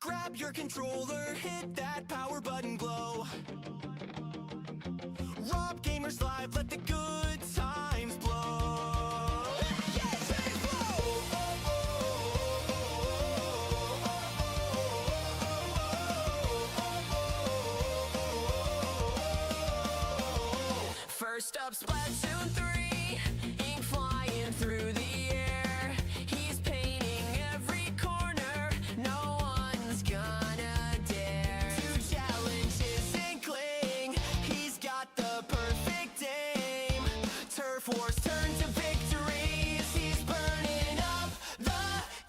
Grab your controller, hit that power button glow. Rob Gamers Live, let the good times blow. Yes, and blow! First up, Splatoon 3, ink flying through the air. He's painting every corner, no one's gonna dare to challenge his inkling. He's got the perfect aim. Turf wars turn to victories. He's burning up the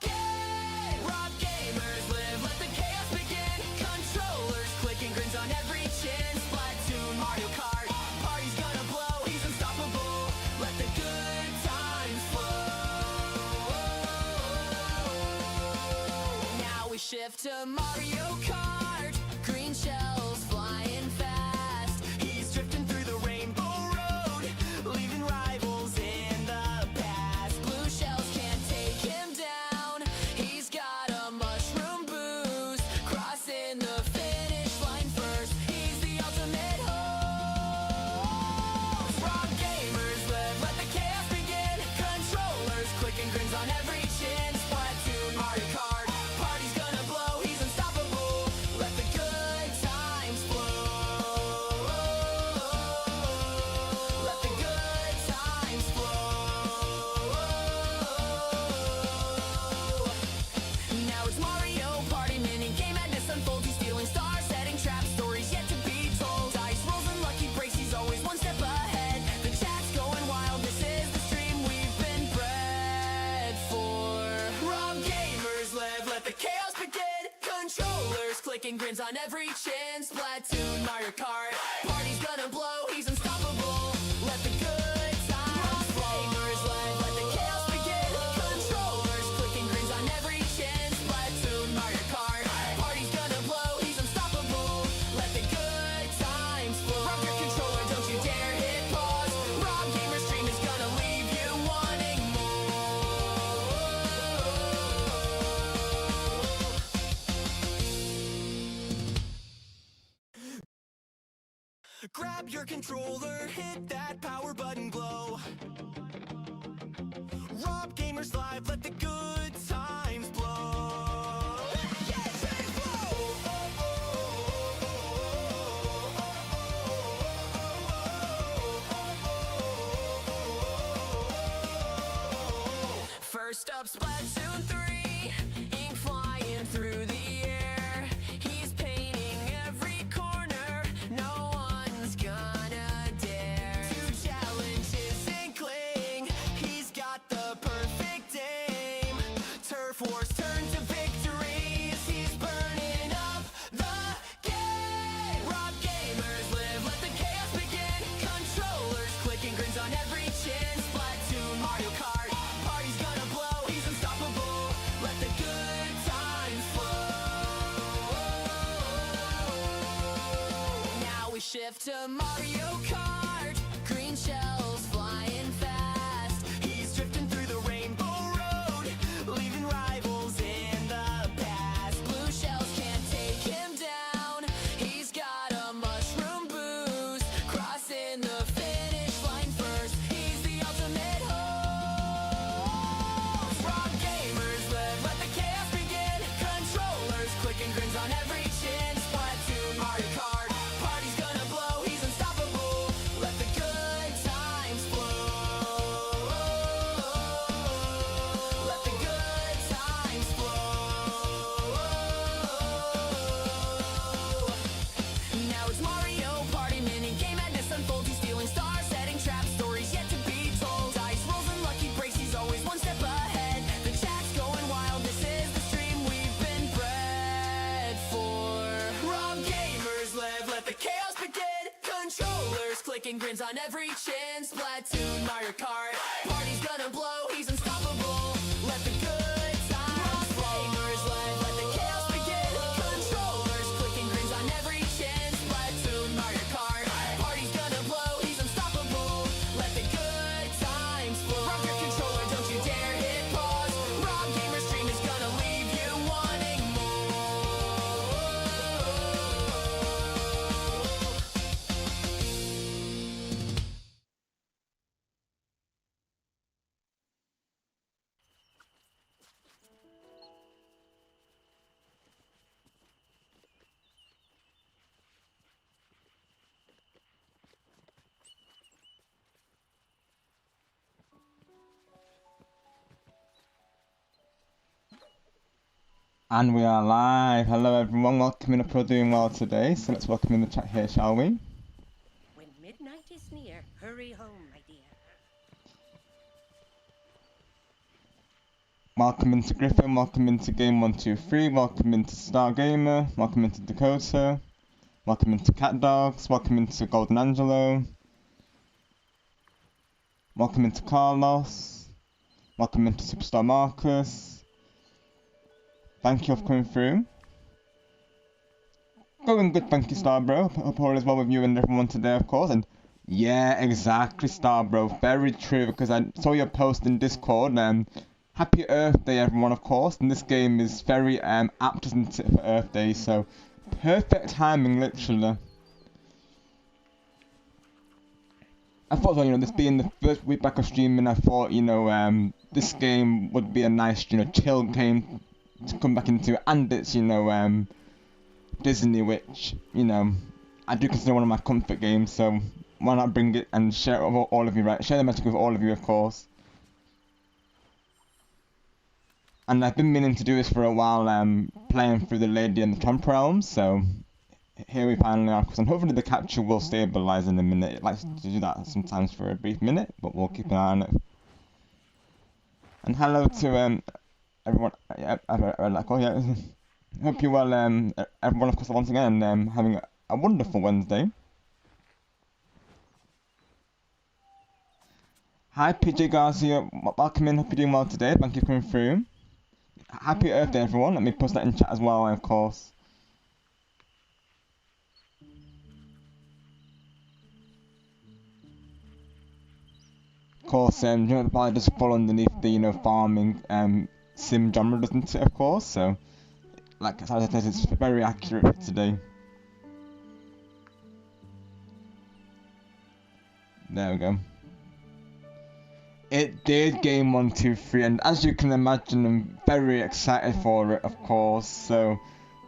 game. Rob Gamers Live, let the chaos begin. Controllers clicking, grins on every chin. Splatoon, Mario Kart, party's gonna blow. He's unstoppable, let the good times flow. Now we shift to Mario Kart. Green shells flying fast. He's drifting through the rainbow road, leaving rivals in the past. Blue shells can't take him down. He's got a mushroom boost, crossing the finish line first. He's the ultimate host. Rob Gamers Live, let the chaos begin. Controllers clicking, grins on every chin. Splatoon, Mario Kart, party's gonna blow. He's unstoppable, let the good times flow. Let the good times flow. Now it's Mario Party, mini game madness unfolds. He's stealing stars, setting traps, stories yet to be told. Dice rolls and lucky breaks, he's always one step ahead. The chat's going wild, this is the stream we've been bred for. Rob Gamers Live, let the chaos begin. Controllers clicking, grins on every chin. Splatoon, Mario Kart, party's gonna blow. He's unstoppable, let the good times flow. Gamers Live, let the chaos begin. Controllers clicking, grins on every chin. Splatoon, Mario Kart, party's gonna blow. He's unstoppable, let the good times flow. Rob your controller, don't you dare hit pause. Rob Gamer's stream is gonna leave you wanting more. Grab your controller, hit that power button glow. Rob Gamers Live, let the good times blow. Yes, and blow! First up, Splatoon 3, ink flying through the air. He's painting every corner, no one's gonna dare to challenge his inkling. He's got the perfect aim. Turf wars turn to victories. He's burning up the game. Rob Gamers Live, let the chaos begin. Controllers clicking, grins on every chin. Splatoon, Mario Kart, party's gonna blow. He's unstoppable, let the good times flow. Now we shift to Mario Kart. Green shells flying fast. He's drifting through the rainbow road, leaving rivals in the past. Blue shells can't take him down. He's got a mushroom boost, crossing the finish line first. He's the ultimate host. Rob Gamers Live, let the chaos begin. Controllers clicking, grins on every chin. Splatoon, Mario Kart, party's gonna blow. He's unstoppable, let the good times flow. Let the good times flow. Now it's Mario Party, mini game madness unfolds. He's stealing stars, setting traps, stories yet to be told. Dice rolls and lucky breaks, he's always one step ahead. The chat's going wild, this is the stream we've been bred for. Rob Gamers Live, let the chaos begin. Controllers clicking, grins on every chin. Splatoon, Mario Kart, party's gonna blow. He's unstoppable, let the good times flow. Gamers Live, let the chaos begin. Controllers clicking, grins on every chin. Splatoon, Mario Kart, party's gonna blow. He's unstoppable, let the good times flow. Rob your controller, don't you dare hit pause. Rob Gamer's stream is gonna leave you wanting more. And we are live. Hello everyone, welcome in. Hope you're doing well today. So let's welcome in the chat here, shall we? When midnight is near, hurry home, my dear. Welcome into Griffin, welcome into Game 123, welcome into Star Gamer, welcome into Dakota, welcome into Cat Dogs, welcome into Golden Angelo, welcome into Carlos, welcome into Superstar Marcus. Thank you for coming through. Going good, thank you, Star Bro. Hope all is well with you and everyone today, of course. And yeah, exactly, Star Bro. Very true, because I saw your post in Discord. Happy Earth Day, everyone, of course. And this game is very apt, isn't it, for Earth Day? So perfect timing, literally. I thought, this being the first week back of streaming, I thought, this game would be a nice, chill game to come back into, and it's, Disney, which, I do consider one of my comfort games, so why not bring it and share it with all of you, right? Share the magic with all of you, of course. And I've been meaning to do this for a while, playing through the Lady and the Tramp realms, so here we finally are, because hopefully the capture will stabilize in a minute. It likes to do that sometimes for a brief minute, but we'll keep an eye on it. And hello to everyone. Hope you're well, everyone, of course, once again, having a wonderful Wednesday. Hi, PJ Garcia. Welcome in. Hope you're doing well today. Thank you for coming through. Happy Earth Day, everyone. Let me post that in chat as well, of course. Of course, probably just fall underneath the, farming, sim genre, doesn't it, of course? So, like as I said, it's very accurate for today. There we go. It did game 1, 2, 3, and as you can imagine, I'm very excited for it, of course. So,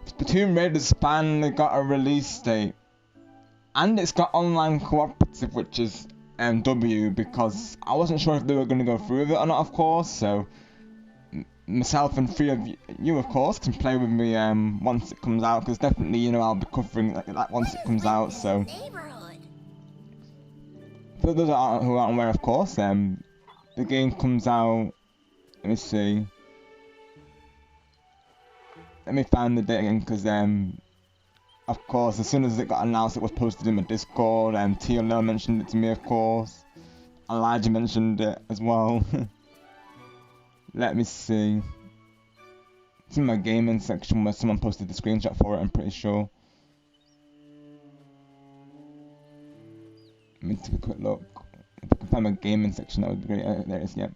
Splatoon Raiders finally got a release date, and it's got online cooperative, which is W, because I wasn't sure if they were going to go through with it or not, of course. So, myself and 3 of you, of course, can play with me once it comes out, because definitely, I'll be covering that once it comes out. So, for those who aren't aware, of course, the game comes out, let me see, let me find the date again, because of course, as soon as it got announced, it was posted in my Discord, TLL mentioned it to me, of course, Elijah mentioned it as well. Let me see, it's in my gaming section where someone posted the screenshot for it, I'm pretty sure. Let me take a quick look. If I can find my gaming section, that would be great. There it is, yep.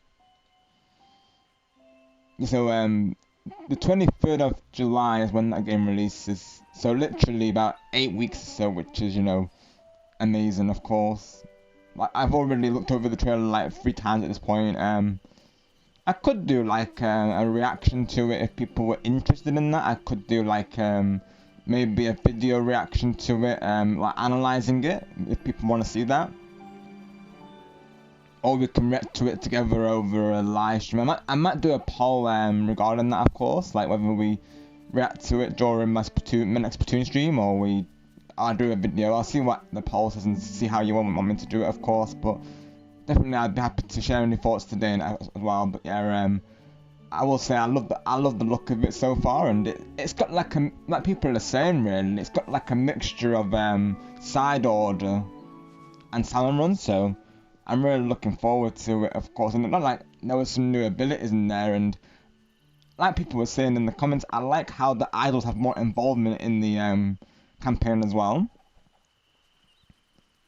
So, the 23rd of July is when that game releases. So, literally about 8 weeks or so, which is, amazing, of course. I've already looked over the trailer like 3 times at this point. I could do like a reaction to it if people were interested in that. I could do like maybe a video reaction to it, like analysing it, if people want to see that. Or we can react to it together over a live stream. I might do a poll regarding that, of course, like whether we react to it during my next Splatoon stream, or I'll do a video. I'll see what the poll says and see how you want me to do it, of course. But definitely, I'd be happy to share any thoughts today as well. But yeah, I will say I love the look of it so far, and it's got like people are saying, really, it's got like a mixture of side order and salmon run. So I'm really looking forward to it, of course. And not like there was some new abilities in there, and like people were saying in the comments, I like how the idols have more involvement in the campaign as well.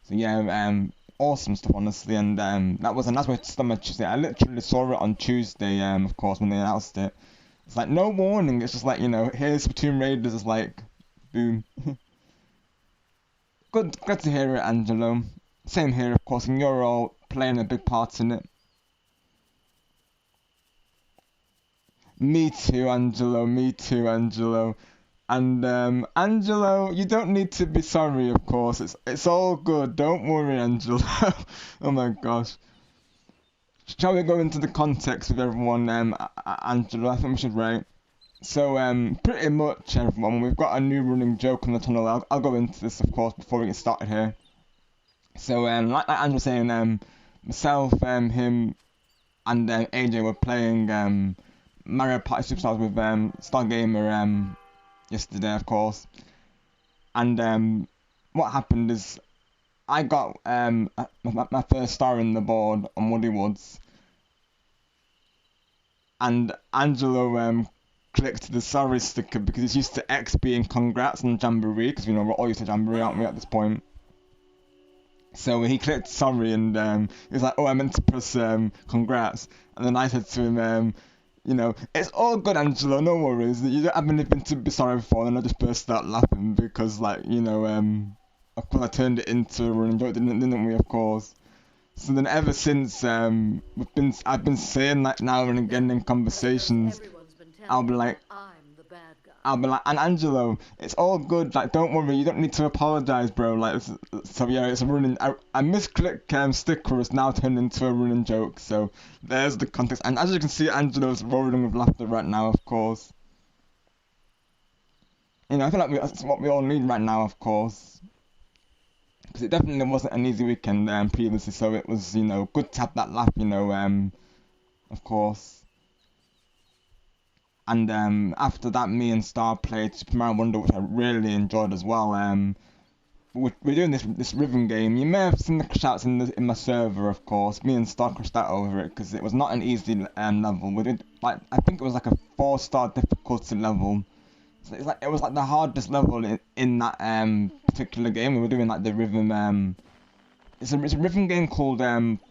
So yeah, awesome stuff, honestly. And that was a nice way to start my Tuesday. I literally saw it on Tuesday, of course, when they announced it. It's like no warning. It's just like, here's Splatoon Raiders. It's like, boom. Glad to hear it, Angelo. Same here, of course, and you're all playing a big part in it. Me too, Angelo. Me too, Angelo. And Angelo, you don't need to be sorry, of course. It's all good. Don't worry, Angelo. Oh my gosh. Shall we go into the context with everyone, Angelo? I think we should, right? So pretty much everyone, we've got a new running joke on the channel. I'll go into this of course before we get started here. So like Andrew was saying, myself, him, and AJ were playing Mario Party Superstars with Stargamer yesterday, of course. And what happened is I got my first star in the board on Woody Woods, and Angelo clicked the sorry sticker because he's used to X being congrats on Jamboree, because we're all used to Jamboree, aren't we, at this point? So he clicked sorry, and he was like, oh, I meant to press congrats. And then I said to him, it's all good, Angelo, no worries. You don't have anything to be sorry for. And I just burst out laughing because, of course I turned it into a running joke, didn't we, of course? So then ever since, I've been saying that now and again in conversations. I'll be like, and Angelo, it's all good, like, don't worry, you don't need to apologise, bro, like, so yeah, it's a running, I misclick sticker has now turned into a running joke, so there's the context, and as you can see, Angelo's roaring with laughter right now, of course. I feel like that's what we all need right now, of course, because it definitely wasn't an easy weekend previously, so it was, good to have that laugh, of course. And after that, me and Star played Super Mario Wonder, which I really enjoyed as well. We're doing this rhythm game. You may have seen the crash outs in my server, of course. Me and Star crashed out over it because it was not an easy level. We did I think it was like a 4-star difficulty level. So it was like the hardest level in that particular game. We were doing like the rhythm. It's a rhythm game called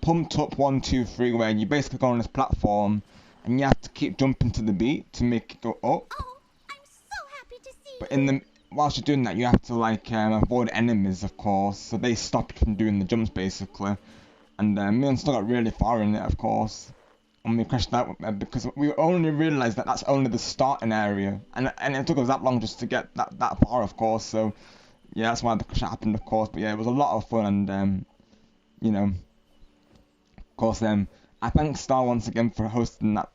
Pumped Up 1 2 3, where you basically go on this platform. And you have to keep jumping to the beat to make it go up. Oh, I'm so happy to see But whilst you're doing that, you have to avoid enemies, of course, so they stop you from doing the jumps basically. And me and Star got really far in it, of course, and we crashed out because we only realised that that's only the starting area, and it took us that long just to get that far, of course. So yeah, that's why the crash happened, of course. But yeah, it was a lot of fun, and of course I thank Star once again for hosting that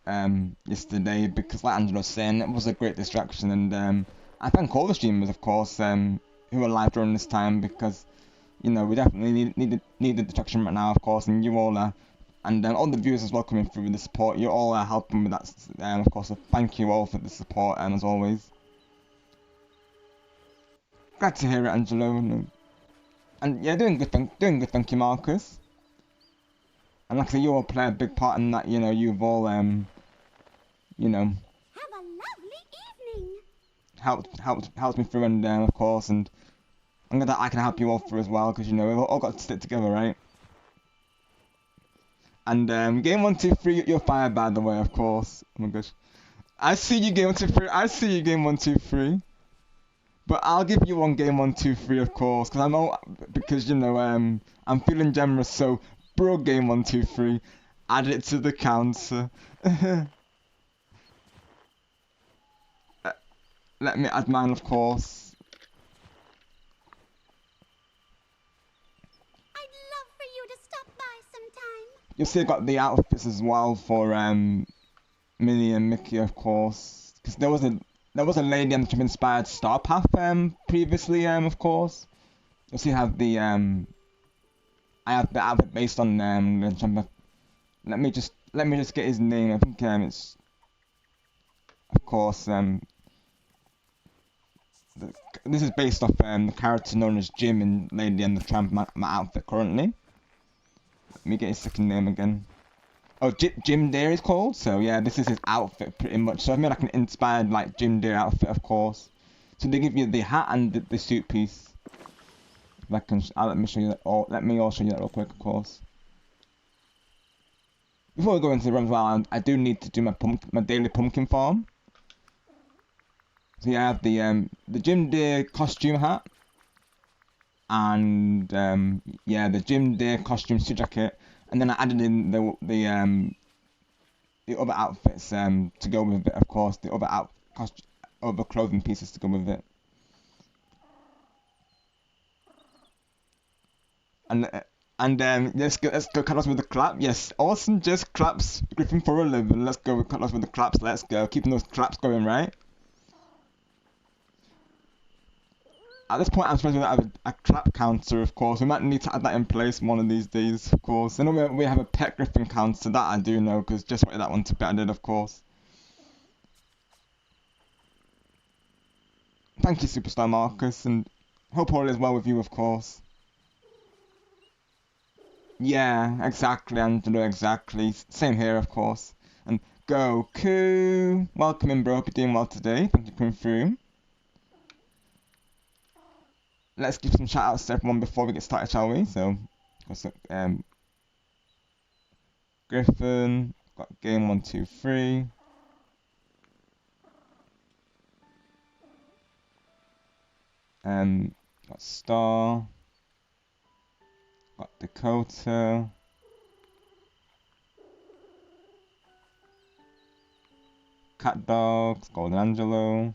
yesterday, because like Angelo was saying, it was a great distraction, and I thank all the streamers, of course, who are live during this time, because we definitely need the distraction right now, of course, and you all are, and all the viewers as well coming through with the support. You all are helping with that, of course. So thank you all for the support, as always. Glad to hear it, Angelo, and yeah, doing good. Thank you, Marcus. And like I say, you all play a big part in that, you've all, Have a lovely evening. helped me through, and of course, and I'm glad that I can help you all through as well, because, we've all got to stick together, right? And game 1, 2, 3, you're fired, by the way, of course. Oh my gosh. I see you, game 1, 2, 3. I see you, game 1, 2, 3. But I'll give you one game 1, 2, 3, of course, because I'm feeling generous, so. Bro, game 1, 2, 3. Add it to the counter. Let me add mine, of course. I'd love for you to stop by sometime. You'll see I got the outfits as well for Minnie and Mickey, of course. Because there was a lady on the Tramp inspired Star Path previously, of course. You'll see I have the I have the outfit based on the Tramp. Let me just get his name. I think it's, of course, this is based off the character known as Jim in Lady and the Tramp, my outfit currently. Let me get his second name again. Oh, Jim Deere is called. So yeah, this is his outfit pretty much. So I've made like an inspired Jim Deere outfit, of course. So they give you the hat and the suit piece. Let me show you that. Let me also show you that real quick, of course. Before we go into the run as well, I do need to do my daily pumpkin farm. So yeah, I have the Jim Deere costume hat, and yeah, the Jim Deere costume suit jacket, and then I added in the other outfits to go with it, of course, the other clothing pieces to go with it. And let's go cut us with the clap. Yes, Austin just claps Griffin for a living. Let's go cut us with the claps. Let's go, keeping those claps going, right? At this point, I'm supposed to have a clap counter, of course. We might need to add that in place one of these days, of course. I know we have a pet griffin counter, that I do know, because just wanted that one to be added, of course. Thank you, Superstar Marcus, and hope all is well with you, of course. Yeah, exactly, Angelo, exactly. Same here, of course. And Goku, welcome in, bro. Hope you're doing well today. Thank you for coming through. Let's give some shout outs to everyone before we get started, shall we? So, Griffin, got game 1, 2, 3. Got Star, got Dakota, Cat Dogs, Golden Angelo.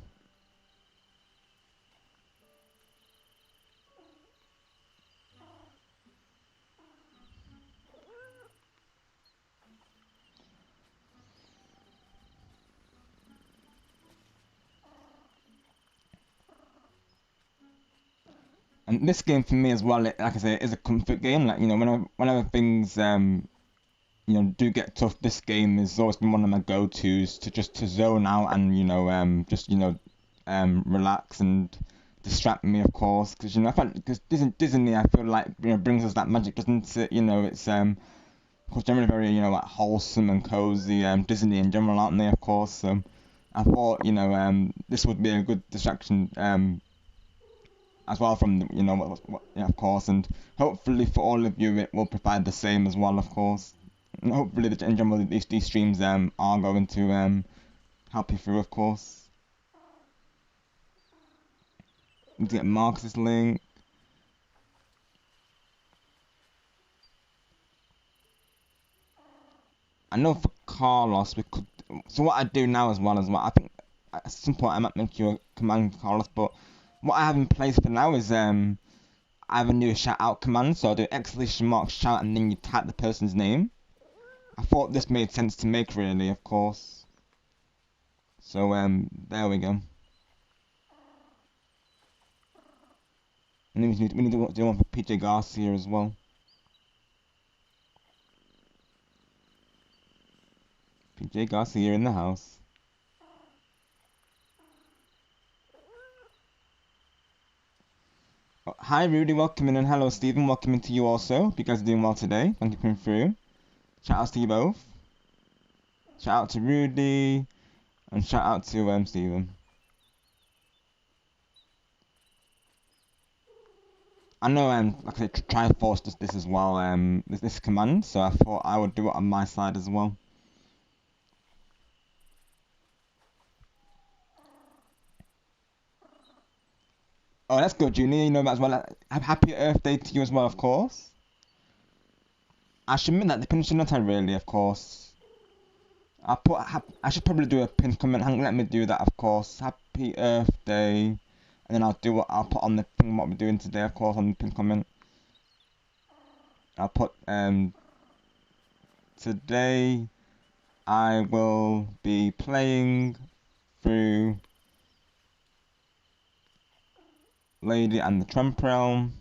And this game for me as well, like I say, is a comfort game. Like, you know, whenever things you know, do get tough, this game has always been one of my go-tos to zone out and, you know, just, you know, relax and distract me, of course, because, you know, because Disney, I feel like, you know, brings us that magic, doesn't it? You know, it's of course generally very, you know, like wholesome and cozy, Disney in general, aren't they, of course? So I thought, you know, this would be a good distraction, as well from, you know, yeah, of course, and hopefully for all of you it will provide the same as well, of course. And hopefully in general these streams are going to help you through, of course. Need to get Marcus's link. I know for Carlos we could. So what I do now as well, I think at some point I might make you a command, Carlos. But what I have in place for now is I have a new shout out command. So I'll do exclamation mark shout and then you type the person's name. I thought this made sense to make, really, of course. So there we go. And then we need to do one for PJ Garcia as well. PJ Garcia in the house. Oh, hi Rudy, welcome in, and hello Stephen, welcome in to you also. Hope you guys are doing well today. Thank you for coming through. Shout outs to you both. Shout out to Rudy, and shout out to Stephen. I know like I said, Triforce does this as well, this command, so I thought I would do it on my side as well. Oh, that's good, Junior. You know that as well. Happy Earth Day to you as well, of course. I should admit that the pin should not have really, of course. I should probably do a pin comment. Hang, let me do that, of course. Happy Earth Day, and then I'll put on the thing what we're doing today, of course, on the pin comment. I'll put today I will be playing through Lady and the Tramp Realm.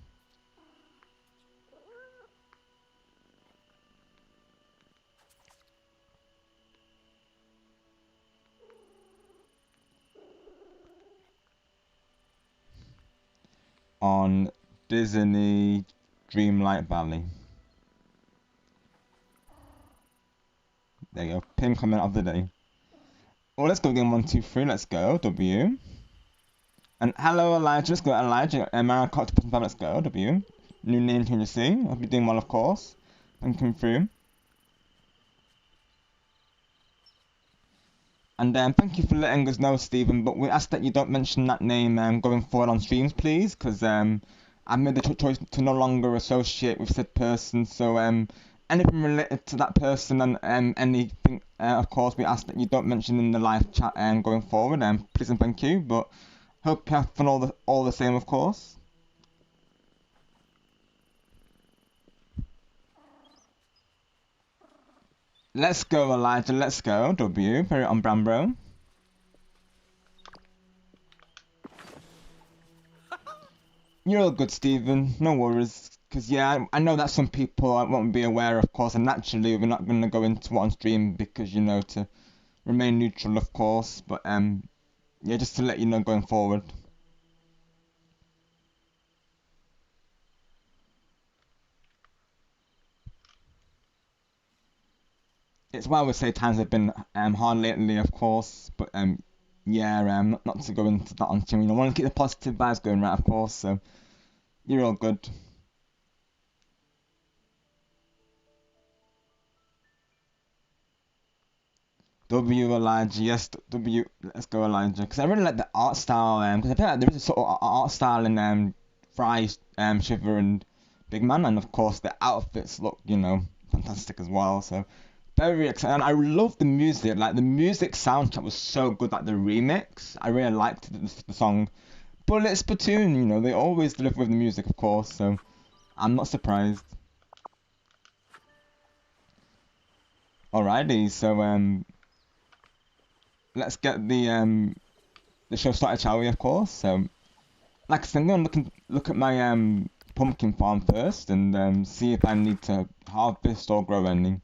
On Disney Dreamlight Valley. There you go. Pin comment of the day. Oh, let's go game 1, 2, 3. Let's go. W. And hello, Elijah. Let's go, Elijah. Maricot to person. Let's go. W. New name change to see. Hope you're doing well, of course. Thank you for coming through. And thank you for letting us know, Stephen. But we ask that you don't mention that name going forward on streams, please, because I made the choice to no longer associate with said person. So anything related to that person and anything, of course, we ask that you don't mention in the live chat going forward. Please and thank you. But hope you have fun all the same, of course. Let's go, Elijah. Let's go. W. Very on brand, bro. You're all good, Stephen. No worries. Because, yeah, I know that some people won't be aware, of course, and naturally we're not going to go into it on stream because, you know, to remain neutral, of course. But, yeah, just to let you know going forward. It's why I would say times have been hard lately, of course. But, yeah, not to go into that on stream. You know, I want to keep the positive vibes going, right, of course. So, you're all good. W Elijah, yes, W. Let's go Elijah, because I really like the art style. Because I feel like there is a sort of art style in Fry, Shiver, and Big Man, and of course the outfits look, you know, fantastic as well. So very excited. And I love the music. Like the music soundtrack was so good. Like the remix, I really liked the song. Bullet Splatoon, you know, they always deliver with the music, of course. So I'm not surprised. Alrighty, so let's get the show started, shall we? Of course. So, like I said, I'm gonna look at my pumpkin farm first and see if I need to harvest or grow any.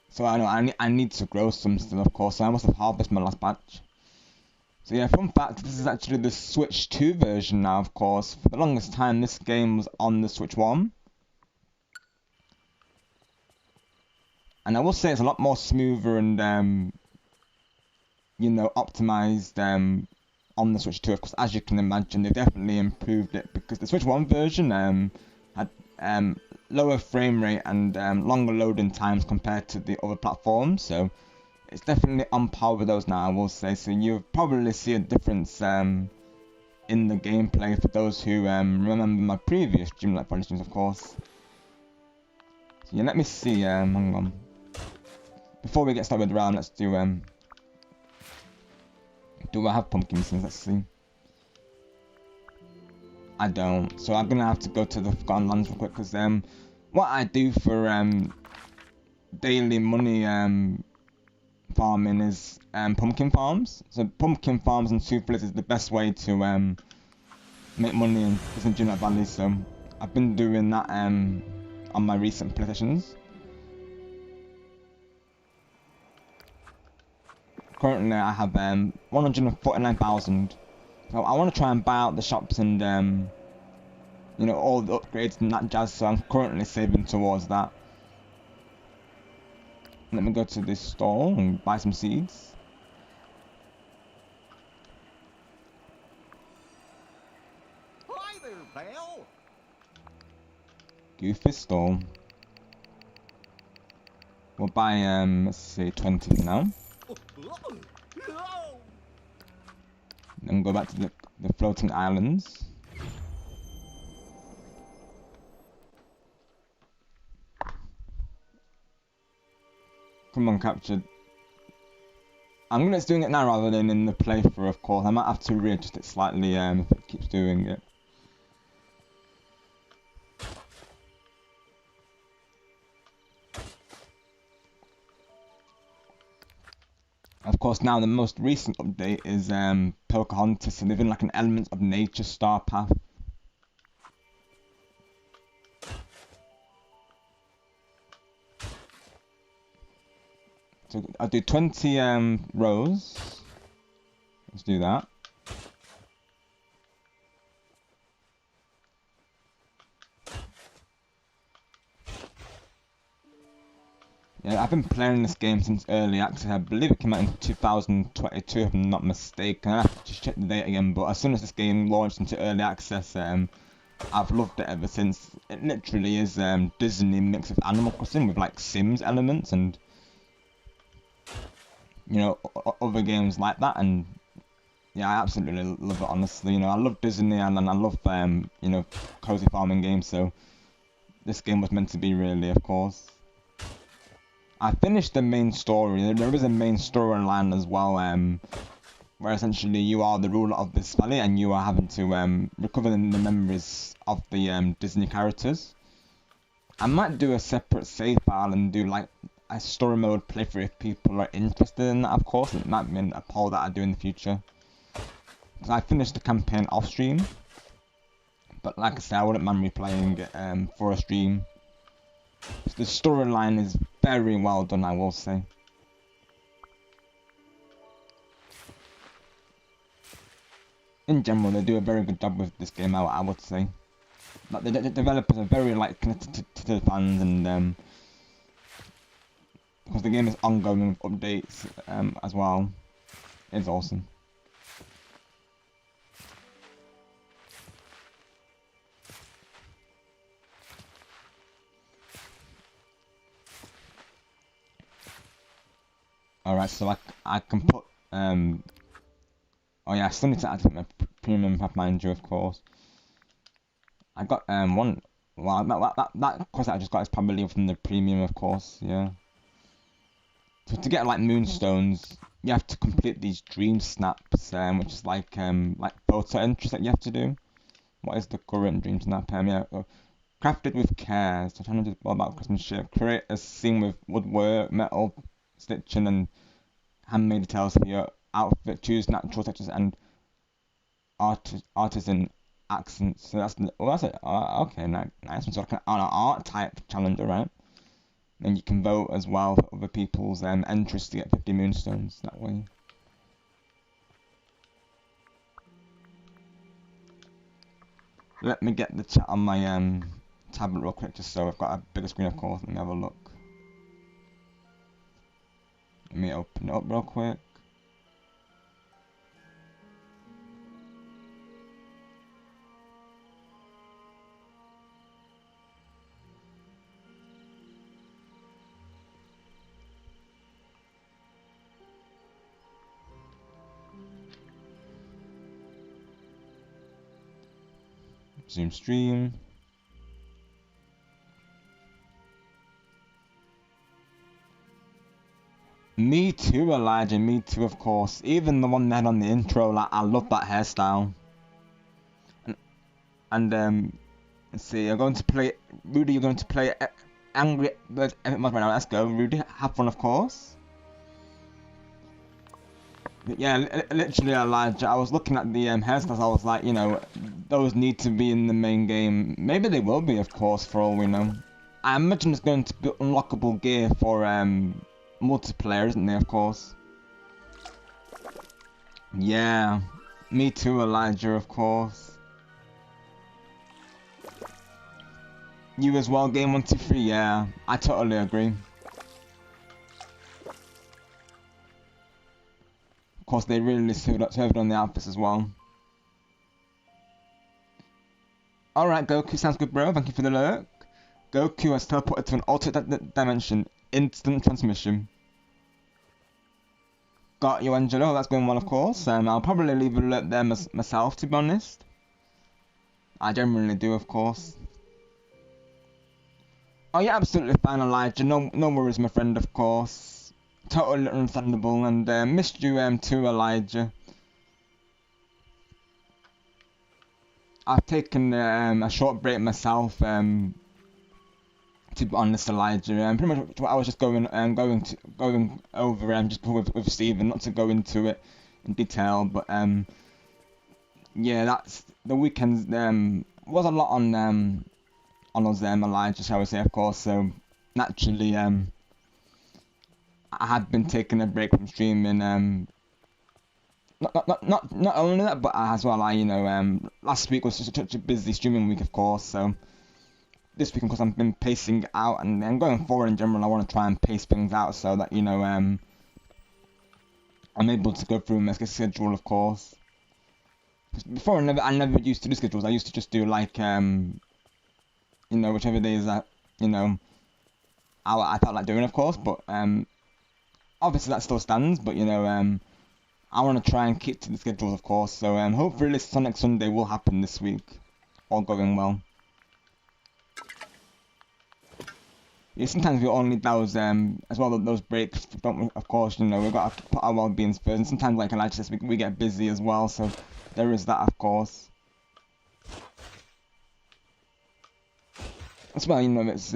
So I know I need to grow some still, of course. So I must have harvested my last batch. So yeah, fun fact, this is actually the Switch 2 version now, of course. For the longest time, this game was on the Switch 1. And I will say it's a lot more smoother and, you know, optimized on the Switch 2. Of course, as you can imagine, they definitely improved it because the Switch 1 version had lower frame rate and longer loading times compared to the other platforms. So it's definitely on par with those now, I will say. So you'll probably see a difference in the gameplay for those who remember my previous Dreamlight Valley streams, of course. So yeah, let me see. Hang on. Before we get started with the round, let's do I have pumpkin seeds? Let's see. I don't, so I'm gonna have to go to the Forgotten Lands real quick because what I do for daily money farming is pumpkin farms. So pumpkin farms and souffles is the best way to make money in Disney Dreamlight Valley. So I've been doing that on my recent play sessions. Currently, I have 149,000. So I want to try and buy out the shops and you know, all the upgrades and that jazz. So I'm currently saving towards that. Let me go to this store and buy some seeds. Hi there, pal. Goofy store. We'll buy let's say 20 now. Then go back to the floating islands. Come on, captured. I'm gonna doing it now rather than in the playthrough, of course. I might have to readjust it slightly if it keeps doing it. Of course, now the most recent update is Pocahontas, so they've been like an element of nature star path. So I'll do 20 rows. Let's do that. Yeah, I've been playing this game since early access. I believe it came out in 2022, if I'm not mistaken. I have to just check the date again, but as soon as this game launched into early access, I've loved it ever since. It literally is Disney mixed with Animal Crossing with like Sims elements and, you know, other games like that. And yeah, I absolutely love it, honestly. You know, I love Disney and I love you know, cozy farming games. So this game was meant to be, really, of course. I finished the main story. There is a main storyline as well, where essentially you are the ruler of this valley and you are having to recover the memories of the Disney characters. I might do a separate save file and do like a story mode playthrough if people are interested in that, of course. It might be a poll that I do in the future. Because I finished the campaign off stream. But like I said, I wouldn't mind replaying it for a stream. The storyline is very well done, I will say. In general, they do a very good job with this game, I would say. Like, the developers are very like connected to the fans, and because the game is ongoing with updates as well. It's awesome. Alright, so I can put oh yeah, I still need to add my premium Pathfinder, of course. I got one. Well, that quest I just got is probably from the premium, of course. Yeah. So to get like moonstones, you have to complete these dream snaps, which is like photo entries that you have to do. What is the current dream snap? Yeah, crafted with care. So trying to do about craftsmanship. Create a scene with woodwork, metal stitching, and handmade details for your outfit. Choose natural textures and artisan accents. So that's it. Okay, nice. So like an art type challenge, alright. And you can vote as well for other people's entries to get 50 moonstones that way. Let me get the chat on my tablet real quick, just so I've got a bigger screen, of course. Let me have a look. Let me open it up real quick. Zoom stream. Me too, Elijah. Me too, of course. Even the one they had on the intro, like I love that hairstyle. And let's see. You're going to play Rudy. You're going to play Angry Bird Epic Mod right now. Let's go, Rudy. Have fun, of course. But yeah, literally, Elijah. I was looking at the hairstyles. I was like, you know, those need to be in the main game. Maybe they will be, of course, for all we know. I imagine it's going to be unlockable gear for multiplayer, isn't there? Of course. Yeah, me too, Elijah. Of course. You as well, Game 123. Yeah, I totally agree. Of course, they really served on the outfits as well. Alright, Goku, sounds good, bro. Thank you for the lurk. Goku has teleported to an alternate dimension. Instant transmission. Got you, Angelo. That's going well, of course. I'll probably leave a alert there myself, to be honest. I generally do, of course. Oh, yeah, absolutely fine, Elijah. No worries, my friend, of course. Totally understandable, and missed you too, Elijah. I've taken a short break myself, to be honest, Elijah. Pretty much what I was just going over just with Stephen, not to go into it in detail, but yeah, that's the weekend. Was a lot on us, Elijah, shall we say, of course. So naturally, I had been taking a break from streaming. Not only that, but as well, last week was such a busy streaming week, of course. So this week, of course, I've been pacing out, and then going forward in general, I want to try and pace things out so that I'm able to go through my schedule, of course. Before I never used to do schedules. I used to just do like whichever days that I felt like doing, of course. But obviously that still stands. But I want to try and keep to the schedules, of course. So hopefully this Sonic Sunday will happen this week, all going well. Yeah, sometimes we all need those as well, those breaks, don't we? Of course, we've got to put our well-being first. And sometimes, like Elijah says, we get busy as well. So there is that, of course. As well, it's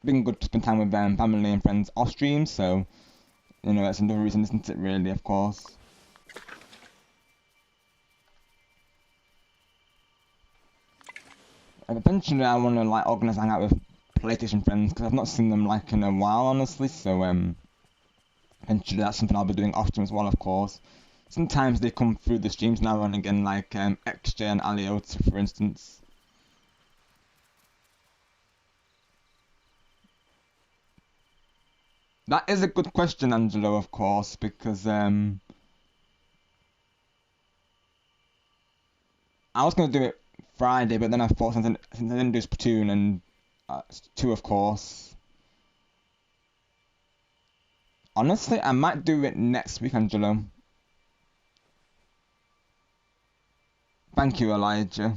been good to spend time with family and friends off stream, so you know that's another reason, isn't it? Really, of course. Eventually, I want to like organise a hangout with PlayStation friends because I've not seen them like in a while, honestly. So eventually that's something I'll be doing often as well, of course. Sometimes they come through the streams now and again, like XJ and Aliota, for instance. That is a good question, Angelo, of course, because I was going to do it Friday, but then I thought since I didn't do Splatoon and 2, of course. Honestly, I might do it next week, Angelo. Thank you, Elijah.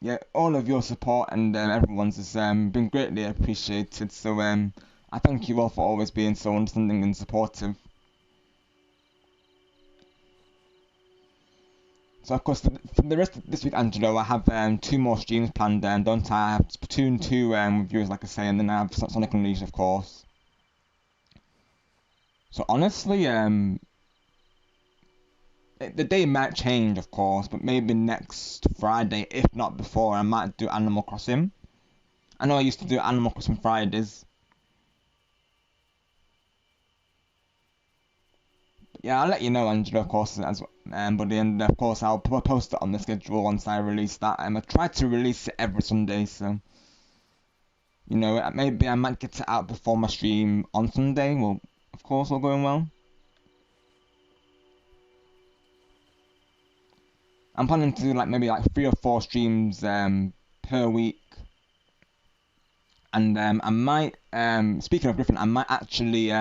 Yeah, all of your support and everyone's has been greatly appreciated. So I thank you all for always being so understanding and supportive. So of course, for the rest of this week, Angelo, I have 2 more streams planned. Don't I? I have Splatoon 2 with viewers, like I say, and then I have Sonic Unleashed, of course. So honestly, the day might change, of course, but maybe next Friday, if not before, I might do Animal Crossing. I know I used to do Animal Crossing Fridays. Yeah, I'll let you know, Angela, of course, as buddy, and of course I'll post it on the schedule once I release that. I try to release it every Sunday, so you know maybe I might get it out before my stream on Sunday. Well, of course, all going well. I'm planning to do like maybe like 3 or 4 streams per week, and I might speaking of Griffin, I might actually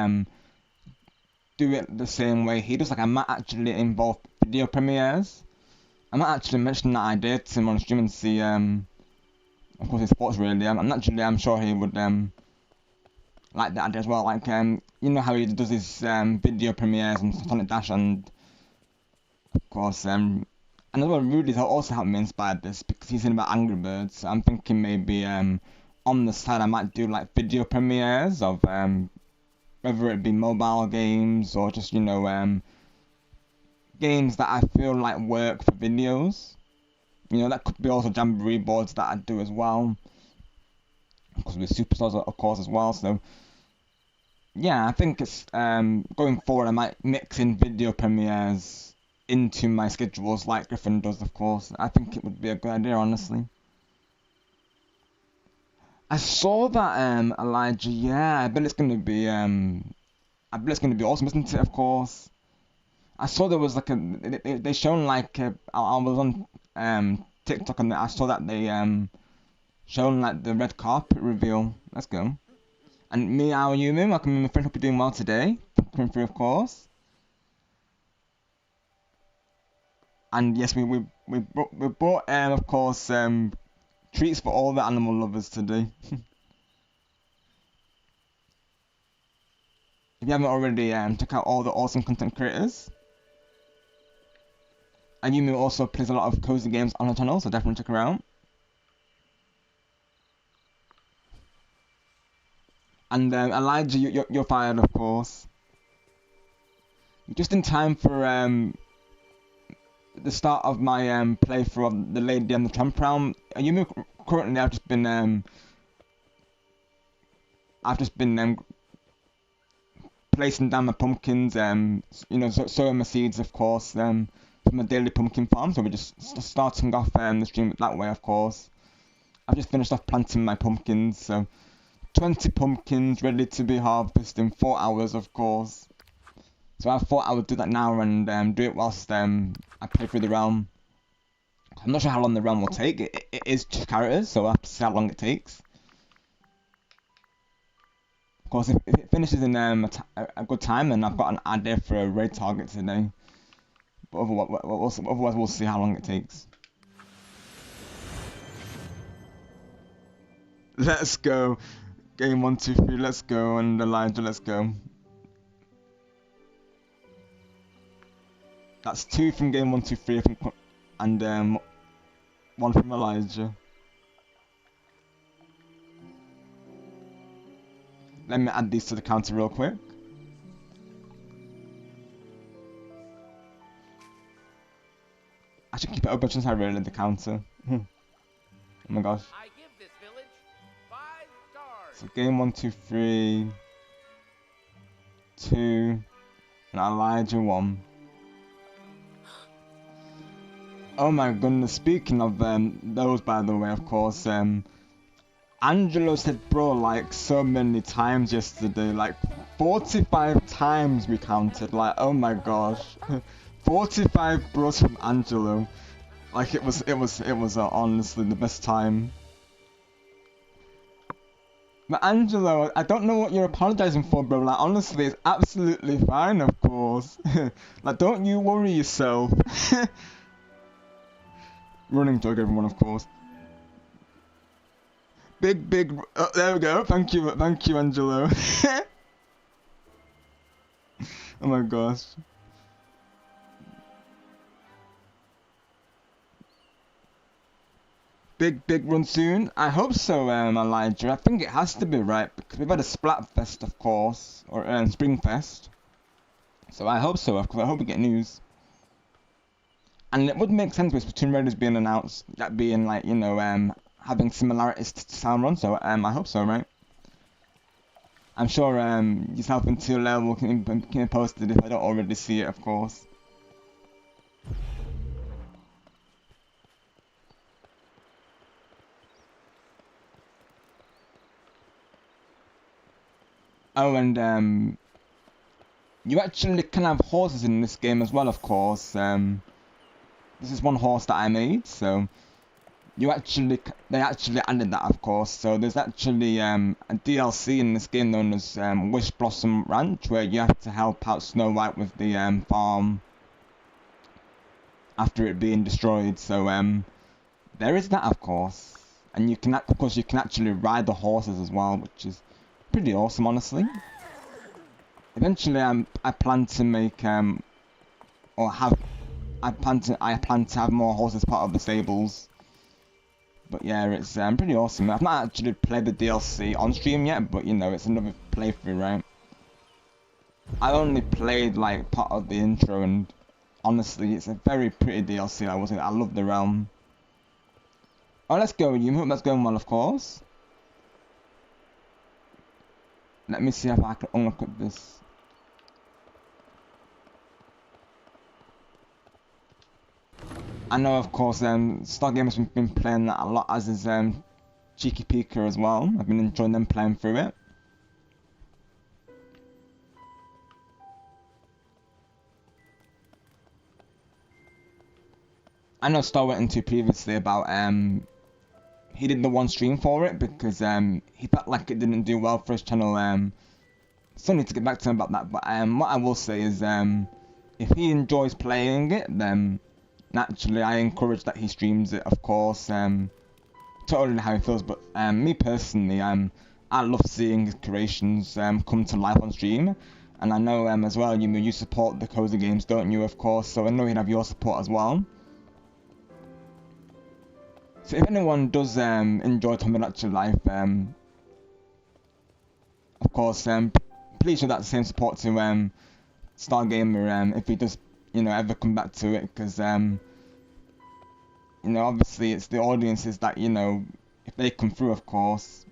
do it the same way he does. Like I might actually involve video premieres. I might actually mention that idea to him on stream and see of course his thoughts really. I'm sure he would like that idea as well. Like you know how he does his video premieres on Sonic Dash, and of course another Rudy's also helped me inspire this because he's in about Angry Birds. So I'm thinking maybe on the side I might do like video premieres of whether it be mobile games or just, you know, games that I feel like work for videos. You know, that could be also Jamboree boards that I do as well. Because with Superstars, of course, as well. So, yeah, I think it's going forward, I might mix in video premieres into my schedules like Griffin does, of course. I think it would be a good idea, honestly. I saw that Elijah. Yeah, I bet it's gonna be awesome, isn't it? Of course. I saw there was like they shown like I was on TikTok and I saw that they shown like the red carpet reveal. Let's go. And me, how are you, Moon? Welcome, my friend. Hope you're doing well today. Coming through, of course. And yes, we bought of course treats for all the animal lovers today. If you haven't already, check out all the awesome content creators. And Yumi also plays a lot of cozy games on her channel, so definitely check her out. And Elijah, you're fired, of course. Just in time for the start of my playthrough of the Lady and the Tramp round. Yumi, currently I've just been placing down my pumpkins, you know, sowing my seeds, of course, for my daily pumpkin farm. So we're just starting off the stream that way, of course. I've just finished off planting my pumpkins, so 20 pumpkins ready to be harvested in 4 hours, of course. So I thought I would do that now and do it whilst I play through the realm. I'm not sure how long the realm will take. It is 2 characters, so I'll have to see how long it takes. Of course, if it finishes in a good time, then I've got an idea for a raid target today. But otherwise, we'll see how long it takes. Let's go. Game 1, 2, 3, let's go. And Elijah, let's go. That's 2 from game 1, 2, 3, and 1 from Elijah. Let me add these to the counter real quick. I should keep it open since I really the counter. Oh my gosh. I give this village 5 stars. So game 1, 2, 3, 2, and Elijah 1. Oh my goodness, speaking of those, by the way, of course, Angelo said bro like so many times yesterday, like 45 times we counted, like oh my gosh. 45 bros from Angelo. Like it was honestly the best time. But Angelo, I don't know what you're apologizing for, bro. Like honestly, it's absolutely fine, of course. Like don't you worry yourself. Running joke, everyone, of course. Big. Oh, there we go. Thank you, Angelo. Oh my gosh. Big run soon? I hope so, Elijah. I think it has to be, right? Because we've had a Splatfest, of course, or Springfest. So I hope so, of course. I hope we get news. And it would make sense with Splatoon Raiders being announced, that being like, you know, having similarities to Salmon. So I hope so, right? I'm sure yourself and Tula will keep me posted if I don't already see it, of course. Oh, and you actually can have horses in this game as well, of course. This is one horse that I made, so they actually added that, of course. So there's actually a DLC in this game known as Wish Blossom Ranch, where you have to help out Snow White with the farm after it being destroyed. So there is that, of course, and you can actually ride the horses as well, which is pretty awesome, honestly. Eventually, I plan to make I plan to have more horses part of the stables. But yeah, it's pretty awesome. I've not actually played the DLC on stream yet, but you know, it's another playthrough, right? I only played like part of the intro, and honestly, it's a very pretty DLC. I love the realm. Oh, let's go, you. Hope that's going well, of course. Let me see if I can unlock this. I know, of course, Stargamer's been playing that a lot, as is Cheeky Pika as well. I've been enjoying them playing through it. I know Star went into previously about he did the one stream for it because he felt like it didn't do well for his channel. Still need to get back to him about that, but what I will say is if he enjoys playing it, then naturally I encourage that he streams it, of course. Totally how he feels, but me personally, I love seeing his creations come to life on stream, and I know as well you support the cozy games, don't you, of course, so I know he'd have your support as well. So if anyone does enjoy Tomodachi Life, of course, please show that same support to Stargamer if he does, you know, ever come back to it, because you know, obviously it's the audiences that, you know, if they come through, of course,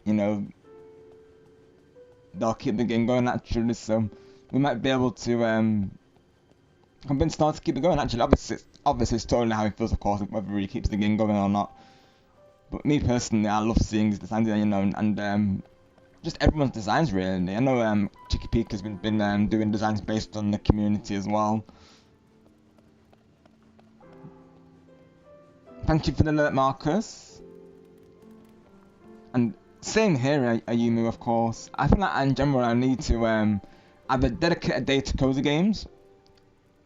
you know, they'll keep the game going naturally. So we might be able to convince Star to keep it going. Actually, obviously it's totally how he feels, of course, whether he keeps the game going or not. But me personally, I love seeing his designs, you know, and just everyone's designs really. I know Chicky Peak has been doing designs based on the community as well. Thank you for the alert, Marcus. And same here, Ayumu, of course. I feel like in general I need to either dedicate a day to cozy games,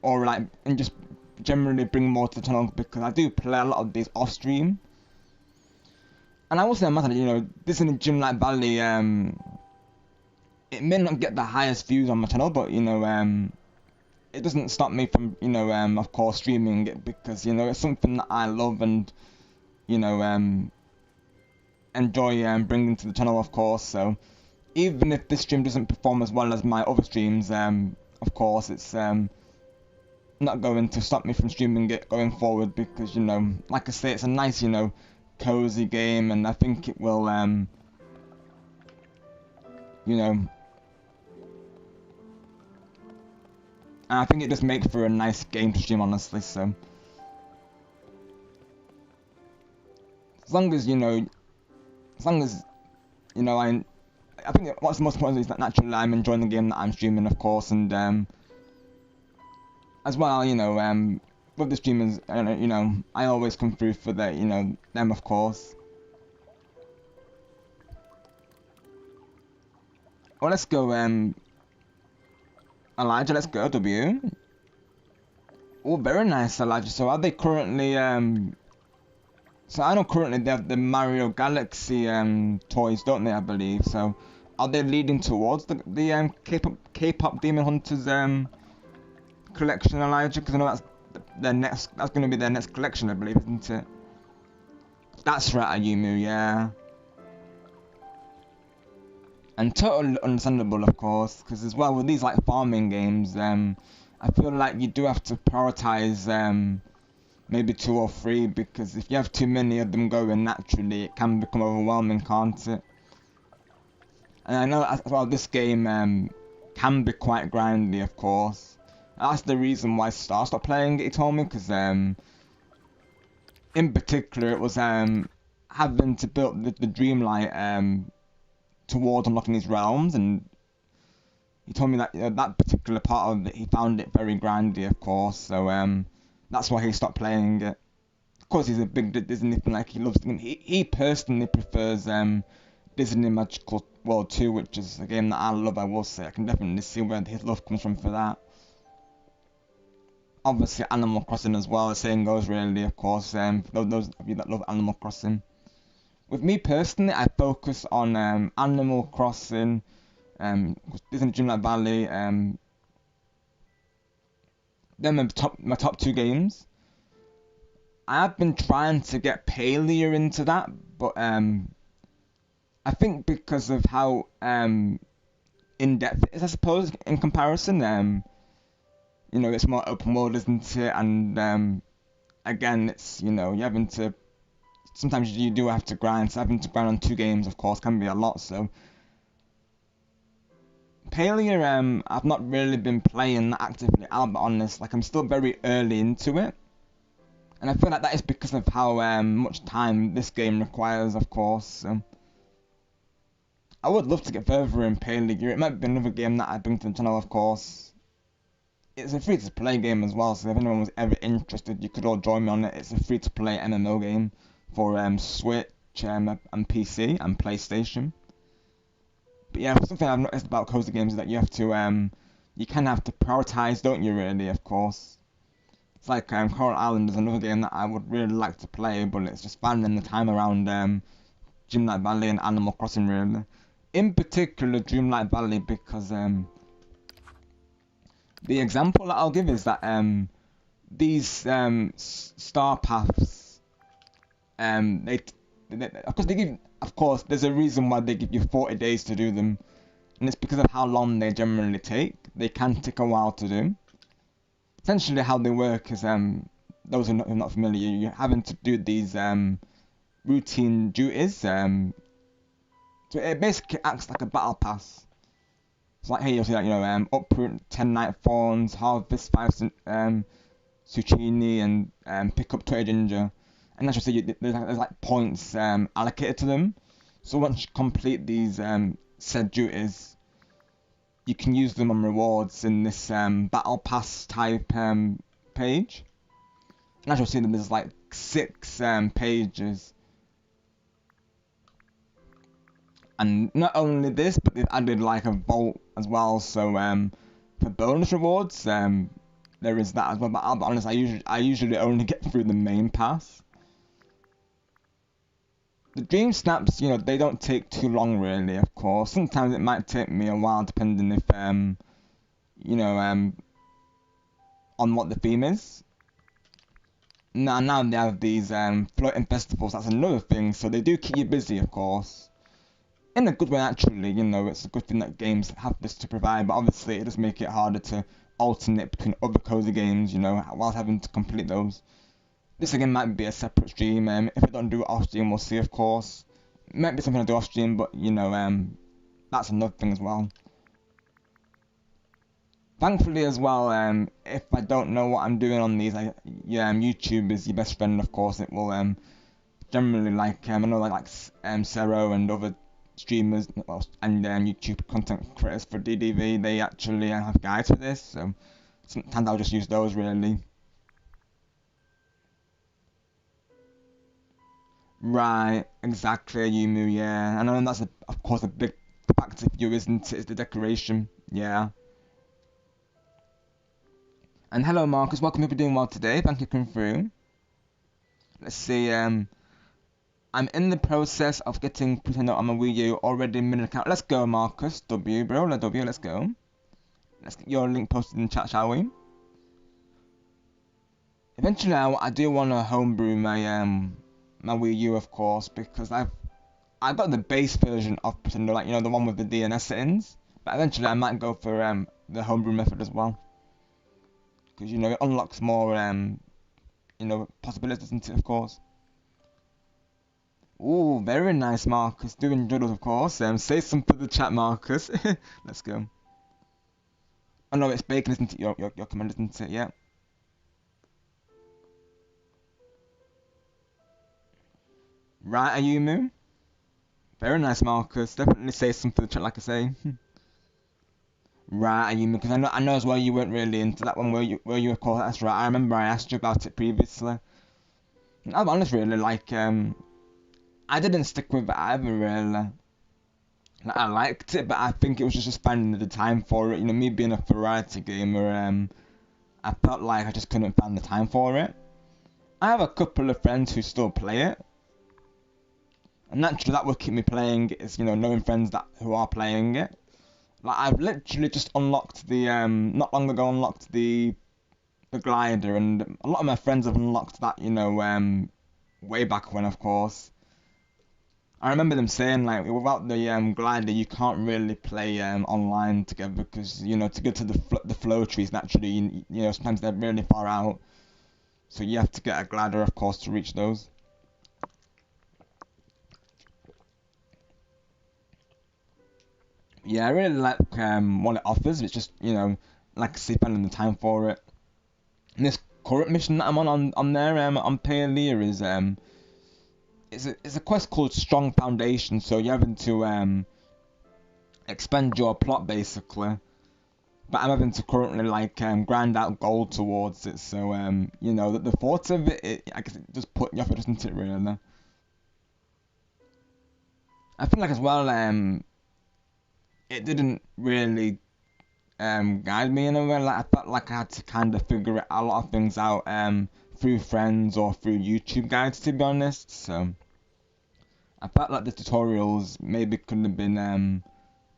or like, and just generally bring more to the channel, because I do play a lot of these off stream. And I also imagine, you know, Disney Dreamlight Valley, it may not get the highest views on my channel, but you know, it doesn't stop me from, you know, of course, streaming it, because, you know, it's something that I love and, you know, enjoy bringing to the channel, of course. So even if this stream doesn't perform as well as my other streams, of course, it's not going to stop me from streaming it going forward, because, you know, like I say, it's a nice, you know, cozy game, and I think it will, you know, and I think it just makes for a nice game to stream, honestly. So as long as, you know, I think what's the most important is that naturally I'm enjoying the game that I'm streaming, of course, and as well, you know, with the streamers, you know, I always come through for the, you know, them, of course. Well, let's go, Elijah, let's go, W. Oh, very nice, Elijah. So are they currently, so I know currently they have the Mario Galaxy, toys, don't they, I believe. So are they leading towards the K-pop Demon Hunters, collection, Elijah? Because I know that's going to be their next collection, I believe, isn't it? That's right, Ayumu, yeah. And totally understandable, of course, because as well with these like farming games, I feel like you do have to prioritize maybe 2 or 3, because if you have too many of them going, naturally it can become overwhelming, can't it? And I know as well this game can be quite grindy, of course. That's the reason why Star stopped playing it, he told me, because in particular it was having to build the Dreamlight towards unlocking these realms, and he told me that that particular part of it, he found it very grindy, of course, so that's why he stopped playing it. Of course, he's a big Disney fan, like he loves them. He personally prefers Disney Magical World 2, which is a game that I love, I will say. I can definitely see where his love comes from for that. Obviously Animal Crossing as well, the saying goes, really, of course, those of you that love Animal Crossing. With me personally, I focus on Animal Crossing, Disney Dreamlight Valley, then my top 2 games. I have been trying to get Palia into that, but I think because of how in-depth it is, I suppose, in comparison, you know, it's more open world, isn't it? And again, it's, you know, you're having to, sometimes you do have to grind, so having to grind on 2 games, of course, can be a lot, so. Palia, I've not really been playing that actively, I'll be honest, like, I'm still very early into it. And I feel like that is because of how much time this game requires, of course, so. I would love to get further in Palia. It might be another game that I bring to the channel, of course. It's a free-to-play game as well, so if anyone was ever interested, you could all join me on it. It's a free-to-play MMO game for Switch and PC and PlayStation. But yeah, something I've noticed about cozy games is that you have to, you kind of have to prioritize, don't you, really, of course. It's like Coral Island is another game that I would really like to play, but it's just finding the time around Dreamlight Valley and Animal Crossing, really. In particular, Dreamlight Valley, because the example that I'll give is that these star paths, of course, there's a reason why they give you 40 days to do them, and it's because of how long they generally take. They can take a while to do. Essentially, how they work is, those who are not familiar, you're having to do these routine duties. So it basically acts like a battle pass. So like here you'll see that, you know, uproot 10 night fawns, harvest 5 zucchini, and pick up 20 ginger. And as you see, there's like points allocated to them. So once you complete these said duties, you can use them on rewards in this battle pass type page. And as you'll see, there's like 6 pages. And not only this, but they've added like a vault as well. So for bonus rewards, there is that as well. But I'll be honest, I usually only get through the main pass. The dream snaps, you know, they don't take too long, really. Of course, sometimes it might take me a while, depending if you know, on what the theme is. Now they have these floating festivals. That's another thing. So they do keep you busy, of course. in a good way actually, you know, it's a good thing that games have this to provide, but obviously it does make it harder to alternate between other cozy games, you know, while having to complete those. This again might be a separate stream, if I don't do it off stream, we'll see of course. It might be something I do off stream, but you know, that's another thing as well. Thankfully as well, if I don't know what I'm doing on these, YouTube is your best friend of course. It will generally I know Sero and other streamers and YouTube content creators for DDV, they actually have guides for this, so sometimes I'll just use those really. Right, exactly, Yumu, yeah. I know that's of course a big factor for you, isn't it? Is the decoration, yeah. And hello Marcus, welcome, hope you're doing well today, thank you for coming through. Let's see, I'm in the process of getting Nintendo on my Wii U already minute account. Let's go Marcus, W bro, let's go. Let's get your link posted in the chat, shall we? Eventually I do want to homebrew my my Wii U of course, because I've got the base version of Nintendo, like, you know, the one with the DNS settings. But eventually I might go for the homebrew method as well. Because, you know, it unlocks more, you know, possibilities, doesn't it, of course. Ooh, very nice, Marcus. Do enjoy those, of course. Say something for the chat, Marcus. Let's go. Oh no, it's bacon, isn't it? Your command, isn't it? Yeah. Right, Ayumu. Very nice, Marcus. Definitely say something for the chat, like I say. Right, Ayumu, because I know as well you weren't really into that one, were you of course, that's right. I remember I asked you about it previously. I'll be honest, really, like, I didn't stick with it either, really. Like, I liked it, but I think it was just finding the time for it. You know, me being a variety gamer, I felt like I just couldn't find the time for it. I have a couple of friends who still play it. And naturally that will keep me playing, is, you know, knowing friends who are playing it. Like, I've literally just unlocked the, not long ago unlocked the glider, and a lot of my friends have unlocked that, you know, way back when, of course. I remember them saying, like, without the glider, you can't really play online together, because, you know, to get to the flow trees, naturally, you know, sometimes they're really far out. So you have to get a glider, of course, to reach those. Yeah, I really like what it offers. It's just, you know, like I say, finding the time for it. And this current mission that I'm on there, on Paelia is a quest called Strong Foundation. So you're having to expand your plot basically. But I'm having to currently like grind out gold towards it. So you know, the thought of it, I guess it just put you off, doesn't it? Really. I feel like as well it didn't really guide me in a way. Like, I felt like I had to kind of figure a lot of things out through friends or through YouTube guides, to be honest. So I felt like the tutorials maybe could have been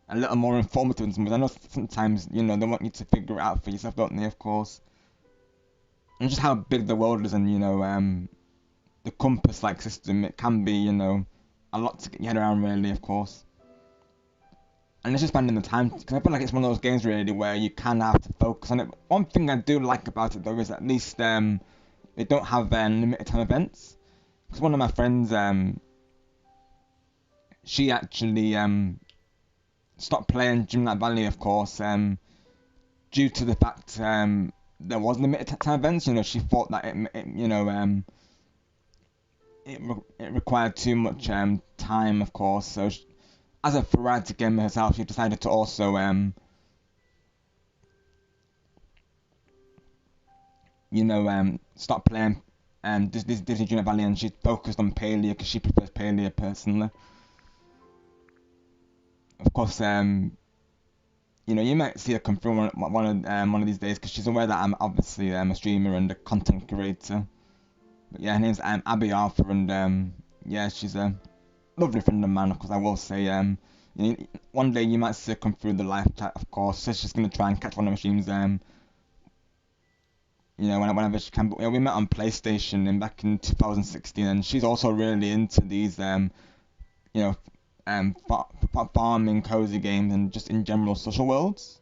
a little more informative than some. I know sometimes, you know, they want you to figure it out for yourself, don't they, of course. And just how big the world is, and, you know, the compass like system, it can be, you know, a lot to get your head around, really, of course. And it's just spending the time, because I feel like it's one of those games really where you kind of have to focus on it. But one thing I do like about it though is at least they don't have limited time events. Because one of my friends, she actually stopped playing Dreamlight Valley, of course, due to the fact there was limited time events. You know, she thought that it you know, it required too much time, of course. So as a variety gamer herself, she decided to also you know, stop playing Disney Dreamlight Valley, and she focused on Paelia because she prefers Paelia personally. Of course, you know, you might see her come through one of these days, because she's aware that I'm obviously a streamer and a content creator. But yeah, her name's Abby Arthur, and yeah, she's a lovely friend of mine. Of course, I will say, you know, one day you might see her come through the live chat, of course. So she's gonna try and catch one of my streams, you know, whenever she can. But you know, we met on PlayStation back in 2016, and she's also really into these, you know, farming, cozy games, and just in general social worlds.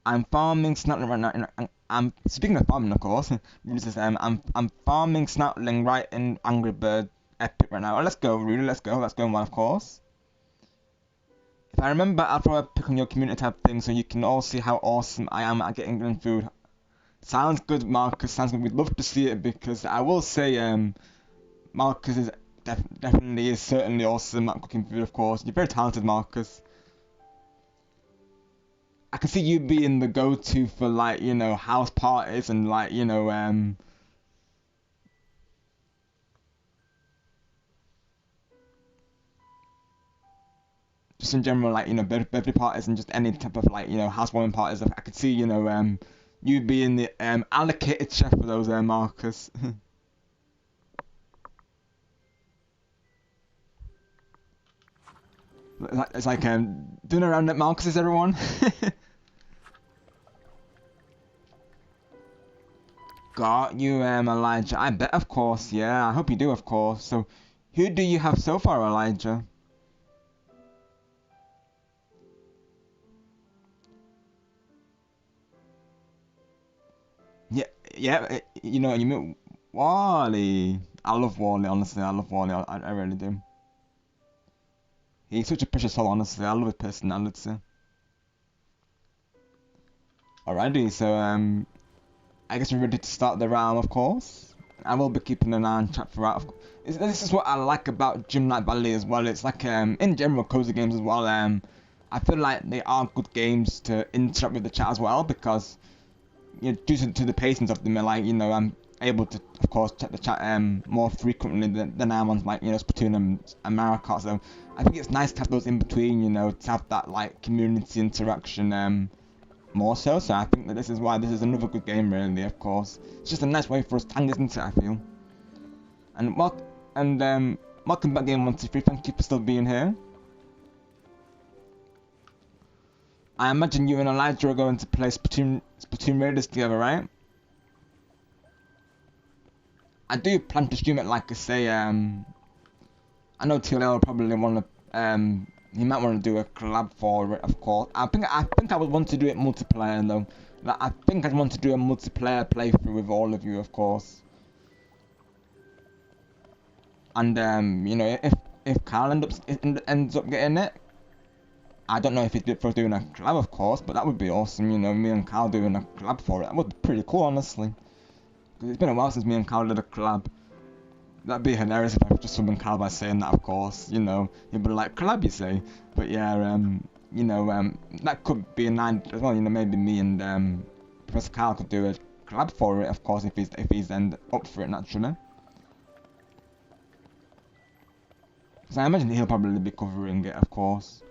I'm farming Snapling right now. I'm speaking of farming, of course. This is, I'm farming Snapling right in Angry Bird Epic right now. Oh, let's go, Rudy. Let's go. Let's go on, of course. If I remember, I'll probably pick on your community tab thing so you can all see how awesome I am at getting good food. Sounds good, Marcus. Sounds good. We'd love to see it because I will say, Marcus is definitely is certainly awesome at cooking food. Of course, you're very talented, Marcus. I can see you being the go-to for, like, you know, house parties and, like, you know, just in general, like, you know, birthday parties and just any type of, like, you know, housewarming parties. I could see, you know, you being the allocated chef for those there, Marcus. It's like doing around at Marcus's, everyone. Got you, Elijah. I bet, of course. Yeah, I hope you do, of course. So, who do you have so far, Elijah? Yeah, yeah. You know, you mean Wally. I love Wally. Honestly, I love Wally. I really do. He's such a precious soul. Honestly, I love his personality. Alrighty, so I guess we're ready to start the round, of course. I will be keeping an eye on chat throughout. This is what I like about Dreamlight Valley as well. It's like in general cozy games as well. I feel like they are good games to interact with the chat as well because, you know, due to the pacings of them, like, you know, I'm able to, of course, check the chat more frequently than I'm on, like, you know, Splatoon and Mario Kart. So I think it's nice to have those in between, you know, to have that like community interaction more so. So I think that this is why this is another good game, really. Of course, it's just a nice way for us to hang, isn't it? I feel. And welcome back, Game 123. Thank you for still being here. I imagine you and Elijah are going to play Splatoon Raiders together, right? I do plan to stream it, like I say. I know TLL will probably want to. He might want to do a collab for it, of course. I think I would want to do it multiplayer though. Like, I think I'd want to do a multiplayer playthrough with all of you, of course. And you know, if Carl ends up getting it, I don't know if he'd be up for doing a collab, of course, but that would be awesome. You know, me and Carl doing a collab for it. That would be pretty cool, honestly. Because it's been a while since me and Carl did a collab. That'd be hilarious if I just subbed Carl by saying that, of course. You know, he'd be like, collab, you say? But yeah, you know, that could be a nice as well. You know, maybe me and Professor Carl could do a collab for it, of course, if he's then up for it naturally. So I imagine he'll probably be covering it, of course.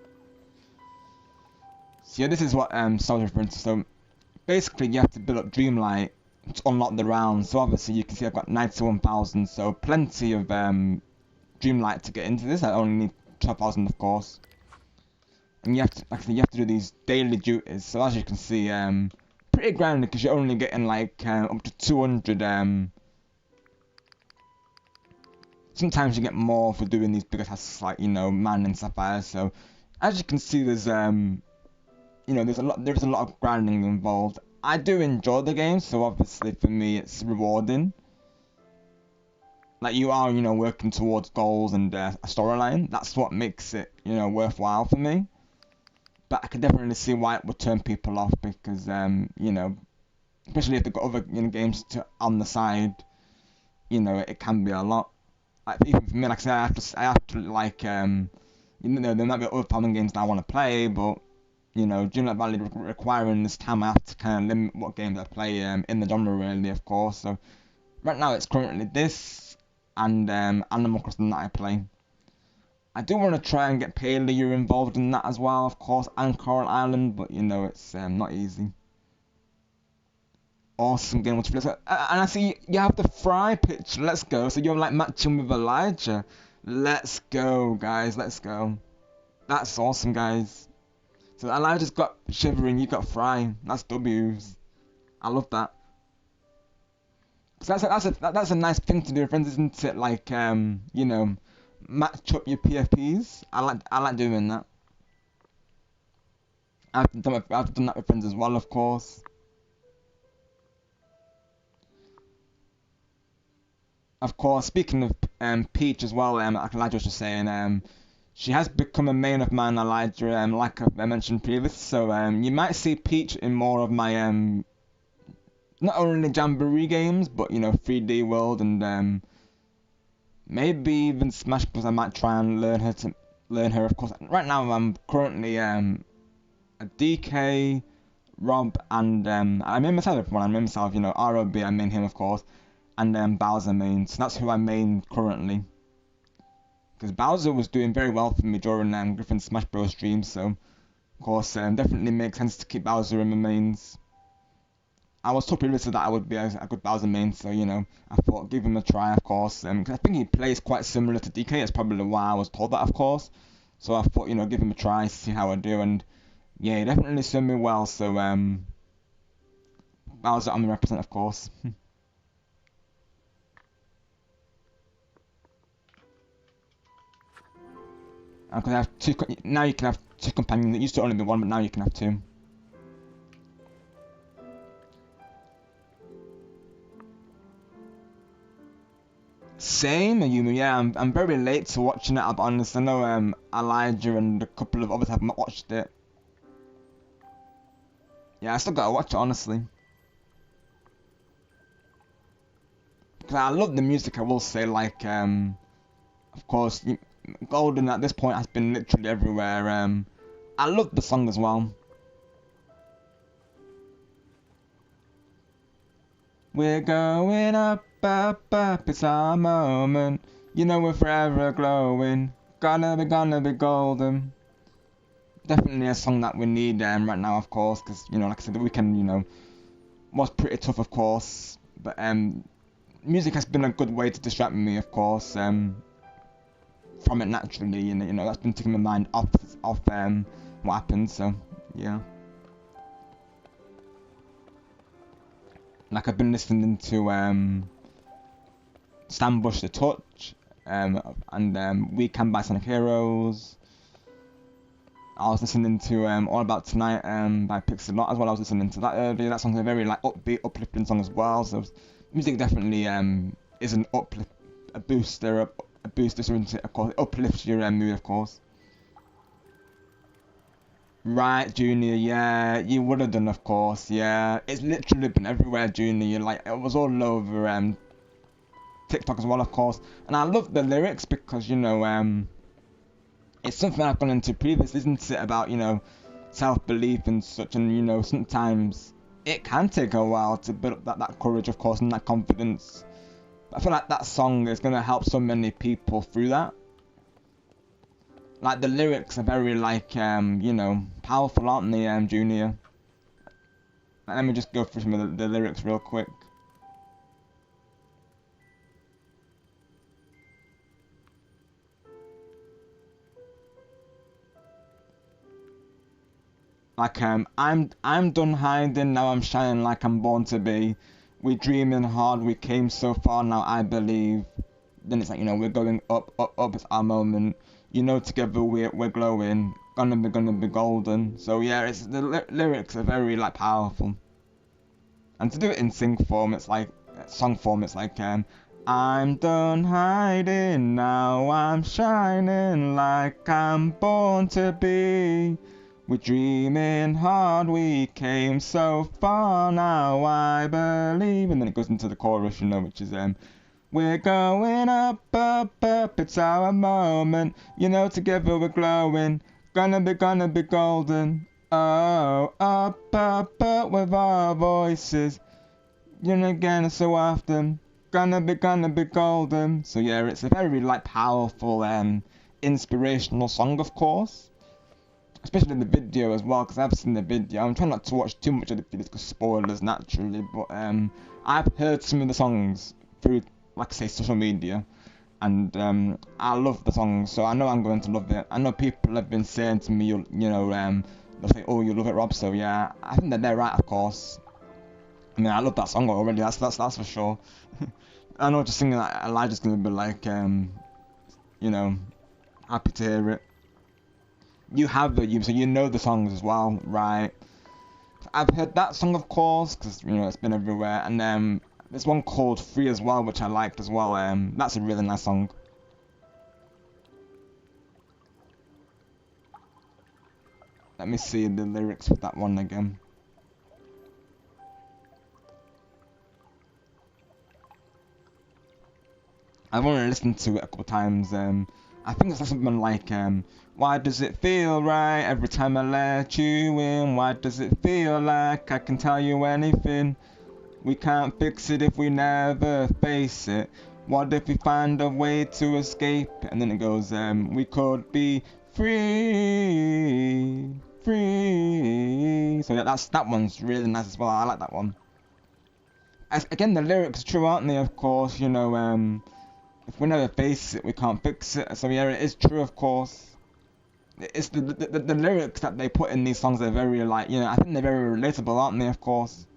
So yeah, this is what Sal's referring to. So basically, you have to build up Dreamlight to unlock the round. So obviously, you can see I've got 91,000, so plenty of Dreamlight to get into this. I only need 12,000, of course. And you have to do these daily duties. So as you can see, pretty grounded because you're only getting like up to 200. Sometimes you get more for doing these bigger tasks, like, you know, Man and Sapphire. So as you can see, there's you know, there's a lot of grinding involved. I do enjoy the game, so obviously for me it's rewarding. Like, you are, you know, working towards goals and a storyline. That's what makes it, you know, worthwhile for me. But I can definitely see why it would turn people off because, you know, especially if they've got other, you know, games on the side, you know, it can be a lot. Like, even for me, like I said, I have to like, you know, there might be other farming games that I want to play, but, you know, Dreamlight Valley requiring this time, I have to kind of limit what games I play in the genre, really, of course. So right now it's currently this and Animal Crossing that I play. I do want to try and get Paleo involved in that as well, of course, and Coral Island, but you know, it's not easy. Awesome game multiplayer. So, and I see you have the fry pitch. Let's go. So you're like matching with Elijah. Let's go, guys. Let's go. That's awesome, guys. So Elijah's got shivering. You got fry. That's W's. I love that. So that's a nice thing to do with friends, isn't it? Like you know, match up your PFPs. I like doing that. I've done that with friends as well, of course. Of course, speaking of Peach as well, like Elijah was just saying, she has become a main of mine, Elijah, like I mentioned previously. So you might see Peach in more of my not only Jamboree games, but you know 3D World and maybe even Smash Bros. I might try and learn her. Of course, right now I'm currently a DK, Rob, and I main myself. Everyone, I main myself. You know, ROB, I main him, of course, and Bowser main. So that's who I main currently. Because Bowser was doing very well for me during Griffin's Smash Bros. Stream, so of course definitely makes sense to keep Bowser in my mains. I was told previously that I would be a good Bowser main, so you know, I thought give him a try, of course. Cause I think he plays quite similar to DK, that's probably why I was told that, of course. So I thought, you know, give him a try, see how I do, and yeah, he definitely served me well, so Bowser I'm the represent, of course. Because I have two, now you can have two companions. It used to only be one, but now you can have two. Same, Ayumi. Yeah, I'm very late to watching it. I'll be honest. I know Elijah and a couple of others have not watched it. Yeah, I still gotta watch it, honestly. Because I love the music. I will say, like, of course, Golden at this point has been literally everywhere. I love the song as well. We're going up, up, up, it's our moment. You know we're forever glowing. Gonna be golden. Definitely a song that we need right now, of course, because, you know, like I said, the weekend, you know, was pretty tough, of course. But music has been a good way to distract me, of course, from it naturally, and you know, that's been taking my mind off what happened, so, yeah. Like, I've been listening to Stan Bush The Touch, and We Can by Sonic Heroes. I was listening to All About Tonight by Pixelot as well. I was listening to that earlier. That song's a very like upbeat, uplifting song as well. So music definitely is an uplift, a booster, so of course it uplifts your mood, of course. Right, Junior, yeah, you would have done, of course, yeah. It's literally been everywhere, Junior. Like, it was all over TikTok as well, of course. And I love the lyrics because, you know, it's something I've gone into previously, isn't it? About, you know, self-belief and such. And, you know, sometimes it can take a while to build up that courage, of course, and that confidence. But I feel like that song is going to help so many people through that. Like, the lyrics are very, like, you know, powerful, aren't they, Junior? Like, let me just go through some of the lyrics real quick. Like, I'm done hiding, now I'm shining like I'm born to be. We dreaming hard, we came so far, now I believe. Then it's like, you know, we're going up, up, up, it's our moment. You know, together we're glowing, gonna be golden. So yeah, it's the lyrics are very like powerful. And to do it in song form, it's like I'm done hiding, now I'm shining like I'm born to be. We're dreaming hard, we came so far, now I believe. And then it goes into the chorus, you know, which is we're going up, up, up, it's our moment. You know, together we're glowing. Gonna be golden. Oh, up, up, up with our voices. You know, again, so often. Gonna be golden. So yeah, it's a very, like, powerful, inspirational song, of course. Especially in the video as well, because I've seen the video. I'm trying not to watch too much of the videos because spoilers, naturally. But, I've heard some of the songs through, like I say, social media, and I love the song, so I know I'm going to love it. I know people have been saying to me, you know, they'll say, oh, you love it, Rob, so yeah, I think that they're right, of course. I mean, I love that song already. That's for sure. I know, just singing that, Elijah's gonna be like, you know, happy to hear it. You have it, so you know the songs as well, right? I've heard that song, of course, because you know it's been everywhere, and there's one called Free as well, which I liked as well. That's a really nice song. Let me see the lyrics for that one again. I've only listened to it a couple times. I think it's something like, why does it feel right every time I let you in? Why does it feel like I can tell you anything? We can't fix it if we never face it. What if we find a way to escape? And then it goes, we could be free, free. So yeah, that one's really nice as well. I like that one. Again, the lyrics are true, aren't they? Of course, you know, if we never face it, we can't fix it. So yeah, it is true, of course. It's the lyrics that they put in these songs are very, like, you know, I think they're very relatable, aren't they? Of course.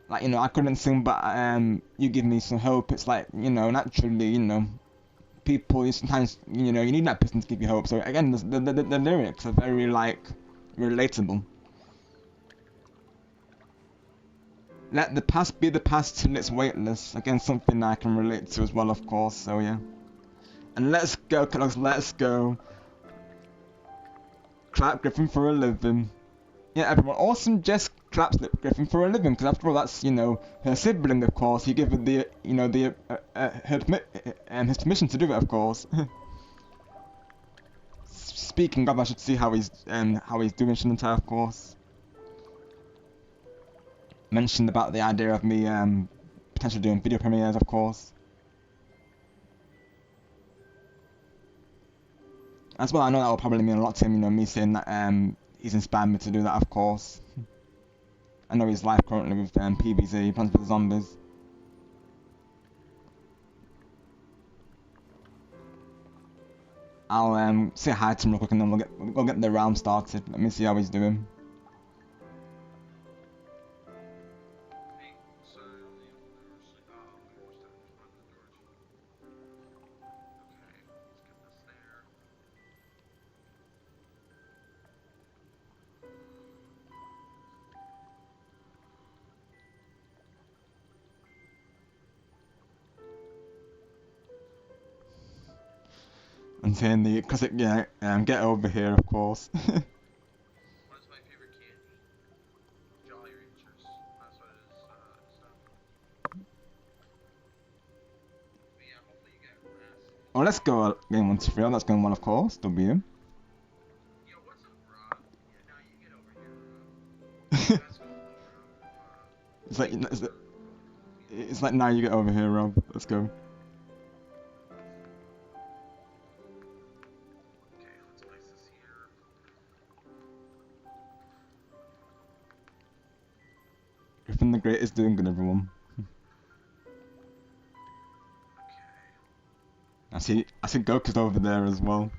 Like, you know, I couldn't sing, but you give me some hope. It's like, you know, naturally, you know, people sometimes, you know, you need that person to give you hope. So again, the lyrics are very, like, relatable. Let the past be the past till it's weightless. Again, something I can relate to as well, of course. So yeah. And let's go, Kellogg's, let's go. Clap Griffin for a living. Yeah, everyone. Awesome. Jess claps Griffin for a living, because after all, that's, you know, her sibling, of course. He gave her the, you know, the his permission to do it, of course. Speaking of, I should see how he's doing, shouldn't I? Of course. Mentioned about the idea of me potentially doing video premieres, of course. As well, I know that will probably mean a lot to him, you know, me saying that he's inspired me to do that, of course. I know he's live currently with PBZ, Plants vs Zombies. I'll say hi to him real quick and then we'll get the round started. Let me see how he's doing. And saying the classic, yeah, get over here, of course. What's my favorite candy? Jolly Ranchers. That's what it is. But yeah, hopefully you get last. Oh, let's go game 1 to 3. That's game 1, of course. W. Yo, what's up, Rob? Yeah, now you get over here, Rob. Let's go, Rob. It's like now you get over here, Rob. Let's go. Griffin the Great is doing good, everyone. I see Goku's over there as well.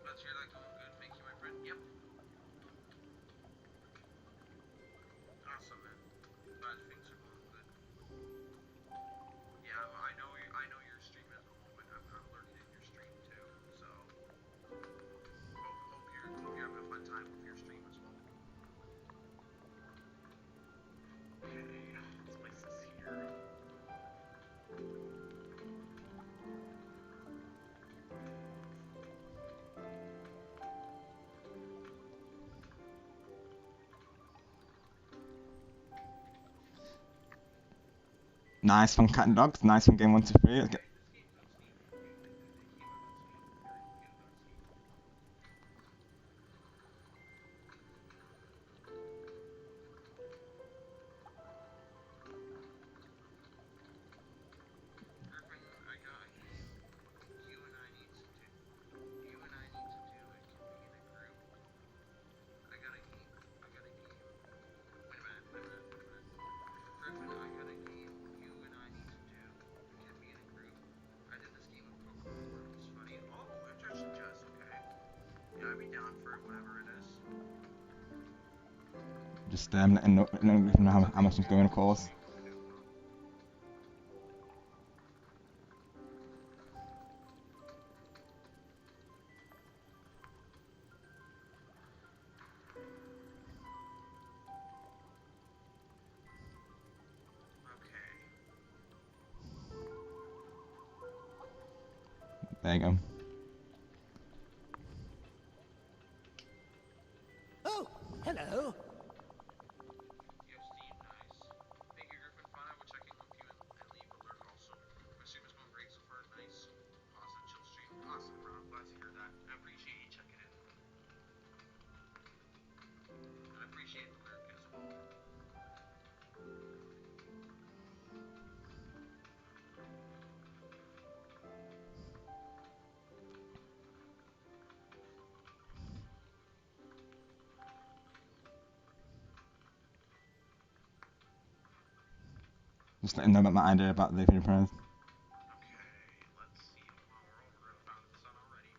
That's your like going good. Thank you, my friend. Yep. Awesome, man. Glad things are going good. Yeah, I know your stream at the moment. I'm lurking in your stream too. So hope you're having a fun time with your stream as well. Okay, let's place this here. Nice from Cat and Dogs. Nice from game 1 to 3. Let's get Just letting them know how much is going, of course. Okay. There you go. Oh, hello. You have Steam, nice. Thank you, Griffin. Find out which I can help you and leave alert also. My stream is going great so far. Nice, awesome, chill stream. Awesome, bro. I'm glad to hear that. I appreciate you checking in. And I appreciate the lurk as well. Just letting them know about my idea about the video prayers. Okay, let's see. While we're over, I found the sun already.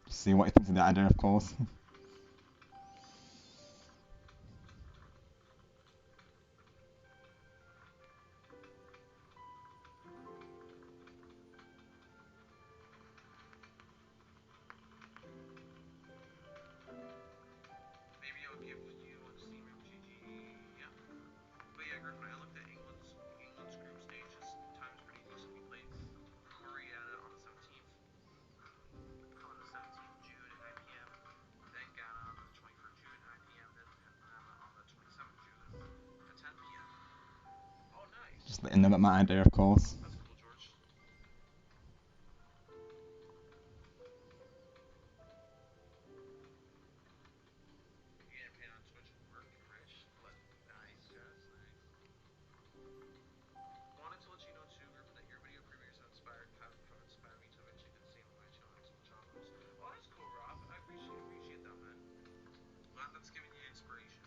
See what he thinks of the idea, of course. Maybe I'll give you on Steam MGG. Yeah. But yeah, Griffin, I looked at England's group stages. Time's pretty decent. We played Marietta on the 17th. On the 17th June at 9 p.m. Then Ghana on the 21st June at 9 p.m. Then on the 27th June at 10 p.m. Oh, nice. Just letting them know about my idea, of course. That's cool, George. You getting paid on Twitch and work, Rich? Nice, yes, nice. Wanted to let you know too, Griffin, that your video premieres have inspired me to eventually do the same with my channel, Expo Chavos. Oh, that's cool, Rob. I appreciate that, man. Glad that's giving you inspiration.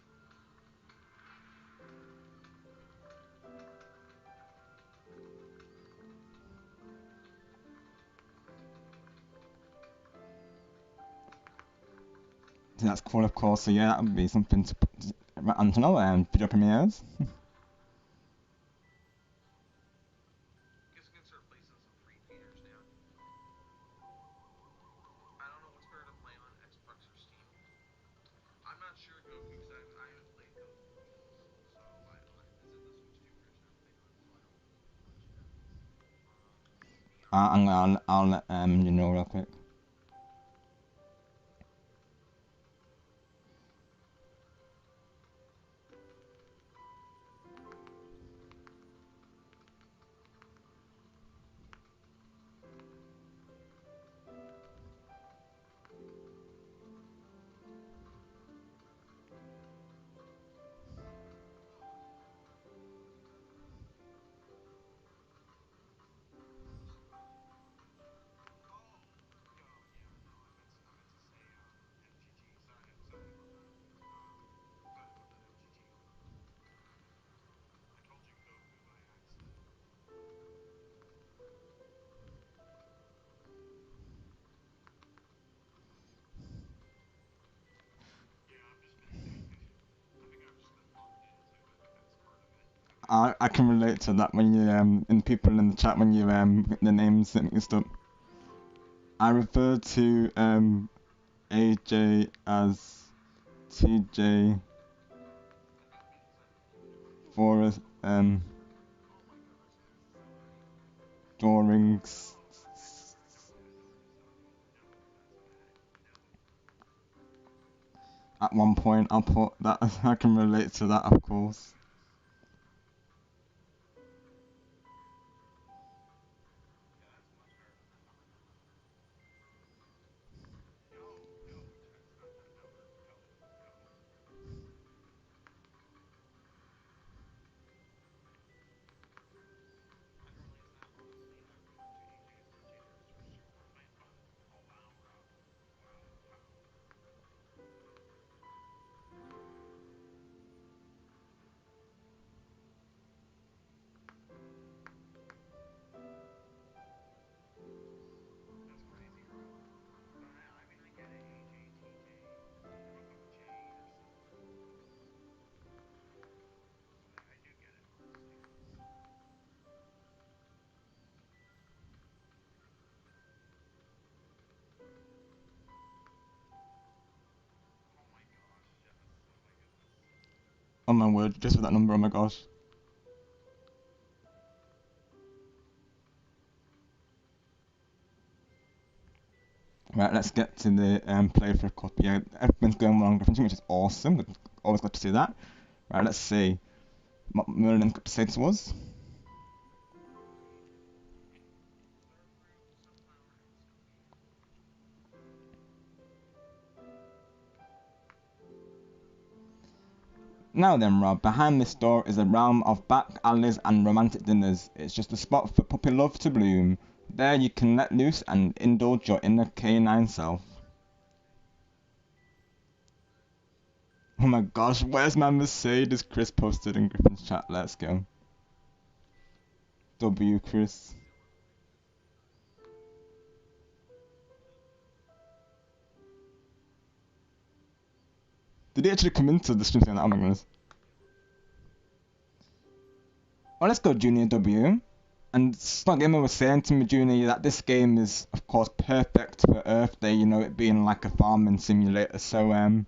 So that's cool, of course. So yeah, that would be something to put on channel video premieres. Guess we can start placing some free theaters down. I don't know what's better to play on Xbox or Steam. I'm not sure, Goku, because I haven't played those games. So is it the Switch 2 version I'm playing on? So I don't know much yet. To be honest. I'll let you know real quick. I can relate to that when you in people in the chat when you get the names mixed up. I refer to AJ as TJ for drawings. At one point, I'll put that. I can relate to that, of course. Oh my word, just with that number, oh my gosh. Right, let's get to the playthrough cut. Yeah, everything's going well on Griffin, which is awesome. Always glad to see that. Right, let's see what Merlin's got to say to us. Now then, Rob, behind this door is a realm of back alleys and romantic dinners. It's just a spot for puppy love to bloom. There you can let loose and indulge your inner canine self. Oh my gosh, where's my Mercedes? Chris posted in Griffin's chat. Let's go. W, Chris. Did he actually come into the stream saying that? Oh my goodness. Well, let's go, Junior W. And Smart Gamer was saying to me, Junior, that this game is, of course, perfect for Earth Day, you know, it being like a farming simulator. So,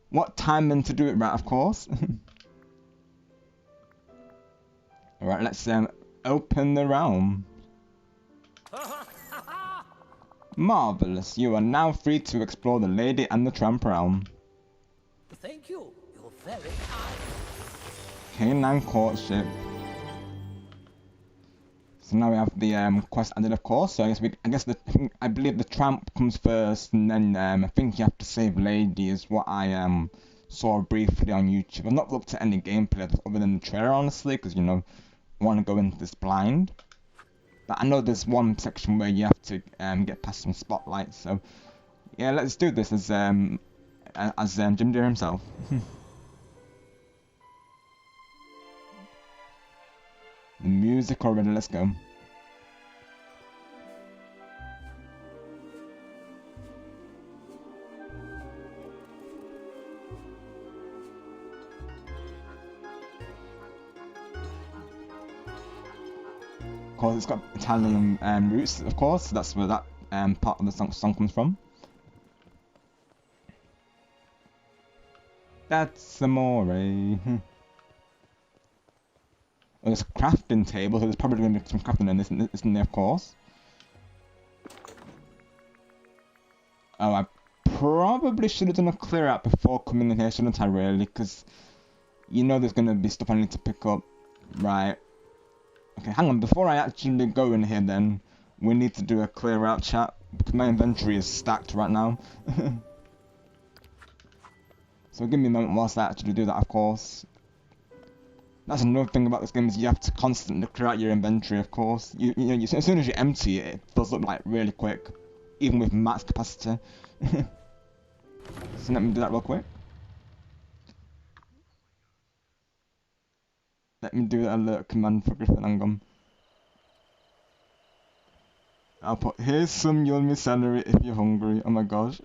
what timing to do it right, of course. Alright, let's open the realm. Marvelous, you are now free to explore the Lady and the Tramp realm. Thank you. You're very kind. Canine courtship. So now we have the quest added, of course. So I believe the Tramp comes first, and then I think you have to save Lady, is what I saw briefly on YouTube. I've not looked at any gameplay other than the trailer, honestly, because you know I want to go into this blind. But I know there's one section where you have to get past some spotlights. So yeah, let's do this as Jim Deere himself. The music already, let's go. Of course, it's got Italian roots, of course, so that's where that part of the song comes from. That's amore. Oh, there's a crafting table, so there's probably going to be some crafting in this, isn't there, of course? Oh, I probably should have done a clear out before coming in here, shouldn't I, really? Because you know there's going to be stuff I need to pick up. Right. Okay, hang on, before I actually go in here then, we need to do a clear out chat, because my inventory is stacked right now. So give me a moment whilst I actually do that, of course. That's another thing about this game, is you have to constantly clear out your inventory, of course. You know, as soon as you empty it, it fills up like really quick, even with max capacity. So let me do that real quick. Let me do that alert command for Griffin, hang on. I'll put, here's some yummy celery if you're hungry. Oh my gosh.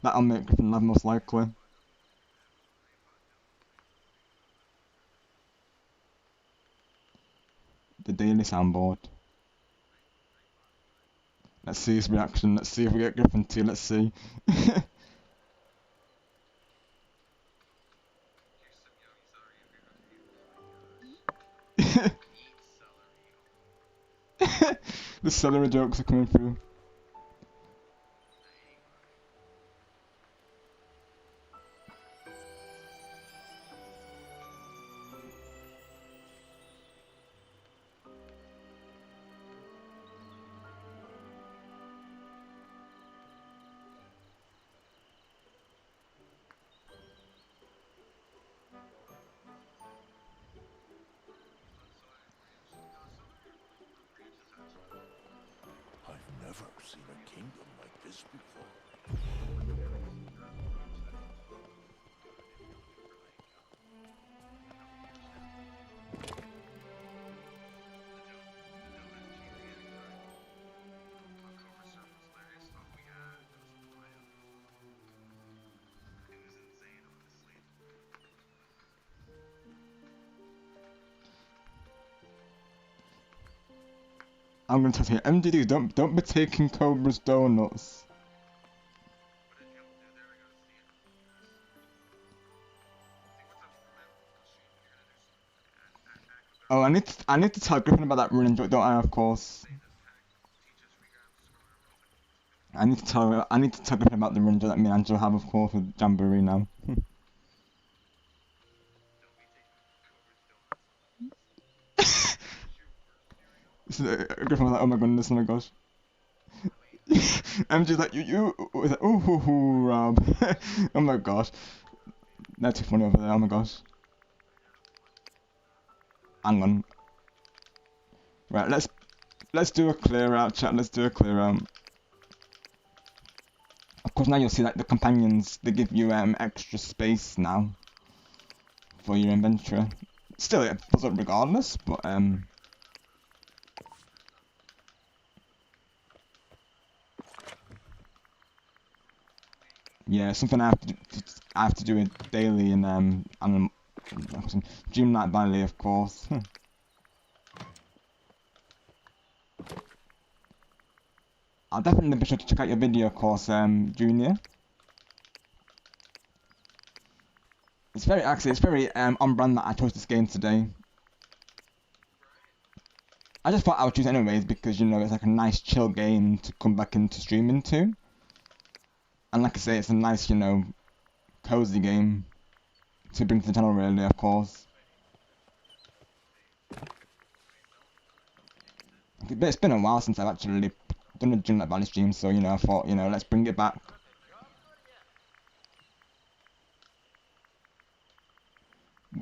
That'll make Griffin laugh most likely. The daily soundboard. Let's see his reaction. Let's see if we get Griffin too. Let's see. The celery jokes are coming through. I've never seen a kingdom like this before. I'm gonna tell you, MDD, don't be taking Cobra's donuts. Oh, I need to tell Griffin about that running joke, don't I? Of course. I need to tell Griffin about the running joke that me and Angela have, of course, with Jamboree now. Griffin was like, oh my goodness, oh my gosh. MJ's like, you, was like, ooh, hoo, hoo, Rob. Oh my gosh. That's too funny over there, oh my gosh. Hang on. Right, let's do a clear out, chat, let's do a clear out. Of course, now you'll see, like, the companions, they give you, extra space now. For your inventory. Still, it fills up regardless, but, yeah, something I have to do it daily in Dreamlight Valley, of course. I'll definitely be sure to check out your video, of course, Junior. It's very on brand that I chose this game today. I just thought I would choose it anyways because, you know, it's like a nice chill game to come back into streaming to. And like I say, it's a nice, you know, cozy game to bring to the channel, really, of course. But it's been a while since I've actually done a Dreamlight Valley stream, so, you know, I thought, you know, let's bring it back.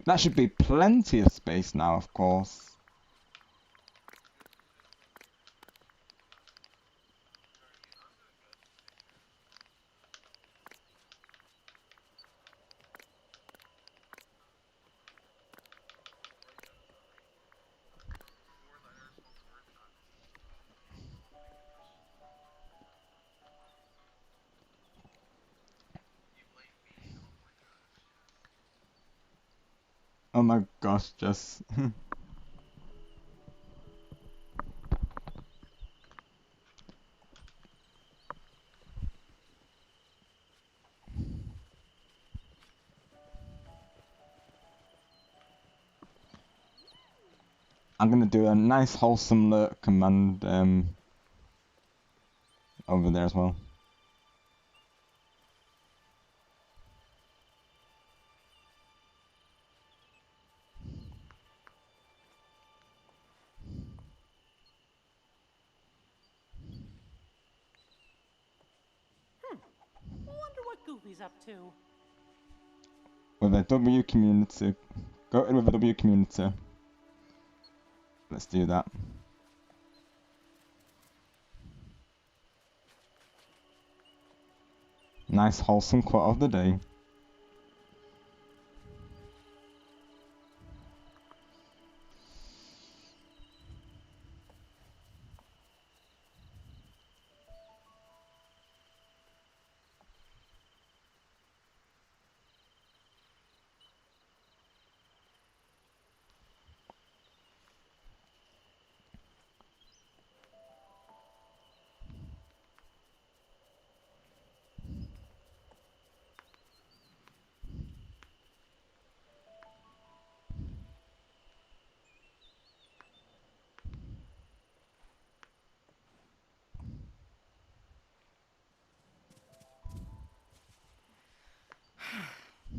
That should be plenty of space now, of course. Oh my gosh, Jess. I'm gonna do a nice wholesome lurk command over there as well. Wonder what Goofy's up to. With a W community. Go in with a W community. Let's do that. Nice wholesome quote of the day.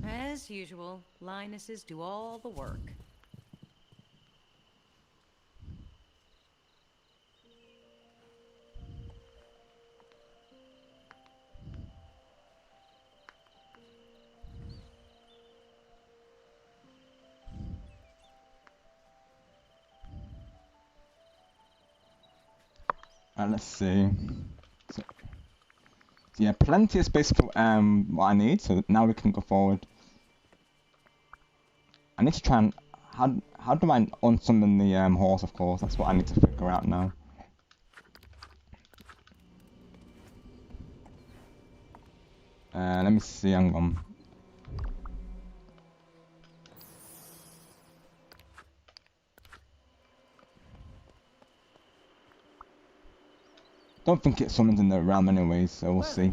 As usual, Linuses do all the work. Let's see. So yeah, plenty of space for what I need, so now we can go forward. I need to try and how do I unsummon the horse, of course, that's what I need to figure out now. Let me see, hang on. Don't think it summons in the realm anyway, so we'll see.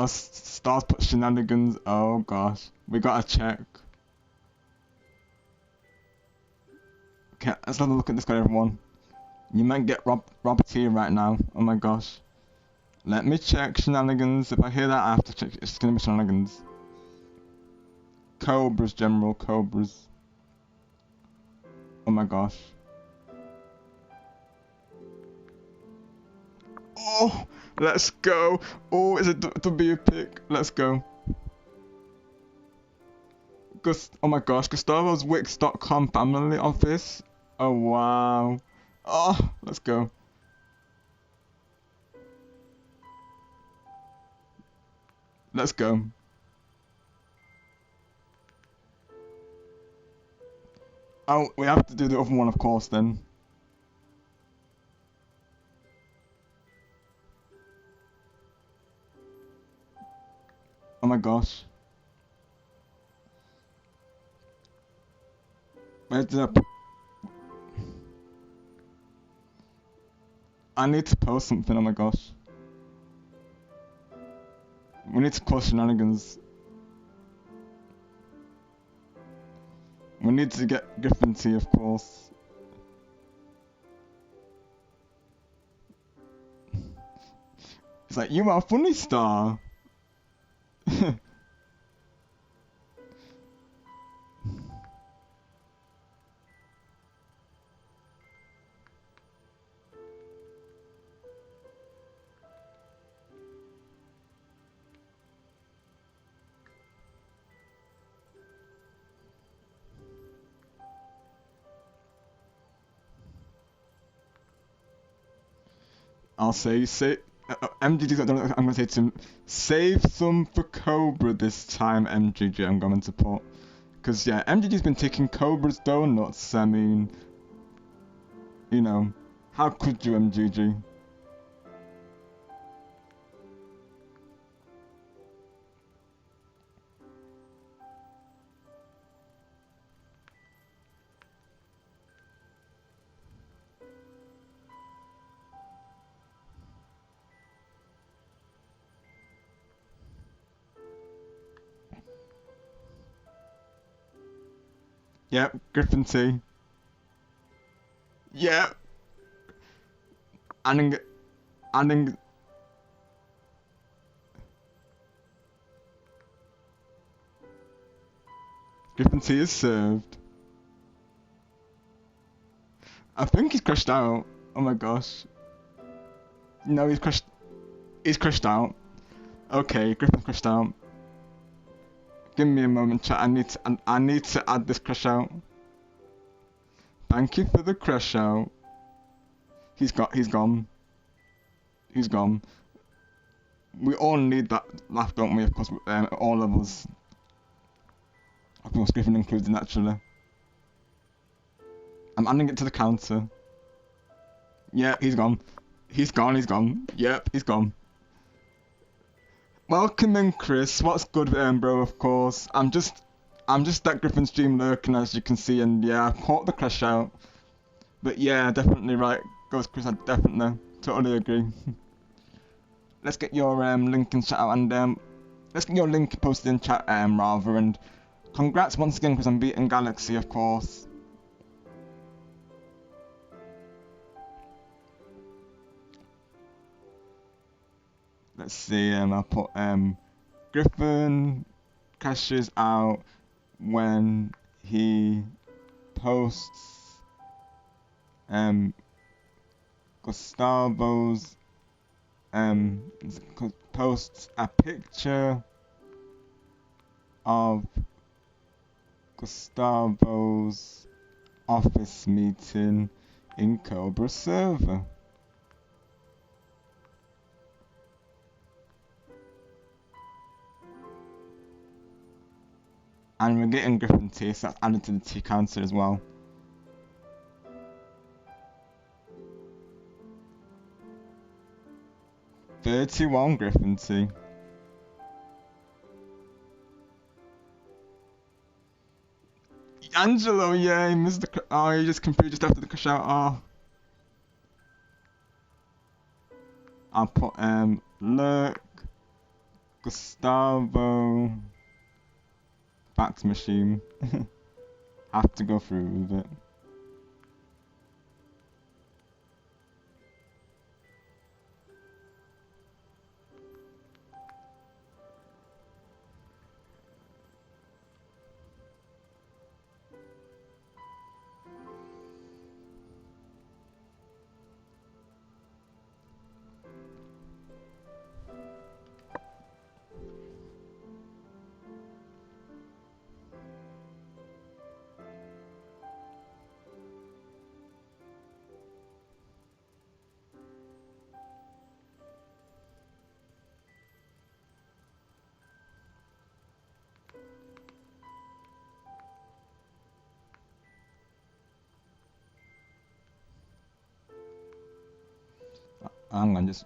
Stars put shenanigans. Oh gosh, we gotta check. Okay, let's have a look at this guy, everyone. You might get robbed here right now. Oh my gosh. Let me check shenanigans. If I hear that, I have to check. It's gonna be shenanigans. Cobras, General, cobras. Oh my gosh. Oh, let's go. Oh, it's a W pick. Let's go. Oh my gosh, Gustavo's Wix.com family office. Oh wow. Oh, let's go. Let's go. Oh, we have to do the other one, of course, then. Oh my gosh. Where's up? I need to post something, oh my gosh. We need to call shenanigans. We need to get Griffin tea, of course. It's like, you are a funny star. I'll say, MGG, I'm gonna say to him, save some for Cobra this time, MGG, I'm going to put. Because, yeah, MGG's been taking Cobra's donuts, I mean, you know, how could you, MGG? Yep, Griffin tea. Yep. Anning. Griffin tea is served. I think he's crashed out. Oh my gosh. No, he's crashed. He's crashed out. Okay, Griffin's crashed out. Give me a moment, chat. I need to add this crash out. Thank you for the crash out. He's gone. He's gone. We all need that laugh, don't we? Of course, all of us. Of course, Griffin included, naturally. I'm adding it to the counter. Yeah, he's gone. He's gone. Yep, he's gone. Welcome in, Chris. What's good, bro? Of course. I'm just that Griffin stream lurking, as you can see, and yeah, I caught the crash out. But yeah, definitely right. Goes Chris, I definitely, totally agree. Let's get your link in chat out, and let's get your link posted in chat, rather. And congrats once again, Chris, on beating Galaxy, of course. Let's see, I'll put, Griffin crashes out when he posts, Gustavo's, posts a picture of Gustavo's office meeting in Cobra server. And we're getting Griffin tea, so that's added to the tea counter as well. 31 Griffin 2. Angelo, yay, Mr. Oh, he just completed just after the crash out. Oh. I'll put Lurk, Gustavo, fax machine. Have to go through with it. Hang on, just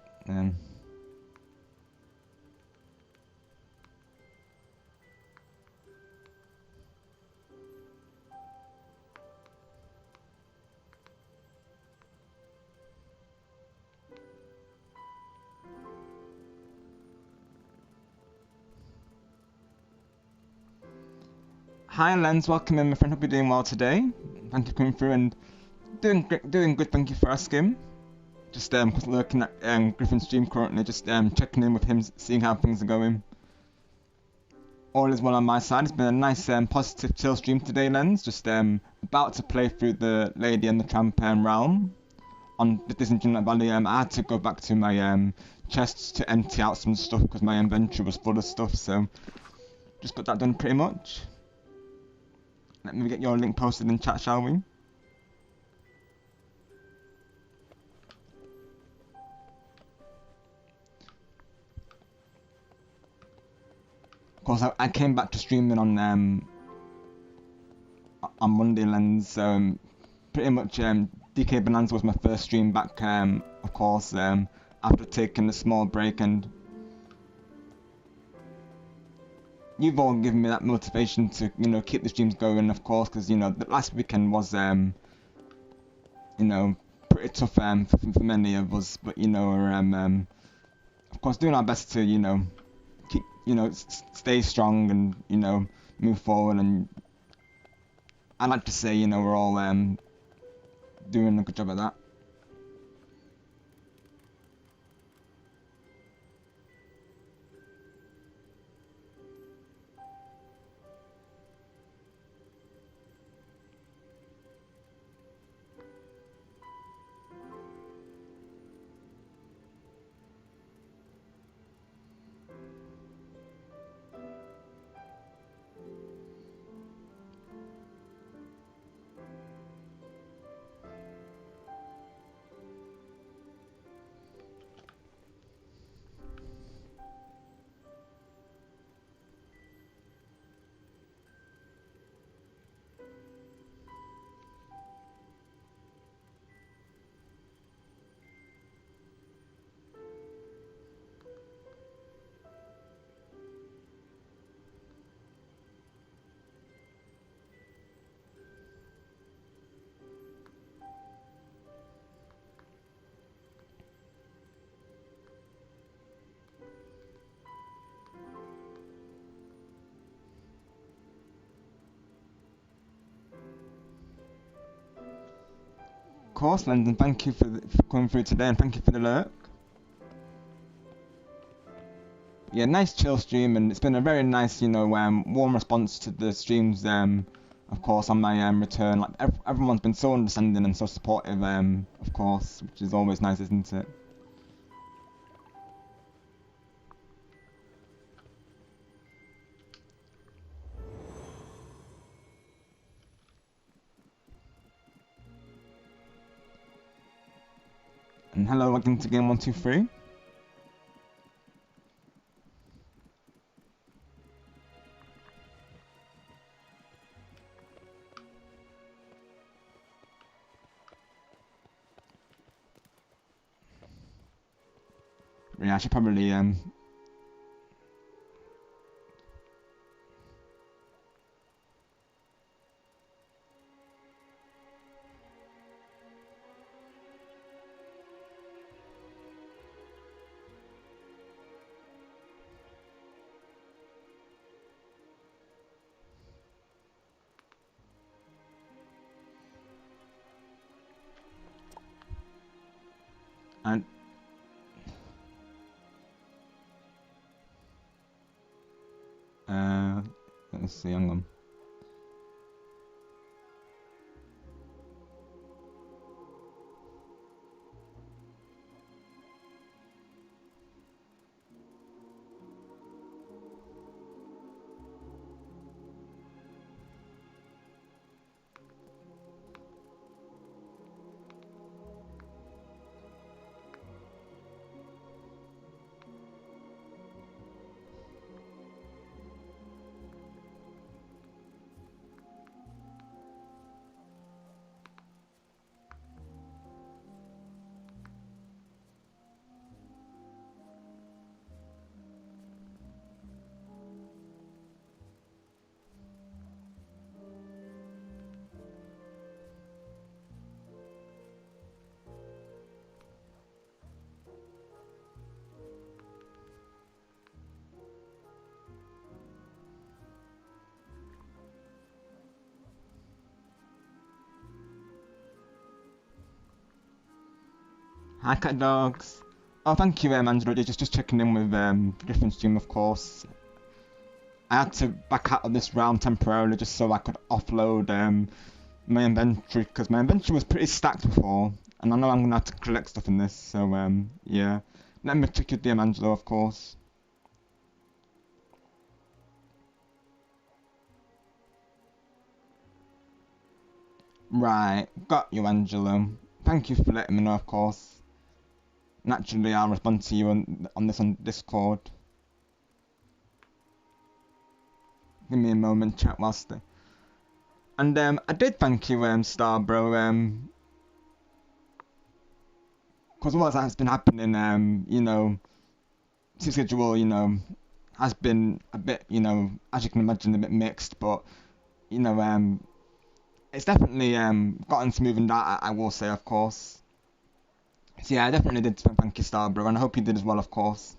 Hi Lens, welcome in my friend, hope you're doing well today. Thank you for coming through and doing good, thank you for asking. Just looking at Griffin's stream currently, just checking in with him, seeing how things are going. All is well on my side. It's been a nice positive chill stream today, Lens. Just about to play through the Lady and the Tramp realm on the Disney Dreamlight Valley. I had to go back to my chests to empty out some stuff because my inventory was full of stuff, so just got that done pretty much. Let me get your link posted in chat, shall we? Of course, I came back to streaming on Monday, Lens. Pretty much DK Bonanza was my first stream back. Of course, after taking a small break, and you've all given me that motivation to keep the streams going. Of course, because the last weekend was pretty tough for many of us, but we're of course doing our best to keep stay strong and move forward. And I'd like to say we're all doing a good job at that. Of course, Lyndon, thank you for coming through today, and thank you for the lurk. Yeah, nice chill stream, and it's been a very nice, warm response to the streams. Of course, on my return, like everyone's been so understanding and so supportive. Of course, which is always nice, isn't it? And hello, welcome to game 123. yeah, I should probably and let's see, hang on. Hi, cat dogs. Oh, thank you, Angelo. Just checking in with different stream, of course. I had to back out of this round temporarily just so I could offload my inventory, because my inventory was pretty stacked before, and I know I'm gonna have to collect stuff in this. So yeah. Let me check your DM, Angelo, of course. Right, got you, Angelo. Thank you for letting me know, of course. Naturally, I'll respond to you on this on Discord. Give me a moment, chat whilst the... And I did thank you, Starbro, because what has been happening, you know, schedule, you know, has been a bit, you know, as you can imagine, a bit mixed, but you know, it's definitely gotten smoothing out, I will say, of course. So yeah, I definitely did thank you, Starbro, and I hope you did as well, of course.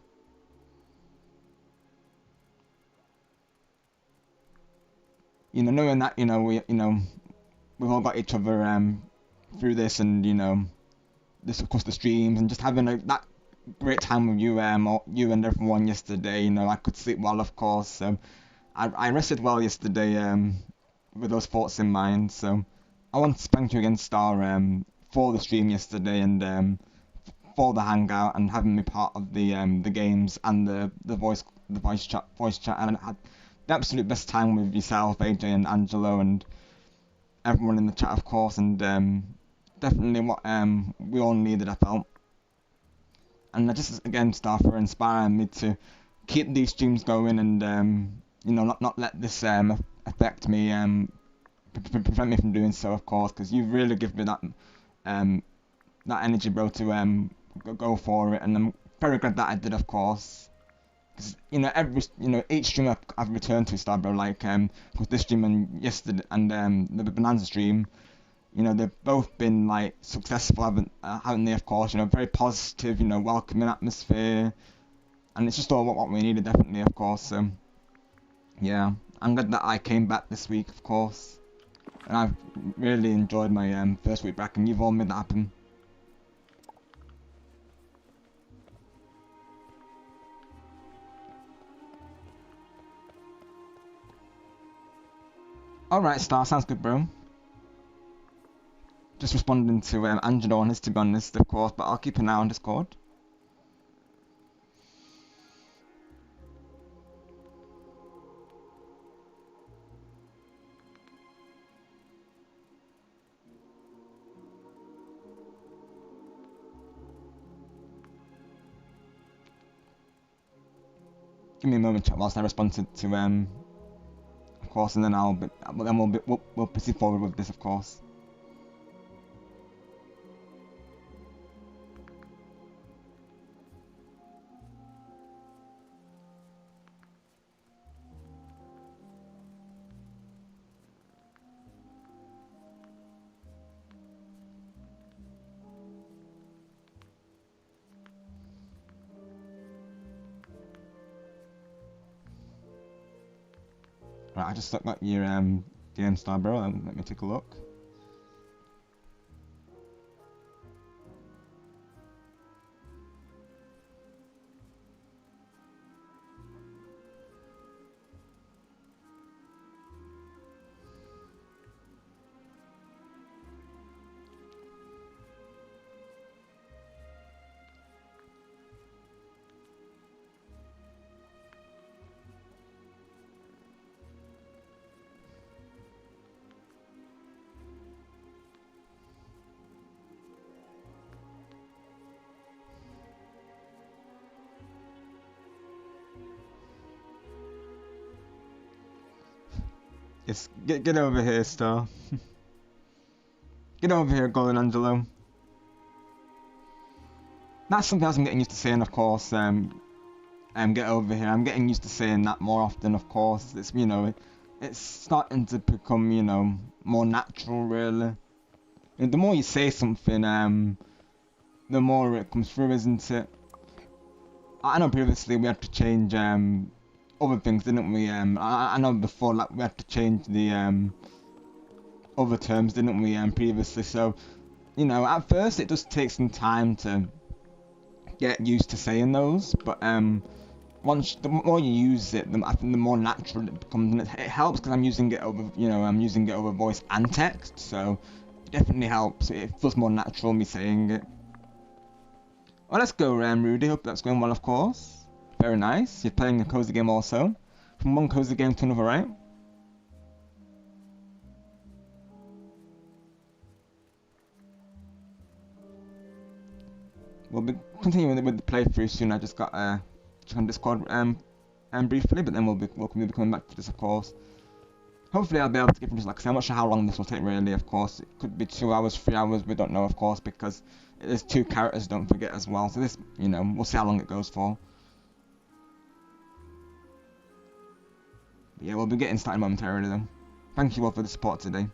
You know, knowing that, you know, we've all got each other through this, and you know, this of course the streams, and just having that great time with you, you and everyone yesterday. You know, I could sleep well, of course. So I rested well yesterday, with those thoughts in mind. So I want to thank you again, Star, for the stream yesterday, and for the hangout, and having me part of the games and the voice chat, and I had the absolute best time with yourself, AJ and Angelo, and everyone in the chat, of course, and definitely what we all needed, I felt. And I just again, Star, for inspiring me to keep these streams going, and you know, not let this affect me, prevent me from doing so, of course, because you've really given me that energy, bro, to go for it, and I'm very glad that I did, of course. Because you know, each stream I've returned to, Star, bro, like with this stream and yesterday, and the Bonanza stream, you know, they've both been like successful, haven't they? Of course, you know, very positive, you know, welcoming atmosphere, and it's just all what we needed, definitely, of course. So yeah, I'm glad that I came back this week, of course, and I've really enjoyed my first week back, and you've all made that happen. Alright, Star, sounds good, bro. Just responding to Angelo on his, to be honest, of course, but I'll keep an eye on Discord. Give me a moment, chat, whilst I respond to of course, and then we'll proceed forward with this, of course. Right, I just got your DM star, bro. Let me take a look. Yes, get over here, Star. Get over here, Golden Angelo. That's something else I'm getting used to saying, of course. Get over here. I'm getting used to saying that more often, of course. It's, you know, it's starting to become, you know, more natural, really. And the more you say something, the more it comes through, isn't it? I know previously we had to change other things, didn't we? I know before, like, we had to change the other terms, didn't we? Previously, so you know, at first it does take some time to get used to saying those, but once the more you use it, I think the more natural it becomes, and it helps because I'm using it over, you know, I'm using it over voice and text, so it definitely helps. It feels more natural me saying it. Well, let's go, Rudy. Hope that's going well, of course. Very nice. You're playing a cozy game also. From one cozy game to another, right? We'll be continuing with the playthrough soon. I just got check on Discord briefly, but then we'll be coming back to this, of course. Hopefully I'll be able to get through this. Like I said, I'm not sure how long this will take really, of course. It could be 2 hours, 3 hours, we don't know, of course, because there's 2 characters, don't forget, as well. So this, you know, we'll see how long it goes for. But yeah, we'll be getting started momentarily though. Thank you all for the support today.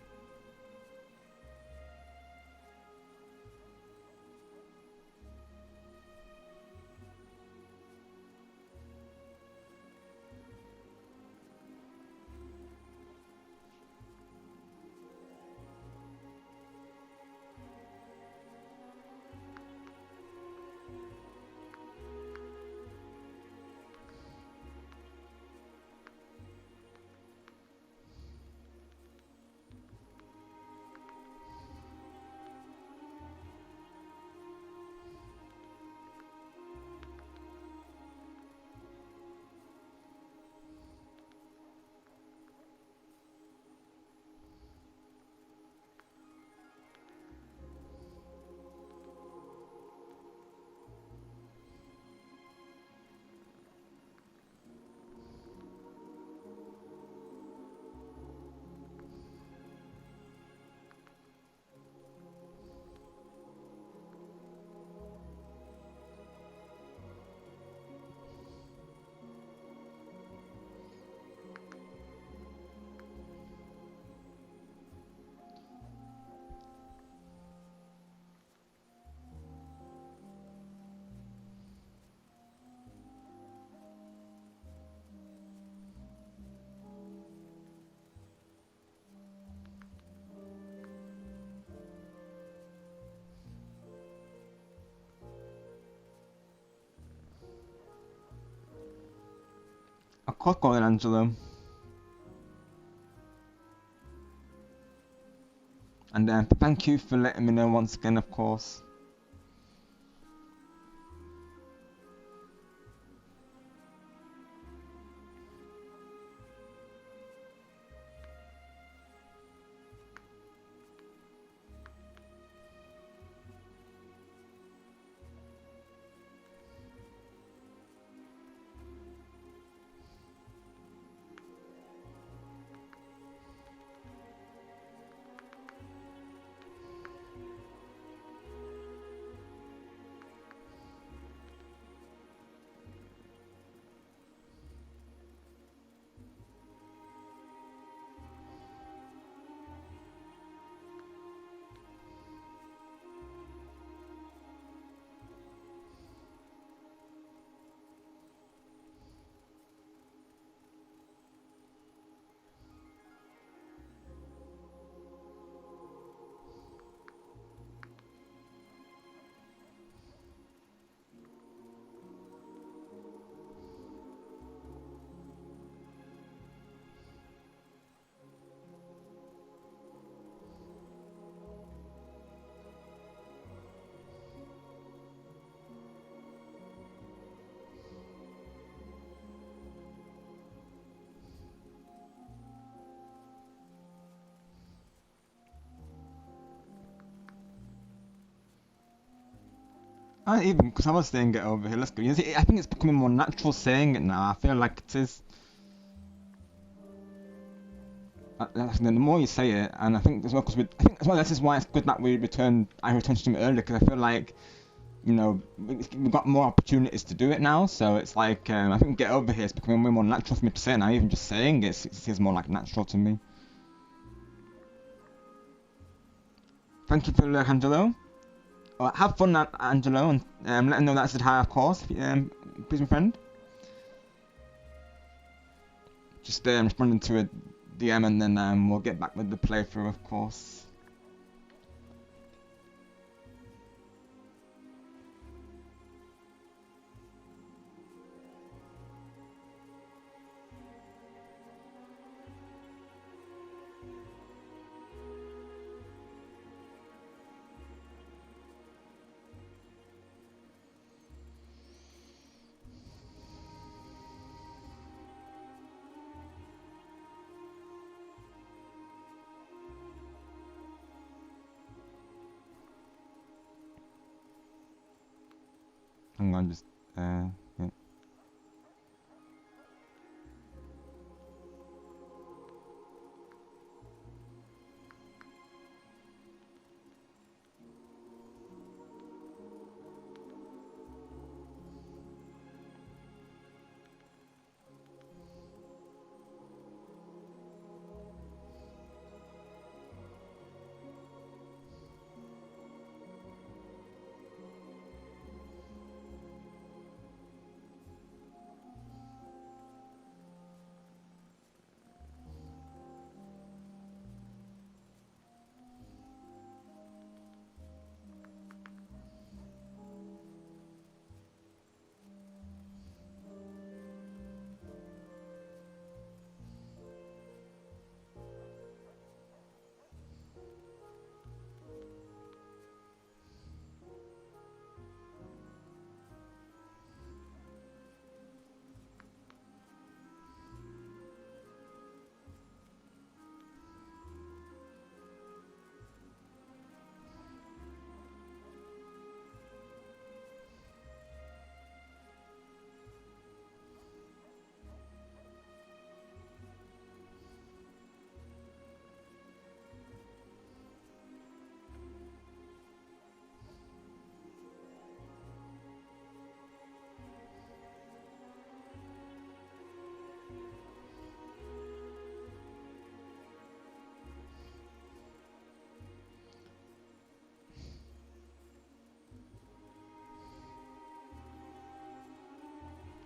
Of course, Golden Angelo. And thank you for letting me know once again, of course. I even because I was saying it over here. Let's go. You see, I think it's becoming more natural saying it now. I feel like it is. The more you say it, and I think as well because I think as well this is why it's good that I returned to it earlier because I feel like we've got more opportunities to do it now. So it's like I think get over here is becoming way more natural for me to say it now. Even just saying it seems more like natural to me. Thank you for the Angelo. Have fun, Angelo, and let him know that I said hi, of course. Please, my friend. Just responding to a DM, and then we'll get back with the playthrough, of course. Hang on, just yeah.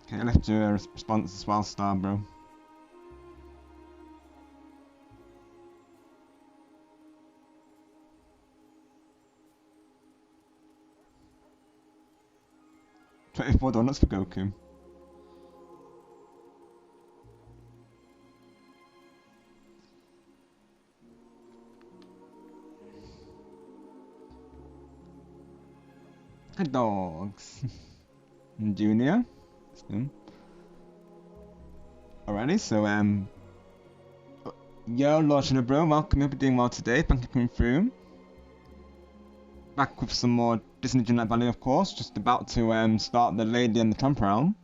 Okay, I left you a response as well, Star Bro. $24 donuts for Goku. Hi dogs. Junior. Alrighty, so yo, Lord Bro, welcome. Hope you're doing well today. Thank you for coming through. Back with some more Disney Dreamlight Valley, of course. Just about to start the Lady and the Tramp realm.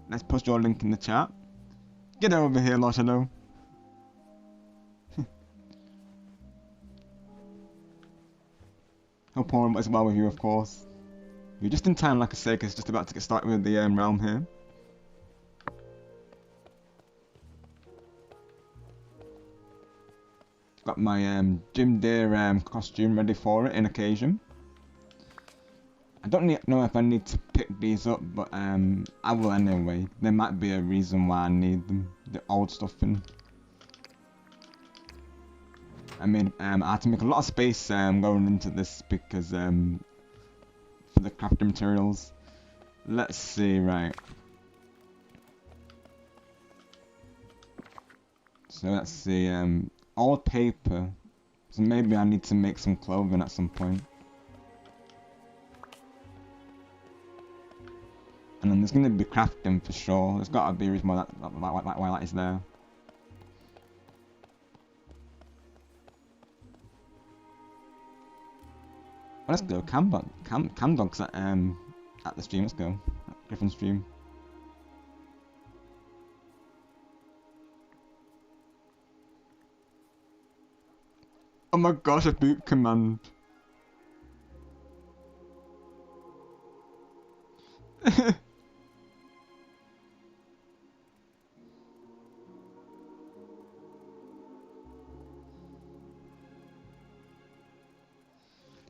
Let's post your link in the chat. Get over here, Lord Shadow. Hope all is well with you, of course. You're just in time, like I say, because just about to get started with the realm here. Got my Jim Deere costume ready for it in occasion. I don't know if I need to pick these up, but I will anyway. There might be a reason why I need them. The old stuff in. I mean, I had to make a lot of space going into this because for the crafting materials. Let's see, right. So let's see, old paper. So maybe I need to make some clothing at some point. And then there's going to be crafting for sure. There's got to be a reason why that is there. Let's go. Cam Dog's at the stream. Let's go. Griffin's stream. Oh my gosh, a boot command.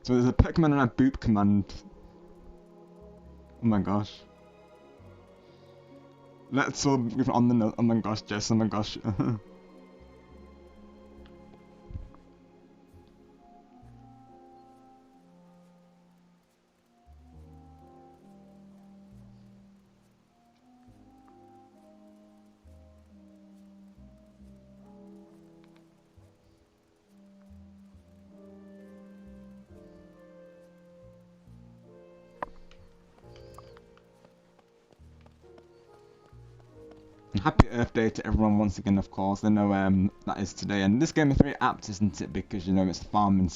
So there's a pet command and a boop command. Oh my gosh. Let's all give it on the note. Oh my gosh, Jess, oh my gosh. Happy Earth Day to everyone once again, of course. I know that is today, and this game is very apt, isn't it? Because you know it's a farming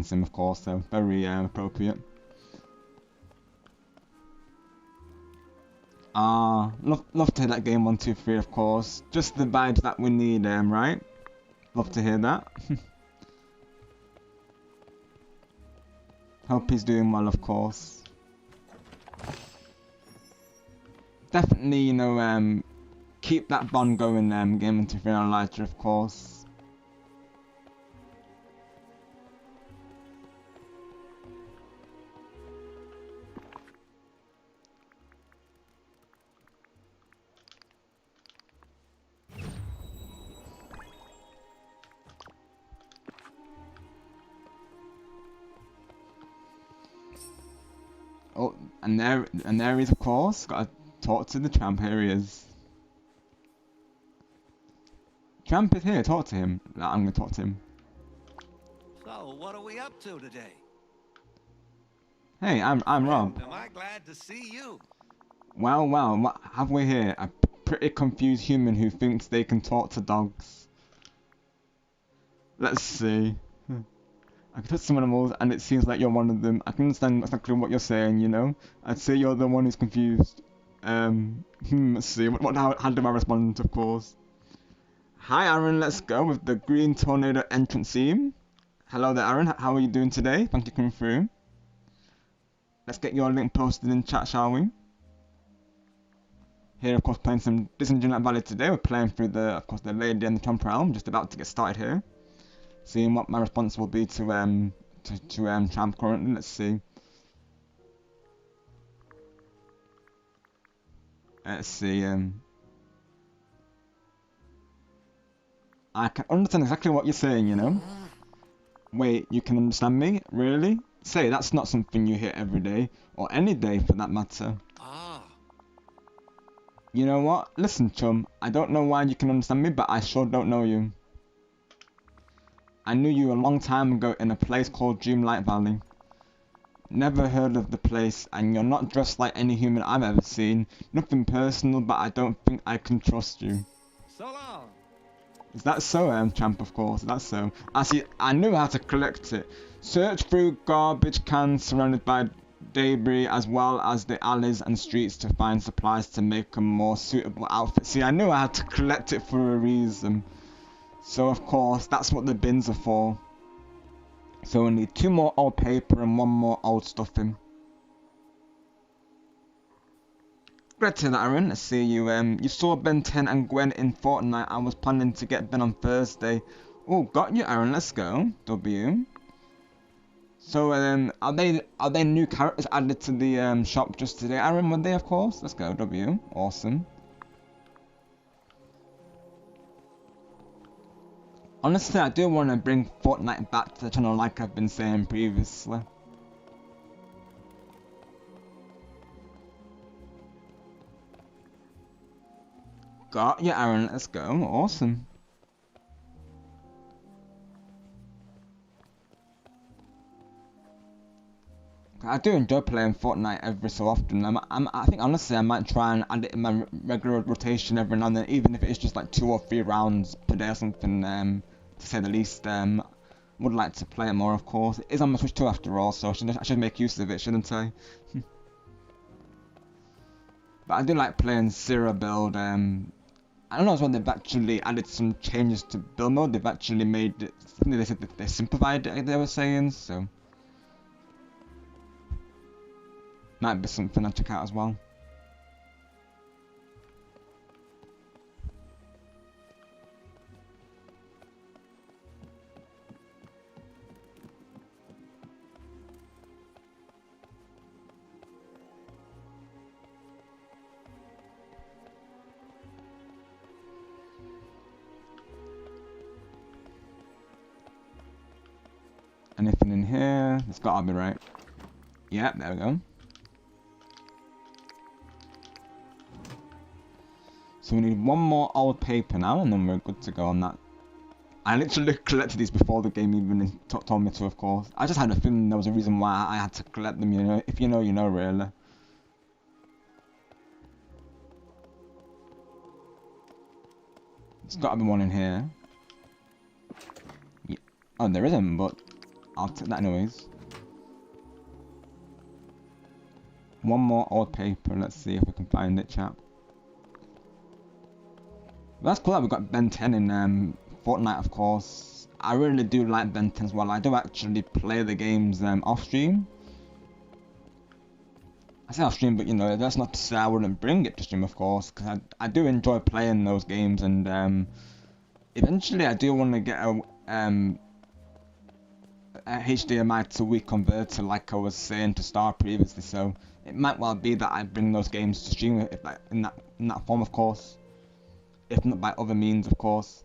sim, of course, so very appropriate. Love to hear that game 1, 2, 3, of course. Just the vibes that we need, right? Love to hear that. Hope he's doing well, of course. Definitely, you know, keep that bond going, game 1, 2, 3 on lighter, of course. Oh, and there he is, of course. Gotta talk to the Tramp. Here he is. Tramp is here. Talk to him. I'm gonna talk to him. So, what are we up to today? Hey, I'm Rob. Am I glad to see you? Well, what have we here? A pretty confused human who thinks they can talk to dogs. Let's see. I can touch some animals, and it seems like you're one of them. I can understand exactly what you're saying, you know? I'd say you're the one who's confused. Let's see. How do I respond, of course? Hi, Aaron. Let's go with the Green Tornado entrance theme. Hello there, Aaron. How are you doing today? Thank you for coming through. Let's get your link posted in chat, shall we? Here, of course, playing some Disney Dreamlight Valley today. We're playing through the Lady and the Tramp realm. Just about to get started here. Seeing what my response will be to Tramp currently. Let's see. I can understand exactly what you're saying, you know. Wait, you can understand me? Really? Say, that's not something you hear every day, or any day for that matter. Ah. You know what? Listen, chum, I don't know why you can understand me, but I sure don't know you. I knew you a long time ago in a place called Dreamlight Valley. Never heard of the place, and you're not dressed like any human I've ever seen. Nothing personal, but I don't think I can trust you. So long. Is that so, Tramp, of course, that's so. I knew how to collect it. Search through garbage cans surrounded by debris, as well as the alleys and streets to find supplies to make a more suitable outfit. See, I knew I had to collect it for a reason. So, of course, that's what the bins are for. So we need 2 more old paper and 1 more old stuffing. Great to that, Aaron. Let's see you. You saw Ben 10 and Gwen in Fortnite. I was planning to get Ben on Thursday. Oh, got you, Aaron. Let's go. W. So are they new characters added to the shop just today, Aaron? Were they, of course? Let's go. W. Awesome. Honestly, I do want to bring Fortnite back to the channel like I've been saying previously. Got you, Aaron. Let's go. Awesome. I do enjoy playing Fortnite every so often. I think honestly I might try and add it in my regular rotation every now and then, even if it's just like 2 or 3 rounds per day or something. To say the least. would like to play it more, of course. It is on my Switch too, after all, so I should make use of it, shouldn't I? But I do like playing Zero build. I don't know as well, they've actually added some changes to build mode. They've actually made it, I think they said that they simplified it, they were saying, so might be something to check out as well. Anything in here? It's gotta be right. Yeah, there we go. So we need one more old paper now, and then we're good to go on that. I literally collected these before the game even told me to, of course. I just had a feeling there was a reason why I had to collect them, you know. If you know, you know, really. There's gotta be one in here. Yeah. Oh, there isn't, but I'll take that anyways. One more old paper. Let's see if we can find it, chap. That's cool that we got Ben 10 in Fortnite, of course. I really do like Ben 10 as well. I do actually play the games off stream. I say off stream, but you know, that's not to say I wouldn't bring it to stream, of course, because I do enjoy playing those games, and eventually I do want to get a HDMI to Wii converter, like I was saying to start previously, so it might well be that I bring those games to stream if, like, in that form, of course, if not by other means, of course.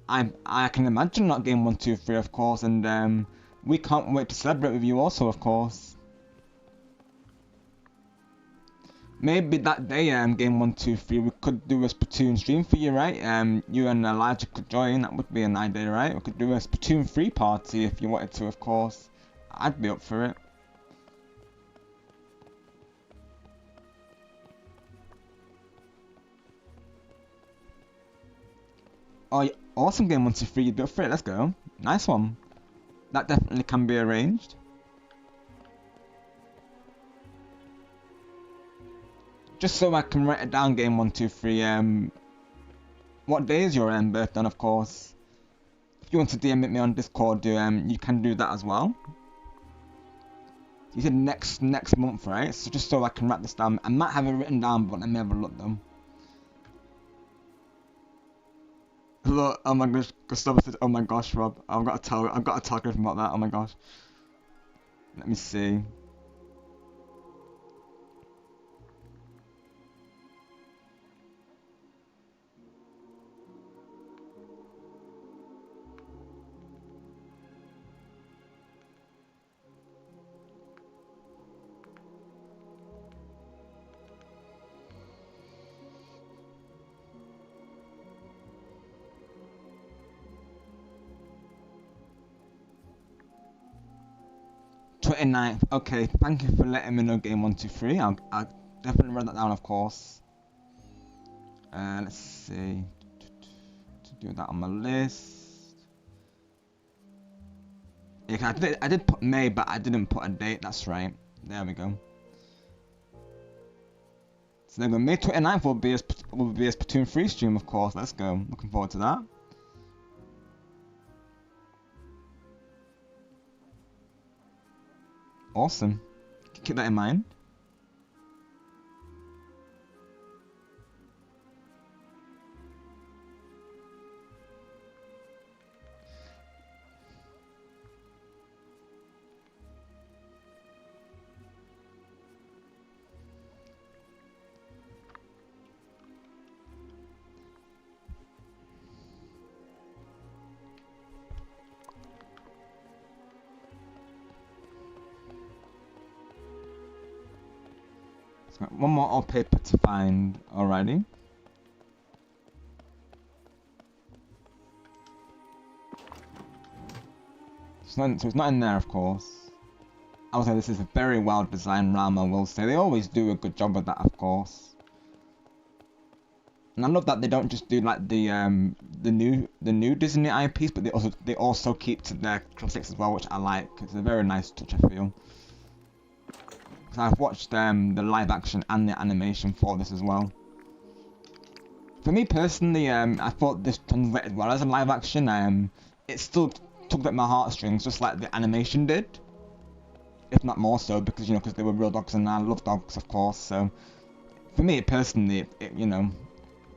I can imagine not Game 1, 2, 3, of course, and we can't wait to celebrate with you also, of course. Maybe that day, Game 1, 2, 3, we could do a Splatoon stream for you, right? You and Elijah could join, that would be an idea, right? We could do a Splatoon 3 party if you wanted to, of course. I'd be up for it. Oh, yeah. Awesome, Game 1, 2, 3, you'd be up for it, let's go. Nice one. That definitely can be arranged. Just so I can write it down, Game 1, 2, 3, what day is your birthday, of course. If you want to DM me on Discord, you can do that as well. You said next month, right? So just so I can write this down. I might have it written down, but let me have a look though. Look, oh my gosh, Gustavo said, oh my gosh, Rob, I've got to tell Griffin about that, oh my gosh. Let me see. Twenty-ninth. Okay, thank you for letting me know, Game 1, 2, 3. I'll definitely write that down, of course. Let's see. To do that on my list. Yeah, I did put May, but I didn't put a date. That's right. There we go. So there we go. May 29th will be a Splatoon 3 stream, of course. Let's go. Looking forward to that. Awesome. Keep that in mind. One more old paper to find already. So it's not in there, of course. I would say this is a very well designed RAM, I will say. They always do a good job with that, of course. And I love that they don't just do like the new the new Disney IPs, but they also keep to their classics as well, which I like. It's a very nice touch, I feel. Because I've watched the live action and the animation for this as well. For me personally, I thought this translated well as a live action. It still tugged at my heartstrings, just like the animation did, if not more so, because because they were real dogs and I love dogs, of course. So for me personally,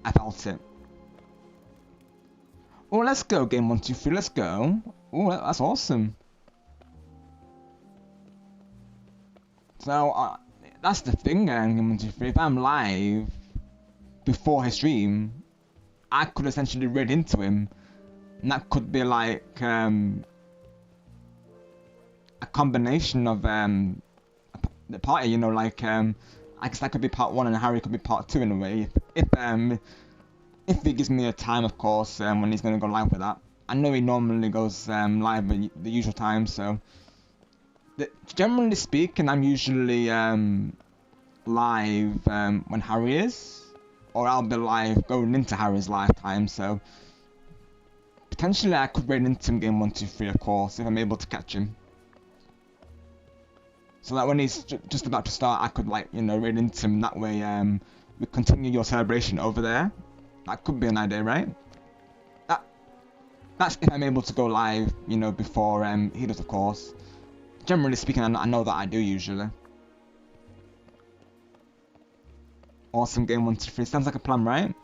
I felt it. Oh, let's go, game 1, 2, 3, let's go. Oh, that's awesome. So, that's the thing, game 1, 2, 3. If I'm live before his stream, I could essentially raid into him. And that could be like, a combination of, the party, like, I guess that could be part 1 and Harry could be part 2 in a way. If he gives me a time, of course, when he's going to go live with that. I know he normally goes live at the usual time, so... generally speaking, I'm usually live when Harry is. Or I'll be live going into Harry's live time, so... potentially I could raid into him game 1, 2, 3, of course, if I'm able to catch him. So that when he's just about to start, I could, like, raid into him. That way, we continue your celebration over there. That could be an idea, right? That's if I'm able to go live, before he does, of course. Generally speaking, I know that I do usually. Awesome, game 1, 2, 3. Sounds like a plan, right?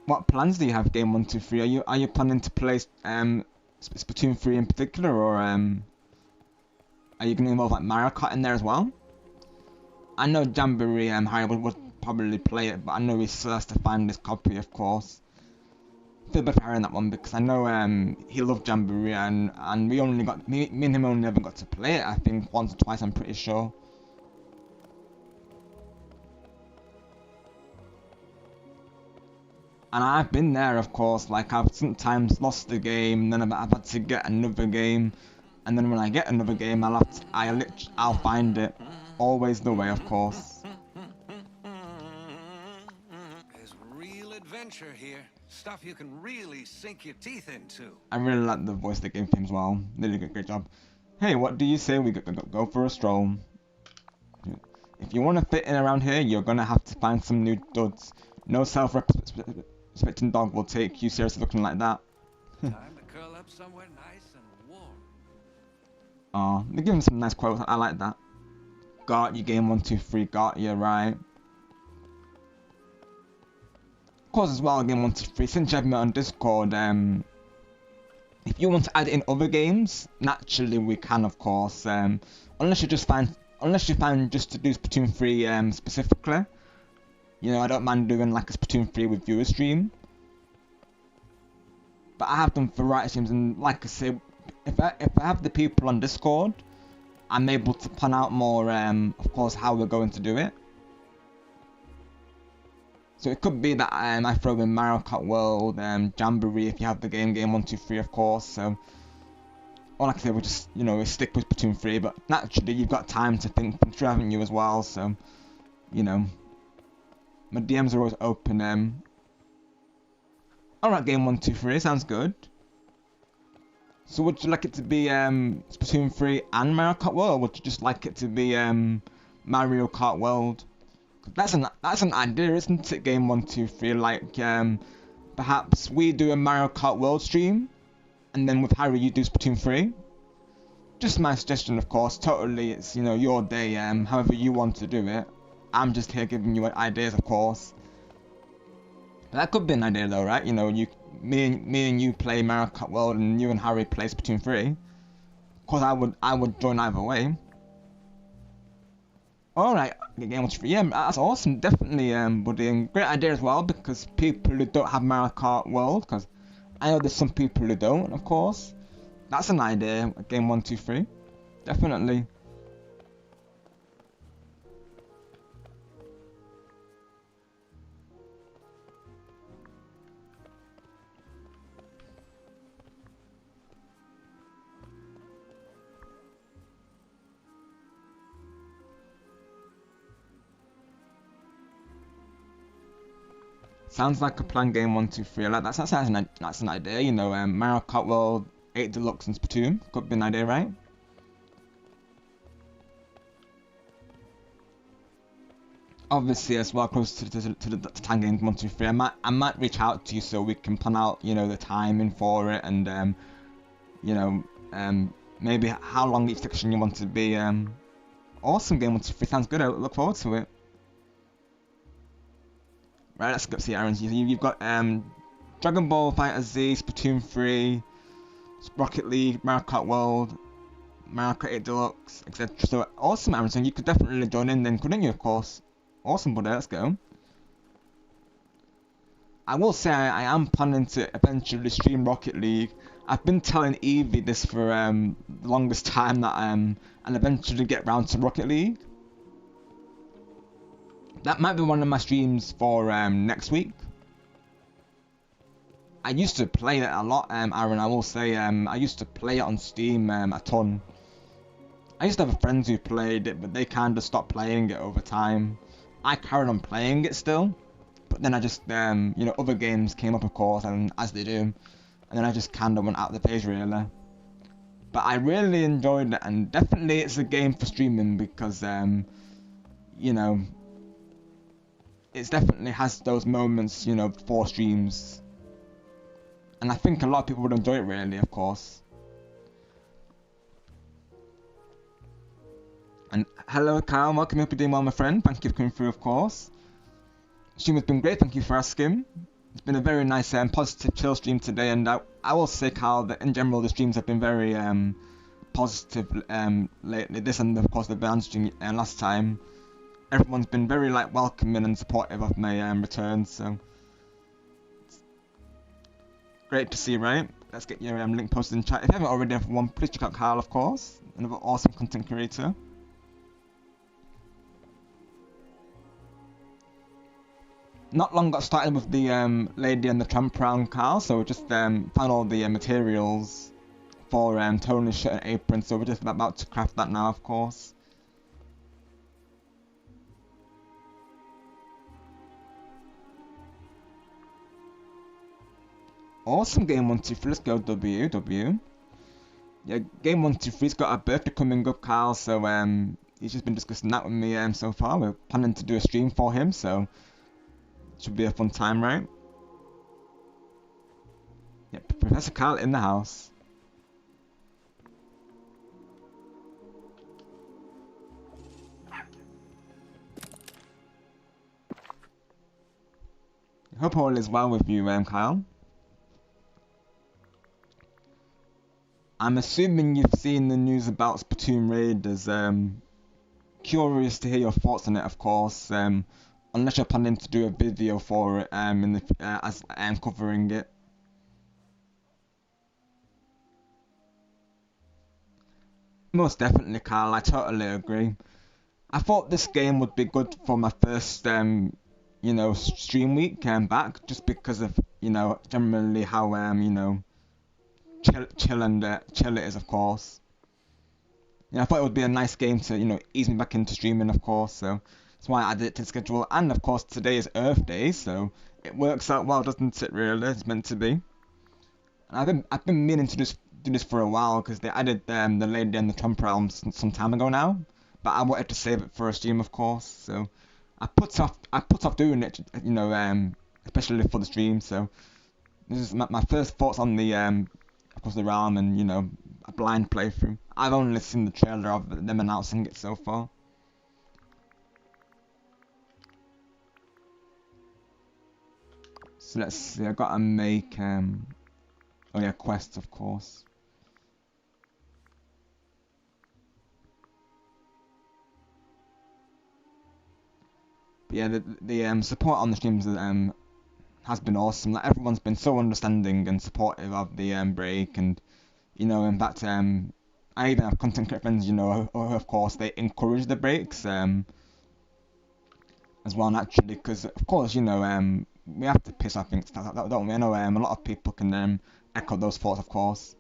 What plans do you have, game 1, 2, 3? Are you planning to play Splatoon 3 in particular, or are you going to involve like Mario Kart in there as well? I know Jamboree Harry would probably play it, but I know he still has to find this copy, of course. Feel bad for Harry on that one because I know he loved Jamboree and me and him only ever got to play it. I think once or twice, I'm pretty sure. And I've been there, of course. Like I've sometimes lost the game, then I've had to get another game. And then when I get another game, I'll find it. Always the way, of course. There's real adventure here. Stuff you can really sink your teeth into. I really like the voice they gave him as well. They did a great job. Hey, what do you say we go for a stroll? If you want to fit in around here, you're gonna have to find some new duds. No self-respecting dog will take you seriously looking like that. Time to curl up somewhere nice and warm. Oh, they give him some nice quotes. I like that. Got you, game 1, 2, 3. Got you, right. Of course, as well, game 1, 2, 3. Since you have me on Discord, if you want to add in other games, naturally we can, of course. Unless you find just to do Splatoon 3 specifically. I don't mind doing like a Splatoon 3 with viewer stream. But I have done variety streams, and like I say, if I have the people on Discord, I'm able to plan out more, of course, how we're going to do it. So it could be that I throw in Mario Kart World, Jamboree if you have the game 1, 2, 3, of course. So, or like I say, we just we stick with Splatoon 3. But naturally, you've got time to think through, haven't you, as well? So, my DMs are always open. Alright, game 1, 2, 3, sounds good. So would you like it to be Splatoon 3 and Mario Kart World, or would you just like it to be Mario Kart World? That's an idea, isn't it? Game 1, 2, 3. Like perhaps we do a Mario Kart World stream, and then with Harry you do Splatoon 3. Just my suggestion, of course. Totally, it's your day. However you want to do it. I'm just here giving you ideas, of course. But that could be an idea, though, right? Me and you play Mario Kart World, and you and Harry play Splatoon 3. Of course, I would join either way. Alright, game 1, 2, 3. Yeah, that's awesome. Definitely, buddy. And great idea as well, because people who don't have Mario Kart World, because I know there's some people who don't, of course. That's an idea. Game 1, 2, 3. Definitely. Sounds like a plan. Game 1, 2, 3. I like that. That's an idea. You know, Mario Kart World 8 Deluxe and Splatoon could be an idea, right? Obviously, as well, close to the time Game 1, 2, 3. I might reach out to you so we can plan out, you know, the timing for it and you know, maybe how long each section you want to be. Awesome. Game 1, 2, 3 sounds good. I look forward to it. Right, let's go see Aaron. You've got Dragon Ball Fighter Z, Splatoon 3, Rocket League, Mario Kart World, Mario Kart 8 Deluxe, etc. So awesome, Aaron. So you could definitely join in then, couldn't you? Of course. Awesome, buddy. Let's go. I will say I am planning to eventually stream Rocket League. I've been telling Evie this for the longest time that and eventually get round to Rocket League. That might be one of my streams for next week. I used to play it a lot, Aaron. I will say I used to play it on Steam a ton. I used to have friends who played it, but they kind of stopped playing it over time. I carried on playing it still, but then I just you know, other games came up, of course, and as they do, and then I just kind of went out of the page really. But I really enjoyed it, and definitely it's a game for streaming because you know, it definitely has those moments, you know, for streams. And I think a lot of people would enjoy it really, of course. And hello Kyle, welcome. Hope you're doing well, my friend. Thank you for coming through, of course. Stream has been great, thank you for asking. It's been a very nice positive chill stream today, and I will say, Kyle, that in general the streams have been very positive lately. This and of course the band stream last time. Everyone's been very like welcoming and supportive of my return, so it's great to see, right? Let's get your link posted in chat. If you haven't already, everyone, please check out Kyle, of course, another awesome content creator. Not long got started with the Lady and the Tramp round, Kyle, so we just found all the materials for Tony's shirt and apron, so we're just about to craft that now, of course. Awesome. Game 1, 2, 3, let's go W. Yeah, Game 1, 2, 3's got a birthday coming up, Kyle, so he's just been discussing that with me so far. We're planning to do a stream for him, so should be a fun time, right? Yeah, Professor Kyle in the house. Hope all is well with you, Kyle. I'm assuming you've seen the news about Splatoon Raiders. Curious to hear your thoughts on it, of course. Unless you're planning to do a video for it, in the as I'm covering it. Most definitely, Kyle. I totally agree. I thought this game would be good for my first, you know, stream week back, just because of, you know, generally how you know, chill it is, of course. Yeah, I thought it would be a nice game to, you know, ease me back into streaming, of course. So that's why I added it to the schedule. And of course, today is Earth Day, so it works out well, doesn't it? Really, it's meant to be. And I've been meaning to do this for a while because they added the Lady and the Tramp realm some time ago now. But I wanted to save it for a stream, of course. So I put off doing it, you know, especially for the stream. So this is my first thoughts on the of course the realm, and you know, a blind playthrough. I've only seen the trailer of them announcing it so far. So let's see, I gotta make oh yeah, quests, of course. But yeah, the support on the streams has been awesome. Like, everyone's been so understanding and supportive of the break, and you know, in fact, I even have content creator friends, you know, who of course they encourage the breaks as well, naturally, because of course, you know, we have to piss off things, don't we? I know a lot of people can echo those thoughts, of course.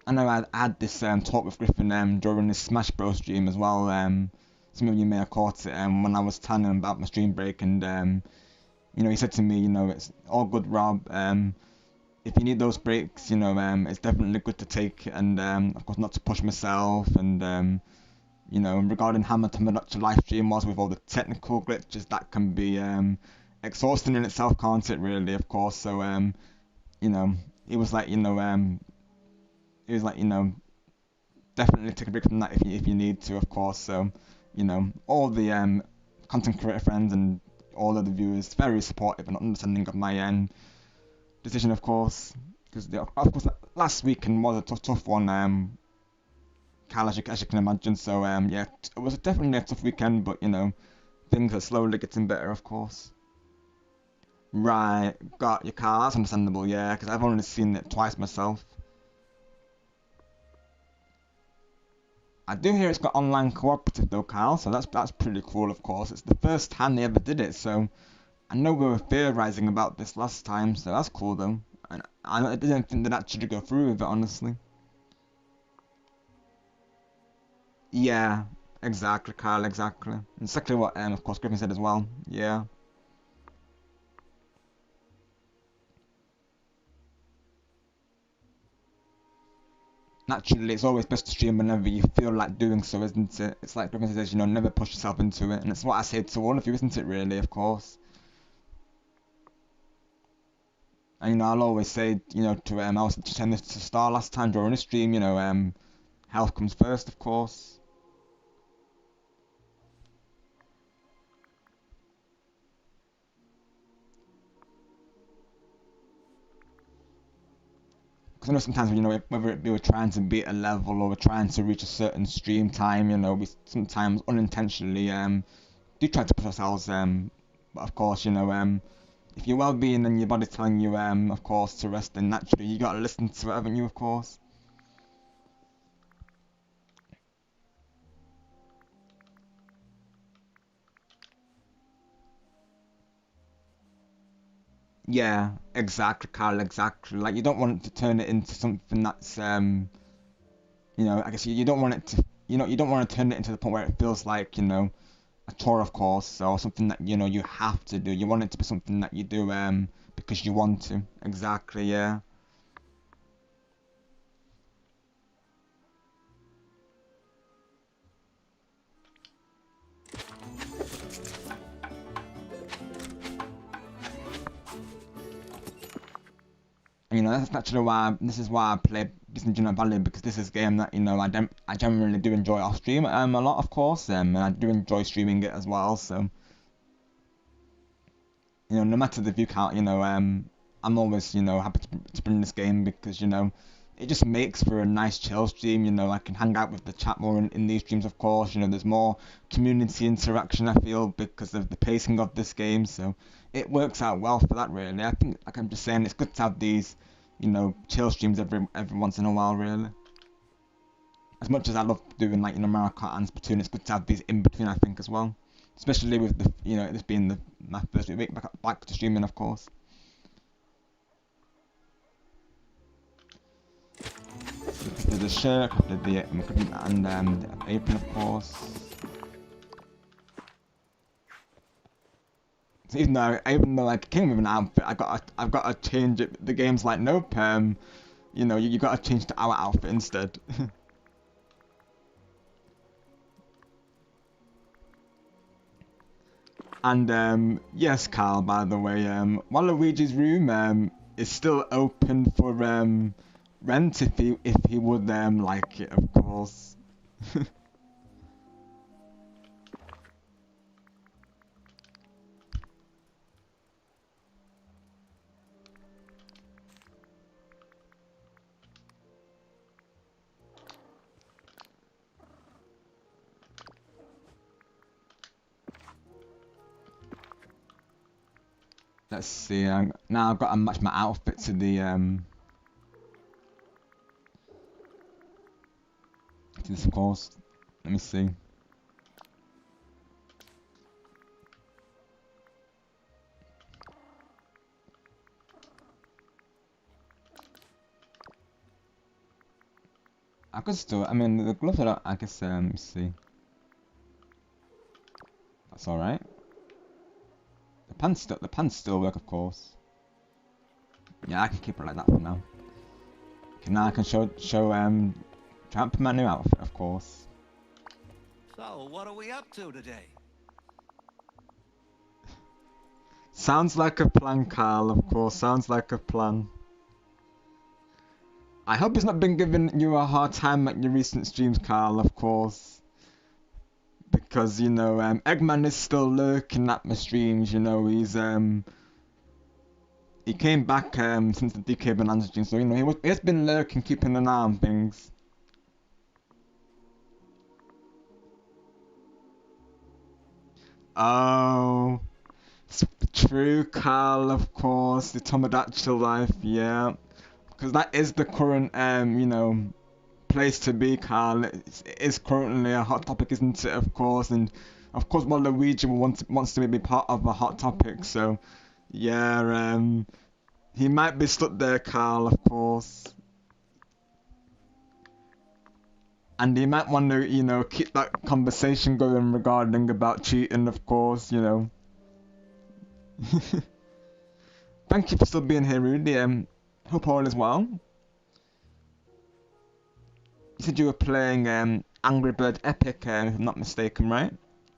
I know I had this talk with Griffin during this Smash Bros stream as well. Some of you may have caught it when I was telling him about my stream break, and You know, he said to me, you know, it's all good, Rob. If you need those breaks, you know, it's definitely good to take, and of course not to push myself, and you know, regarding how much live stream was with all the technical glitches, that can be exhausting in itself, can't it? Really, of course. So you know, it was like, you know, definitely take a break from that if you need to, of course. So, you know, all the content creator friends and all of the viewers very supportive and understanding of my decision, of course, because of course last weekend was a tough one, Kyle, as you can imagine. So yeah, it was definitely a tough weekend, but you know, things are slowly getting better, of course. Right, got your car. That's understandable, yeah, because I've only seen it twice myself. I do hear it's got online cooperative though, Kyle, so that's pretty cool, of course. It's the first time they ever did it, so I know we were theorizing about this last time, so that's cool though. And I didn't think they'd actually go through with it, honestly. Yeah, exactly, Kyle, exactly. Exactly what, of course, Griffin said as well. Yeah. Naturally, it's always best to stream whenever you feel like doing so, isn't it? It's like Griffin says, you know, never push yourself into it, and it's what I say to all of you, isn't it? Really, of course. And you know, I'll always say, you know, to I was saying this to Star last time during a stream, you know, health comes first, of course. Because I know sometimes, you know, whether it be we're trying to beat a level or we're trying to reach a certain stream time, you know, we sometimes unintentionally do try to push ourselves. But of course, you know, if you're well-being and your body's telling you, of course, to rest, then naturally you gotta listen to it, haven't you? Of course. Yeah, exactly, Carl, exactly. Like you don't want to turn it into something that's you know, I guess you don't want it to, you know, you don't want to turn it into the point where it feels like, you know, a chore, of course, or something that, you know, you have to do. You want it to be something that you do because you want to. Exactly, yeah. And, you know, that's naturally why this is why I play Disney Dreamlight Valley, because this is a game that, you know, I generally do enjoy off stream a lot, of course, and I do enjoy streaming it as well. So, you know, no matter the view count, you know, I'm always, you know, happy to bring this game because, you know, it just makes for a nice chill stream. You know, I can hang out with the chat more in these streams, of course. You know, there's more community interaction, I feel, because of the pacing of this game. So it works out well for that, really. I think, like I'm just saying, it's good to have these, you know, chill streams every once in a while, really. As much as I love doing, like, you know, Mario Kart and Splatoon, it's good to have these in between, I think, as well. Especially with the, you know, this being my first week back to streaming, of course. There's a shirt, the apron, of course. So even though I came with an outfit, I've got to change it. The game's like, nope, you know, you got to change to our outfit instead. And yes, Carl, by the way, Waluigi's room is still open for rent if he would like it, of course. Let's see. Now I've got to match my outfit to this, of course. Let me see. I could still. I mean, the gloves are. I guess. Let me see. That's all right. The the pants still work, of course. Yeah, I can keep it like that for now. Okay, now I can show Tramp my new outfit, of course. So, what are we up to today? Sounds like a plan, Carl, of course. Sounds like a plan. I hope he's not been giving you a hard time at your recent streams, Carl, of course. Because, you know, Eggman is still lurking at my streams, you know, he came back since the DK Bonanza stream, so, you know, he has been lurking, keeping an eye on things. Oh, it's true, Carl, of course, the Tomodachi life, yeah. Because that is the current, you know, place to be, Carl. It is currently a hot topic, isn't it, of course, and of course Waluigi wants to be part of a hot topic, so, yeah, he might be stuck there, Carl, of course. And he might want to, you know, keep that conversation going regarding about cheating, of course, you know. Thank you for still being here, Rudy. Hope all is well. You said you were playing Angry Bird Epic, if I'm not mistaken, right?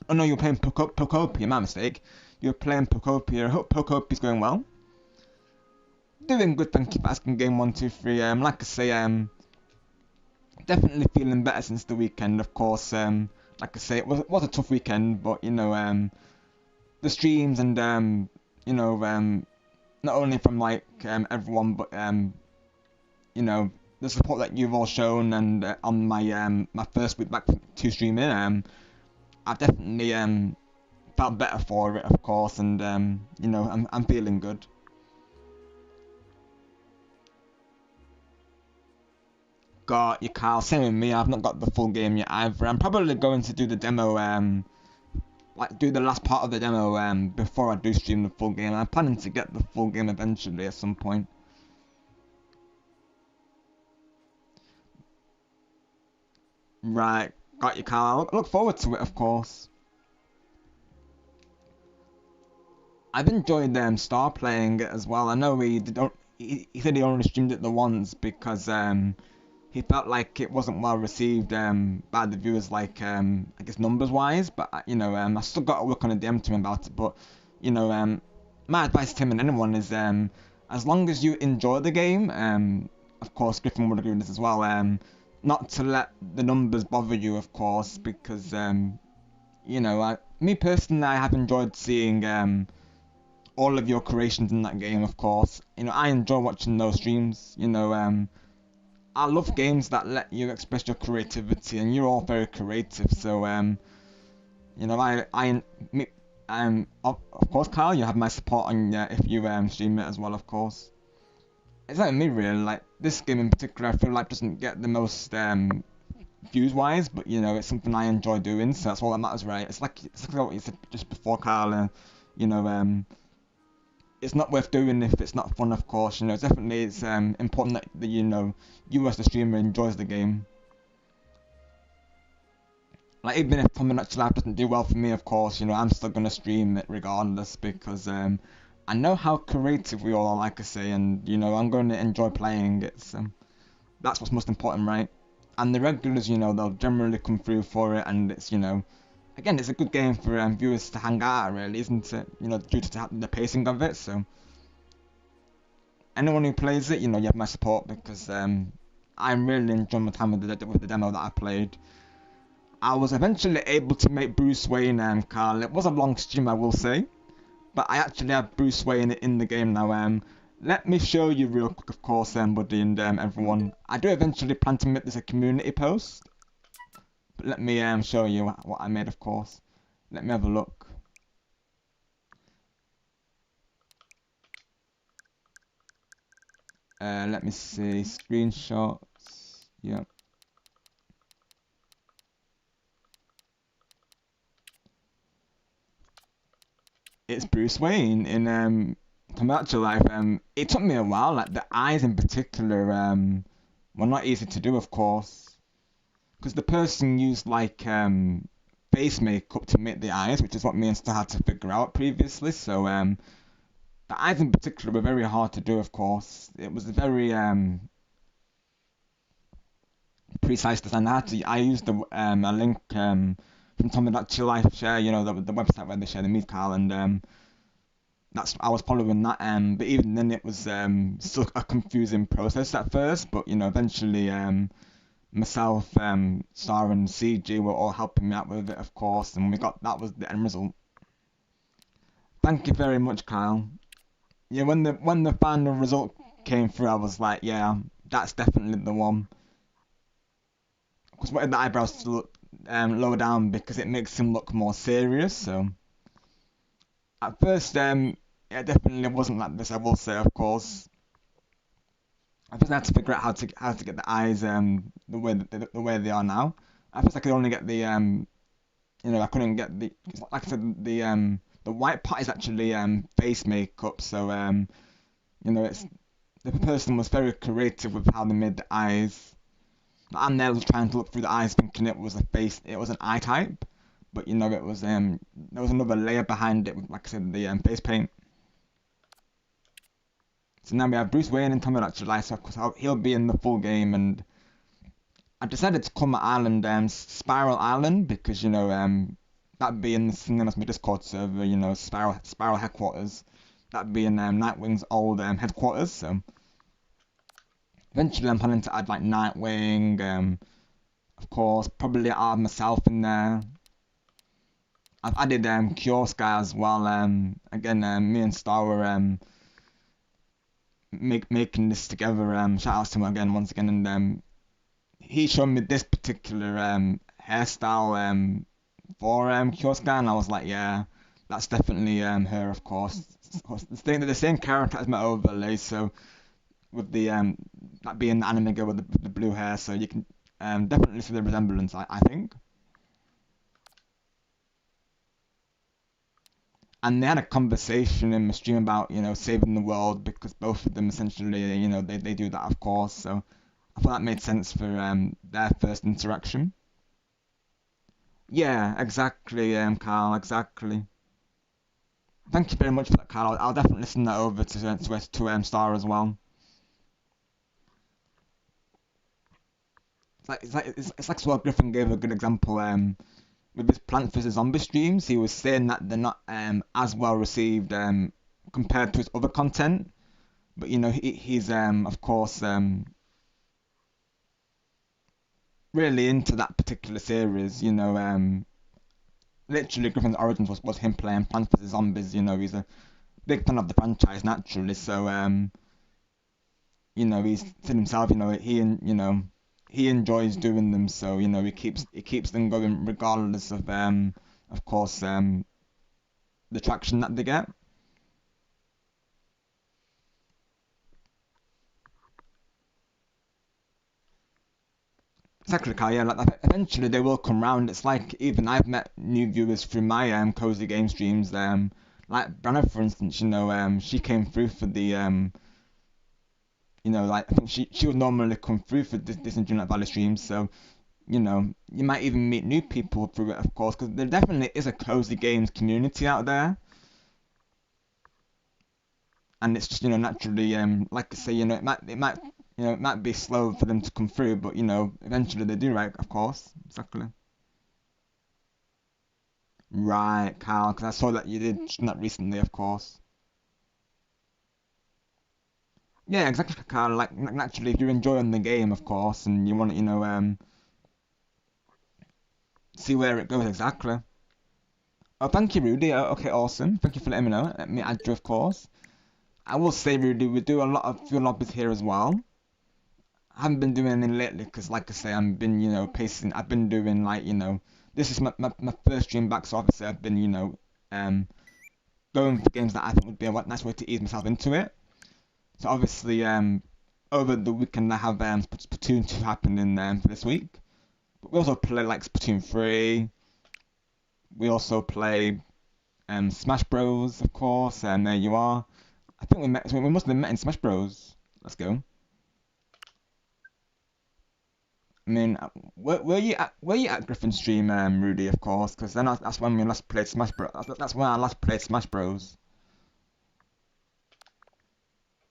Oh no, you were playing Pokopia, my mistake. You were playing Pokopia. I hope Pokopia's going well. Doing good, thank you for asking. Game 1, 2, 3. Like I say, definitely feeling better since the weekend, of course. Like I say, it was a tough weekend, but you know, the streams and you know, not only from like everyone, but you know, the support that you've all shown, and on my my first week back to streaming, I've definitely felt better for it, of course, and you know, I'm feeling good. Got you, Carl. Same with me. I've not got the full game yet either. I'm probably going to do the demo, like do the last part of the demo before I do stream the full game. I'm planning to get the full game eventually at some point. Right, got you, Carl. I look forward to it, of course. I've enjoyed Star playing it as well. I know he said he only streamed it the once because he felt like it wasn't well received by the viewers, like I guess numbers wise. But you know, I still got to work on a DM to him about it. But you know, my advice to him and anyone is as long as you enjoy the game, of course Griffin would agree with this as well. Not to let the numbers bother you, of course, because you know, me personally, I have enjoyed seeing all of your creations in that game, of course. You know, I enjoy watching those streams. You know, I love games that let you express your creativity, and you're all very creative. So, you know, of course, Kyle, you have my support on if you stream it as well, of course. It's like me, really. Like this game in particular, I feel like doesn't get the most views-wise, but you know, it's something I enjoy doing, so that's all that matters, right? It's like what you said just before, Kyle. You know, it's not worth doing if it's not fun, of course. You know, definitely it's important that you know, you as the streamer enjoys the game. Like even if Tomodachi Life doesn't do well for me, of course, you know, I'm still gonna stream it regardless because I know how creative we all are, like I say, and you know, I'm going to enjoy playing it. So that's what's most important, right? And the regulars, you know, they'll generally come through for it, and it's, you know, again, it's a good game for viewers to hang out at, really, isn't it? You know, due to the pacing of it. So anyone who plays it, you know, you have my support because I'm really enjoying my time with the demo that I played. I was eventually able to make Bruce Wayne, Carl. It was a long stream, I will say, but I actually have Bruce Wayne in the game now. Let me show you real quick, of course, buddy and everyone. I do eventually plan to make this a community post. But let me show you what I made, of course. Let me have a look. Let me see. Screenshots. Yep. It's Bruce Wayne in Tomodachi Life. It took me a while. Like the eyes in particular were not easy to do, of course, because the person used like face makeup to make the eyes, which is what me and Star had to figure out previously. So the eyes in particular were very hard to do. Of course, it was a very precise design. I used a link from Tommy.2Life you know, the website where they share the meat Carl, and I was following that, but even then it was still a confusing process at first. But you know, eventually myself, Star, and CG were all helping me out with it, of course, and that was the end result. Thank you very much, Kyle. Yeah, when the final result came through, I was like, yeah, that's definitely the one. Because wanted the eyebrows to look lower down because it makes him look more serious. So at first, it definitely wasn't like this. I will say, of course. I first had to figure out how to get the eyes the way they are now. At first, I could only get the you know, I couldn't get the, like I said, the white part is actually face makeup. So you know, it's the person was very creative with how they made the eyes. I'm there trying to look through the eyes, thinking it was it was an eye type, but you know, it was there was another layer behind it with, like I said, the face paint. So now we have Bruce Wayne and Tommy July, so of course he'll be in the full game, and I decided to call my island Spiral Island because you know that'd be in the Cinemas My Discord server, you know, Spiral headquarters. That'd be in Nightwing's old headquarters. So eventually I'm planning to add like Nightwing, of course, probably add myself in there. I've added Kiosk as well. Again, me and Star were making this together. Shout out to him again once again, and he showed me this particular hairstyle for Kiosk, and I was like, yeah, that's definitely her, of course. The same character as my overlay, so with the that being the anime girl with the blue hair, so you can definitely see the resemblance, I think. And they had a conversation in the stream about, you know, saving the world because both of them essentially, you know, they do that, of course. So I thought that made sense for their first interaction. Yeah, exactly, Carl, exactly. Thank you very much for that, Carl. I'll definitely listen that over to Star as well. It's like Sword Griffin gave a good example with his Plant vs Zombie streams. He was saying that they're not as well received compared to his other content, but you know he's of course really into that particular series. You know, literally Griffin's origins was him playing Plant vs Zombies. You know, he's a big fan of the franchise naturally, so you know, he's said himself, you know, you know, he enjoys doing them, so you know, he keeps them going regardless of course, the traction that they get. Exactly, Kyle, yeah, like eventually they will come round. It's like even I've met new viewers through my cozy game streams. Like Branna, for instance, you know, she came through for the you know, like I think she would normally come through for Disney Dreamlight Valley streams, so you know, you might even meet new people through it, of course, because there definitely is a cozy games community out there, and it's just, you know, naturally, like I say, you know, it might be slow for them to come through, but you know, eventually they do, right? Of course, exactly. Right, Carl, because I saw that you did that recently, of course. Yeah, exactly, Carl. Like naturally, if you're enjoying the game, of course, and you want to, you know, see where it goes exactly. Oh, thank you, Rudy. Okay, awesome. Thank you for letting me know. Let me add you, of course. I will say, Rudy, we do a lot of field lobbies here as well. I haven't been doing any lately because, like I say, I've been, you know, pacing. I've been doing, like, you know, this is my first stream back, so obviously I've been, you know, going for games that I think would be a nice way to ease myself into it. So obviously, over the weekend I have Splatoon 2 happening for this week. But we also play like Splatoon 3. We also play Smash Bros, of course, and there you are. I think we must have met in Smash Bros. Let's go. I mean, were you at Griffin's stream, Rudy? Of course, because then that's when we last played Smash Bros. That's when I last played Smash Bros.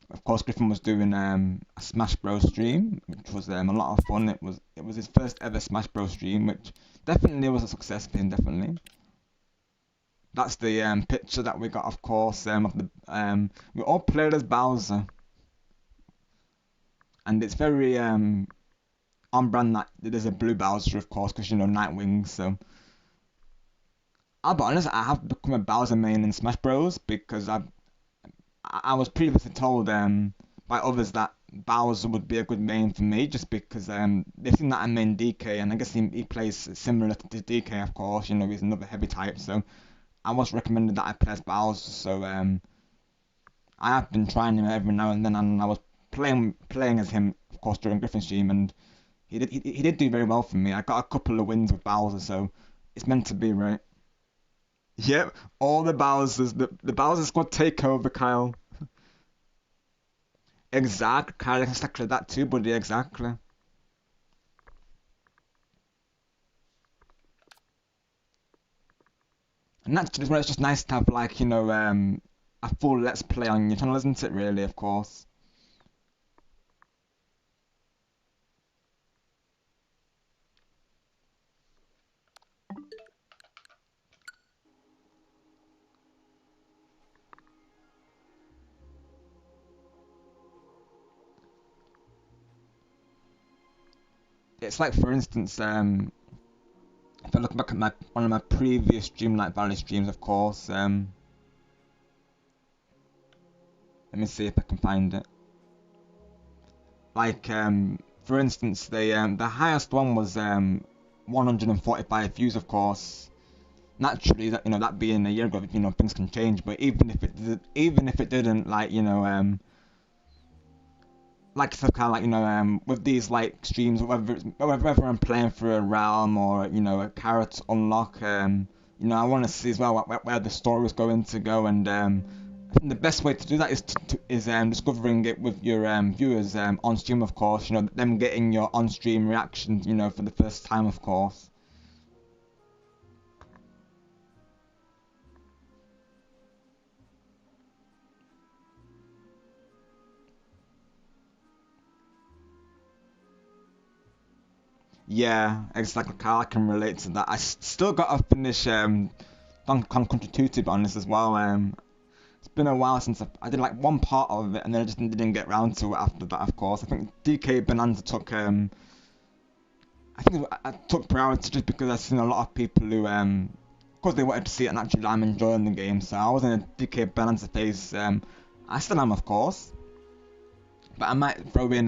Of course, Griffin was doing a Smash Bros stream, which was a lot of fun. It was his first ever Smash Bros stream, which definitely was a success for him. Definitely. That's the picture that we got, of course. Of the we all played as Bowser, and it's very on brand that there's a blue Bowser, of course, because you know Nightwing. So I'll be honest, I have become a Bowser main in Smash Bros because I was previously told by others that Bowser would be a good main for me just because they've seen that I main DK, and I guess he plays similar to DK, of course. You know, he's another heavy type, so I was recommended that I play as Bowser. So I have been trying him every now and then, and I was playing as him, of course, during Griffin's stream, and he did do very well for me. I got a couple of wins with Bowser, so it's meant to be, right? Yep, all the Bowsers, the Bowser squad takeover, Kyle. Exactly, Kyle, exactly that too, buddy, exactly. And that's just where it's just nice to have, like, you know, a full Let's Play on your channel, isn't it, really, of course? It's like, for instance, if I look back at one of my previous Dreamlight Valley streams, of course, let me see if I can find it. Like, for instance, the highest one was 145 views, of course. Naturally, that, you know, that being a year ago, you know, things can change. But even if it didn't, like, you know, like I said, kind of like, you know, with these like streams, whether I'm playing through a realm or, you know, a carrot unlock, you know, I want to see as well where the story is going to go, and I think the best way to do that is discovering it with your viewers on stream, of course. You know, them getting your on-stream reactions, you know, for the first time, of course. Yeah, exactly, Carl. I can relate to that. I still got to finish Donkey Kong Country 2, to be honest, as well. It's been a while since I did like one part of it, and then I just didn't get round to it after that, of course. I think DK Bonanza took I took priority just because I've seen a lot of people who of course they wanted to see it, and actually I'm enjoying the game. So I was in a DK Bonanza phase. I still am, of course, but I might throw in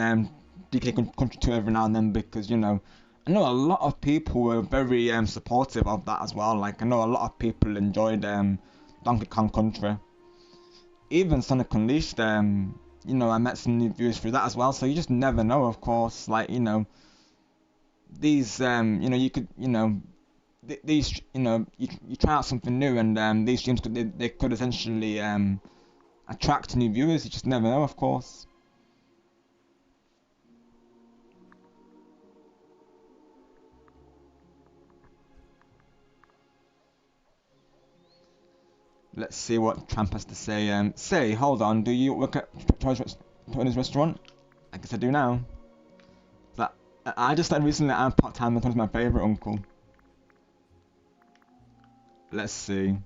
DK Country 2 every now and then because, you know, I know a lot of people were very supportive of that as well. Like, I know a lot of people enjoyed Donkey Kong Country. Even Sonic Unleashed, you know, I met some new viewers through that as well. So you just never know, of course. Like, you know, these, you know, you could, you know, these, you know, you try out something new, and these streams they could essentially attract new viewers. You just never know, of course. Let's see what Tramp has to say. Say, hold on, do you work at Tony's restaurant? I guess I do now. That I just started recently. I'm part-time, and Tony's my favourite uncle. Let's see.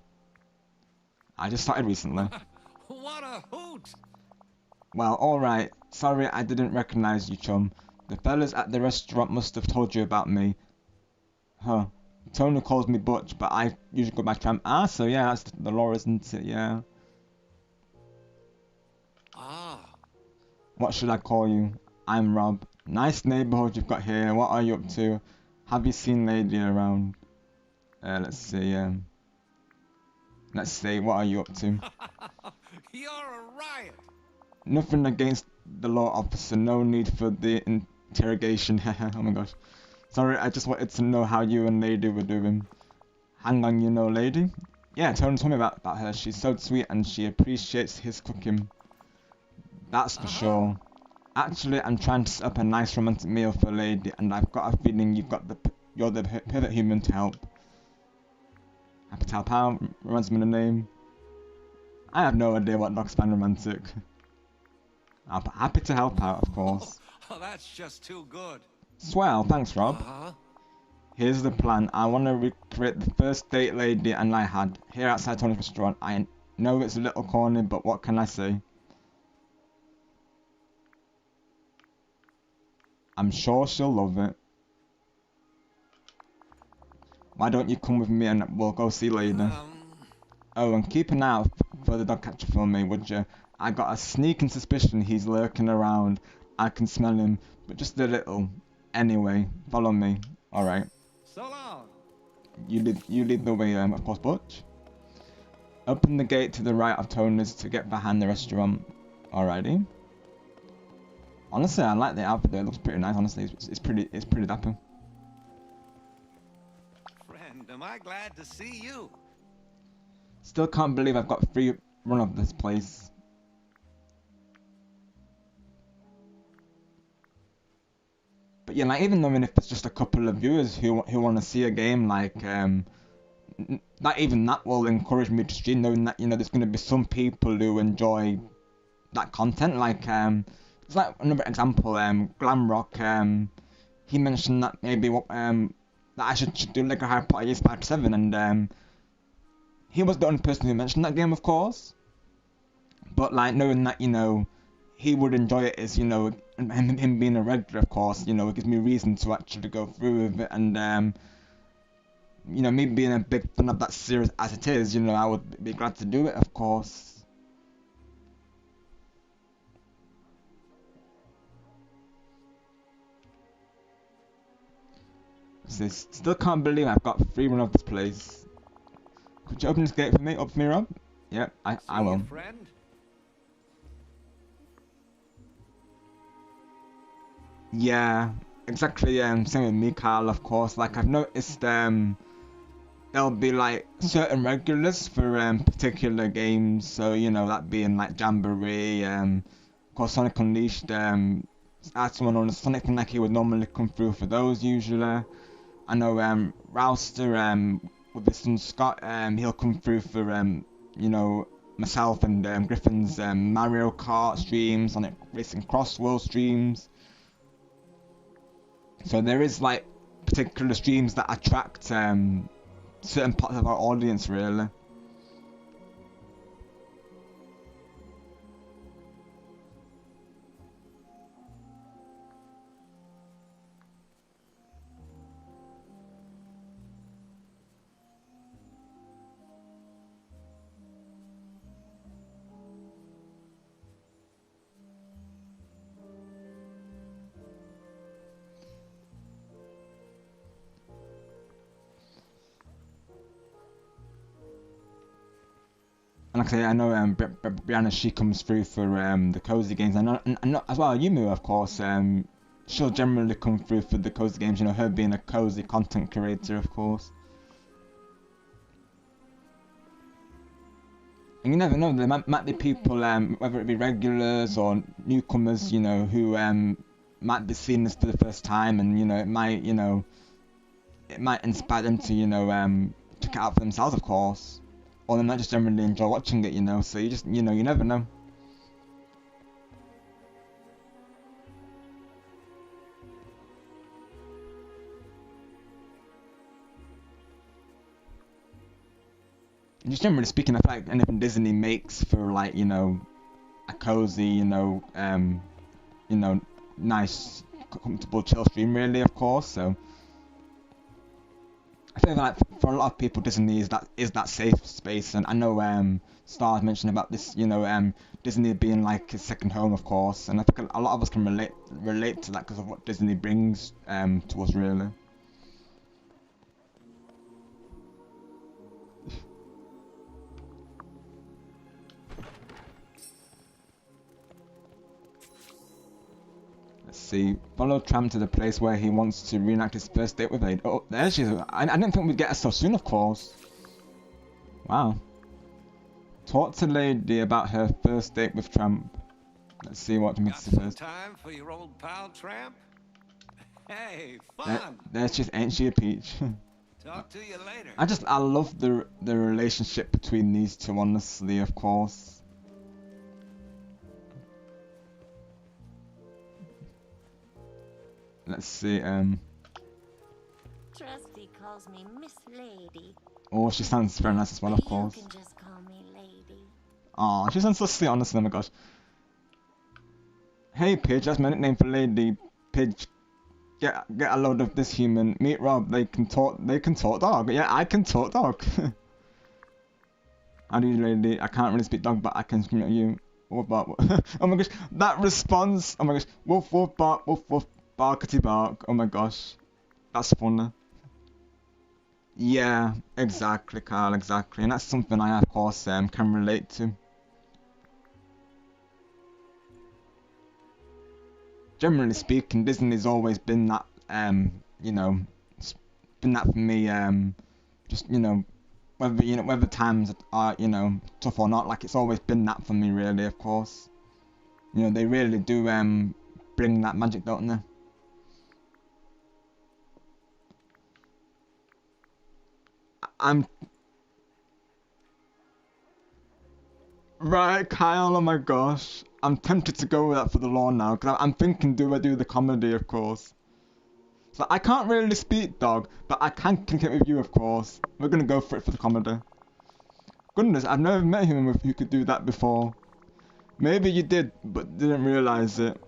I just started recently. What a hoot! Well, alright. Sorry I didn't recognise you, chum. The fellas at the restaurant must have told you about me. Huh. Tony calls me Butch, but I usually go by Tramp. Ah, so yeah, that's the law, isn't it? Yeah. Ah. What should I call you? I'm Rob. Nice neighbourhood you've got here. What are you up to? Have you seen Lady around? Let's see. Let's see. What are you up to? You're a riot! Nothing against the law, officer. No need for the interrogation. Oh my gosh. Sorry, I just wanted to know how you and Lady were doing. Hang on, you know Lady? Yeah, Tony told me about her. She's so sweet and she appreciates his cooking. That's for sure. Actually, I'm trying to set up a nice romantic meal for Lady, and I've got a feeling you're the perfect human to help. Happy to help out, reminds me of the name. I have no idea what dogs find romantic. I'm happy to help out, of course. Oh, that's just too good. Swell, thanks Rob. Uh-huh. Here's the plan. I want to recreate the first date Lady and I had here outside Tony's restaurant. I know it's a little corny, but what can I say? I'm sure she'll love it. Why don't you come with me and we'll go see Lady? Oh, and keep an eye out for the dog catcher for me, would you? I got a sneaking suspicion he's lurking around. I can smell him, but just a little. Anyway, follow me. Alright. So long. You lead the way, of course, Butch. Open the gate to the right of Tony's to get behind the restaurant. Alrighty. Honestly, I like the outfit there. It looks pretty nice. Honestly, it's pretty dapper. Friend, am I glad to see you? Still can't believe I've got free run of this place. But yeah, like even knowing if it's just a couple of viewers who want to see a game, like not even that will encourage me to stream, knowing that there's going to be some people who enjoy that content. Like it's like another example, Glamrock. He mentioned that maybe that I should do like a Harry Potter Years 5 to 7, and he was the only person who mentioned that game, of course. But like knowing that he would enjoy it is him being a regular, of course, it gives me reason to actually go through with it, and me being a big fan of that series as it is, I would be glad to do it, of course. Still can't believe I've got free run of this place. Could you open this gate for me? Up for me, Rob? Yep, I will. Friend? Yeah, exactly. Same with me, Carl. Of course. Like I've noticed, there'll be like certain regulars for particular games. So that being like Jamboree, of course Sonic Unleashed. As someone on Sonic and he would normally come through for those usually. I know Rouster with his son Scott, he'll come through for myself and Griffin's Mario Kart streams, Sonic Racing Cross World streams. So there is like particular streams that attract certain parts of our audience, really. And like I say, I know Brianna, she comes through for the cozy games. And as well, Yumu, of course, she'll generally come through for the cozy games. Her being a cozy content creator, of course. And you never know, there might be people, whether it be regulars or newcomers, who might be seeing this for the first time, and it might inspire them to check it out for themselves, of course. Or they might just generally enjoy watching it, so you just, you never know. And just generally speaking, I feel like anything Disney makes for like, a cozy, nice, comfortable, chill stream, really, of course, so. I feel like for a lot of people, Disney is that safe space, and I know Stars mentioned about this, Disney being like his second home, of course, and I think a lot of us can relate to that because of what Disney brings to us, really. Let's see. Follow Tramp to the place where he wants to reenact his first date with Aid. Oh, there she is. I didn't think we'd get her so soon, of course. Wow. Talk to Lady about her first date with Tramp. Let's see what Got meets the some first. time for your old pal Tramp? Hey, There, fun! there's just ain't she a peach. Talk to you later. I love the relationship between these two, honestly, of course. Let's see, Trusty calls me Miss Lady. oh, she sounds very nice as well, of course. You can just call me Lady. Aw, she sounds so sweet, honestly, oh my gosh. Hey, Pidge, that's my nickname for Lady. Pidge, get a load of this human. Meet Rob, they can talk dog. Yeah, I can talk dog. I do, Lady. I can't really speak dog, but I can scream at you. Woof, bark, oh my gosh, that response. Oh my gosh, woof, woof, bark, woof, woof, barkity bark. Oh my gosh, that's funny. Yeah, exactly, Carl, exactly. And that's something I, of course, can relate to. Generally speaking, Disney's always been that, you know, been that for me, just, whether times are, tough or not, like, it's always been that for me, really, of course. You know, they really do, bring that magic, don't they? I'm... Right, Kyle, oh my gosh. I'm tempted to go with that for the law now, because I'm thinking, do I do the comedy, of course. So I can't really speak dog, but I can communicate with you, of course. We're gonna go for it for the comedy. Goodness, I've never met him who could do that before. Maybe you did, but didn't realise it.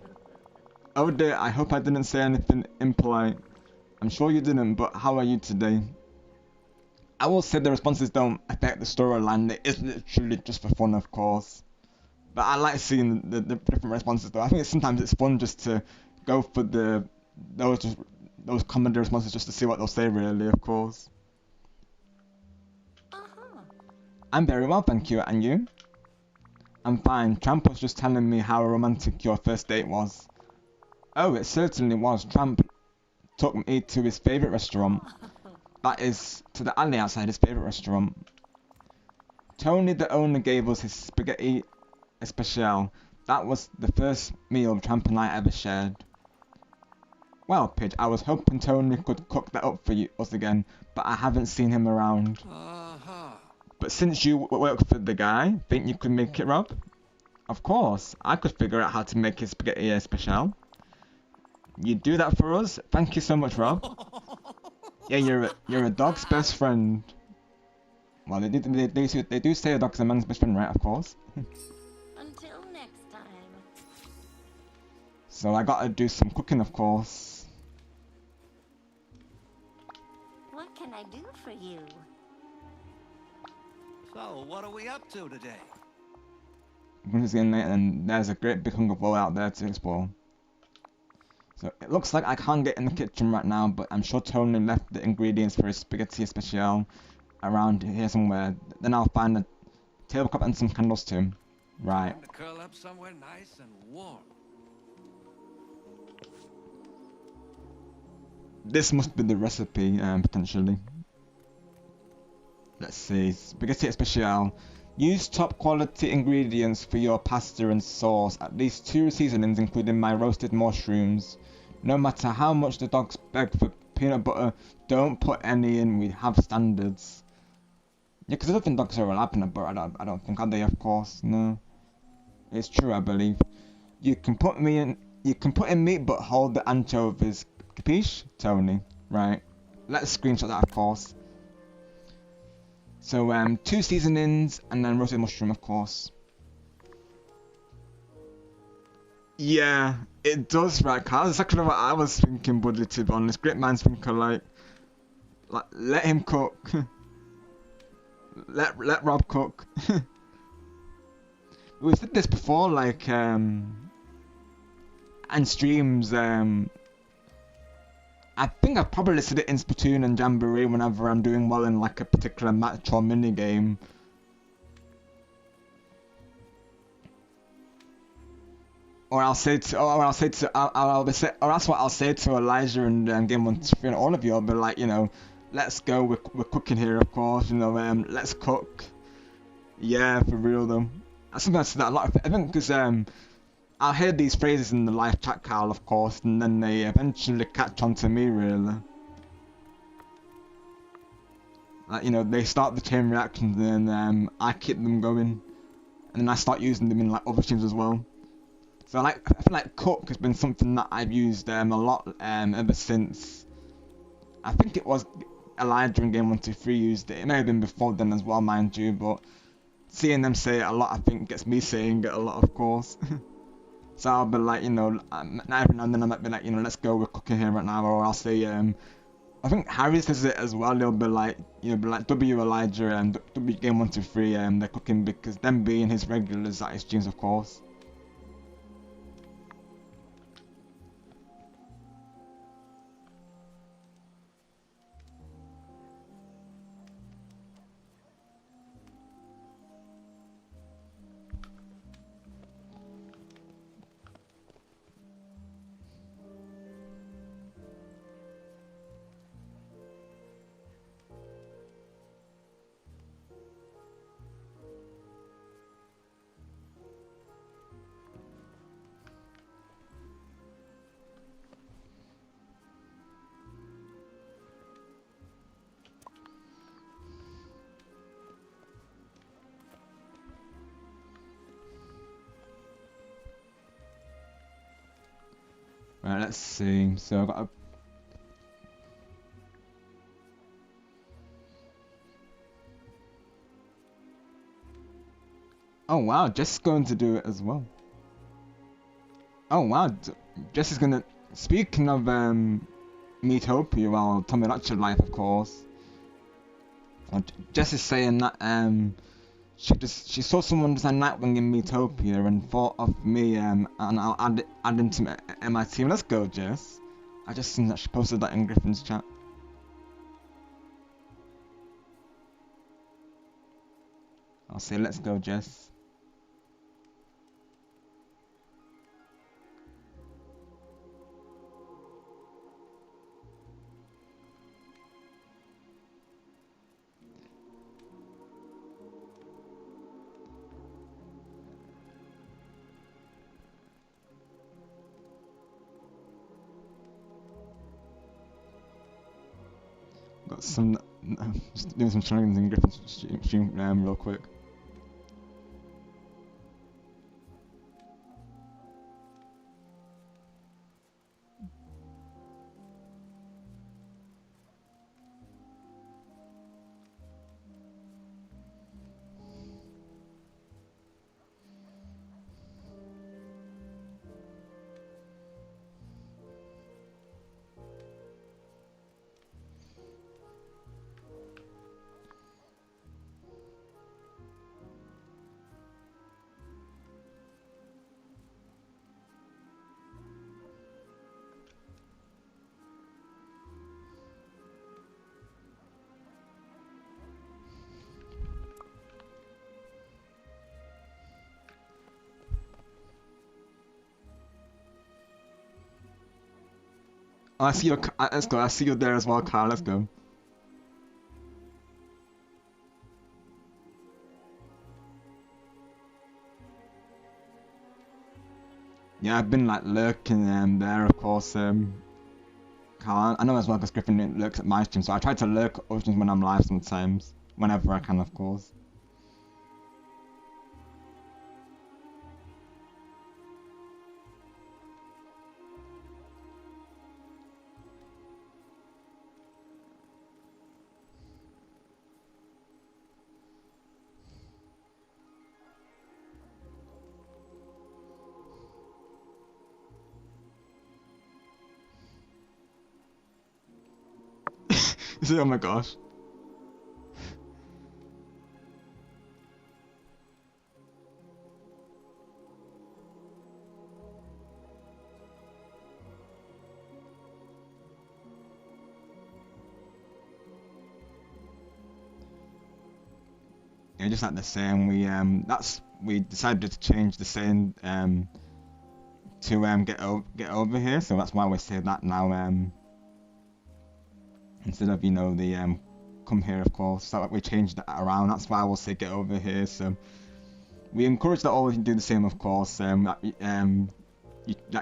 Oh dear, I hope I didn't say anything impolite. I'm sure you didn't, but how are you today? I will say the responses don't affect the storyline, it is literally just for fun, of course. But I like seeing the different responses though. I think sometimes it's fun just to go for those comedy responses just to see what they'll say, really, of course. I'm very well, thank you, and you? I'm fine. Tramp was just telling me how romantic your first date was. Oh, it certainly was. Tramp took me to his favourite restaurant. That is, to the alley outside his favourite restaurant. Tony, the owner, gave us his spaghetti especial. That was the first meal Tramp and I ever shared. Well, Pidge, I was hoping Tony could cook that up for us again, but I haven't seen him around. But since you work for the guy, think you could make it, Rob? Of course, I could figure out how to make his spaghetti especial. You do that for us? Thank you so much, Rob. Yeah, you're a dog's best friend. Well, they do say a dog's a man's best friend, right? Of course. Until next time. So I gotta do some cooking, of course. What can I do for you? So, what are we up to today? It's getting late and there's a great big hunger bowl out there to explore. So it looks like I can't get in the kitchen right now, but I'm sure Tony left the ingredients for his spaghetti especial around here somewhere. Then I'll find a tablecloth and some candles too. Right. Time to curl up somewhere nice and warm. This must be the recipe, potentially. Let's see. Spaghetti especial. Use top quality ingredients for your pasta and sauce. At least 2 seasonings, including my roasted mushrooms. No matter how much the dogs beg for peanut butter, don't put any in. We have standards. Yeah, because I don't think dogs are allowed peanut butter. I don't think, are they? Of course, no. It's true, I believe. You can put in meat, but hold the anchovies. Capiche, Tony? Right. Let's screenshot that, of course. So 2 seasonings and then roasted mushroom, of course. Yeah, it does, right, Carl? That's exactly what I was thinking, buddy, to be honest. Great minds think alike. Like, let him cook. let Rob cook. We said this before, like, and streams, I think I've probably said it in Splatoon and Jamboree whenever I'm doing well in like a particular match or mini game. Or that's what I'll say to Elijah and Game 1 and all of you. I'll be like, let's go. We're cooking here, of course. Let's cook. Yeah, for real though. I sometimes say that a lot. I think because I'll I heard these phrases in the live chat, Carl, of course, and then they eventually catch on to me, really. Like, you know, they start the chain reactions, and then I keep them going, and then I start using them in like other streams as well. So I feel like Cook has been something that I've used a lot ever since. I think it was Elijah in Game 123 used it. It may have been before then as well, mind you, but seeing them say it a lot, I think, gets me saying it a lot, of course. So I'll be like, you know, every now and then I might be like, you know, let's go, we're cooking here right now, or I'll say, I think Harry says it as well. They'll be like, you know, be like W Elijah and W Game 123, they're cooking, because them being his regulars at his streams, of course. Right, let's see. So I've got a... Oh wow, Jess is going to do it as well. Oh wow, Jess is gonna... Speaking of Metopia, well, Tommy Lecture Life, of course. Jess is saying that she saw someone design Nightwing in Metopia and thought of me, and I'll add him to my team. Let's go, Jess. I just seen that she posted that in Griffin's chat. I'll say let's go, Jess. Got some, just doing some shenanigans in Griffin's stream real quick. Oh, I see you. Let's go. I see you there as well, Carl. Let's go. Yeah, I've been like lurking there, of course. Carl, I know as well because Griffin lurks at my stream, so I try to lurk at other streams when I'm live sometimes, whenever I can, of course. Oh my gosh. Yeah, just like the saying, we decided to change the saying to get over here, so that's why we say that now instead of, you know, the come here, of course. So we changed that around. That's why we'll say get over here. So we encourage that all of you do the same, of course. That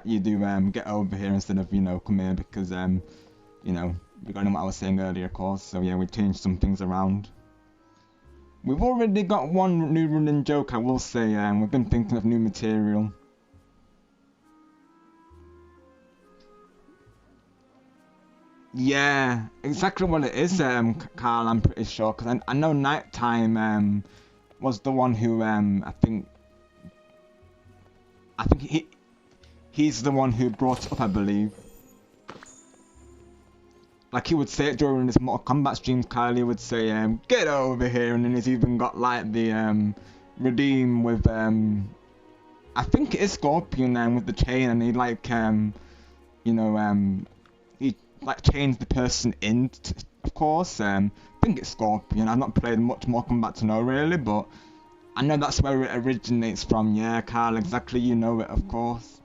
you do get over here instead of come here because regarding what I was saying earlier, of course. So yeah, we changed some things around. We've already got one new running joke, I will say. We've been thinking of new material. Yeah, exactly what it is, Carl, I'm pretty sure, because I know Nighttime was the one who, I think he's the one who brought it up, I believe. Like, he would say it during his Mortal Kombat streams, Carl, he would say, get over here, and then he's even got, like, the, redeem with, I think it is Scorpion, with the chain, and he, like, he like change the person in, of course. I think it's Scorpion. I've not played much more Kombat to know really, but I know that's where it originates from. Yeah, Carl, exactly. You know it, of course.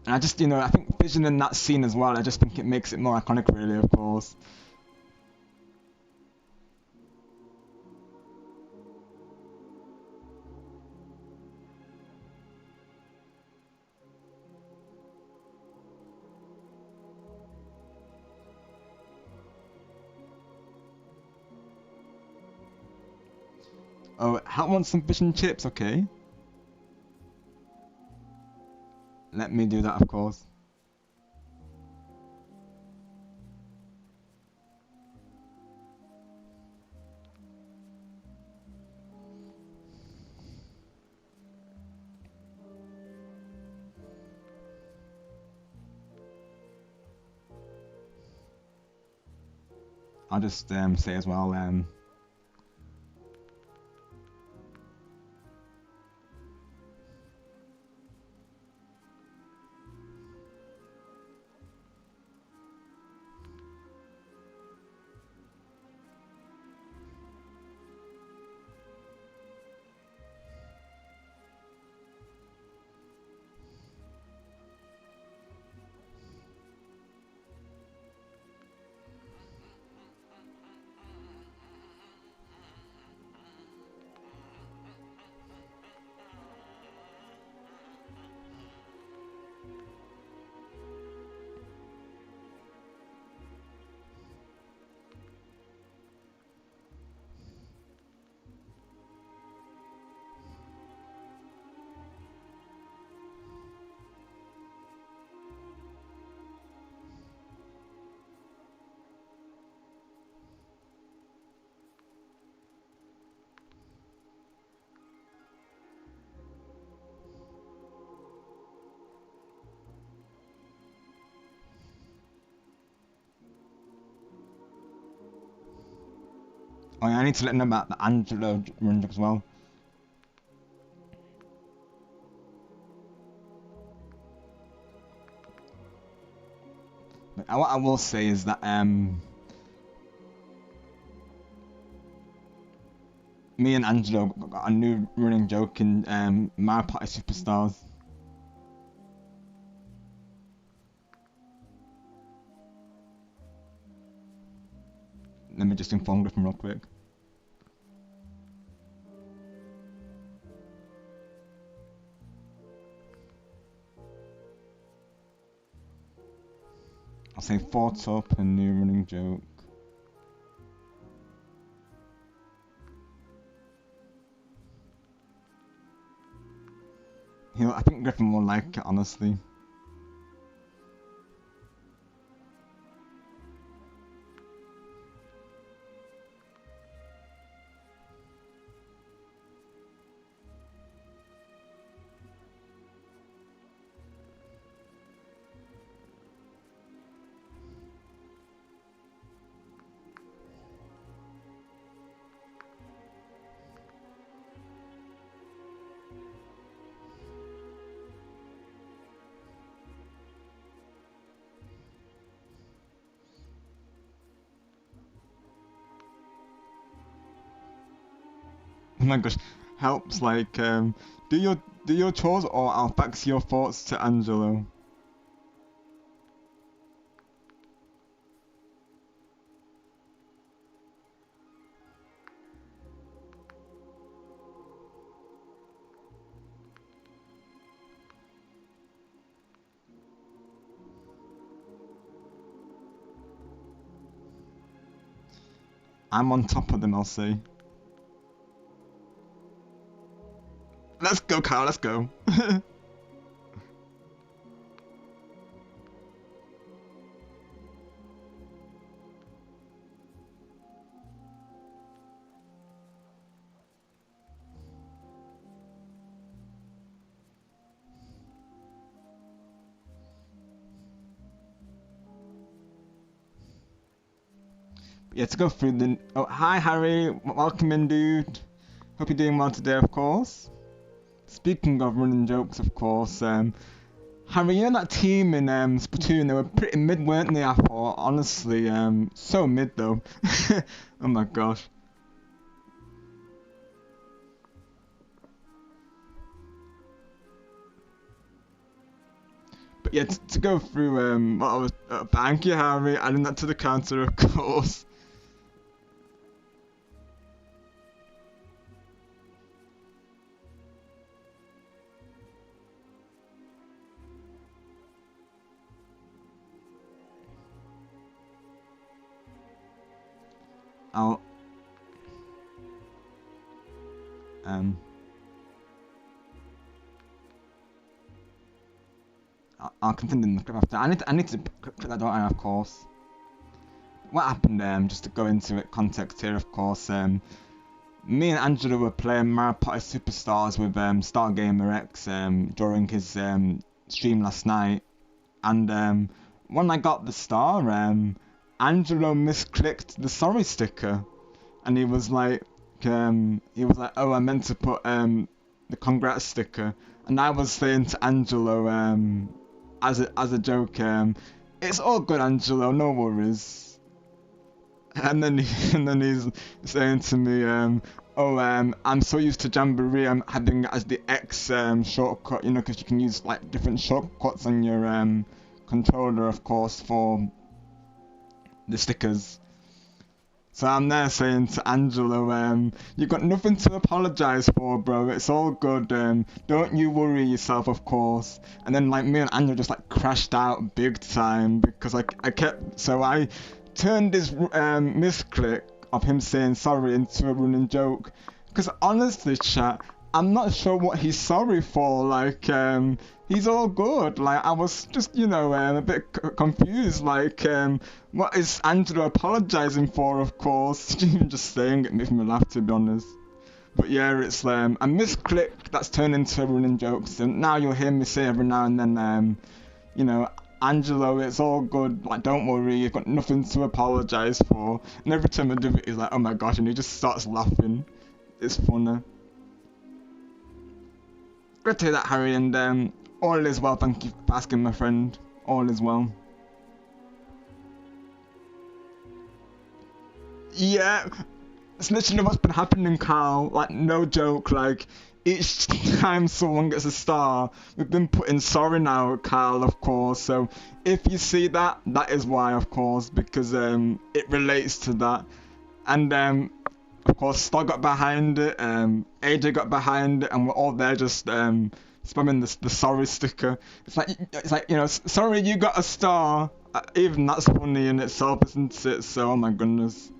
And I just, I think Vision in that scene as well. I just think it makes it more iconic, really, of course. Oh, I want some fish and chips, okay? Let me do that, of course. I'll just say as well, oh yeah, I need to let them know about the Angelo run as well. But what I will say is that me and Angelo got a new running joke in Mario Party Superstars. Let me just inform Griffin real quick. I'll say thoughts up and new running joke. I think Griffin will like it, honestly. Oh my gosh, helps like do your chores or I'll fax your thoughts to Angelo. I'm on top of them, I'll say. Let's go, Kyle, let's go. Yeah, to go through the... Oh, hi, Harry. Welcome in, dude. Hope you're doing well today, of course. Speaking of running jokes, of course, Harry, you know that team in Splatoon, they were pretty mid, weren't they, I thought? Honestly, so mid, though. Oh my gosh. But yeah, to go through, what I was... thank you, Harry. Adding that to the counter, of course. I'll continue in the clip after. I need to click that, don't I? Of course. What happened? Just to go into it, context here, of course. Me and Angela were playing Mario Party Superstars with Stargamer X during his stream last night, and when I got the star, Angelo misclicked the sorry sticker, and he was like, oh, I meant to put the congrats sticker, and I was saying to Angelo, as a joke, it's all good, Angelo, no worries. And then he's saying to me, oh, I'm so used to Jamboree, I'm having it as the X shortcut, you know, because you can use like different shortcuts on your controller, of course, for the stickers. So I'm there saying to Angelo, you got nothing to apologise for, bro, it's all good, don't you worry yourself, of course. And then like me and Angelo just like crashed out big time, because I turned this misclick of him saying sorry into a running joke, because honestly, chat, I'm not sure what he's sorry for. Like, he's all good. Like, I was just, you know, a bit confused. Like, what is Angelo apologising for, of course? Even just saying it makes me laugh, to be honest. But yeah, it's a misclick that's turned into a running joke. So now you'll hear me say every now and then, you know, Angelo, it's all good, like, don't worry, you've got nothing to apologise for. And every time I do it, he's like, oh my gosh, and he just starts laughing. It's funny. Great to hear that, Harry, and all is well, thank you for asking, my friend. All is well. Yeah, it's literally what's been happening, Carl. Like, no joke, like, each time someone gets a star, we've been putting sorry now, Carl, of course. So if you see that, that is why, of course, because it relates to that. And of course, Star got behind it, AJ got behind it, and we're all there just spamming the sorry sticker. It's like, you know, sorry you got a star. Even that's funny in itself, isn't it? So, oh my goodness.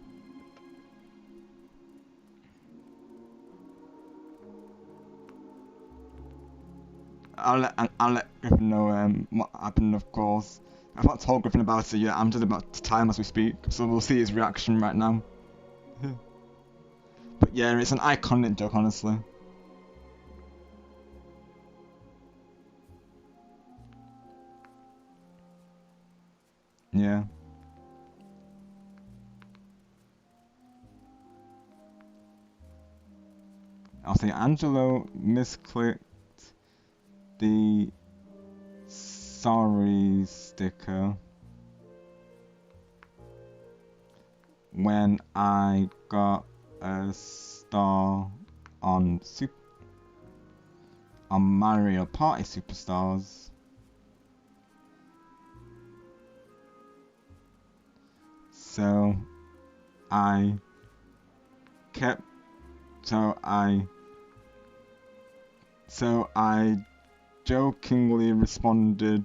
I'll let Griffin know what happened, of course. I've not told Griffin about it yet, I'm just about to time as we speak, so we'll see his reaction right now. But yeah, it's an iconic joke, honestly. Yeah. I'll say Angelo misclicked the sorry sticker when I got a star on Mario Party Superstars. So I jokingly responded,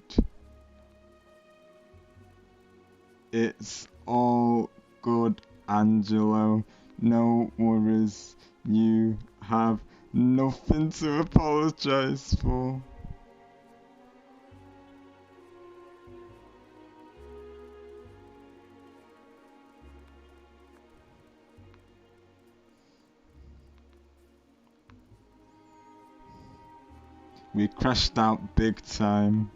it's all good, Angelo. No worries. You have nothing to apologize for. We crashed out big time.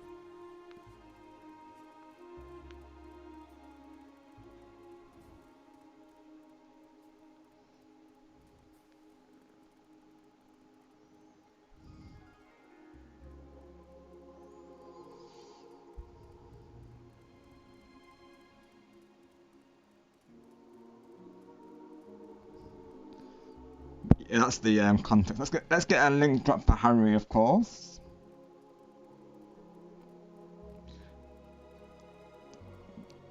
Yeah, that's the context. Let's get a link drop for Harry, of course.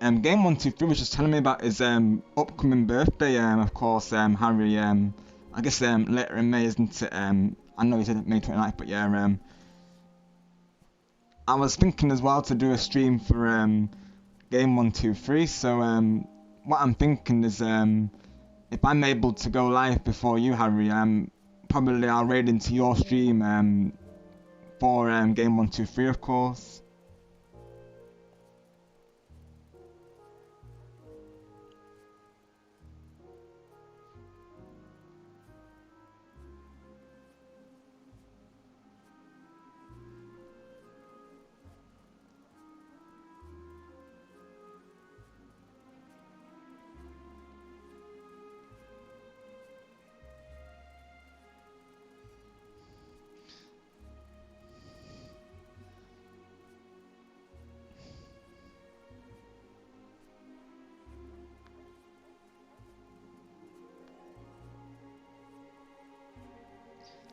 Game 123 was just telling me about his upcoming birthday. Of course, Harry. I guess later in May, isn't it? I know he said May 29th, but yeah. I was thinking as well to do a stream for Game 123. So what I'm thinking is if I'm able to go live before you, Harry, probably I'll raid into your stream for Game 123, of course.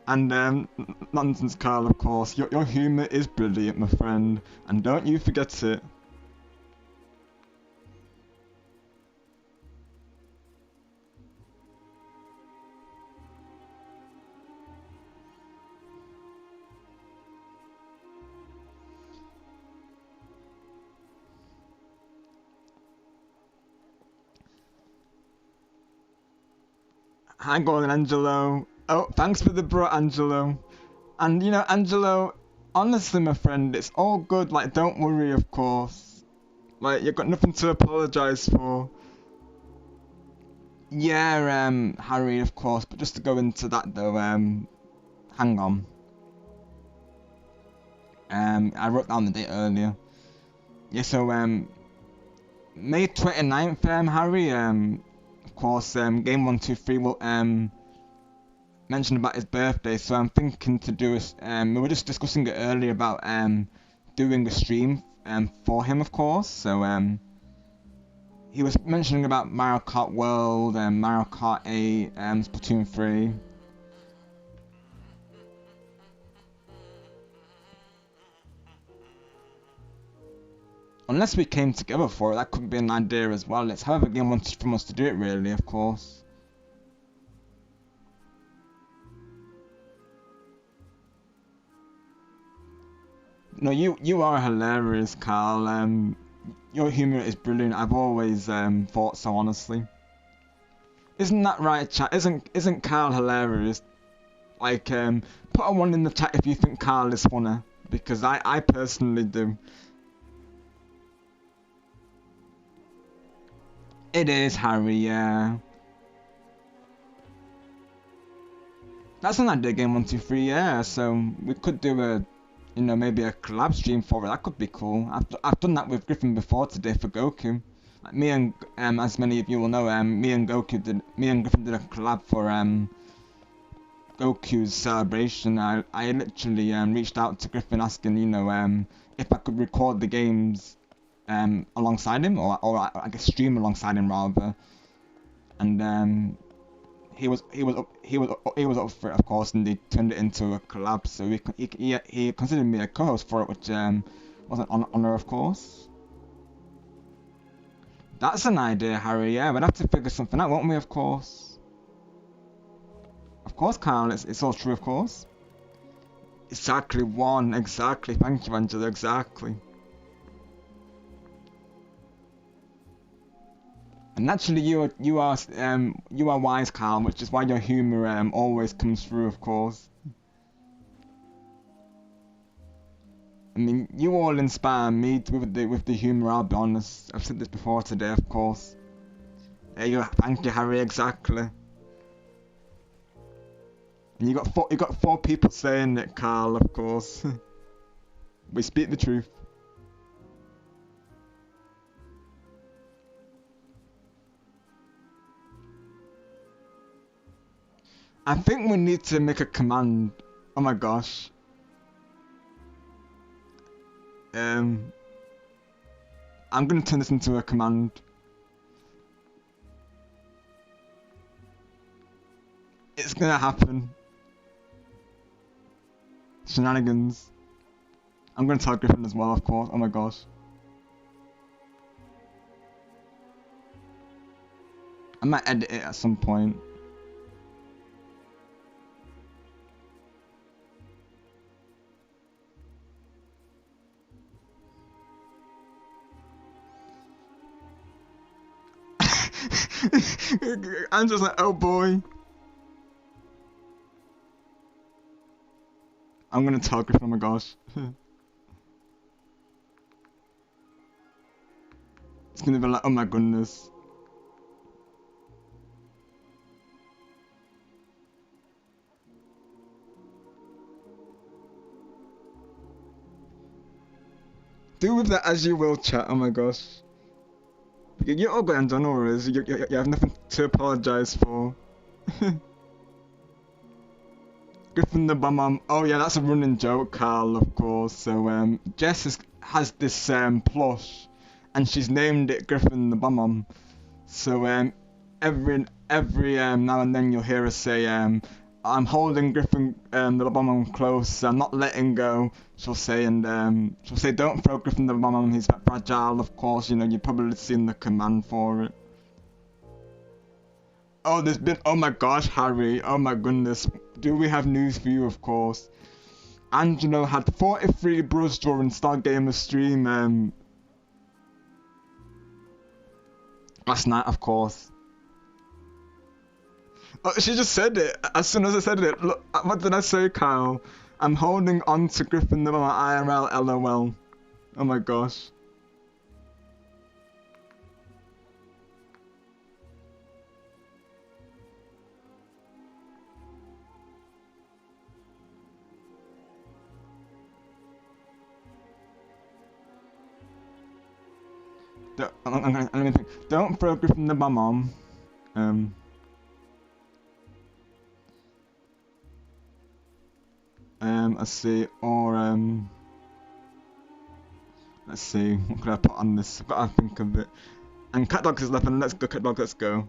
And nonsense, Carl, of course. Your humour is brilliant, my friend, and don't you forget it. Hi, Golden Angelo. Oh, thanks for the bro, Angelo. And you know, Angelo, honestly, my friend, it's all good. Like, don't worry, of course. Like, you've got nothing to apologise for. Yeah, Harry, of course. But just to go into that though, hang on. I wrote down the date earlier. Yeah, so May 29th, Harry. Of course, Game 123 will mention about his birthday, so I'm thinking to do a, we were just discussing it earlier about doing a stream for him, of course. So he was mentioning about Mario Kart World and Mario Kart 8 and Splatoon 3. Unless we came together for it, that could be an idea as well. It's however Game wants from us to do it, really, of course. No, you are hilarious, Carl. Your humour is brilliant. I've always thought so, honestly. Isn't that right, chat? Isn't Carl hilarious? Like, put a 1 in the chat if you think Carl is funny, because I personally do. It is, Harry, yeah. That's an idea, Game 123, yeah. So we could do a, you know, maybe a collab stream for it. That could be cool. I've done that with Griffin before today for Goku. Like me and as many of you will know, me and Griffin did a collab for Goku's celebration. I literally reached out to Griffin asking, you know, if I could record the games alongside him, or I guess stream alongside him rather. And he was up for it, of course, and he turned it into a collab. So he considered me a co-host for it, which was an honor, of course. That's an idea, Harry. Yeah, we'd have to figure something out, won't we? Of course. Of course, Kyle. It's all true, of course. Exactly 1. Exactly. Thank you, Angela. Exactly. And naturally, you are wise, Carl, which is why your humor always comes through, of course. I mean, you all inspire me with the humor. I'll be honest. I've said this before today, of course. There you go. Thank you, Harry. Exactly. And you got four people saying it, Carl. Of course. We speak the truth. I think we need to make a command. Oh my gosh. I'm gonna turn this into a command. It's gonna happen. Shenanigans. I'm gonna tell Griffin as well, of course. Oh my gosh. I might edit it at some point. I'm just like, oh boy. I'm gonna tell Griffin, oh my gosh. It's gonna be like, oh my goodness. Do with that as you will, chat, oh my gosh. You're all going done, or is you have nothing to apologise for. Griffin the Bum. Oh yeah, that's a running joke, Carl, of course. So Jess has this plush, and she's named it Griffin the Bum. So every now and then you'll hear her say I'm holding Griffin the Bum close. I'm not letting go. She'll say don't throw Griffin the Bum. He's fragile, of course. You know, you've probably seen the command for it. Oh, oh my gosh, Harry, oh my goodness, do we have news for you, of course. Angelo had 43 bros during Stargamer stream, last night, of course. Oh, she just said it, as soon as I said it, look, what did I say, Kyle? I'm holding on to Griffin the IRL, LOL. Oh my gosh. I'm gonna think. Don't throw Griffin the Bum on. Let's see, or let's see, what could I put on this? I've got to think of it. And Cat Dog is left, and let's go, Cat Dog, let's go.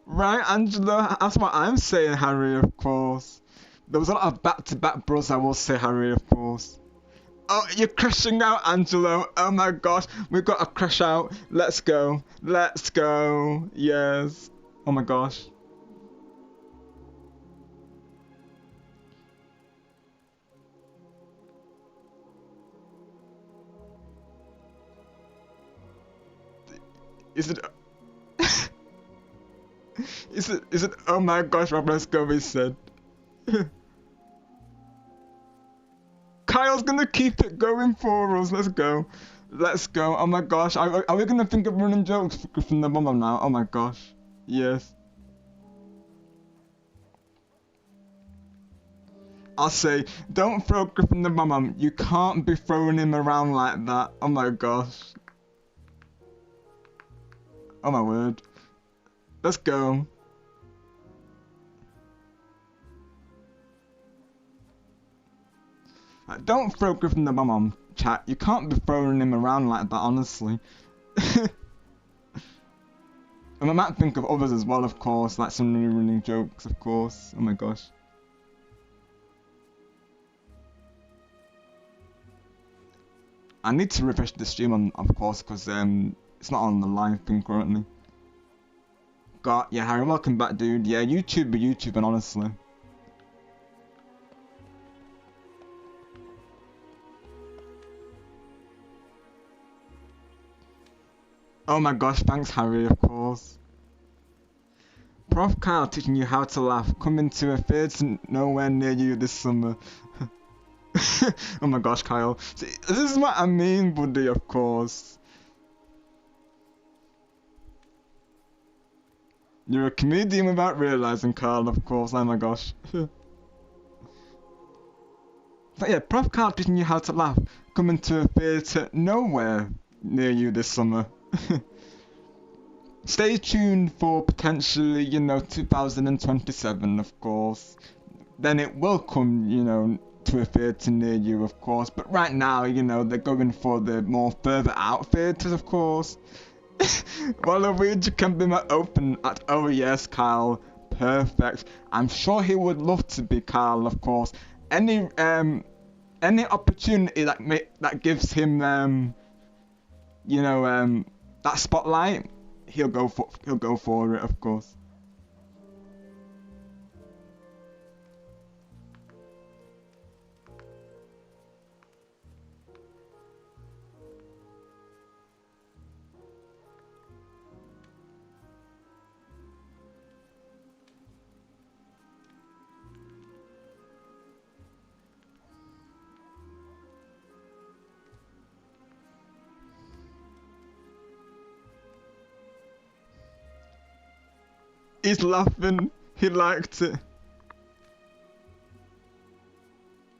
Right, Angela, that's what I'm saying, Harry, of course. There was a lot of back-to-back bros, I will say, Harry, of course. Oh, you're crashing out, Angelo. Oh my gosh, we've got to crash out. Let's go. Let's go. Yes. Oh my gosh. Is it... is it... Oh my gosh, Rob, let's go, he said. Kyle's gonna keep it going for us. Let's go. Let's go. Oh my gosh. Are we gonna think of running jokes from the Bum now? Oh my gosh. Yes. I'll say, don't throw Griffin the Bum. You can't be throwing him around like that. Oh my gosh. Oh my word. Let's go. Don't throw Griffin the Bum on, chat. You can't be throwing him around like that, honestly. And I might think of others as well, of course, like some really running jokes, of course. Oh my gosh. I need to refresh the stream on, of course, because it's not on the live thing currently. Yeah, Harry, welcome back, dude. Yeah, YouTube, and honestly. Oh my gosh, thanks Harry, of course. Prof Kyle teaching you how to laugh, coming to a theatre nowhere near you this summer. Oh my gosh, Kyle. See, this is what I mean, buddy, of course. You're a comedian without realising, Carl, of course. Oh my gosh. But yeah, Prof Carl teaching you how to laugh, coming to a theatre nowhere near you this summer. Stay tuned for potentially, 2027, of course. Then it will come, to a theatre near you, of course. But right now, they're going for the more further out theatres, of course. Waluigi can be more open at, oh yes, Kyle, perfect. I'm sure he would love to be, Kyle, of course. Any opportunity that gives him, that spotlight, he'll go for it, of course. He's laughing. He liked it.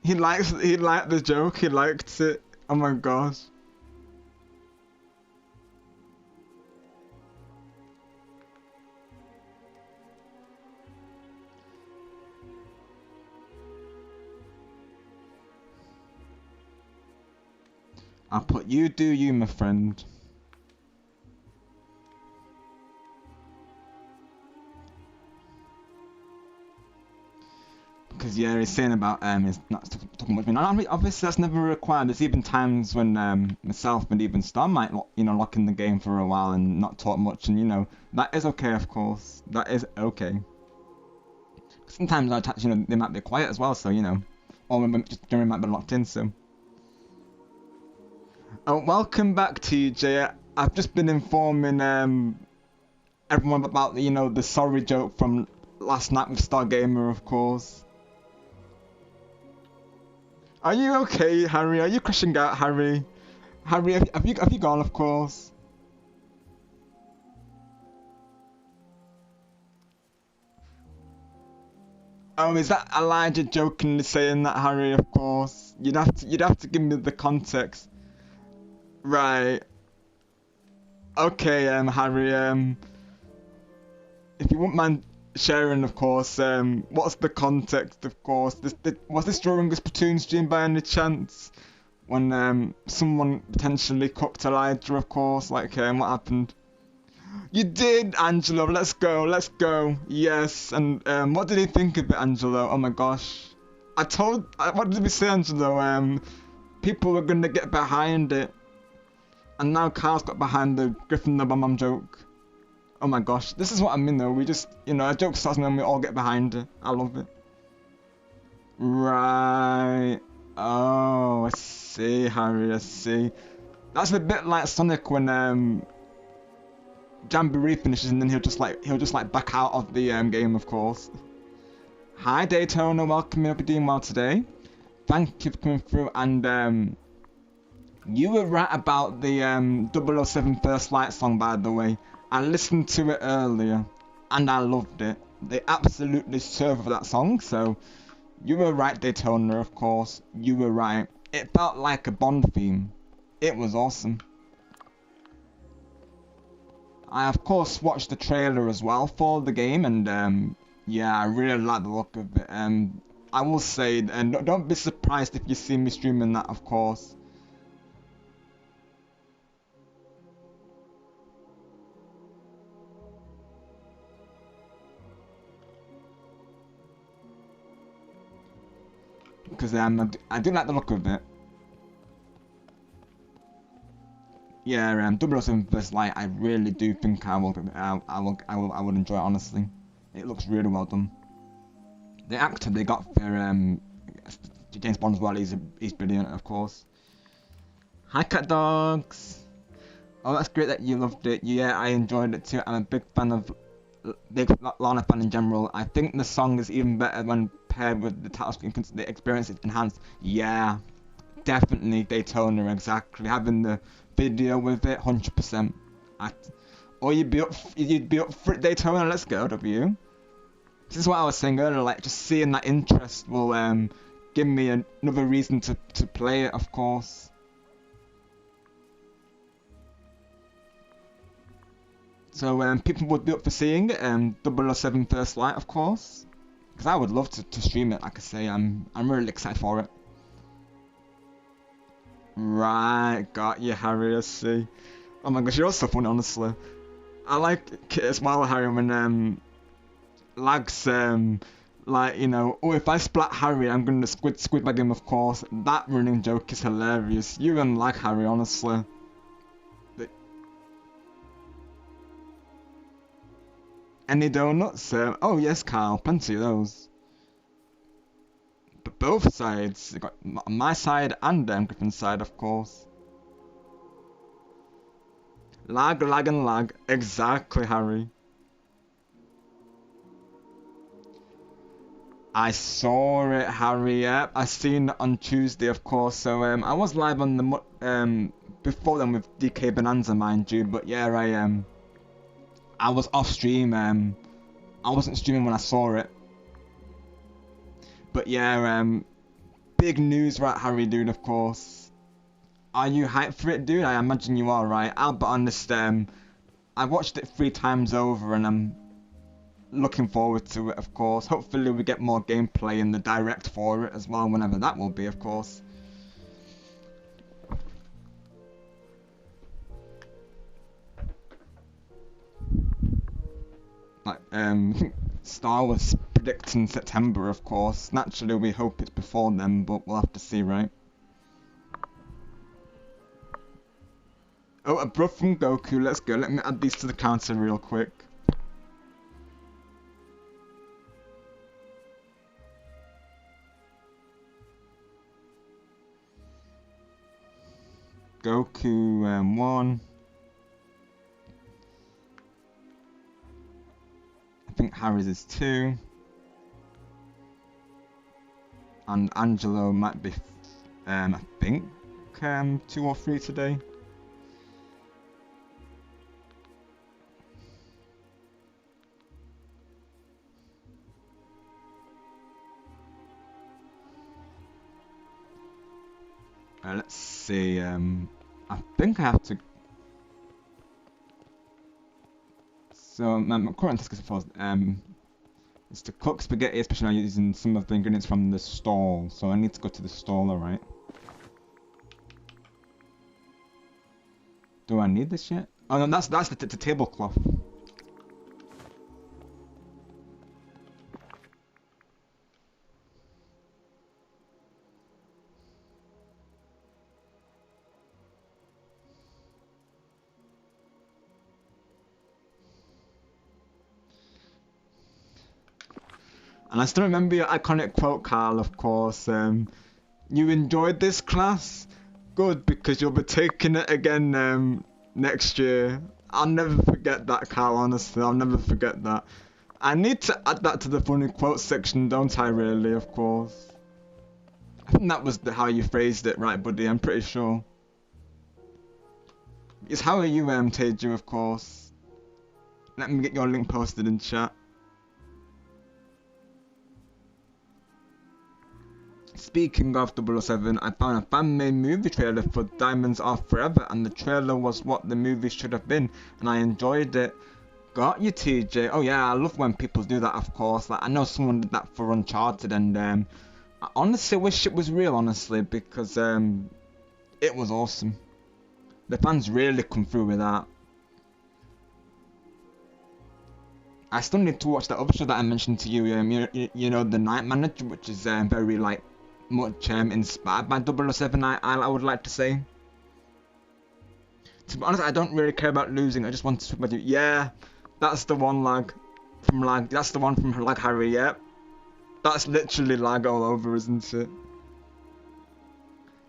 He liked the joke. He liked it. Oh my gosh. I'll put you do you, my friend. Because yeah, he's saying about it's not talking much. Obviously that's never required. There's even times when myself and even Star might lock in the game for a while and not talk much, and that is okay, of course. That is okay. Sometimes our attacks, they might be quiet as well, so or just generally might be locked in. So, oh, welcome back, TJ. I've just been informing everyone about the sorry joke from last night with Stargamer, of course. Are you okay, Harry? Are you crashing out, Harry? Harry, have you gone, of course? Oh, is that Elijah jokingly saying that, Harry? Of course. You'd have to give me the context. Right. Okay, Harry. If you wouldn't mind sharing, of course, what's the context, of course? Was this during the Splatoon stream by any chance? When someone potentially cooked Elijah, of course, like what happened? You did, Angelo, let's go, yes. And what did he think of it, Angelo? Oh my gosh. What did we say, Angelo? People were gonna get behind it. And now Carl's got behind the Griffin the Bomb joke. Oh my gosh, this is what I mean though, we just, a joke starts and then we all get behind it. I love it. Right. Oh, I see, Harry, I see. That's a bit like Sonic when Jamboree finishes and then he'll just back out of the game, of course. Hi Daytona, welcome, hope you're doing well today. Thank you for coming through, and you were right about the 007 First Light song, by the way. I listened to it earlier, and I loved it. They absolutely serve for that song, so you were right, Daytona, of course. You were right. It felt like a Bond theme. It was awesome. I, of course, watched the trailer as well for the game, and yeah, I really like the look of it. I will say, and don't be surprised if you see me streaming that, of course. Because I do like the look of it. Yeah, 007 First Light, I really do think I would enjoy it, honestly. It looks really well done. The actor they got for James Bond as well, he's brilliant, of course. Hi cat dogs. Oh, that's great that you loved it. Yeah, I enjoyed it too. I'm a big fan of Lana fan in general. I think the song is even better when paired with the title screen because the experience is enhanced. Yeah, definitely Daytona, exactly. Having the video with it, 100%. Or you'd be up for Daytona. Let's go, W. This is what I was saying earlier. Like just seeing that interest will give me another reason to play it, of course. So people would be up for seeing it, 007 First Light, of course, because I would love to stream it. Like I say, I'm really excited for it. Right, got you, Harry. I see. Oh my gosh, you're so funny, honestly. I like it as well, Harry, when Lags like, you know, oh, if I splat Harry, I'm gonna squid bag him, of course. That running joke is hilarious. You and Lag Harry, honestly. Any donuts? Oh yes, Kyle, plenty of those. But both sides, you got my side and Griffin's side, of course. Lag, lag, and lag. Exactly, Harry. I saw it, Harry. Yep, I seen it on Tuesday, of course. So I was live on the before then with DK Bonanza, mind you. But yeah, I was off stream. I wasn't streaming when I saw it. But yeah, big news, right, Harry, dude, of course. Are you hyped for it, dude? I imagine you are, right? I'll be honest, I watched it 3 times over and I'm looking forward to it, of course. Hopefully we get more gameplay in the direct for it as well, whenever that will be, of course. Like, Star Wars predicting September, of course. Naturally, we hope it's before then, but we'll have to see, right? Oh, a bruv from Goku, let's go. Let me add these to the counter real quick. Goku, 1. I think Harry's is 2. And Angelo might be, I think, 2 or 3 today. Let's see, I think I have to... So, my current task is to cook spaghetti, especially using some of the ingredients from the stall. So I need to go to the stall, alright. Do I need this yet? Oh no, that's the tablecloth. And I still remember your iconic quote, Carl, of course. You enjoyed this class? Good, because you'll be taking it again next year. I'll never forget that, Carl, honestly. I'll never forget that. I need to add that to the funny quote section, don't I, really, of course? I think that was how you phrased it, right, buddy? I'm pretty sure. It's how are you, Teju, of course. Let me get your link posted in chat. Speaking of 007, I found a fan-made movie trailer for Diamonds Are Forever, and the trailer was what the movie should have been, and I enjoyed it. Got you, TJ. Oh yeah, I love when people do that, of course. Like, I know someone did that for Uncharted, and I honestly wish it was real, honestly, because it was awesome. The fans really come through with that. I still need to watch that other show that I mentioned to you, you know, The Night Manager, which is very, like, much inspired by 007, I would like to say. To be honest, I don't really care about losing, I just want to talk about you. Yeah, that's the one, Lag. That's the one from Lag Harry, yep. That's literally Lag all over, isn't it?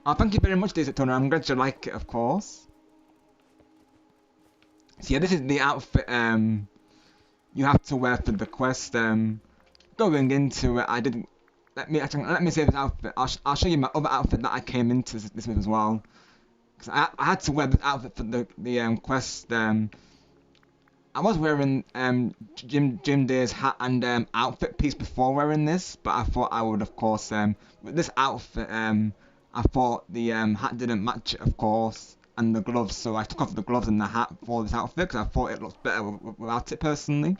Oh, thank you very much, Daisy Toner. I'm glad you like it, of course. So yeah, this is the outfit you have to wear for the quest. Going into it, I did. Let me say this outfit. I'll show you my other outfit that I came into this with as well. Cause I had to wear this outfit for the quest. I was wearing Jim Deere's hat and outfit piece before wearing this, but I thought I would, of course, with this outfit, I thought the hat didn't match it, of course, and the gloves, so I took off the gloves and the hat for this outfit because I thought it looked better without it personally.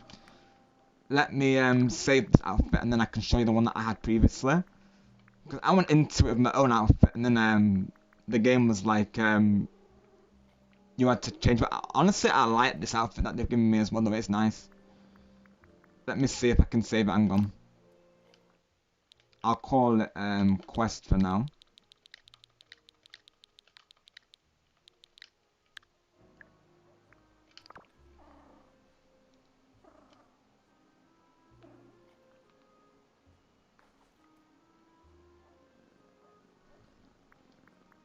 Let me save this outfit and then I can show you the one that I had previously. Because I went into it with my own outfit and then the game was like you had to change. But honestly, I like this outfit that they've given me as well. The way it's nice. Let me see if I can save it. Hang on. I'll call it quest for now.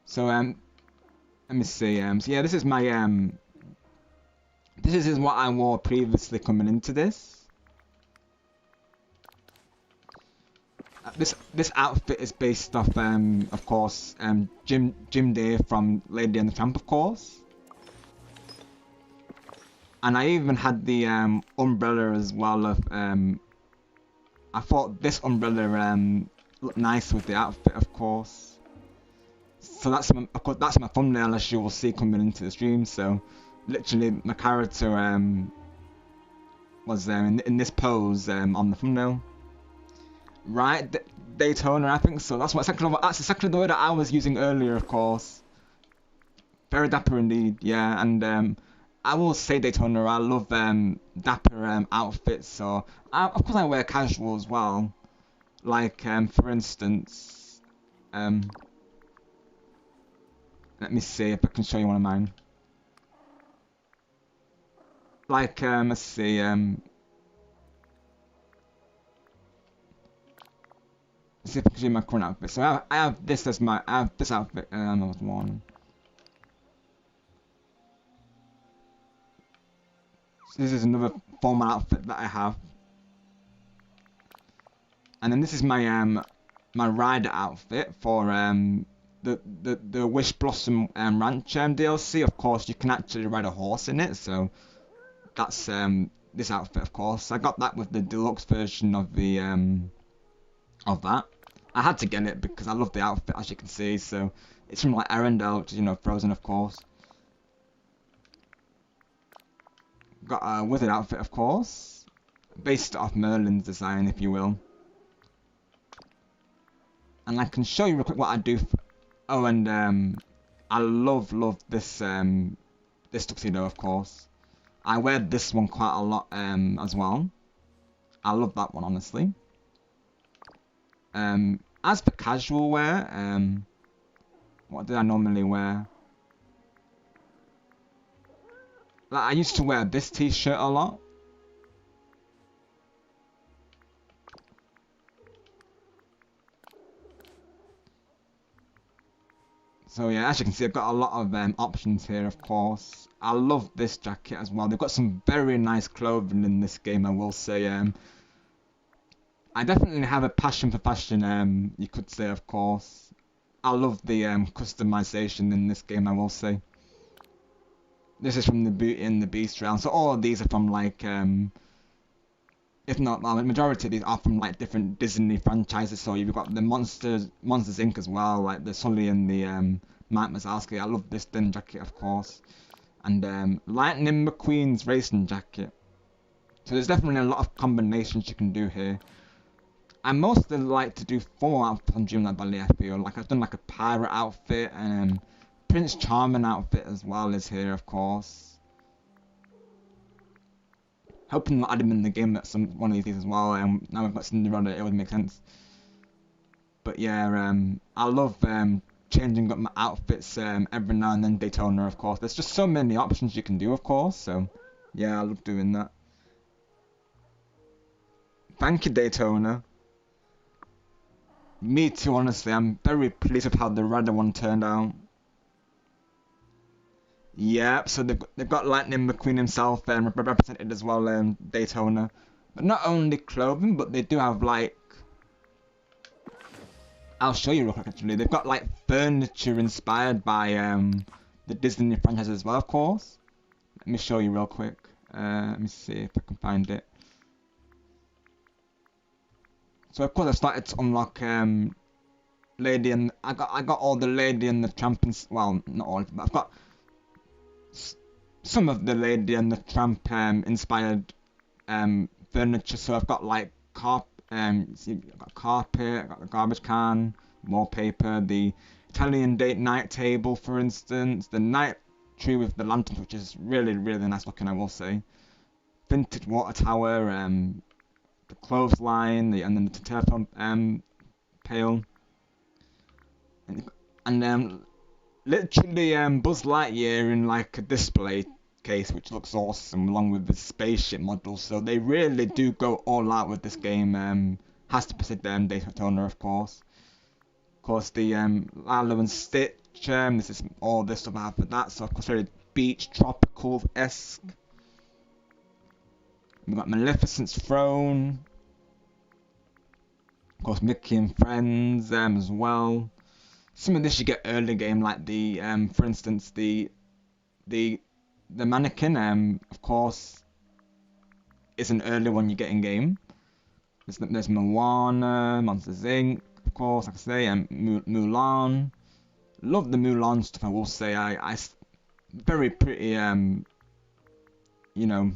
So let me see. So yeah, this is my this is what I wore previously coming into this. This outfit is based off of course Jim Day from Lady and the Tramp, of course. And I even had the umbrella as well of I thought this umbrella looked nice with the outfit, of course. So that's my thumbnail, as you will see coming into the stream. So literally my character was in this pose on the thumbnail. Right, Daytona, I think so. That's exactly the word that I was using earlier, of course. Very dapper indeed, yeah. And I will say Daytona. I love dapper outfits. So of course I wear casual as well. Like for instance, let me see if I can show you one of mine. Like let's see let's see if I can show you my current outfit. So I have this as my this outfit I was worn. So this is another formal outfit that I have. And then this is my my rider outfit for the Wish Blossom Ranch DLC. Of course, you can actually ride a horse in it, so that's this outfit, of course. I got that with the deluxe version of the of that. I had to get it because I love the outfit, as you can see. So it's from like Arendelle, which is, you know, Frozen, of course. Got a wizard outfit, of course, based off Merlin's design, if you will. And I can show you real quick what I do. Oh, and I love this this tuxedo, of course. I wear this one quite a lot as well. I love that one, honestly. As for casual wear, what did I normally wear? Like, I used to wear this t-shirt a lot. So yeah, as you can see, I've got a lot of options here, of course. I love this jacket as well. They've got some very nice clothing in this game, I will say. I definitely have a passion for fashion, you could say, of course. I love the customization in this game, I will say. This is from the Beauty and the Beast realm, so all of these are from like, if not, well, the majority of these are from like different Disney franchises. So you've got the Monsters Inc. as well, like the Sully and the Mike Wazowski. I love this denim jacket, of course, and Lightning McQueen's racing jacket. So there's definitely a lot of combinations you can do here. I mostly like to do 4 outfits on Dreamlight Valley. I feel like I've done like a pirate outfit and Prince Charming outfit as well is here, of course. Hoping that I'd have been in the game at one of these as well. Now we've got Cinderella, it would make sense. But yeah, I love changing up my outfits every now and then. Daytona, of course. There's just so many options you can do, of course. So yeah, I love doing that. Thank you, Daytona. Me too, honestly. I'm very pleased with how the Radar one turned out. Yeah, so they've got Lightning McQueen himself represented as well, Daytona. But not only clothing, but they do have like, I'll show you real quick actually. They've got like furniture inspired by the Disney franchise as well, of course. Let me show you real quick. Let me see if I can find it. So of course I started to unlock Lady and I got all the Lady and the Tramp, well, not all, but I've got some of the Lady and the Tramp inspired furniture. So I've got like see, I've got carpet, I've got the garbage can, wallpaper, the Italian date night table, for instance, the night tree with the lanterns, which is really nice looking, I will say. Vintage water tower, the clothesline, and then the telephone pail, and literally Buzz Lightyear in like a display case, which looks awesome, along with the spaceship model. So they really do go all out with this game. Has to be said, Daytona, of course. Of course, the Lilo and Stitch. This is all this stuff I have for that. So of course, very beach tropical-esque. We've got Maleficent's throne. Of course, Mickey and Friends as well. Some of this you get early game, like the for instance the mannequin. Of course, is an early one you get in game. There's Moana, Monsters Inc. Of course, like I say, Mulan. Love the Mulan stuff. I will say, I very pretty you know,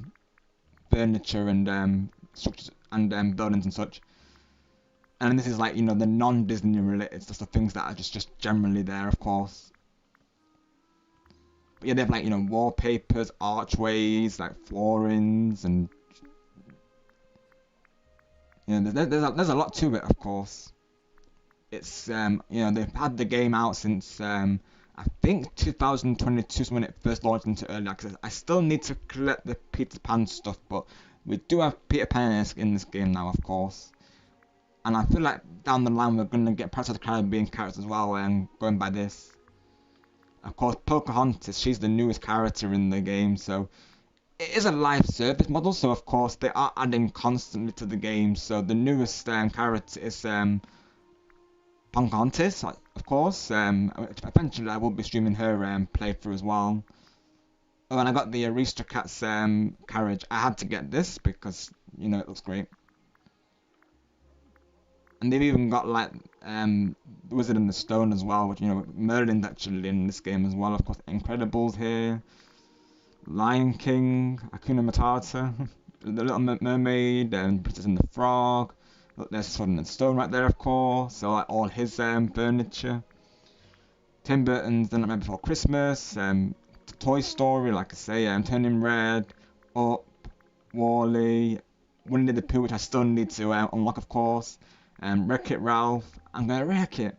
furniture and structures and buildings and such. And this is like, you know, the non-Disney related stuff, the things that are just generally there, of course. But yeah, they have like, you know, wallpapers, archways, like floorings, and you know, there's a lot to it, of course. It's you know, they've had the game out since I think 2022 is when it first launched into early access. I still need to collect the Peter Pan stuff, but we do have Peter Pan in this game now, of course. And I feel like down the line we're going to get Pirates of the Caribbean characters as well, going by this. Of course, Pocahontas, she's the newest character in the game, so it is a live service model, so of course they are adding constantly to the game. So the newest character is Pocahontas, of course. Eventually I will be streaming her playthrough as well. Oh, and I got the Aristocats carriage. I had to get this because, you know, it looks great. And they've even got like the Wizard and the Stone as well, which, you know, Merlin's actually in this game as well. Of course, Incredibles here, Lion King, Hakuna Matata, The Little Mermaid, and Princess and the Frog. Look, there's Sword and Stone right there, of course. So like all his furniture. Tim Burton's The Nightmare Before Christmas, Toy Story, like I say, Turning Red, Up, Wall-E, Winnie the Pooh, which I still need to unlock, of course. Wreck-It Ralph, I'm gonna wreck it,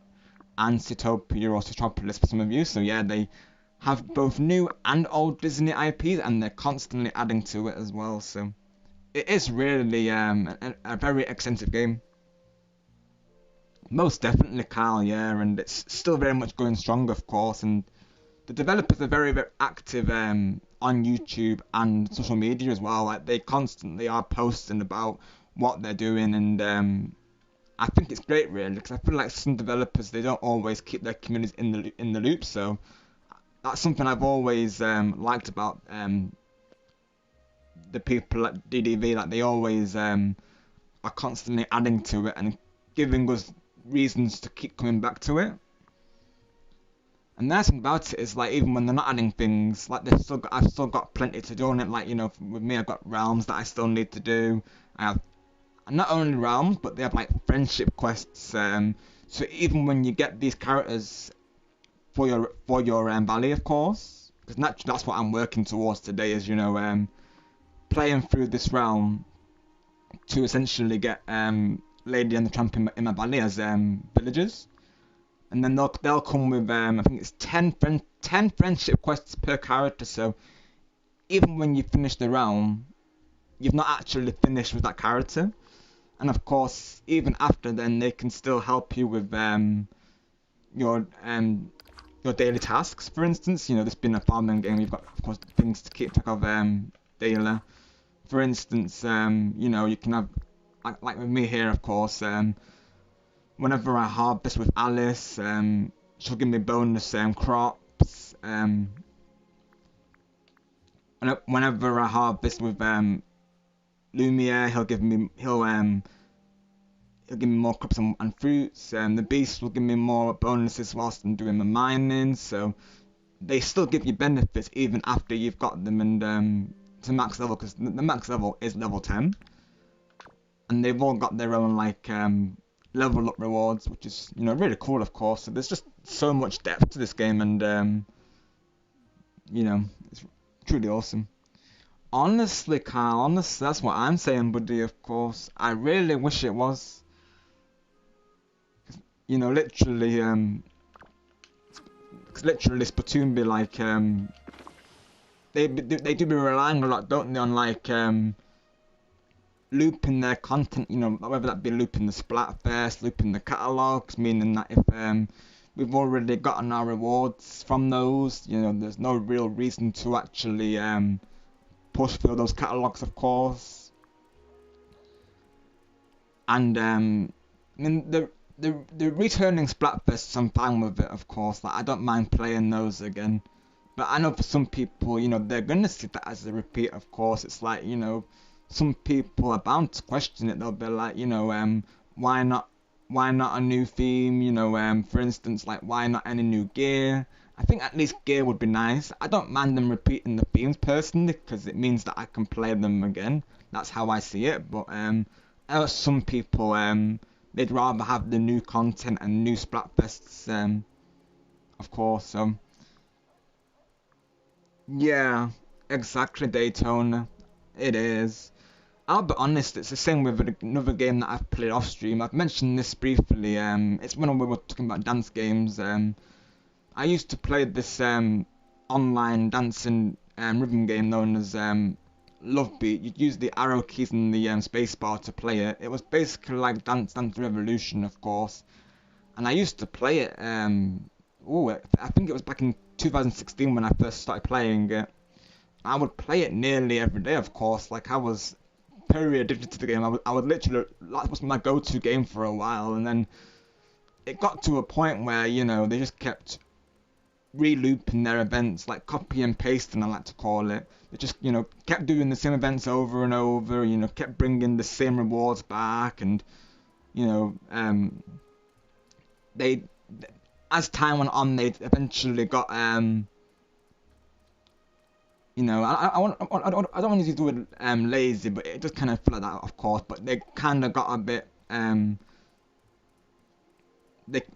and Zootopia or Zootropolis for some of you. So yeah, they have both new and old Disney IPs, and they're constantly adding to it as well. So it is really a very extensive game. Most definitely, Kyle, yeah, and it's still very much going strong, of course. And the developers are very active on YouTube and social media as well. Like they constantly are posting about what they're doing, and I think it's great, really, because I feel like some developers, they don't always keep their communities in the loop. So that's something I've always liked about the people at DDV. Like they always are constantly adding to it and giving us reasons to keep coming back to it. And the nice thing about it is, like, even when they're not adding things, like I've still got plenty to do on it. Like, you know, with me, I've got realms that I still need to do. I have not only realms, but they have like friendship quests. So even when you get these characters for your valley, of course, because naturally that's what I'm working towards today, is, you know, playing through this realm to essentially get Lady and the Tramp in my valley as villagers. And then they'll come with I think it's 10 friendship quests per character. So even when you finish the realm, you've not actually finished with that character. And of course, even after then, they can still help you with your your daily tasks. For instance, you know, this being a farming game, you've got, of course, things to keep track of daily. For instance, you know, you can have, like with me here, of course, whenever I harvest with Alice, she'll give me bonus crops. Whenever I harvest with Lumiere, he'll give me more crops and fruits. The beast will give me more bonuses whilst I'm doing my mining. So they still give you benefits even after you've got them and to max level, because the max level is level 10, and they've all got their own like level up rewards, which is, you know, really cool, of course. So there's just so much depth to this game, and you know, it's truly awesome. Honestly, Carl, honestly, that's what I'm saying, buddy. Of course, I really wish it was. You know, literally, literally, Splatoon be like, they do be relying a lot, don't they, on like looping their content. You know, whether that be looping the Splatfest, looping the catalogs, meaning that if we've already gotten our rewards from those, you know, there's no real reason to actually push through those catalogs, of course. And I mean, the returning Splatfests, I'm fine with it, of course. Like, I don't mind playing those again. But I know for some people, you know, they're gonna see that as a repeat, of course. It's like, you know, some people are bound to question it. They'll be like, you know, why not a new theme? You know, for instance, like, why not any new gear? I think at least gear would be nice. I don't mind them repeating the themes personally, because it means that I can play them again. That's how I see it. But I know some people, they'd rather have the new content and new Splatfests, of course. So yeah, exactly, Daytona. It is. I'll be honest, it's the same with another game that I've played off stream. I've mentioned this briefly. It's when we were talking about dance games. I used to play this online dancing rhythm game known as Love Beat. You'd use the arrow keys and the spacebar to play it. It was basically like Dance Revolution, of course. And I used to play it. I think it was back in 2016 when I first started playing it. I would play it nearly every day, of course. Like, I was very addicted to the game. I would literally, that was my go-to game for a while, and then it got to a point where, you know, they just kept re-looping their events, like copy and pasting, I like to call it. They just, you know, kept doing the same events over and over, you know, kept bringing the same rewards back, and, you know, they, as time went on, they eventually got, you know, I don't want to do it lazy, but it just kind of felt like that, of course. But they kind of got a bit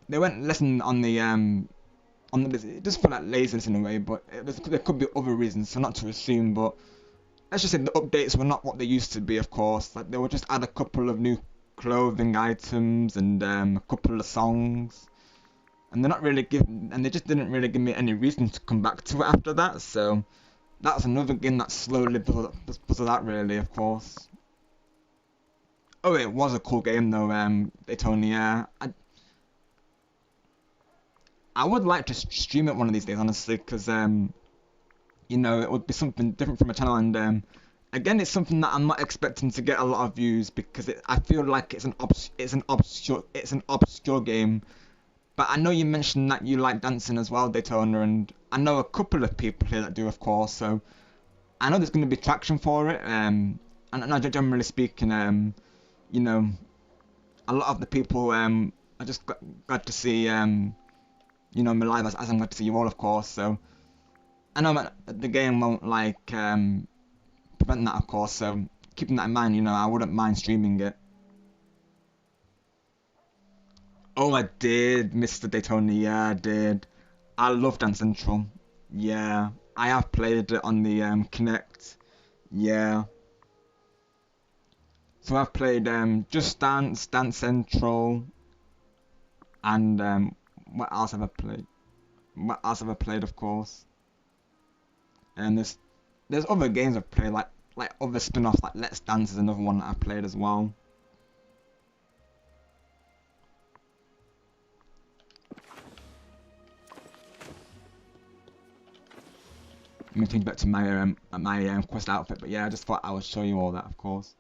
they went less on the it just felt like laziness in a way. But there could be other reasons, so not to assume. But let's just say the updates were not what they used to be, of course. Like, they would just add a couple of new clothing items and a couple of songs, and they just didn't really give me any reason to come back to it after that. So that's another game that slowly built up because of that, really, of course. Oh, it was a cool game though, Daytona. Yeah, I would like to stream it one of these days, honestly, because you know, it would be something different from a channel, and again, it's something that I'm not expecting to get a lot of views, because I feel like it's an obscure game. But I know you mentioned that you like dancing as well, Daytona, and I know a couple of people here that do, of course. So I know there's going to be traction for it. And generally speaking, you know, a lot of the people I just glad to see, you know, me live as I'm glad to see you all, of course. So I know the game won't like prevent that, of course. So keeping that in mind, you know, I wouldn't mind streaming it. Oh, I did, Mr. Daytona, yeah, I did. I love Dance Central. Yeah, I have played it on the Kinect. Yeah. So I've played Just Dance, Dance Central, and what else have I played? What else have I played, of course? And there's other games I've played, like other spin-offs, like Let's Dance is another one that I've played as well. me change back to my quest outfit. But yeah, I just thought I would show you all that, of course.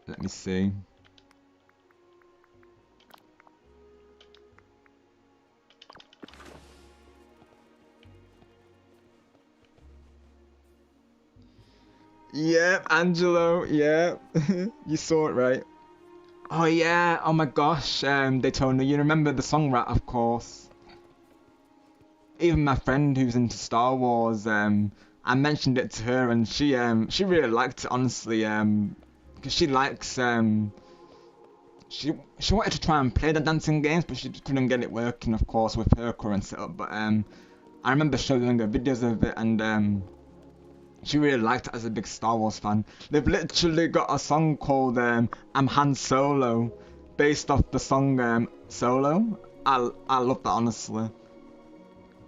Let me see. Yep, Angelo, yeah. You saw it right. Oh yeah, oh my gosh, Daytona, you remember the song Rat, of course. Even my friend who's into Star Wars, I mentioned it to her and she really liked it, honestly, because she likes, she wanted to try and play the dancing games, but she just couldn't get it working, of course, with her current setup, but I remember showing her videos of it and she really liked it as a big Star Wars fan. They've literally got a song called I'm Han Solo, based off the song Solo. I love that, honestly.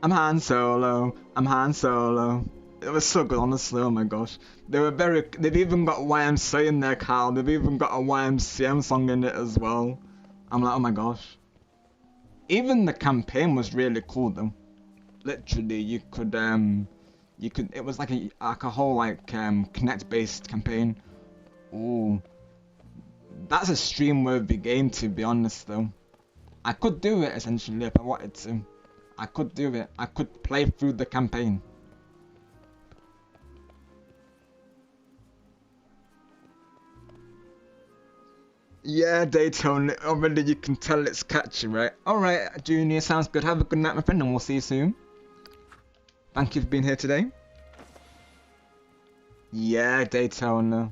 I'm Han Solo, I'm Han Solo. It was so good, honestly, oh my gosh. They've even got YMCA in there, Carl. They've even got a YMCM song in it as well. I'm like, oh my gosh. Even the campaign was really cool though. Literally, you could, it was like a whole like Connect based campaign. Ooh, that's a stream worthy game, to be honest though. I could do it essentially if I wanted to. I could do it. I could play through the campaign. Yeah, Daytona, already you can tell it's catchy, right? Alright, Junior, sounds good. Have a good night, my friend, and we'll see you soon. Thank you for being here today. Yeah, Daytona.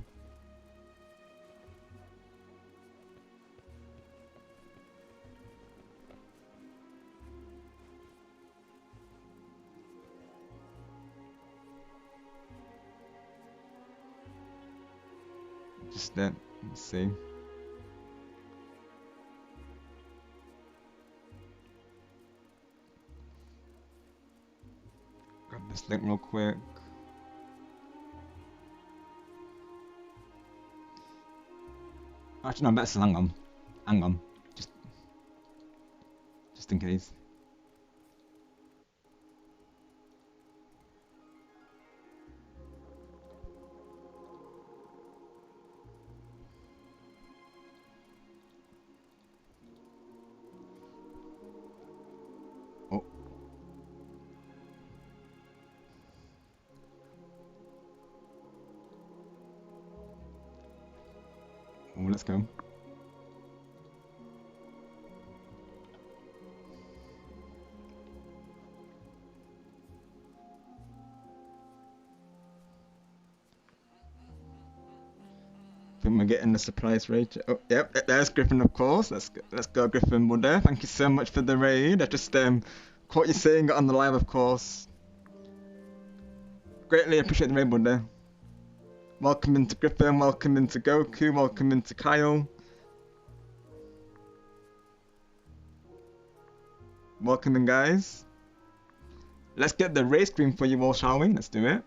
Just let's see. Grab this link real quick. Actually, no, better hang on. Hang on. Just in case. Oh. Oh, let's go. I think we're getting the surprise raid. Oh, yep, there's Griffin, of course. Let's go, Griffin Buddha. Thank you so much for the raid. I just caught you saying it on the live, of course. Greatly appreciate the raid, Buddha. Welcome into Griffin, welcome into Goku, welcome into Kyle. Welcome in, guys. Let's get the raid screen for you all, shall we? Let's do it.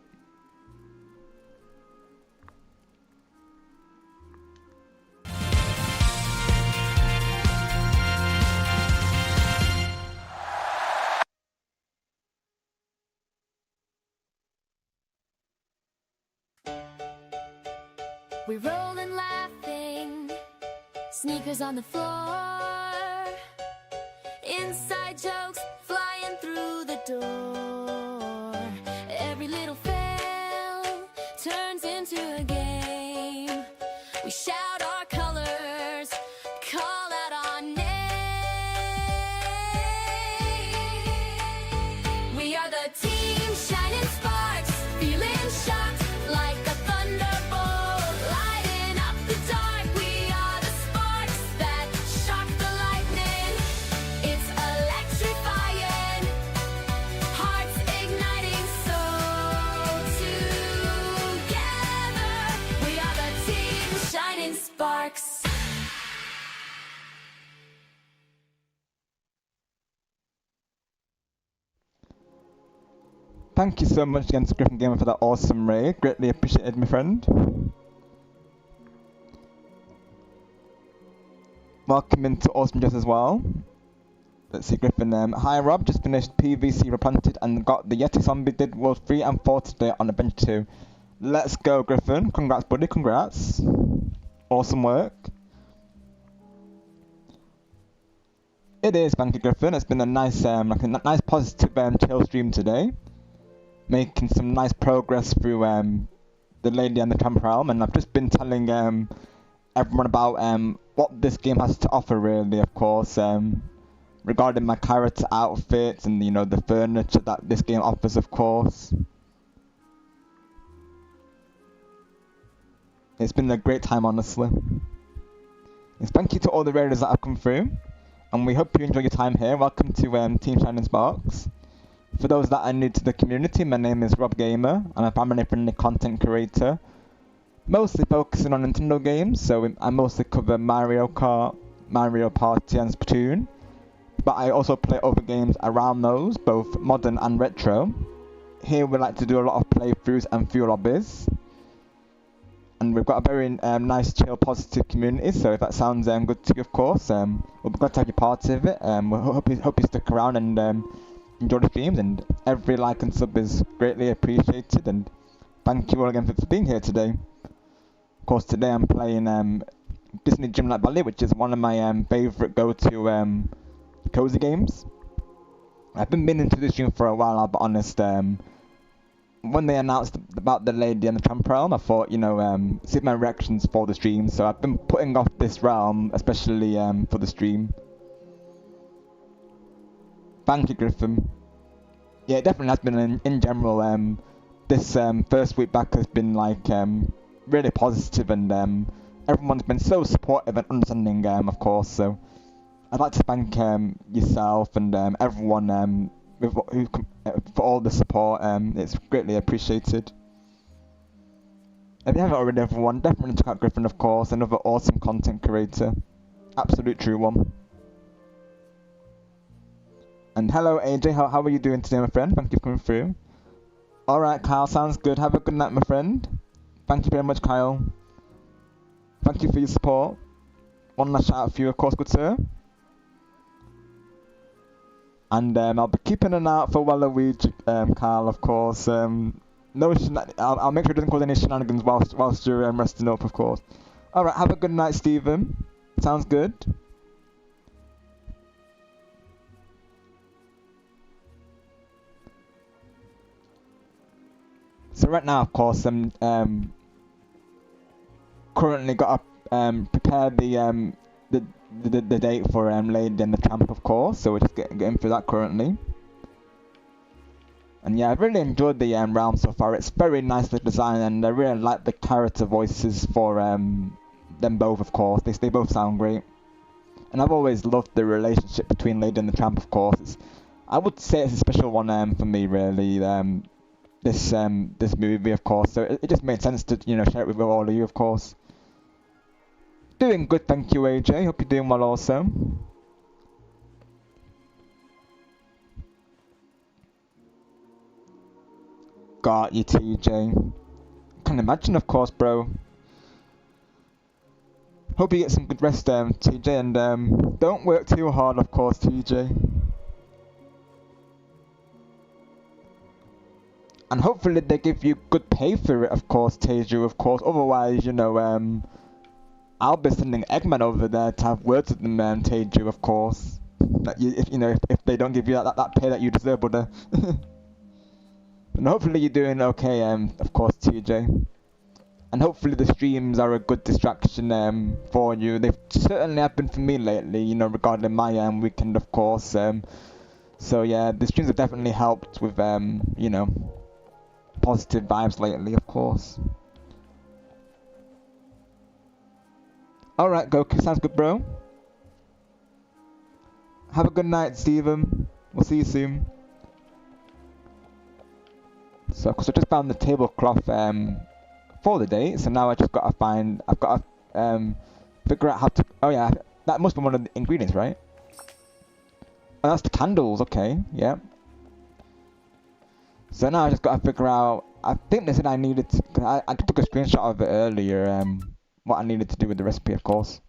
We rollin' laughing, sneakers on the floor, inside jokes flying through the door. Every little fail turns into a game. We shout our colors, call out our name. We are the team shining sparks, feeling shocked like a thunderbolt, lighting up the dark. We are the sparks that shock the lightning. It's electrifying, hearts igniting, so together we are the team shining sparks. Thank you so much again to Griffin Gamer for that awesome raid. Greatly appreciated, my friend. Welcome into Awesome Jess as well. Let's see, Griffin. Hi Rob, just finished PVC replanted and got the Yeti zombie did World 3 and 4 today on Adventure 2. Let's go, Griffin. Congrats, buddy. Congrats. Awesome work. It is, thank you, Griffin. It's been a nice, nice positive chill stream today. Making some nice progress through the Lady and the Tramp realm, and I've just been telling everyone about what this game has to offer, really, of course. Regarding my character outfits and the furniture that this game offers, of course. It's been a great time, honestly. Yes, thank you to all the raiders that have come through, and we hope you enjoy your time here. Welcome to Team Shining Sparks. For those that are new to the community, my name is Rob Gamer. I'm a family-friendly content creator, mostly focusing on Nintendo games. So I mostly cover Mario Kart, Mario Party, and Splatoon. But I also play other games around those, both modern and retro. Here we like to do a lot of playthroughs and few lobbies. And we've got a very nice, chill, positive community, so if that sounds good to you, of course, we'll be glad to have you part of it. We hope you stick around and enjoy the streams, and every like and sub is greatly appreciated, and thank you all again for being here today. Of course, today I'm playing Disney Dreamlight Valley, which is one of my favourite go-to cozy games. I've been meaning to this stream for a while, I'll be honest. When they announced about the Lady and the Tramp realm, I thought, see my reactions for the stream, so I've been putting off this realm, especially for the stream. Thank you, Griffin. Yeah, it definitely has been in general. This first week back has been really positive, and everyone's been so supportive and understanding, of course. So I'd like to thank yourself and everyone for all the support. It's greatly appreciated. If you haven't already, everyone, definitely check out Griffin, of course, another awesome content creator, absolute true one. And hello AJ, how are you doing today, my friend? Thank you for coming through. Alright, Kyle, sounds good. Have a good night, my friend. Thank you very much, Kyle. Thank you for your support. One last shout out for you, of course, good sir. And I'll be keeping an eye out for Waluigi, Kyle, of course. No, I'll make sure it doesn't cause any shenanigans whilst you're resting up, of course. Alright, have a good night, Stephen. Sounds good. So right now, of course, I'm currently got to prepare the date for Lady and the Tramp, of course. So we're just getting through that currently. And yeah, I've really enjoyed the realm so far. It's very nicely designed, and I really like the character voices for them both, of course. They both sound great. And I've always loved the relationship between Lady and the Tramp, of course. I would say it's a special one for me, really. This movie, of course. So it just made sense to share it with all of you, of course. Doing good, thank you, AJ. Hope you're doing well also. Got you, TJ. Can imagine, of course, bro. Hope you get some good rest, TJ, and don't work too hard, of course, TJ. And hopefully they give you good pay for it, of course, Teju, of course. Otherwise, I'll be sending Eggman over there to have words with them, Teju, of course. That if they don't give you that pay that you deserve, brother. And hopefully you're doing okay, of course, TJ. And hopefully the streams are a good distraction for you. They've certainly have been for me lately, regarding my weekend, of course. So yeah, the streams have definitely helped with positive vibes lately, of course. Alright, Goku, sounds good, bro. Have a good night, Steven. We'll see you soon. So, of course, I just found the tablecloth for the date, so now I've got to figure out how to, oh yeah, that must be one of the ingredients, right? Oh, that's the candles, okay, yeah. So now I just got to figure out, I think they said I needed to, I took a screenshot of it earlier, what I needed to do with the recipe, of course.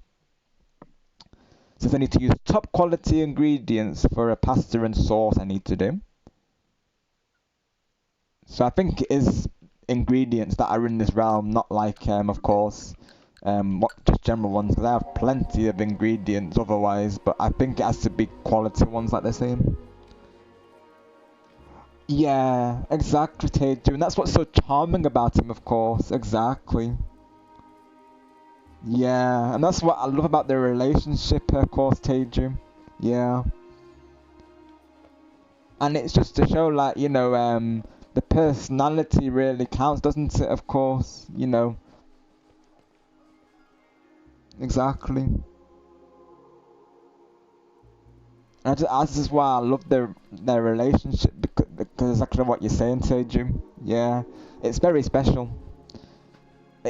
Says I need to use top quality ingredients for a pasta and sauce I need to do. So I think it is ingredients that are in this realm, not like, of course, what just general ones, because I have plenty of ingredients otherwise, but I think it has to be quality ones like they're saying. Yeah, exactly, Teju, and that's what's so charming about him, of course, exactly. Yeah, and that's what I love about their relationship, of course, Teju. Yeah. And it's just to show, like, you know, the personality really counts, doesn't it, of course, you know. Exactly. This is why I love their relationship, because exactly what you're saying, Teju. Yeah, it's very special.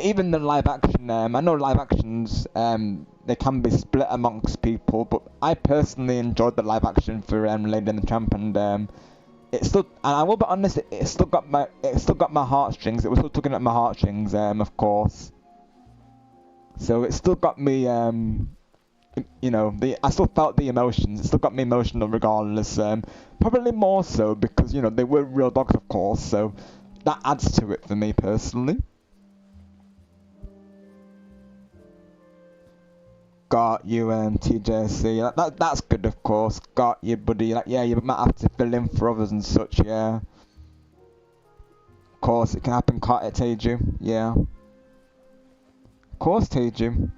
Even the live action, I know live actions, they can be split amongst people, but I personally enjoyed the live action for Lady and the Tramp, and it still, and I will be honest, it still got my heartstrings. It was still tugging at my heartstrings, of course. So it still got me, you know, I still felt the emotions. It still got me emotional regardless. Probably more so because, you know, they were real dogs, of course. So that adds to it for me personally. Got you, TJC. That's good, of course. Got you, buddy. Like, yeah, you might have to fill in for others and such. Yeah. Of course, it can happen. Can't it, Teju? Yeah. Of course, Teju.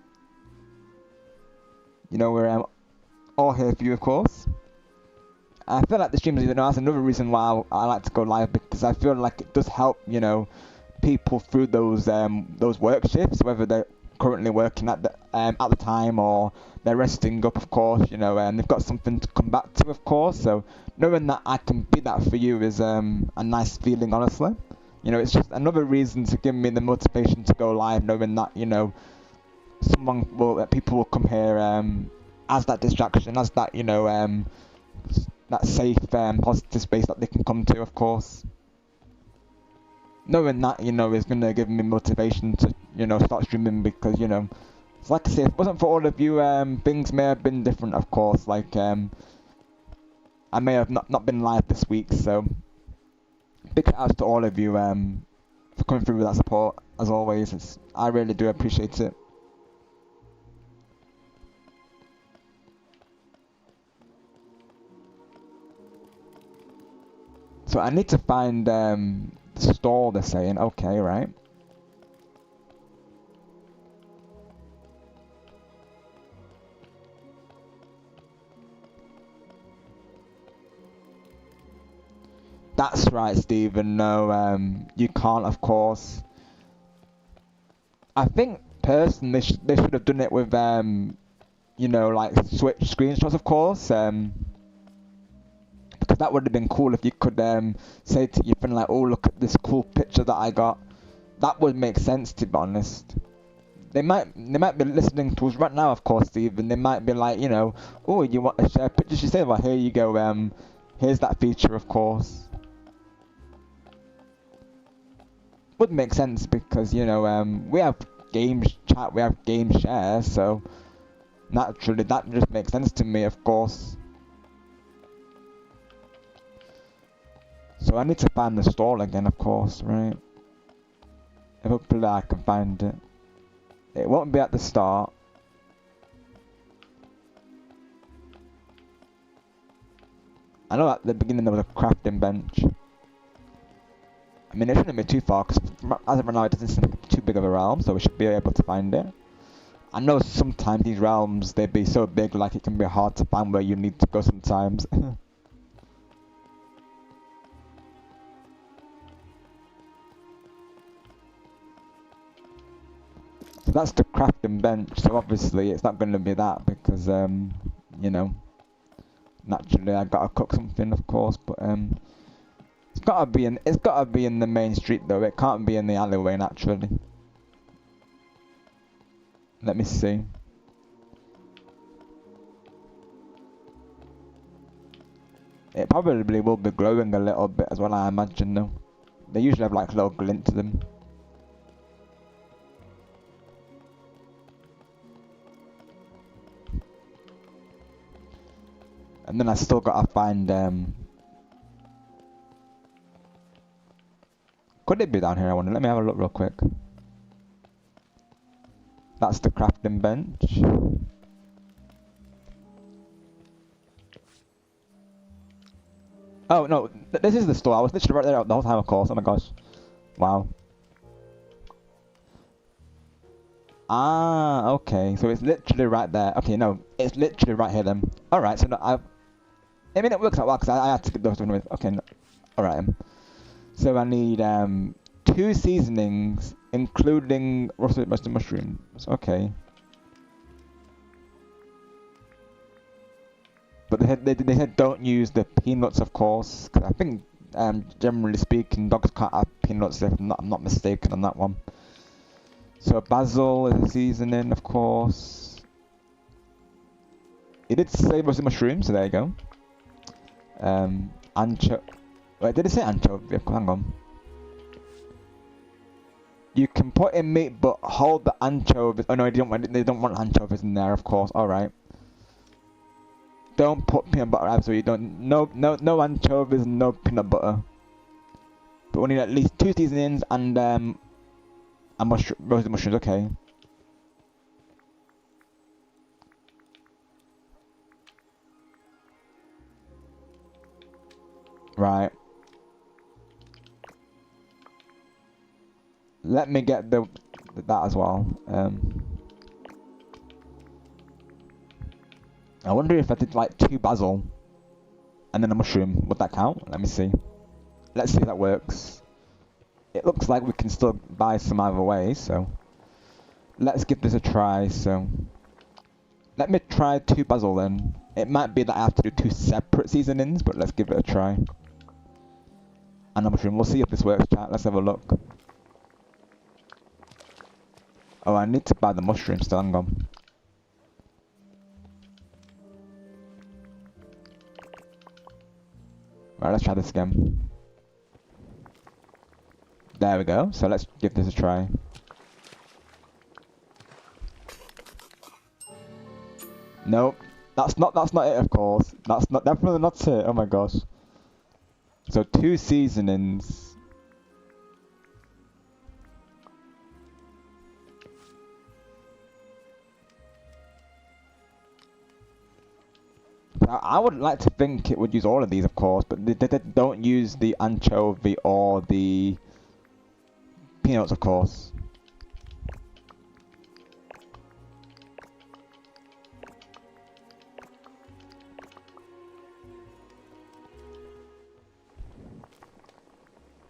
You know, we're all here for you, of course. I feel like the streams, you know, that's another reason why I like to go live, because I feel like it does help, you know, people through those work shifts, whether they're currently working at the time or they're resting up, of course, you know, and they've got something to come back to, of course. So knowing that I can be that for you is a nice feeling, honestly. You know, it's just another reason to give me the motivation to go live, knowing that, you know, people will come here as that distraction, as that, you know, that safe, positive space that they can come to, of course. Knowing that, you know, is gonna give me motivation to, you know, start streaming, because, you know, it's like I say, if it wasn't for all of you, things may have been different, of course. Like, I may have not been live this week, so big shout out to all of you for coming through with that support, as always. I really do appreciate it. So I need to find the store, they're saying. Okay, right. That's right, Stephen. No, you can't, of course. I think personally they should have done it with you know, like switch screenshots, of course. Because that would have been cool if you could say to your friend, like, oh, look at this cool picture that I got. That would make sense, to be honest. They might be listening to us right now, of course, Stephen. They might be like, you know, oh, you want to share pictures? You say, well, here you go. Here's that feature, of course. Would make sense because, you know, we have games chat, we have game share, so naturally that just makes sense to me, of course. So I need to find the stall again, of course, right? Hopefully I can find it. It won't be at the start. I know at the beginning there was a crafting bench. I mean, it shouldn't be too far, because as of right now it doesn't seem too big of a realm, so we should be able to find it. I know sometimes these realms, they be so big, like it can be hard to find where you need to go sometimes. So that's the crafting bench, so obviously it's not going to be that, because, you know, naturally I gotta cook something, of course, but, it's gotta be in the main street though. It can't be in the alleyway naturally. Let me see. It probably will be glowing a little bit as well, I imagine though. They usually have like a little glint to them. And then I still gotta find, could it be down here, I wonder? Let me have a look real quick. That's the crafting bench. Oh no, this is the store. I was literally right there the whole time, of course. Oh my gosh. Wow. Ah, okay. So it's literally right there. Okay, no, it's literally right here then. Alright, so no, I mean, it works out well because I had to get those done with. Okay, no. Alright. So I need 2 seasonings, including roasted mushrooms. Okay. But they said don't use the peanuts, of course, because I think, generally speaking, dogs can't have peanuts if I'm not mistaken on that one. So basil is a seasoning, of course. It did say roasted mushrooms, so there you go. Wait, did it say anchovy? Hang on. You can put in meat, but hold the anchovies. Oh no, they don't want anchovies in there, of course. All right. Don't put peanut butter, absolutely don't. No anchovies, no peanut butter. But we need at least 2 seasonings and roasted mushrooms. Okay. Right. Let me get that as well. I wonder if I did like 2 basil and then a mushroom, would that count? Let me see. Let's see if that works. It looks like we can still buy some either way, so let's give this a try. So let me try 2 basil then. It might be that I have to do 2 separate seasonings, but let's give it a try. And a mushroom. We'll see if this works, chat. Let's have a look. Oh, I need to buy the mushroom still. Hang on. Right, let's try this again. There we go. So let's give this a try. Nope. That's not it, of course. That's definitely not it. Oh my gosh. So 2 seasonings. I would like to think it would use all of these, of course, but they don't use the anchovy or the peanuts, of course.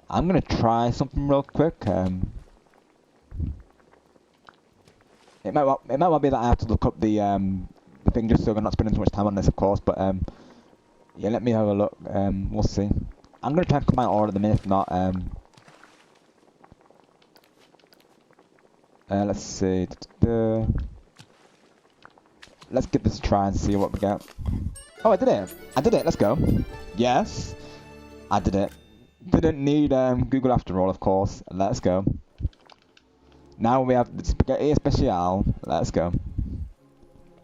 I'm gonna try something real quick. It might well be that I have to look up the thing just so I'm not spending too much time on this, of course. But yeah, let me have a look. We'll see. I'm gonna try and come out order the minute. If not, let's see. Let's give this a try and see what we get. Oh, I did it! I did it! Let's go. Yes, I did it. Didn't need Google after all, of course. Let's go. Now we have the spaghetti especial. Let's go.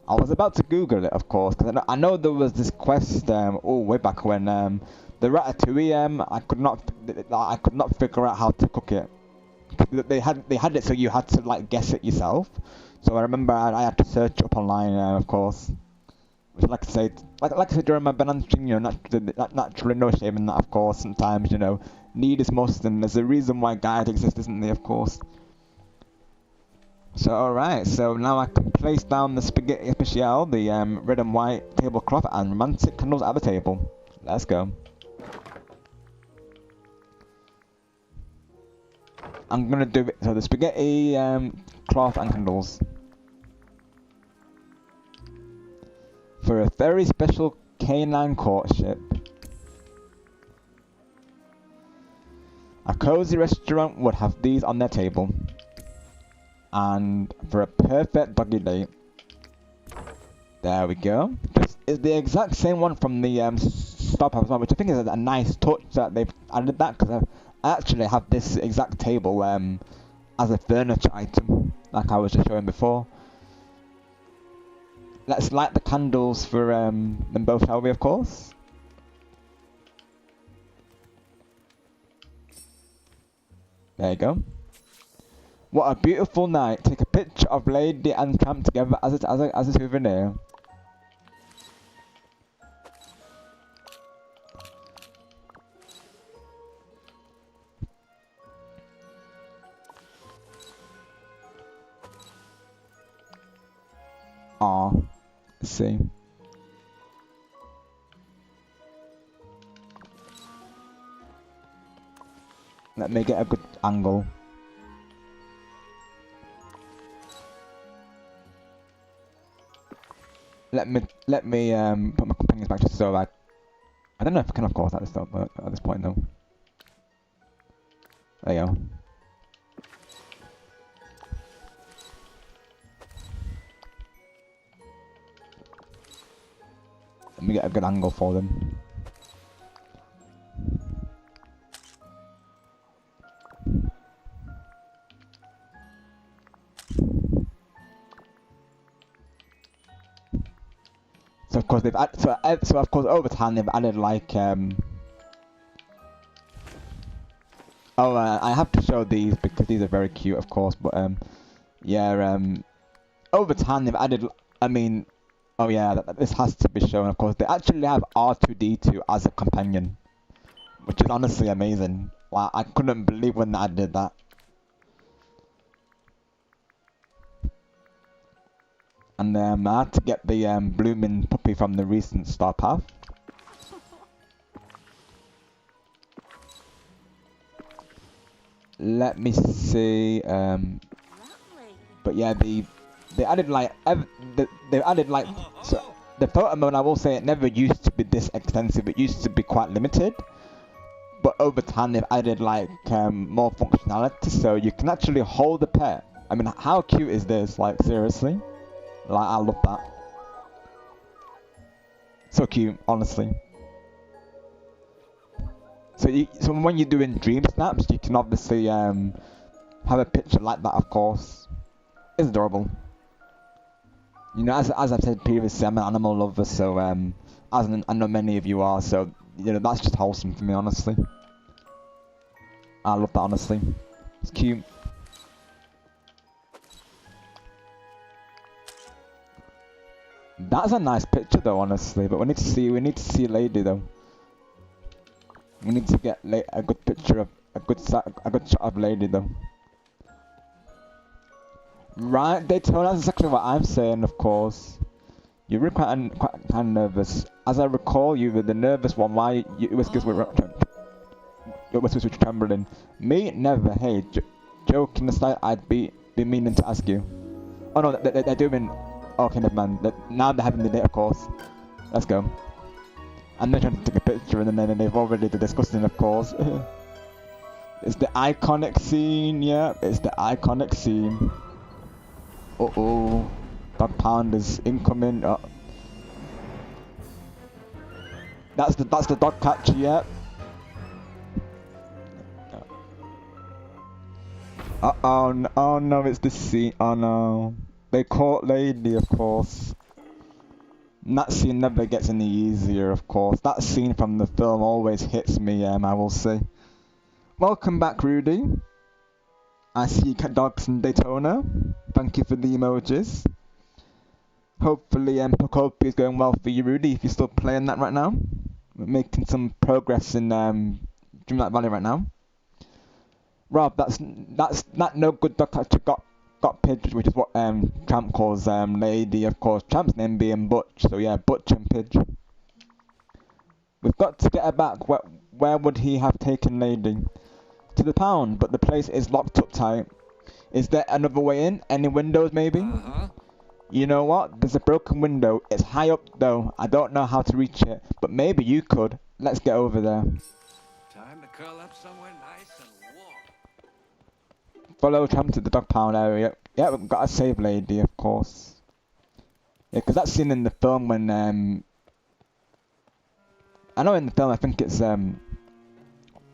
I was about to Google it, of course, because I know there was this quest way back when the ratatouille. I could not figure out how to cook it. They had it so you had to like guess it yourself. So I remember I had to search it up online, of course. Which, like I said during my banana string, you know, naturally no shame in that, of course. Sometimes, you know, need is must, and there's a reason why guides exist, isn't there, of course. So alright, so now I can place down the spaghetti especial, the red and white tablecloth, and romantic candles at the table. Let's go. I'm gonna do it, so the spaghetti, cloth and candles. For a very special canine courtship. A cozy restaurant would have these on their table. And for a perfect doggy date. There we go. It's the exact same one from the stop as well, which I think is a nice touch that they've added that, because I actually have this exact table as a furniture item, like I was just showing before. Let's light the candles for them both, shall we, of course? There you go. What a beautiful night. Take a picture of Lady and Tramp together as a souvenir. Aw. Let's see. Let me get a good angle. Let me put my companions back just so I don't know if I can, of course, at this point though. There you go. Let me get a good angle for them. So of course they've so of course over time they've added like I have to show these because these are very cute, of course, but yeah, over time they've added, I mean, oh yeah, this has to be shown, of course. They actually have R2-D2 as a companion, which is honestly amazing. Like, I couldn't believe when I did that. And I had to get the blooming puppy from the recent Star Path. Let me see. But yeah, they added like they added like so the photo mode. I will say it never used to be this extensive. It used to be quite limited. But over time they've added like more functionality, so you can actually hold the pet. I mean, how cute is this? Like seriously, like I love that. So cute, honestly. So when you're doing dream snaps, you can obviously have a picture like that, of course. It's adorable. You know, as I've said previously, I'm an animal lover, so I know many of you are, so you know that's just wholesome for me, honestly. I love that, honestly. It's cute. That's a nice picture, though, honestly. But we need to see Lady, though. We need to get a good picture of a good shot of Lady, though. Right, Daytona. That's exactly what I'm saying, of course. You were quite kind of nervous. As I recall, you were the nervous one. Why your whiskers were trembling? Me, never. Hey, joking aside, I'd be meaning to ask you. Oh no, they're doing. Okay, never mind. Now they're having the date, of course. Let's go. And they're trying to take a picture, and then they've already been discussing, of course. It's the iconic scene, yeah. It's the iconic scene. Uh-oh. Dog pound is incoming. That's the dog catcher, yeah. Uh-oh, oh no, it's the scene. Oh no. They caught Lady, of course. And that scene never gets any easier, of course. That scene from the film always hits me, I will say. Welcome back, Rudy. I see cat dogs in Daytona. Thank you for the emojis. Hopefully, Procopia is going well for you, Rudy, if you're still playing that right now. We're making some progress in Dreamlight Valley right now. Rob, that's that no good dog catcher got Pidge, which is what Tramp calls Lady, of course. Tramp's name being Butch, so yeah, Butch and Pidge. We've got to get her back. Where would he have taken Lady? To the pound, but the place is locked up tight. Is there another way in? Any windows, maybe? You know what? There's a broken window. It's high up, though. I don't know how to reach it, but maybe you could. Let's get over there. Time to curl up somewhere nice and warm. Follow Tramp to the dog pound area. Yeah, we've got to save Lady, of course. Yeah, because that's seen in the film when I know in the film I think it's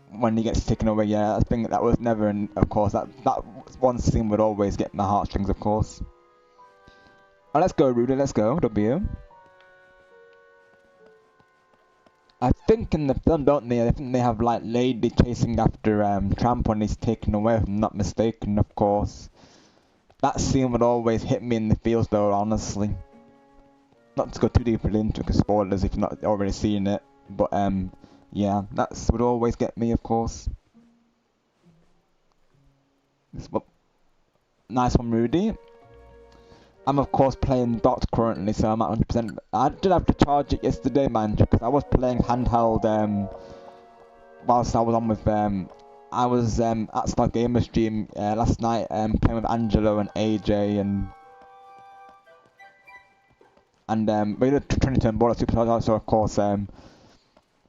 when he gets taken away. Yeah, I think that was never. Of course, that one scene would always get my heartstrings, of course. Oh, let's go, Rudy. Let's go. W. I think in the film, don't they? I think they have like Lady chasing after Tramp when he's taken away, if I'm not mistaken, of course. That scene would always hit me in the feels though, honestly. Not to go too deeply into it, 'cause spoilers if you've not already seen it. But yeah, that would always get me, of course. Nice one, Rudy. I'm of course playing Dot currently, so I'm at 100%. I did have to charge it yesterday, man, because I was playing handheld whilst I was on with I was at Star Gamer stream last night playing with Angelo and AJ and we did 20-turn ball at Super, so of course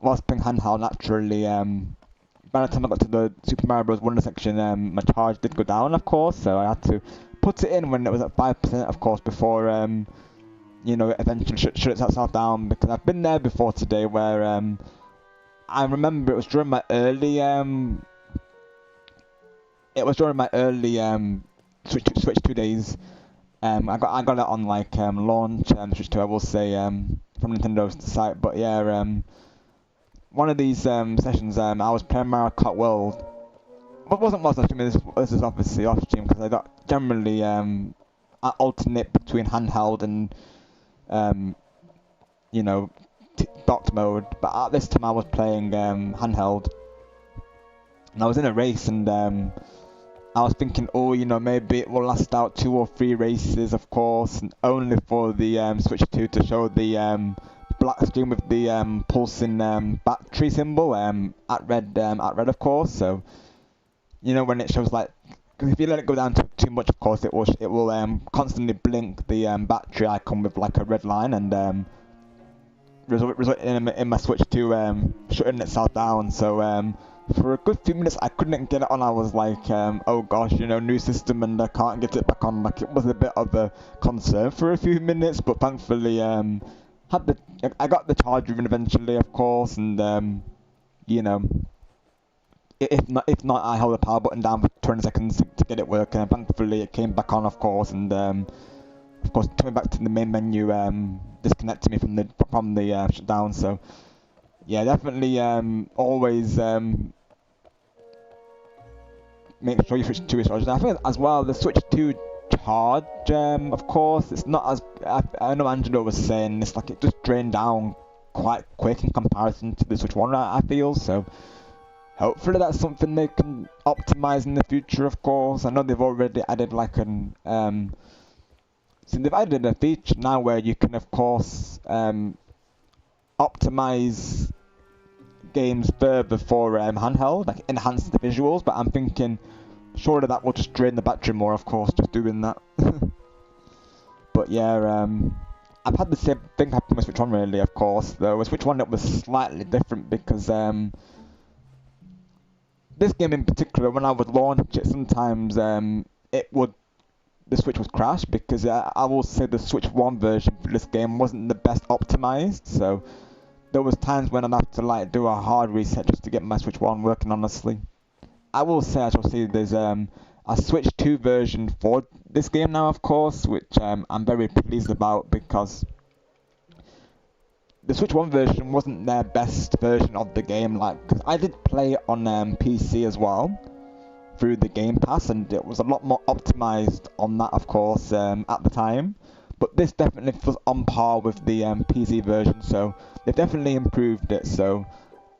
whilst playing handheld naturally by the time I got to the Super Mario Bros. Wonder section my charge did go down, of course, so I had to put it in when it was at 5%, of course, before you know, it eventually shut itself down, because I've been there before today where I remember it was during my early Switch 2 days. I got it on like launch Switch 2, I will say, from Nintendo's site. But yeah, one of these sessions I was playing Mario Kart World. What wasn't whilst I was streaming, this is obviously off stream, because I got generally I alternate between handheld and you know, docked mode. But at this time I was playing handheld, and I was in a race, and I was thinking, oh, you know, maybe it will last out 2 or 3 races, of course, and only for the Switch 2 to show the black screen with the pulsing battery symbol at red, of course. So, you know, when it shows like, cause if you let it go down too much, of course, it will constantly blink the battery icon with like a red line, and result in my Switch 2 shutting itself down. So for a good few minutes I couldn't get it on. I was like, oh gosh, you know, new system and I can't get it back on. Like, it was a bit of a concern for a few minutes, but thankfully I got the charger in eventually, of course, and you know, if not, I held the power button down for 20 seconds to get it working, and thankfully it came back on, of course, and of course coming back to the main menu disconnected me from the shutdown. So yeah, definitely always make sure you switch to it. I think as well the Switch 2 charge, of course, it's not as I know Angelo was saying, it's like it just drained down quite quick in comparison to the Switch 1, I feel. So hopefully that's something they can optimize in the future, of course. I know they've already added like an so they've added a feature now where you can, of course, optimize games further for handheld, like enhance the visuals. But I'm thinking surely that will just drain the battery more, of course, just doing that. But yeah, I've had the same thing happen with Switch 1 really, of course. Though with Switch 1 it was slightly different because this game in particular, when I would launch it, sometimes the Switch would crash, because I will say the Switch 1 version for this game wasn't the best optimized. So there was times when I'd have to like do a hard reset just to get my Switch 1 working, honestly. I will say, I shall see there's a Switch 2 version for this game now, of course, which I'm very pleased about, because the Switch 1 version wasn't their best version of the game. Like, cause I did play it on PC as well through the Game Pass, and it was a lot more optimized on that, of course, at the time. But this definitely was on par with the PC version, so they've definitely improved it. So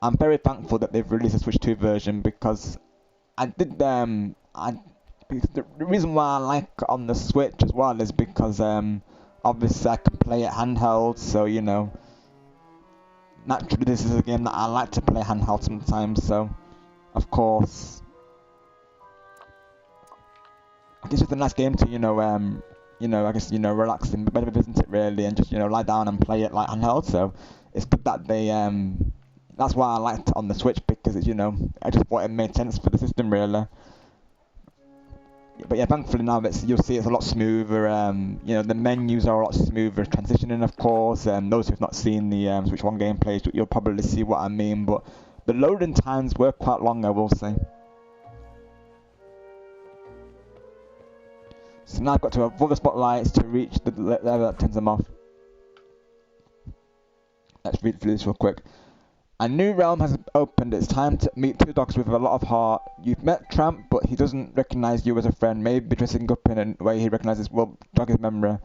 I'm very thankful that they've released a Switch 2 version, because because the reason why I like it on the Switch as well is because obviously I can play it handheld, so you know, naturally this is a game that I like to play handheld sometimes. So of course, I guess it's a nice game to, you know, I guess, you know, relax and better visit it really, and just, you know, lie down and play it like handheld. So it's good that they that's why I liked it on the Switch, because it's, you know, I just thought it made sense for the system really. But yeah, thankfully now you'll see it's a lot smoother. You know, the menus are a lot smoother transitioning, of course. Those who've not seen the Switch 1 gameplay, you'll probably see what I mean. But the loading times were quite long, I will say. So now I've got to avoid the spotlights to reach the level that turns them off. Let's read through this real quick. A new realm has opened. It's time to meet two dogs with a lot of heart. You've met Tramp, but he doesn't recognize you as a friend. Maybe dressing up in a way he recognizes will jog his memory.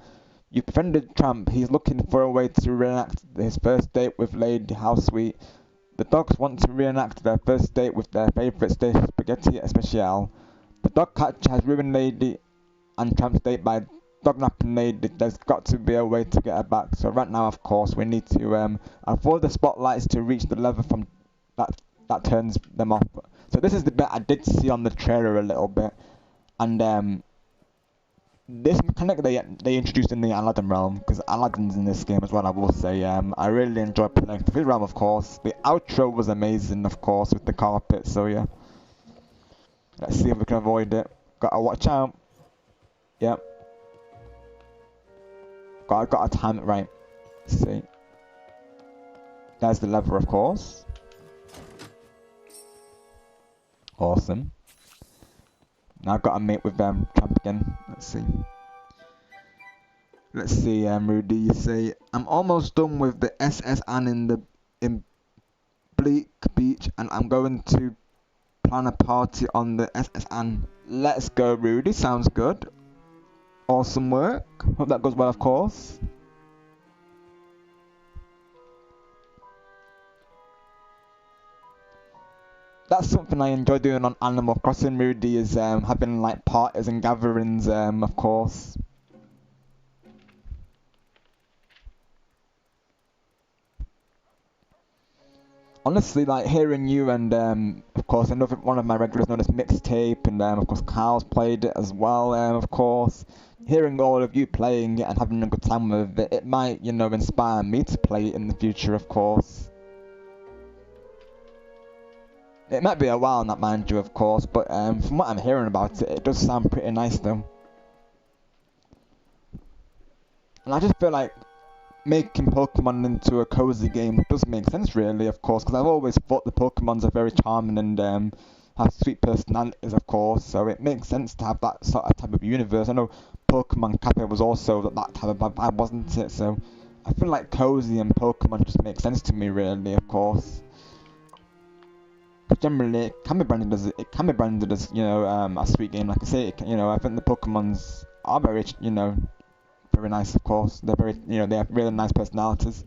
You've befriended Tramp. He's looking for a way to reenact his first date with Lady. How sweet. The dogs want to reenact their first date with their favourite spaghetti especial. The dog catcher has ruined Lady and Tramp's date by dognapping Lady. There's got to be a way to get her back. So right now, of course, we need to avoid the spotlights to reach the level from that turns them off. So this is the bit I did see on the trailer a little bit, and this mechanic they introduced in the Aladdin realm, because Aladdin's in this game as well. I will say, I really enjoyed playing the realm, of course. The outro was amazing, of course, with the carpet. So yeah, let's see if we can avoid it. Gotta watch out. Yep. Gotta time it right. Let's see. There's the lever, of course. Awesome. Now I've got to mate with Tramp again. Let's see. Let's see, Rudy. You say, I'm almost done with the SS Anne in Bleak Beach, and I'm going to plan a party on the SS Anne. Let's go, Rudy. Sounds good. Awesome work. Hope that goes well, of course. That's something I enjoy doing on Animal Crossing, Rudy, is having like parties and gatherings, of course. Honestly, like hearing you and of course another one of my regulars known as Mixtape, and of course Carl's played it as well, of course. Hearing all of you playing it and having a good time with it, it might, you know, inspire me to play it in the future, of course. It might be a while, not mind you, of course, but from what I'm hearing about it, it does sound pretty nice though. And I just feel like making Pokemon into a cozy game does make sense, really, of course, because I've always thought the Pokemons are very charming and have sweet personalities, of course, so it makes sense to have that sort of type of universe. I know Pokemon Cafe was also that type of vibe, wasn't it? So I feel like cozy and Pokemon just make sense to me, really, of course. But generally, it can be branded as you know, a sweet game. Like I say, you know, I think the Pokemons are very, you know, very nice, of course. They're very, you know, they have really nice personalities.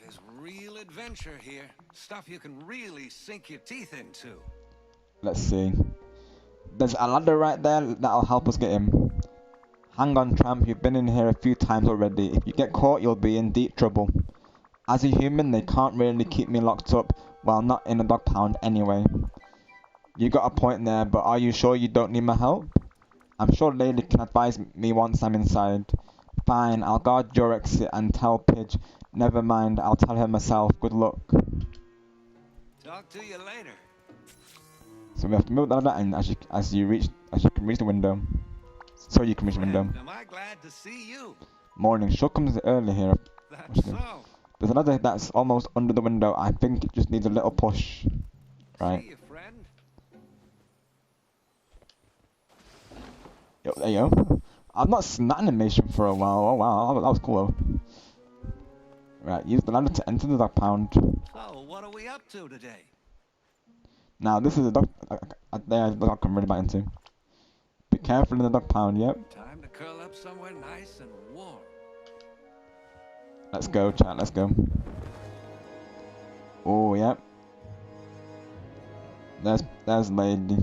There's real adventure here. Stuff you can really sink your teeth into. Let's see. There's a ladder right there that'll help us get in. Hang on, Tramp, you've been in here a few times already. If you get caught, you'll be in deep trouble. As a human, they can't really keep me locked up, well, not in a dog pound anyway. You got a point there, but are you sure you don't need my help? I'm sure Lady can advise me once I'm inside. Fine, I'll guard your exit and tell Pidge. Never mind, I'll tell her myself. Good luck. Talk to you later. So we have to move the ladder, and as you can reach the window. So you can reach the window. Am I glad to see you? Morning. Sure comes early here. That's so. There's another that's almost under the window. I think it just needs a little push. Right. See you, friend. Yo, there you go. I've not seen that animation for a while. Oh wow, that was cool though. Right, use the ladder to enter the dog pound. So, what are we up to today? Now this is a dog. There's the dog I'm really bite into. Be careful in the dog pound. Yep. Time to curl up somewhere nice and warm. Let's go, chat. Let's go. Oh yep. There's Lady.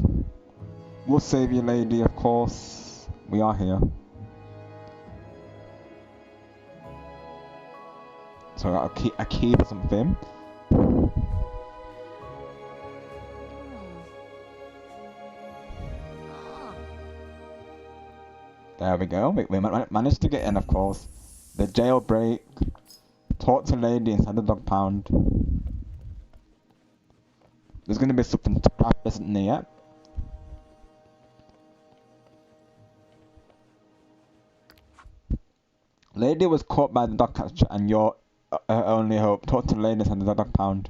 We'll save you, Lady. Of course, we are here. So I got a key for something. There we go. We managed to get in, of course. The jailbreak. Talk to Lady inside the dog pound. There's going to be something to grab, isn't there? Yet? Lady was caught by the dog catcher and you're her only hope. Talk to Lady, said the dog pound.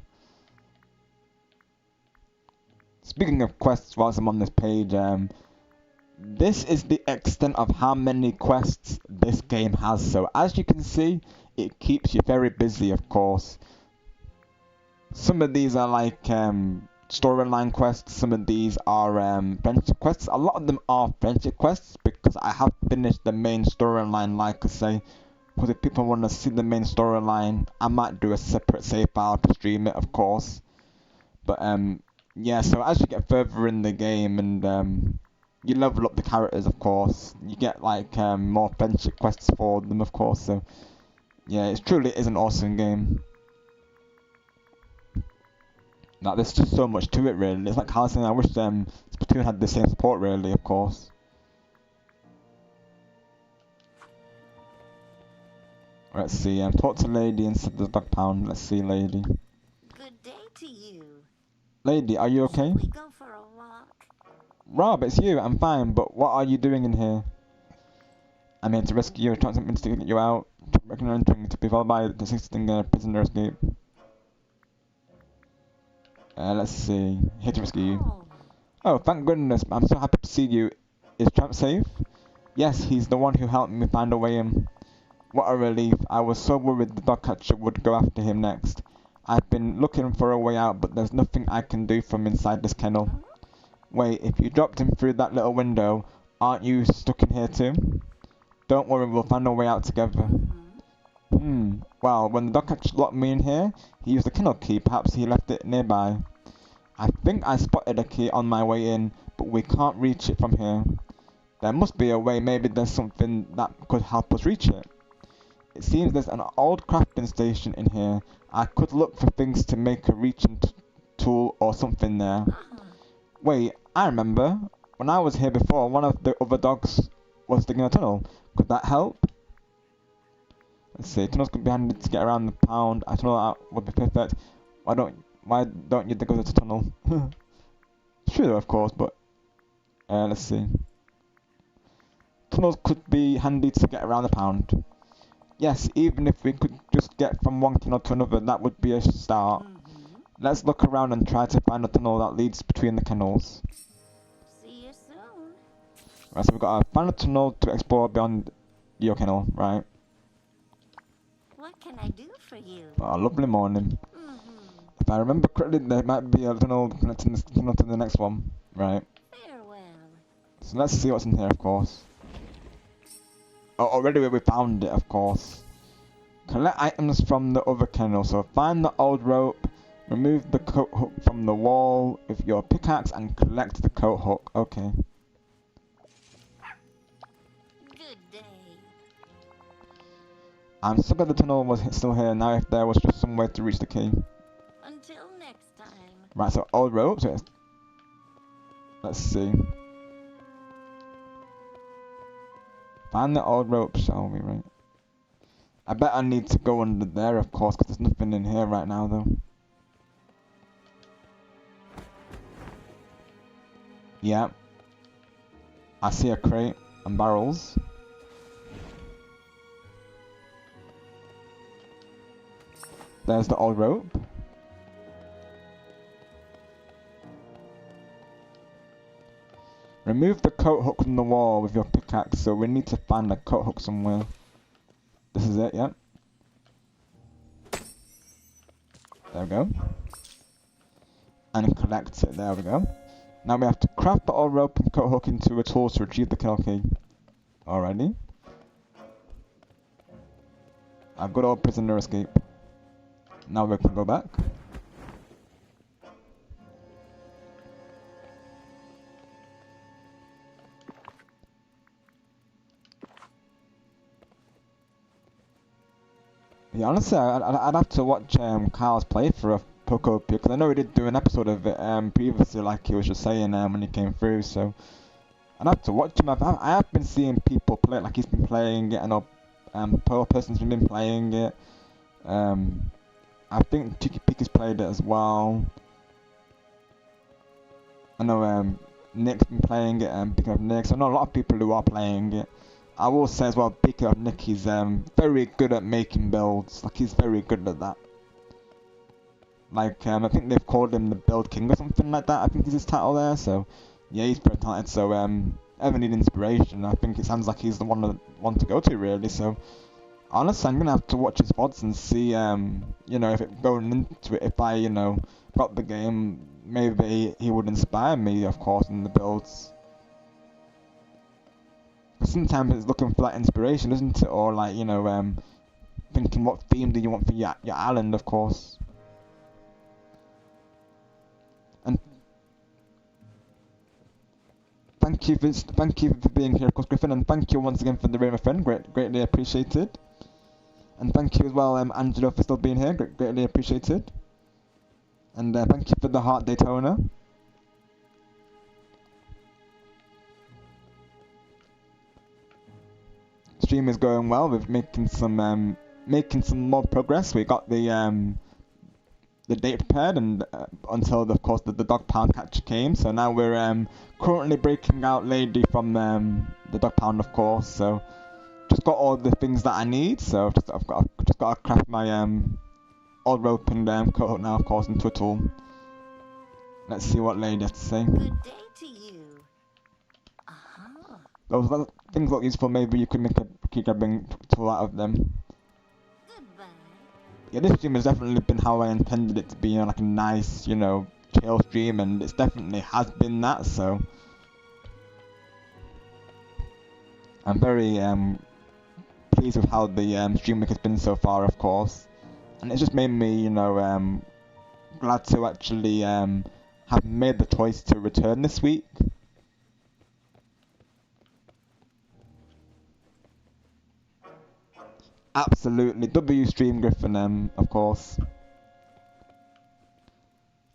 Speaking of quests, whilst I'm on this page, this is the extent of how many quests this game has. So as you can see, it keeps you very busy, of course. Some of these are like storyline quests, some of these are friendship quests. A lot of them are friendship quests because I have finished the main storyline, like I say. Because if people want to see the main storyline, I might do a separate save file to stream it, of course. But yeah, so as you get further in the game and you level up the characters, of course, you get like more friendship quests for them, of course. So yeah, it truly is an awesome game. Like, there's just so much to it, really. It's like Housing. I wish Splatoon had the same support, really, of course. Let's see, talk to Lady instead of the dog pound. Let's see, Lady. Good day to you. Lady, are you okay? Shall we go for a walk? Rob, it's you. I'm fine, but what are you doing in here? I'm here to rescue you. Trying something to get you out. Recommending to be followed by the existing prisoner escape. Let's see. Here to rescue you. Oh, thank goodness. I'm so happy to see you. Is Tramp safe? Yes, he's the one who helped me find a way in. What a relief. I was so worried the dog catcher would go after him next. I've been looking for a way out, but there's nothing I can do from inside this kennel. Wait, if you dropped him through that little window, aren't you stuck in here too? Don't worry, we'll find a way out together. Well, when the dog catcher locked me in here, he used the kennel key. Perhaps he left it nearby. I think I spotted a key on my way in, but we can't reach it from here. There must be a way. Maybe there's something that could help us reach it. It seems there's an old crafting station in here. I could look for things to make a reaching tool or something there. Wait, I remember. When I was here before, one of the other dogs was digging a tunnel. Could that help? Let's see. Tunnels could be handy to get around the pound. A tunnel out would be perfect. Why don't you dig us a tunnel? True, of course, but let's see. Tunnels could be handy to get around the pound. Yes, even if we could just get from one tunnel to another, that would be a start. Let's look around and try to find a tunnel that leads between the kennels. See you soon. Right, so we've got a final tunnel to explore beyond your kennel, right? What can I do for you? Oh, lovely morning. If I remember correctly, there might be a tunnel connecting this tunnel to the next one, right? Farewell. So let's see what's in here, of course. Oh, already we found it, of course. Collect items from the other kennel. So find the old rope, remove the coat hook from the wall with your pickaxe, and collect the coat hook. Okay. Good day. I'm so glad the tunnel was still here. Now if there was just some way to reach the key. Until next time. Right, so old rope. So let's see. Find the old rope, shall we, right? I bet I need to go under there, of course, because there's nothing in here right now, though. Yeah. I see a crate and barrels. There's the old rope. Remove the coat hook from the wall with your pickaxe, so we need to find the coat hook somewhere. This is it, yep. There we go. And collect it, there we go. Now we have to craft the old rope and coat hook into a tool to retrieve the kill key. Alrighty. A good old prisoner escape. Now we can go back. Yeah, honestly, I'd have to watch Kyle's playthrough of Pokopia, because I know he did do an episode of it previously, like he was just saying when he came through, so I'd have to watch him. I have been seeing people play it, like he's been playing it, and Pearl Person's been playing it. I think Tiki Pika's played it as well. I know Nick's been playing it, and picking up Nick, so I know a lot of people who are playing it. I will say as well, speaking of Nick, he's very good at making builds. Like, he's very good at that. Like, I think they've called him the Build King or something like that. I think is his title there. So, yeah, he's pretty talented. So, ever need inspiration, I think it sounds like he's the one to go to, really. So, honestly, I'm gonna have to watch his VODs and see, you know, if it going into it, if I, you know, got the game, maybe he would inspire me, of course, in the builds. But sometimes it's looking for that inspiration, isn't it? Or like, you know, thinking what theme do you want for your island, of course. And thank you for being here, of course, Griffin, and thank you once again for the raid, my friend. Greatly appreciated. And thank you as well, Angelo, for still being here. Greatly appreciated. And thank you for the heart, Daytona. Stream is going well. We're making some more progress. We got the date prepared, and until of course the dog pound catcher came. So now we're currently breaking out Lady from the dog pound, of course. So just got all the things that I need. So I've just got to craft my old rope and coat now, of course, into a tool. Let's see what Lady has to say. Good day to you. Those things look useful. Maybe you could make a key grabbing tool out of them. Goodbye. Yeah, this stream has definitely been how I intended it to be, you know, like a nice, you know, chill stream, and it definitely has been that. So I'm very pleased with how the stream week has been so far, of course, and it's just made me, you know, glad to actually have made the choice to return this week. Absolutely, W stream Griffin, of course.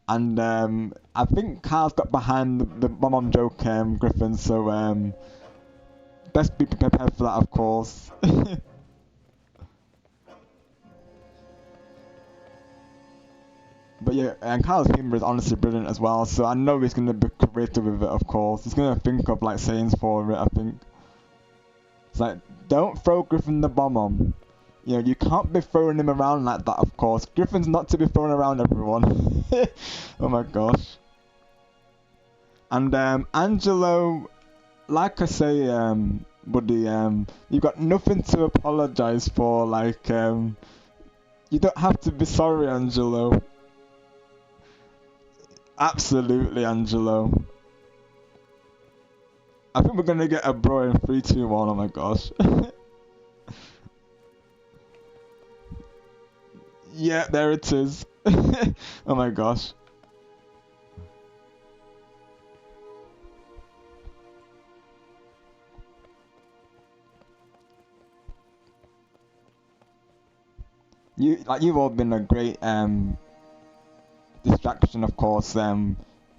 And I think Carl's got behind the mom joke, Griffin. So best be prepared for that, of course. But yeah, and Carl's humor is honestly brilliant as well. So I know he's gonna be creative with it, of course. He's gonna think of like sayings for it. I think it's like, don't throw Griffin the bomb on. You know, you can't be throwing him around like that, of course. Griffin's not to be thrown around, everyone. Oh my gosh. And Angelo, like I say, buddy, you've got nothing to apologise for. Like, you don't have to be sorry, Angelo. Absolutely, Angelo. I think we're gonna get a bro in 3, 2, 1. Oh my gosh. Yeah, there it is. Oh my gosh. You've all been a great distraction, of course,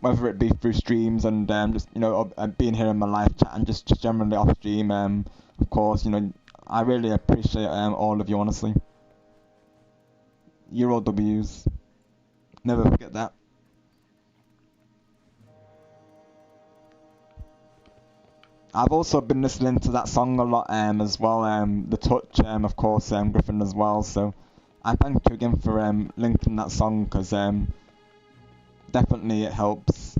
whether it be through streams and just, you know, being here in my live chat and just generally off stream, of course, you know, I really appreciate all of you, honestly. You're all W's. Never forget that. I've also been listening to that song a lot as well, The Touch, of course, Griffin as well. So I thank you again for linking that song, because definitely it helps.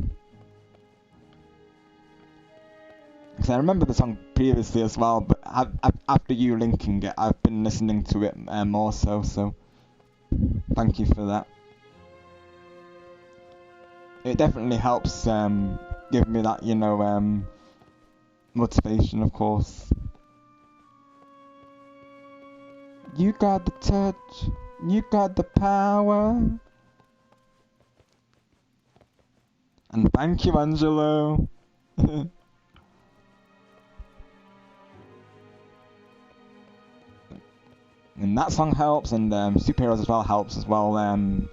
Because I remember the song previously as well, but after you linking it, I've been listening to it more so. So thank you for that. It definitely helps give me that, you know, motivation, of course. You got the touch, you got the power. And thank you, Angelo. And that song helps, and Superheroes as well helps as well.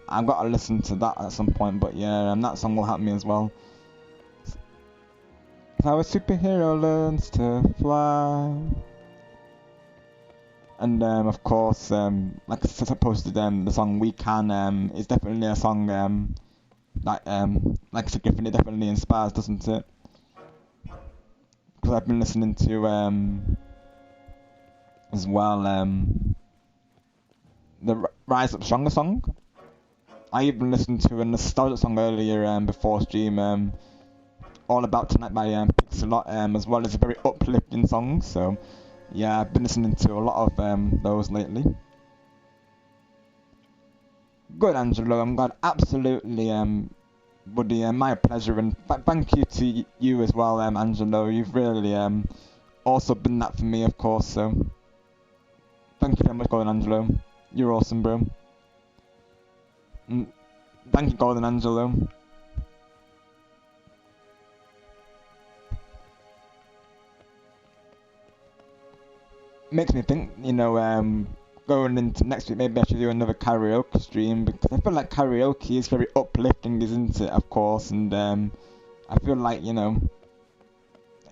I've got to listen to that at some point, but yeah, that song will help me as well. How a superhero learns to fly. And of course, like I posted, the song "We Can" is definitely a song that, like I said, Griffin, it definitely inspires, doesn't it? Because I've been listening to as well. The Rise Up Stronger song. I even listened to a nostalgic song earlier before stream. All About Tonight by Pixelot, as well as a very uplifting song. So yeah, I've been listening to a lot of those lately. Good, Angelo. I'm glad. Absolutely, buddy. My pleasure, and thank you to you as well, Angelo. You've really also been that for me, of course. So thank you very much, Golden Angelo. You're awesome, bro. Thank you, Golden Angelo. Makes me think, you know, going into next week, maybe I should do another karaoke stream, because I feel like karaoke is very uplifting, isn't it, of course, and I feel like, you know,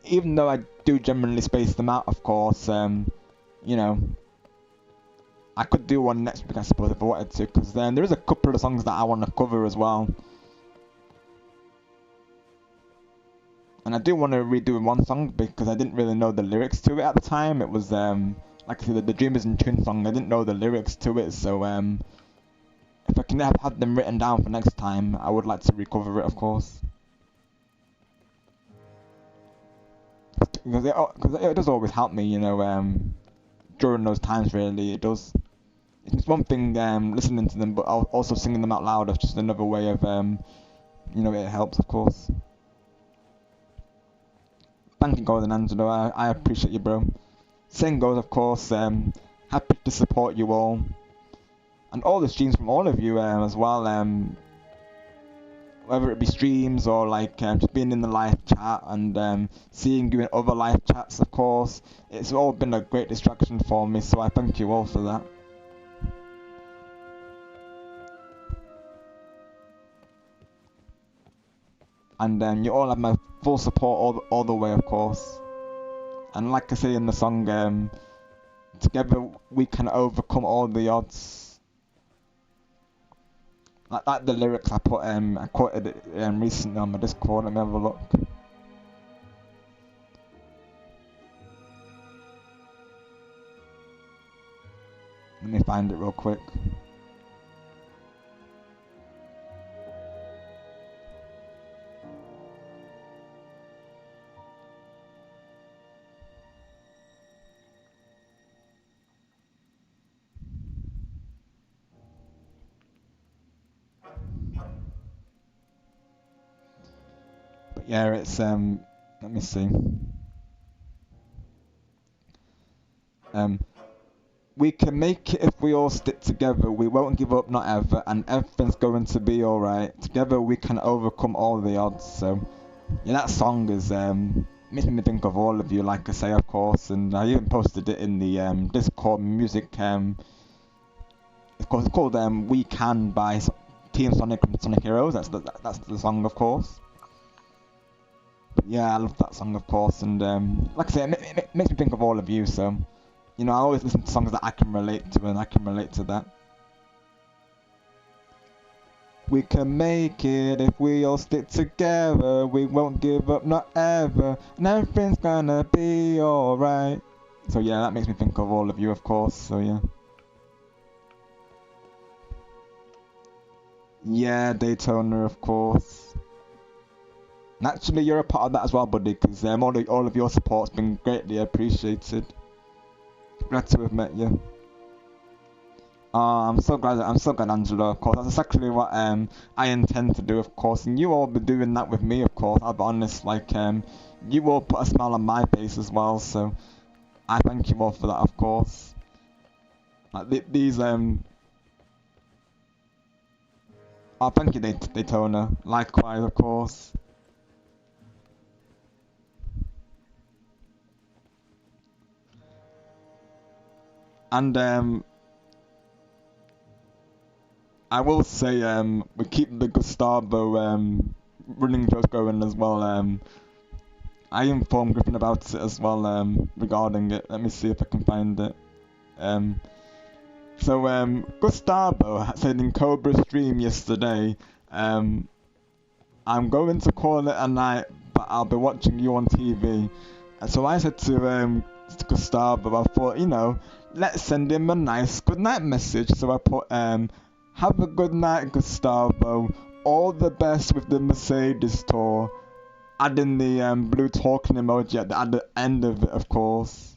even though I do generally space them out, of course, you know, I could do one next week, I suppose, if I wanted to, because then there is a couple of songs that I want to cover as well. And I do want to redo one song because I didn't really know the lyrics to it at the time. It was, like I said, the Dream Is in Tune song. I didn't know the lyrics to it, so if I can have them written down for next time, I would like to recover it, of course. Because it does always help me, you know, during those times, really. It does. It's one thing listening to them, but also singing them out loud is just another way of, you know, it helps, of course. Thank you, Golden Angelo. I appreciate you, bro. Same goes, of course. Happy to support you all. And all the streams from all of you as well. Whether it be streams or like just being in the live chat and seeing you in other live chats, of course. It's all been a great distraction for me, so I thank you all for that. And you all have my full support all the way, of course. And like I say in the song, together we can overcome all the odds. Like the lyrics I put, I quoted it recently on my Discord. Let me have a look. Let me find it real quick. Yeah, it's let me see. We can make it if we all stick together. We won't give up, not ever, and everything's going to be alright. Together we can overcome all the odds. So, yeah, that song is makes me think of all of you, like I say, of course. And I even posted it in the Discord music. It's called "We Can" by Team Sonic from Sonic Heroes. That's the song, of course. But yeah, I love that song, of course, and like I say, it makes me think of all of you, so, you know, I always listen to songs that I can relate to, and I can relate to that. We can make it if we all stick together, we won't give up, not ever, and everything's gonna be alright. So yeah, that makes me think of all of you, of course, so yeah. Yeah, Daytona, of course. Naturally, you're a part of that as well, buddy, because all of your support's been greatly appreciated. Glad to have met you. I'm so glad, Angelo, of course. That's exactly what I intend to do, of course. And you all be doing that with me, of course. I'll be honest, like, you all put a smile on my face as well, so I thank you all for that, of course. Like, these, oh, thank you, Daytona. Likewise, of course. And I will say we keep the Gustavo running jokes going as well. I informed Griffin about it as well regarding it. Let me see if I can find it. So Gustavo said in Cobra's stream yesterday, I'm going to call it a night, but I'll be watching you on TV. So I said to Gustavo, I thought, let's send him a nice goodnight message. So I put, have a good night, Gustavo. All the best with the Mercedes tour. Adding the blue talking emoji at the end of it, of course.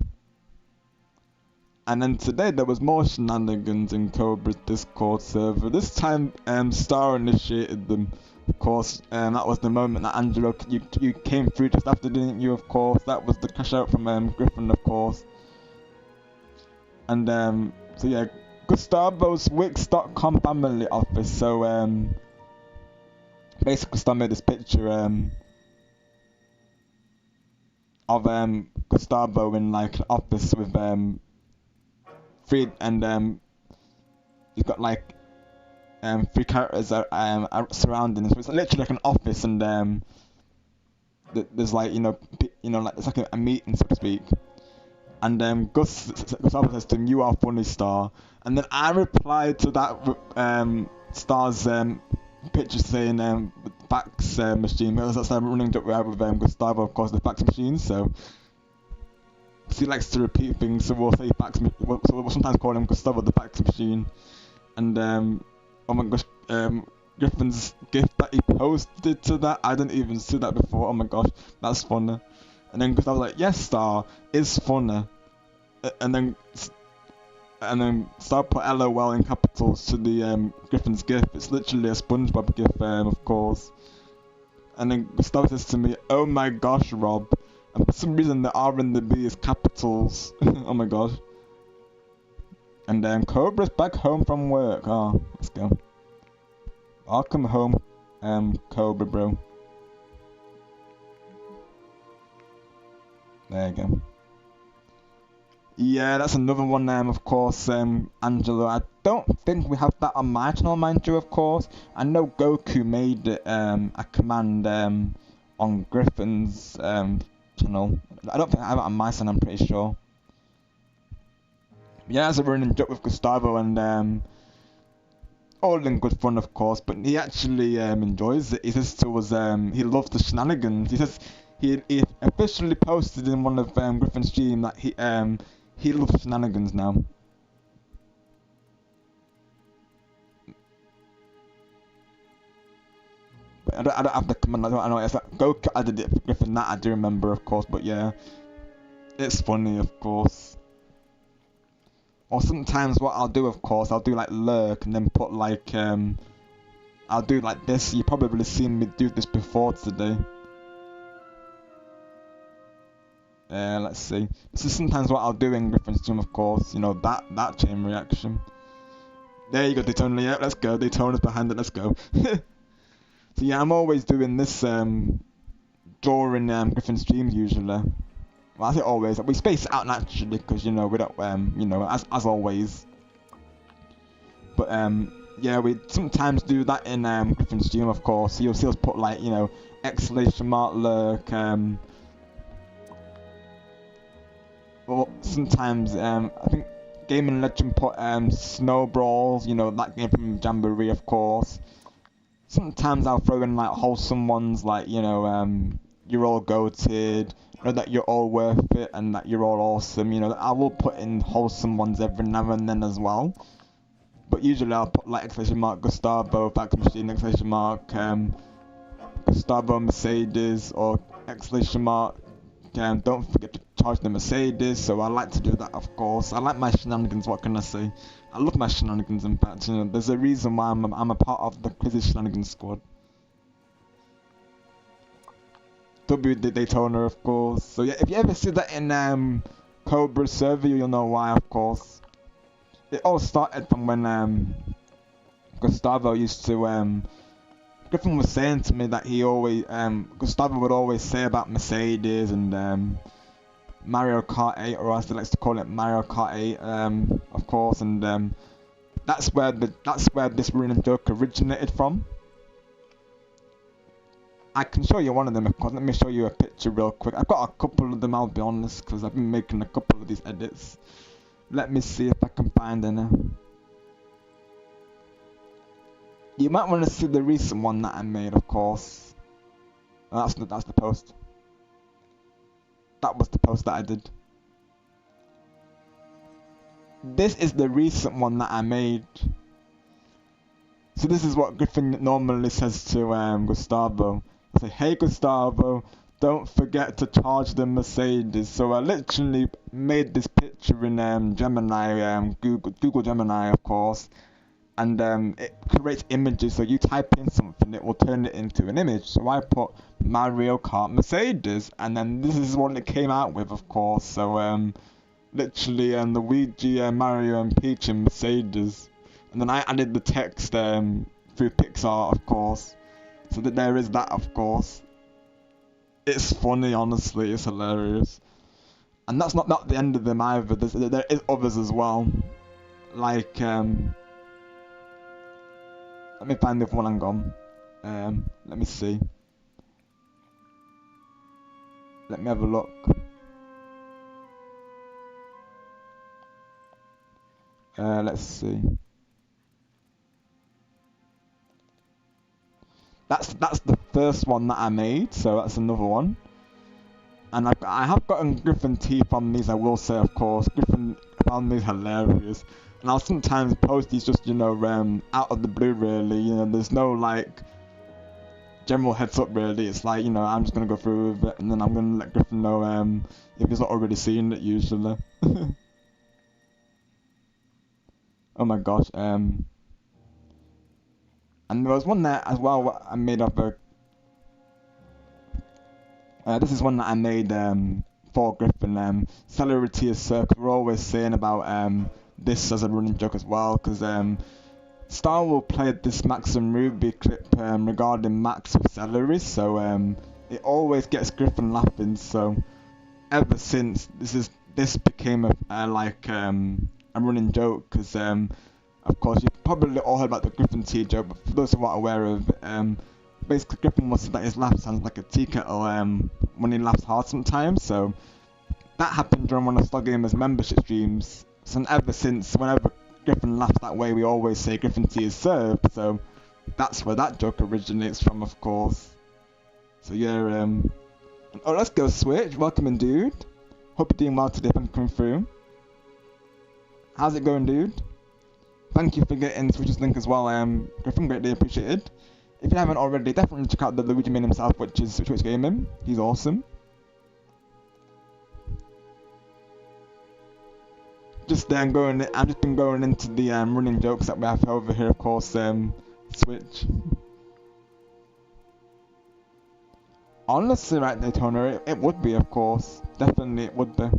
And then today there was more shenanigans in Cobra's Discord server. This time, Star initiated them. Of course, that was the moment that Angelo, you came through just after, didn't you? Of course, that was the cash out from Griffin, of course. And so yeah, Gustavo's Wix.com family office. So basically, Gustav made this picture of Gustavo in like an office with three, and you've got like three characters surrounding us. So it's literally like an office, and there's like like it's like a meeting, so to speak. And Gustavo says to him, "You are funny, Star." And then I replied to that Star's picture saying fax machine. That's running joke we have with Gustavo, of course, the fax machine. So he likes to repeat things, so we'll say fax. So we'll sometimes call him Gustavo the fax machine. And oh my gosh, Griffin's gift that he posted to that, I didn't even see that before. Oh my gosh, that's funny. And then Gustavo was like, "Yes, Star, it's funny." And then Star put LOL in capitals to the Griffin's gift. It's literally a SpongeBob gift, of course. And then Gustavo says to me, "Oh my gosh, Rob." And for some reason the R and the B is capitals. Oh my gosh. And then Cobra's back home from work. Oh, let's go. Welcome home, Cobra bro. There you go. Yeah, that's another one, of course, Angelo. I don't think we have that on my channel, mind you, of course. I know Goku made it, a command, on Griffin's, channel. I don't think I have it on my channel, I'm pretty sure. Yeah, that's a running joke with Gustavo, and, all in good fun, of course, but he actually, enjoys it. He says to us, he loves the shenanigans. He says he officially posted in one of, Griffin's stream that he loves shenanigans now. But I don't have the command. I know it's like Goku added it for Griffin. That I do remember, of course. But yeah, it's funny, of course. Or sometimes what I'll do, of course, I'll do like lurk and then put like I'll do like this. You probably seen me do this before today. Let's see. This is sometimes what I'll do in Griffin's stream, of course. That chain reaction. There you go, Daytona. Yeah, let's go. Daytona's behind it. Let's go. So yeah, I'm always doing this during Griffin's streams usually. Well, I say always. We space it out naturally because we don't as always. But yeah, we sometimes do that in Griffin's stream, of course. So you'll see us put like exclamation mark lurk. Well, sometimes I think Gaming Legend put Snowballs, that game from Jamboree, of course. Sometimes I'll throw in like wholesome ones, like you're all goated, that you're all worth it, and that you're all awesome. I will put in wholesome ones every now and then as well. But usually I'll put like exclamation mark Gustavo, fax machine, exclamation mark Gustavo Mercedes, or exclamation mark. Don't forget to charge the Mercedes. So I like to do that, of course. I like my shenanigans. What can I say? I love my shenanigans. In fact, there's a reason why I'm a part of the Crazy Shenanigans squad. Daytona, of course. So yeah, if you ever see that in Cobra's server, you'll know why, of course. It all started from when Gustavo used to Griffin was saying to me that he always Gustavo would always say about Mercedes and Mario Kart 8, or as he likes to call it, Mario Kart 8, of course, and that's where this running joke originated from. I can show you one of them, of course. Let me show you a picture real quick. I've got a couple of them, I'll be honest, because I've been making a couple of these edits. Let me see if I can find any. You might want to see the recent one that I made, of course. That's the post. That was the post that I did. this is the recent one that I made. So this is what Griffin normally says to Gustavo. I say, hey Gustavo, don't forget to charge the Mercedes. So I literally made this picture in Gemini, Google Gemini of course. And it creates images, so you type in something, it will turn it into an image. So I put Mario Kart Mercedes, and then this is what it came out with, of course. So literally Luigi, Mario, and Peach and Mercedes. And then I added the text through Pixar, of course. So that there is that, of course. It's funny, honestly, it's hilarious. And that's not the end of them either. There is others as well, like let me find the other one. I'm gone. Let me see. Let me have a look. Let's see. That's the first one that I made, so that's another one. And I have gotten Griffin teeth on these, I will say, of course. Griffin found these hilarious. And I'll sometimes post these just, out of the blue, really. There's no, like, general heads up, really. It's like, I'm just going to go through with it, and then I'm going to let Griffin know if he's not already seen it, usually. Oh my gosh, and there was one there as well I made of this is one that I made for Griffin. Celerity is circle. We're always saying about this as a running joke as well, because Star will play this Max and Ruby clip regarding Max with celery, so it always gets Griffin laughing. So ever since this became a running joke, because of course you probably all heard about the Griffin tea joke, but for those who aren't aware of it, basically Griffin wants that his laugh sounds like a tea kettle when he laughs hard sometimes. So that happened during one of Star Gamers membership streams. So ever since, whenever Griffin laughs that way, we always say Griffin tea is served. So that's where that joke originates from, of course. So yeah, oh, let's go Switch. Welcome in, dude. Hope you're doing well today. Thank you for coming through. How's it going, dude? Thank you for getting Switch's link as well, Griffin. Greatly appreciated. If you haven't already, definitely check out the Luigi man himself, which is Switch Gaming. He's awesome. I've just been going into the running jokes that we have over here, of course, Switch. Honestly, right, Daytona, it would be, of course. Definitely, it would be.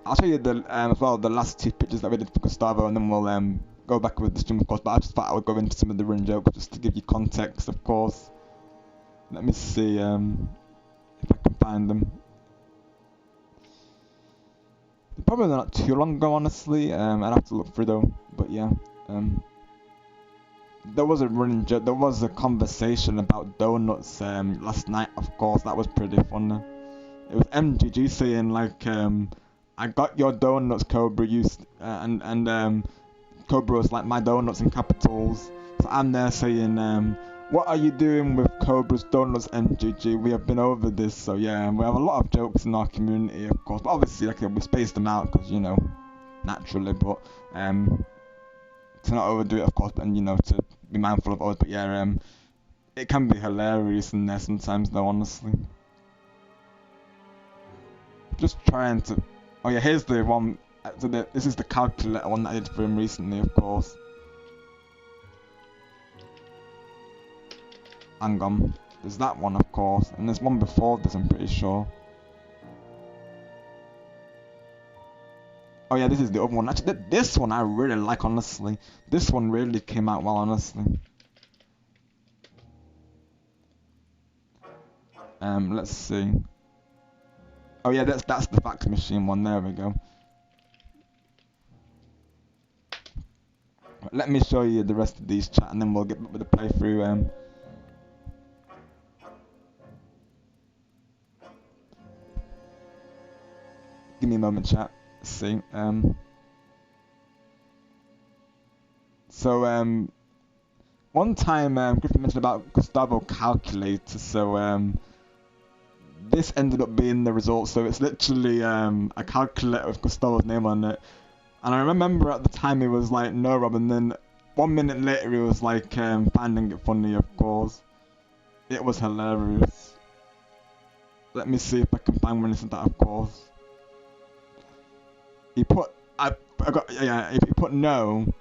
I'll show you as well the last two pictures that we did for Gustavo, and then we'll go back with the stream, of course. But I just thought I would go into some of the running jokes just to give you context, of course. Let me see if I can find them. They're probably not too long ago, honestly. I'd have to look through though. But yeah, there was a running joke. There was a conversation about donuts last night. Of course, that was pretty funny. It was MGG saying like, "I got your donuts, Cobra." And Cobra was like, "My donuts" in capitals. So I'm there saying, "What are you doing with Cobra's donuts, MGG? We have been over this." So yeah, we have a lot of jokes in our community, of course. But obviously, like, we spaced them out because, naturally. But to not overdo it, of course, and to be mindful of others. But yeah, it can be hilarious in there sometimes, though, honestly. Just trying to. Oh yeah, here's the one. So this is the calculator one that I did for him recently, of course. Hang on, there's that one, of course, and there's one before this, I'm pretty sure. Oh yeah, this is the other one. Actually, this one I really like, honestly. This one really came out well, honestly. Let's see. Oh yeah, that's the fax machine one. There we go. Let me show you the rest of these chat, and then we'll get with the playthrough. Give me a moment, chat. Let's see. one time Griffin mentioned about Gustavo calculator, so this ended up being the result. So it's literally a calculator with Gustavo's name on it. And I remember at the time he was like, no, Rob, and then 1 minute later he was like finding it funny, of course. It was hilarious. Let me see if I can find when he said that, of course. He put, he put no,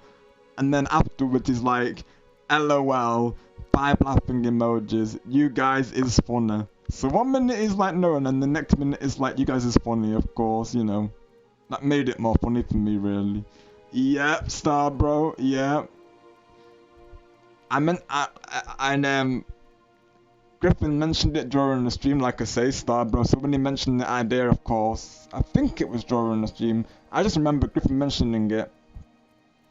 and then afterwards he's like, LOL, 5 laughing emojis, you guys is funny. So 1 minute he's like no, and then the next minute is like, you guys is funny, of course, you know. That made it more funny for me, really. Yep, Star Bro, yep. Griffin mentioned it during the stream, like I say, Star Bro. So when he mentioned the idea, of course, I think it was during the stream. I just remember Griffin mentioning it,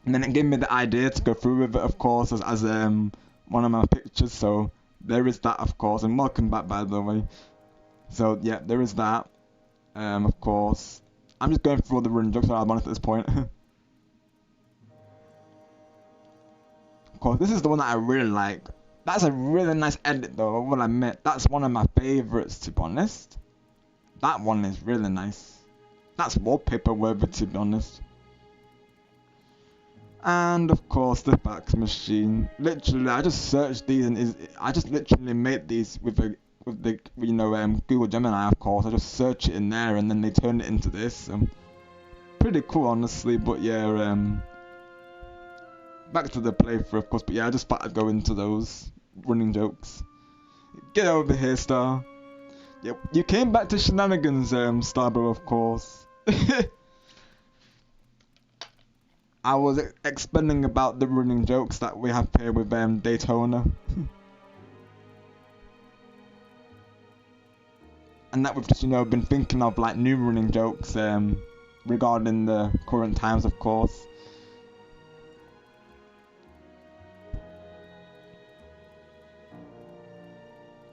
and then it gave me the idea to go through with it, of course, as one of my pictures. So there is that, of course, and welcome back, by the way. So yeah, there is that. Of course, I'm just going through all the running jokes that I want at this point. Of course, this is the one that I really like. That's a really nice edit though, I will admit. That's one of my favourites, to be honest. That one is really nice. That's wallpaper worthy, to be honest. And of course, the fax machine. Literally, I just searched these and I just literally made these with the Google Gemini, of course. I just search it in there and then they turn it into this. Pretty cool, honestly. But yeah, back to the playthrough, of course. But yeah, I just thought I'd go into those running jokes. Get over here, Star. Yep, you came back to shenanigans, Starbro, of course. I was explaining about the running jokes that we have here with Daytona. And that we've just, been thinking of like new running jokes regarding the current times, of course.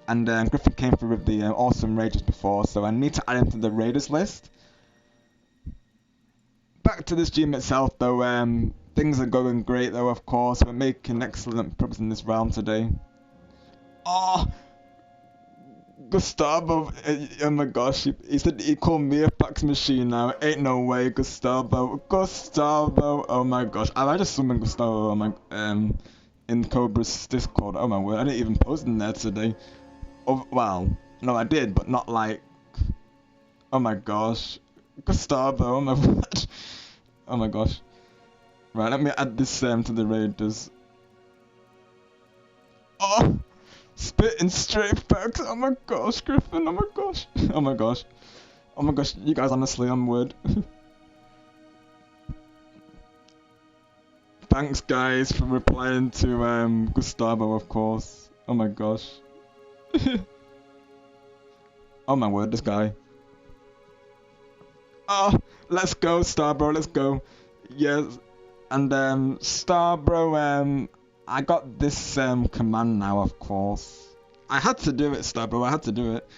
And Griffin came through with the awesome raiders before, so I need to add him to the raiders list. Back to the stream itself though, things are going great though, of course. We're making excellent progress in this realm today. Oh, Gustavo, oh my gosh, he said he called me a fax machine now. Ain't no way, Gustavo, oh my gosh. I just summoned Gustavo in Cobra's Discord. Oh my word, I didn't even post in there today. Oh, well, no, I did, but not like. Oh my gosh, Gustavo! Oh my word! Oh my gosh! Right, let me add this to the raiders. Oh, spitting straight facts! Oh my gosh, Griffin! Oh my gosh! Oh my gosh! Oh my gosh! You guys, honestly, I'm weird. Thanks, guys, for replying to Gustavo, of course. Oh my gosh. Oh my word, this guy. Oh, let's go, Starbro, let's go. Yes, and Starbro, I got this command now, of course. I had to do it, Starbro, I had to do it.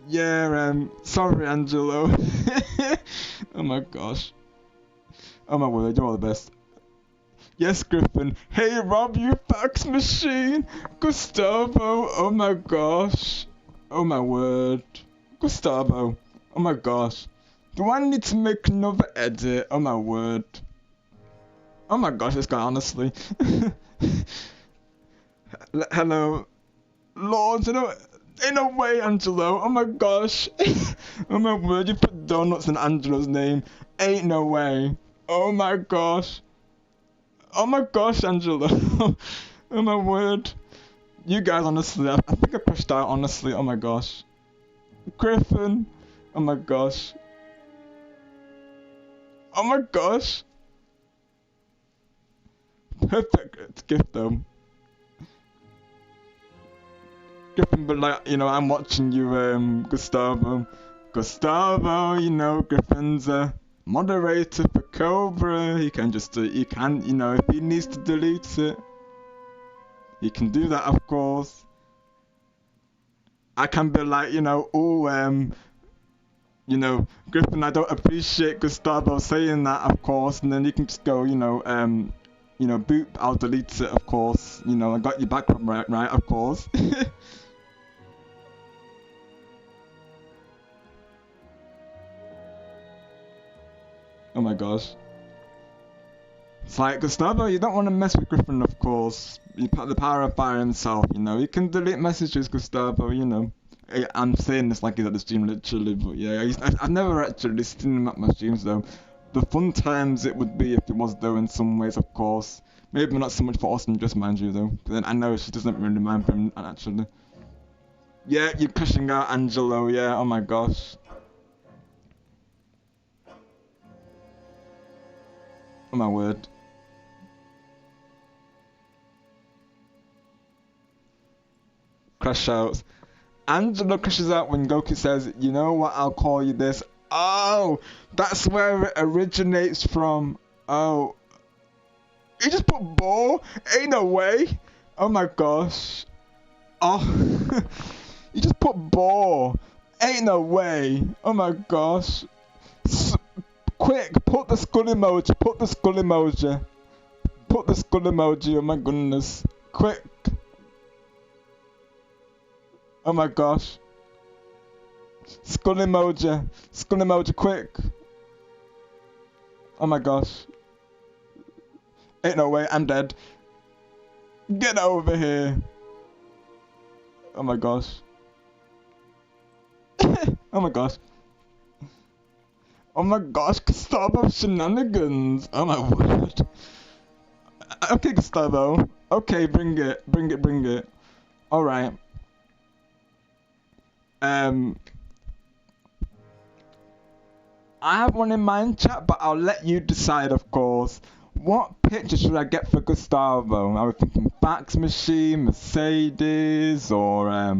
Yeah, sorry, Angelo. Oh my gosh. Oh my word, you're all the best. Yes, Griffin. Hey, Rob, you fax machine. Gustavo. Oh my gosh. Oh my word. Gustavo. Oh my gosh. Do I need to make another edit? Oh my word. Oh my gosh, this guy, honestly. Hello. Lord, ain't no way, Angelo. Oh my gosh. Oh my word, you put donuts in Angelo's name. Ain't no way. Oh my gosh. Oh my gosh, Angelo. Oh my word. You guys, honestly, I think I pushed out, honestly. Oh my gosh. Griffin. Oh my gosh. Oh my gosh. Perfect gift though. Griffin, but like, I'm watching you, Gustavo. Gustavo, Griffin's moderator for Cobra. He can just if he needs to delete it, he can do that, of course. I can be like, Griffin, I don't appreciate Gustavo saying that, of course, and then you can just go, You know, boop, I'll delete it, of course. You know, I got your back from right, of course. Oh my gosh. It's like, Gustavo, you don't want to mess with Griffin, of course. You put the power of fire himself, you know. You can delete messages, Gustavo, you know. I'm saying this like he's at the stream, literally, but yeah, I've never actually seen him at my streams, though. The fun times it would be if it was, though, in some ways, of course. Maybe not so much for Austin, just mind you, though. Then I know she doesn't really mind him, actually. Yeah, you're crashing out, Angelo, yeah, oh my gosh. Oh my word. Crash outs. Angelo crashes out when Goku says, you know what, I'll call you this. Oh, that's where it originates from. Oh. You just put ball? Ain't no way. Oh my gosh. Oh. You just put ball. Ain't no way. Oh my gosh. Quick, put the skull emoji. Put the skull emoji. Put the skull emoji. Oh my goodness. Quick. Oh my gosh. Skull emoji. Skull emoji, quick. Oh my gosh. Ain't no way, I'm dead. Get over here. Oh my gosh. Oh my gosh. Oh my gosh, Gustavo shenanigans. Oh my word. Okay, Gustavo. Okay, bring it. Bring it, bring it. Alright. I have one in mind, chat, but I'll let you decide, of course. What picture should I get for Gustavo? Are we thinking fax machine, Mercedes, or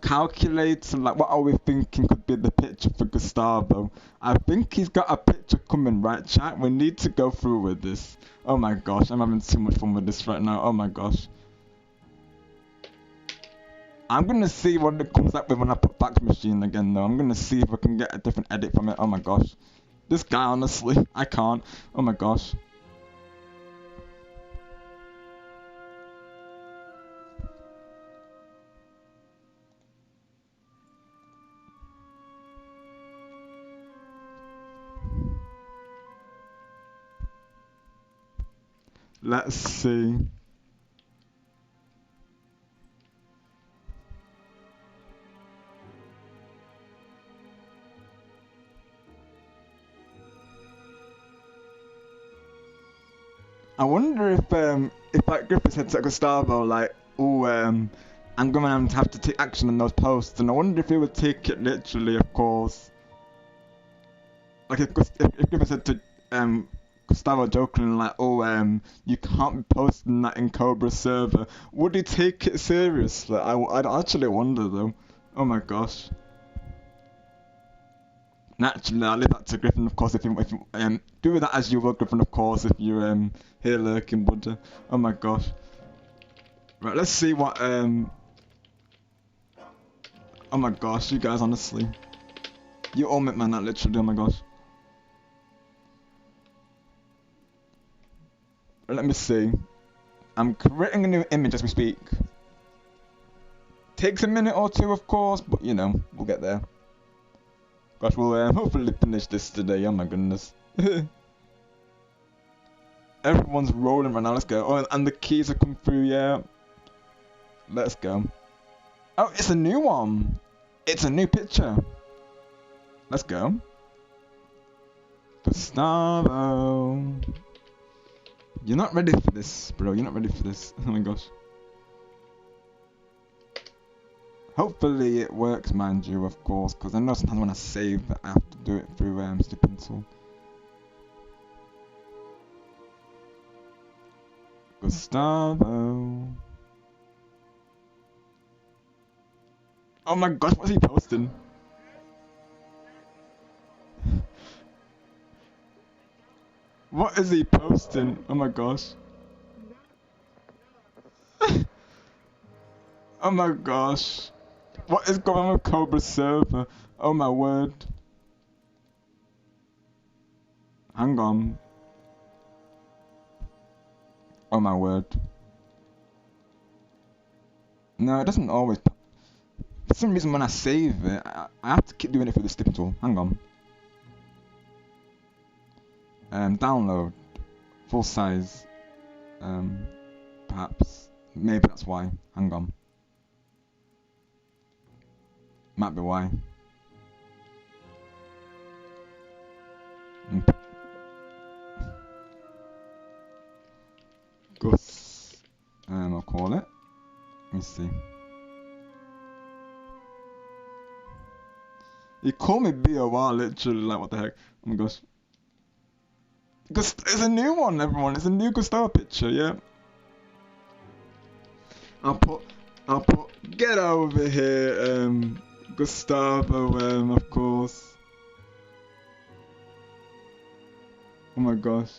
calculator? Like, what are we thinking could be the picture for Gustavo? I think he's got a picture coming, right, chat? We need to go through with this. Oh my gosh, I'm having too much fun with this right now. Oh my gosh. I'm gonna see what it comes up with when I put fax machine again, though. I'm gonna see if I can get a different edit from it. Oh my gosh. This guy, honestly, I can't. Oh my gosh. Let's see. I wonder if like Griffith said to Gustavo, like, oh, I'm gonna have to take action on those posts, and I wonder if he would take it literally, of course. Like if Griffith said to Gustavo jokingly, like, oh, you can't be posting that in Cobra's server, would he take it seriously? I'd actually wonder, though. Oh my gosh. Naturally, I'll leave that to Griffin, of course, if you do that as you will, Griffin, of course, if you're here lurking, but oh my gosh. Right, let's see what oh my gosh, you guys, honestly, you all make man that literally. Oh my gosh. Let me see. I'm creating a new image as we speak. Takes a minute or two, of course, but you know, we'll get there. Gosh, we'll hopefully finish this today. Oh my goodness. Everyone's rolling right now. Let's go. Oh, and the keys have come through. Yeah. Let's go. Oh, it's a new one. It's a new picture. Let's go. Gustavo. You're not ready for this, bro. You're not ready for this. Oh my gosh. Hopefully it works, mind you, of course, because I know sometimes when I save, I have to do it through Stupid Tool. Gustavo. Oh my gosh, what's he posting? What is he posting? Oh my gosh. Oh my gosh. What is going on with Cobra's server? Oh my word. Hang on. Oh my word. No, it doesn't always. For some reason, when I save it, I have to keep doing it through the skipping tool. Hang on. Download. Full size. Perhaps. Maybe that's why. Hang on. Might be why. Gus. I'll call it. Let me see. You call me BOR literally, like what the heck? Oh my gosh. It's a new one, everyone. It's a new Gustavo picture, yeah. I'll put get over here, Gustavo, of course. Oh my gosh.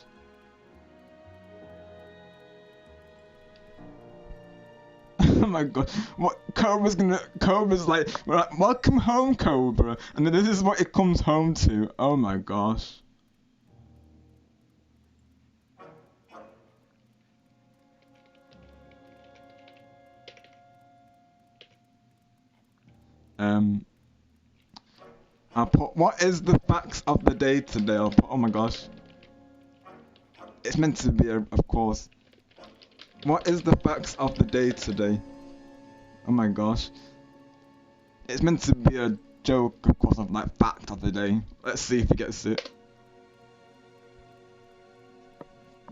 Oh my god, what Cobra's like, welcome home, Cobra, and then this is what it comes home to. Oh my gosh. I'll put, what is the facts of the day today? I'll put, oh my gosh. It's meant to be, of course. What is the facts of the day today? Oh my gosh. It's meant to be a joke, of course, of like fact of the day. Let's see if he gets it.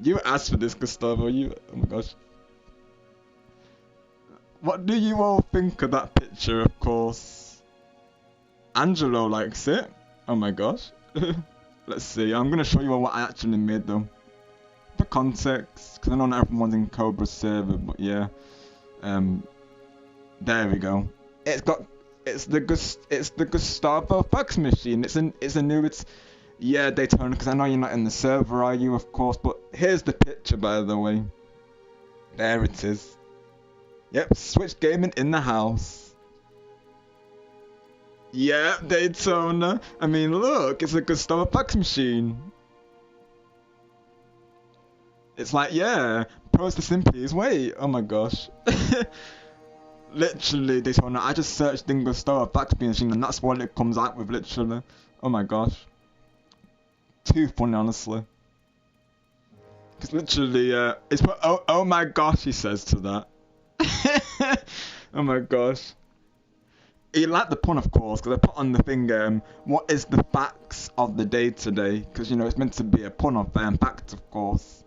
You asked for this, Gustavo. Oh my gosh. What do you all think of that picture, of course? Angelo likes it. Oh my gosh. Let's see. I'm gonna show you all what I actually made though. For context, because I know not everyone's in Cobra's server, but yeah. There we go. It's the Gustavo fax machine. It's yeah, Daytona, because I know you're not in the server, are you? Of course, but here's the picture, by the way. There it is. Yep, Switch Gaming in the house. Yeah, Daytona. I mean, look, it's a Gustavo fax machine. It's like, yeah, pros to simply is wait. Oh my gosh. Literally, Daytona. I just searched in Gustavo fax machine and that's what it comes out with, literally. Oh my gosh. Too funny, honestly. Because literally, it's what, oh my gosh, he says to that. Oh my gosh. He liked the pun, of course, because I put on the thing, what is the facts of the day today? Because, you know, it's meant to be a pun of facts, of course.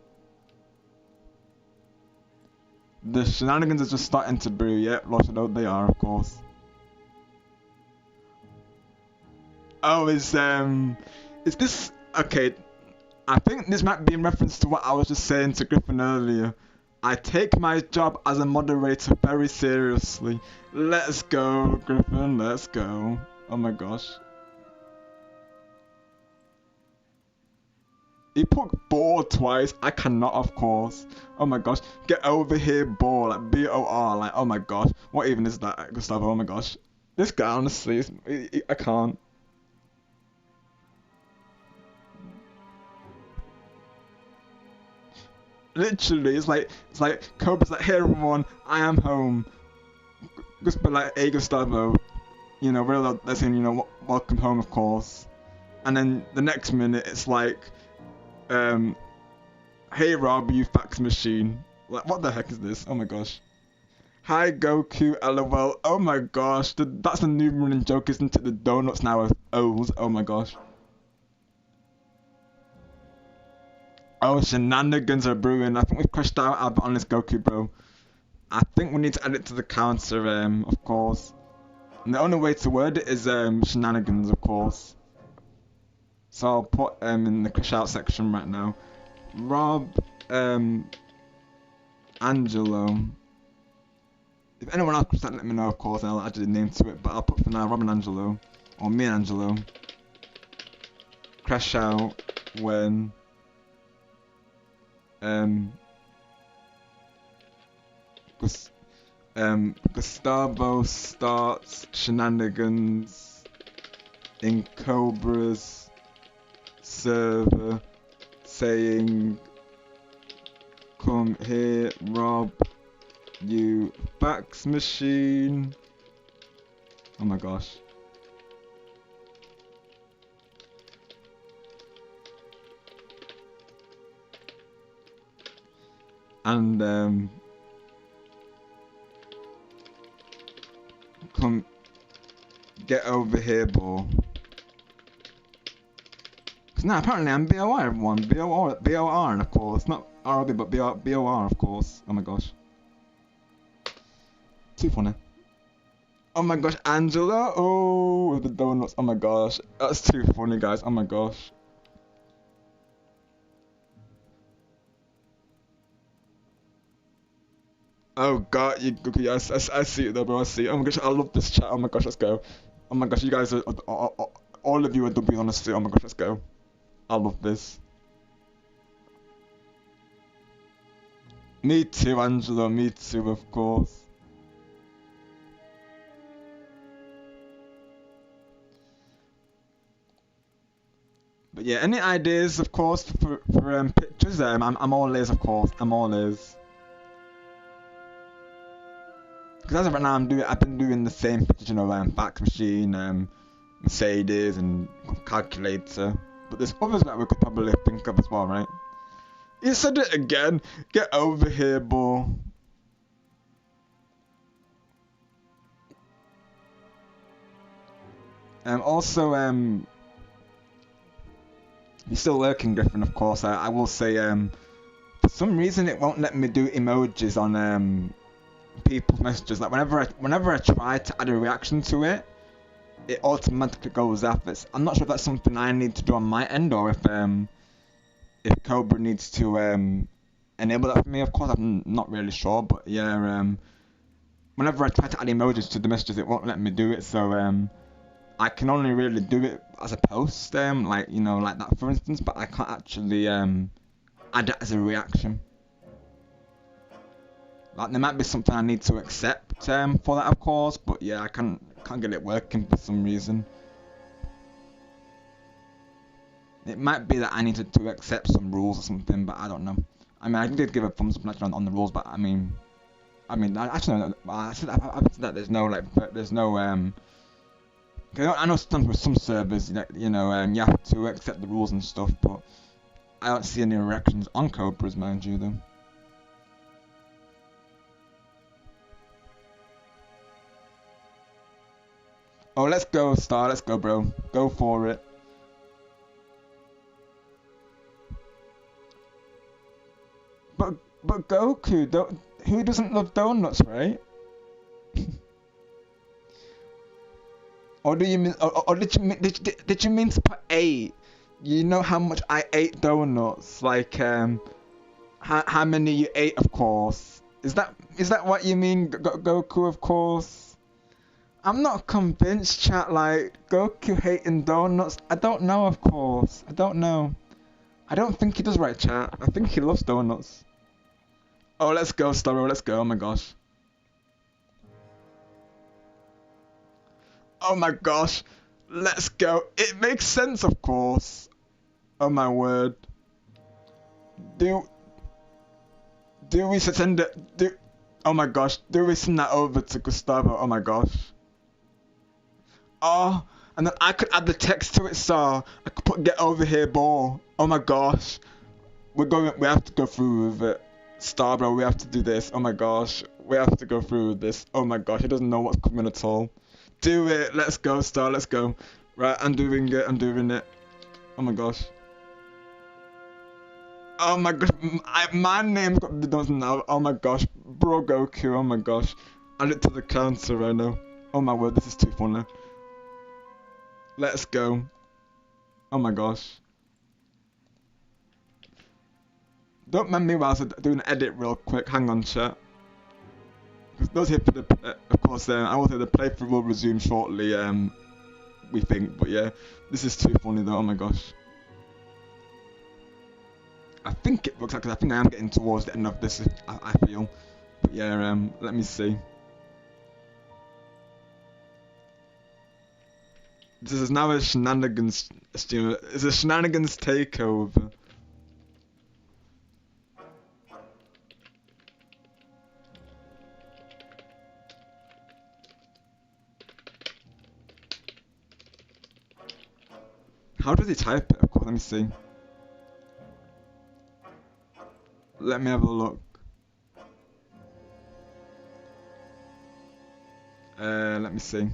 The shenanigans are just starting to brew, yeah, lots of they are, of course. Oh, is this, okay, I think this might be in reference to what I was just saying to Griffin earlier. I take my job as a moderator very seriously. Let's go, Griffin, let's go. Oh my gosh. He put bore twice. I cannot, of course. Oh my gosh. Get over here, bore. Like B-O-R. Like, oh my gosh. What even is that, Gustavo? Oh my gosh. This guy, honestly, I can't. Literally, it's like Cobra's like, hey everyone, I am home. Just be like, hey Gustavo, you know, really, that's him, you know, welcome home, of course. And then the next minute, it's like, hey Rob, you fax machine. Like, what the heck is this? Oh my gosh. Hi Goku, LOL. Oh my gosh, that's a new running joke, isn't it? The donuts now are O's. Oh my gosh. Oh, shenanigans are brewing. I think we've crashed out on this Goku, bro. I think we need to add it to the counter, of course. And the only way to word it is shenanigans, of course. So I'll put in the crash out section right now. Rob, Angelo. If anyone else could let me know, of course, and I'll add the name to it. But I'll put for now Rob and Angelo, or me and Angelo. Crash out when Gustavo starts shenanigans in Cobra's server saying Come here, Rob. You fax machine. Oh my gosh. And come get over here, boy. Cause now apparently I'm BOR, everyone. BOR, of course. Not RB, but BOR, of course. Oh my gosh. Too funny. Oh my gosh, Angela. Oh, with the donuts. Oh my gosh. That's too funny, guys. Oh my gosh. Oh god, yes, I see it though, bro. I see it. Oh my gosh, I love this chat. Oh my gosh, let's go. Oh my gosh, you guys are all of you are W, honestly. Oh my gosh, let's go. I love this. Me too, Angela. Me too, of course. But yeah, any ideas, of course, for pictures? I'm all ears, of course. I'm all ears. Because as of right now, I've been doing the same pictures, you know, fax machine, Mercedes, and calculator. But there's others that we could probably think of as well, right? You said it again. Get over here, boy. Also, you're still working, Griffin, of course. I will say, for some reason it won't let me do emojis on people's messages. Like whenever I try to add a reaction to it, it automatically goes off. I'm not sure if that's something I need to do on my end or if Cobra needs to enable that for me. Of course, I'm not really sure, but yeah, whenever I try to add emojis to the messages, it won't let me do it. So I can only really do it as a post, like, you know, like that for instance, but I can't actually add it as a reaction. Like, there might be something I need to accept for that, of course, but yeah, I can't get it working for some reason. It might be that I needed to accept some rules or something, but I don't know. I mean, I did give a thumbs up on the rules, but I mean, actually, I said that there's no, like, there's no, I know sometimes with some servers, you know, you have to accept the rules and stuff, but I don't see any reactions on Cobras, mind you, though. Oh, let's go, Star. Let's go, bro. Go for it. But Goku, who doesn't love donuts, right? Or do you mean? Or did you mean to put 8? You know how much I ate donuts? Like how many you ate, of course. Is that what you mean, Goku? Of course. I'm not convinced, chat. Like Goku hating donuts. I don't know, of course. I don't know. I don't think he does, right, chat. I think he loves donuts. Oh, let's go, Starro. Let's go. Oh my gosh. Oh my gosh, let's go. It makes sense, of course. Oh my word. Do we send it? Oh my gosh, do we send that over to Gustavo? Oh my gosh. Oh, and then I could add the text to it, so I could put "get over here, ball." Oh my gosh, we have to go through with it. Star, bro, we have to do this. Oh my gosh, we have to go through with this. Oh my gosh, he doesn't know what's coming at all. Do it. Let's go, Star. Let's go. Right, I'm doing it. I'm doing it. Oh my gosh. Oh my gosh. My name's got the dozen now. Oh my gosh. Bro Goku. Oh my gosh. Add it to the counter right now. Oh my word. This is too funny. Let's go. Oh my gosh. Don't mind me whilst I do an edit real quick. Hang on, chat. Because those here for the, of course, I will say the playthrough will resume shortly, we think, but yeah, this is too funny though, oh my gosh. I think it looks like, I think I am getting towards the end of this, I feel, but yeah, let me see. This is now a shenanigans stream, it's a shenanigans takeover. How does he type it? Of course, let me see. Let me have a look. Let me see.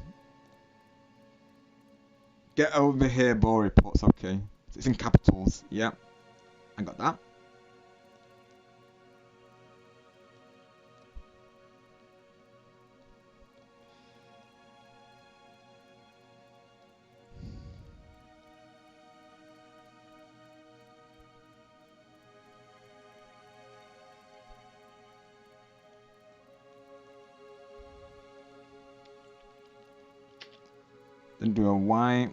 Get over here, ball reports. Okay, it's in capitals. Yeah, I got that. Then do a Y.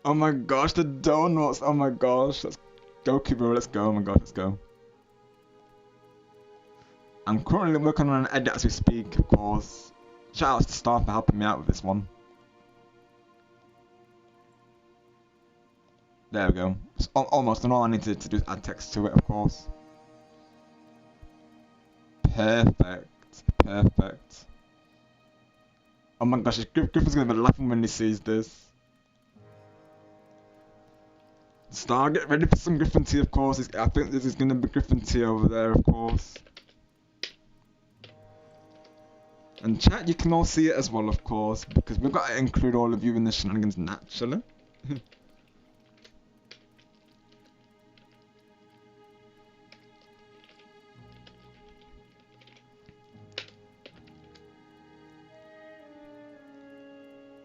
Oh my gosh, the donuts! Oh my gosh, let's go, Kibro, let's go, oh my gosh, let's go. I'm currently working on an edit as we speak, of course. Shout out to Star for helping me out with this one. There we go. It's almost, and all I need to do is add text to it, of course. Perfect. Perfect. Oh my gosh, Griffin's gonna be laughing when he sees this. Star, get ready for some Griffin tea, of course. I think this is gonna be Griffin tea over there, of course. And chat, you can all see it as well, of course, because we've got to include all of you in the shenanigans naturally.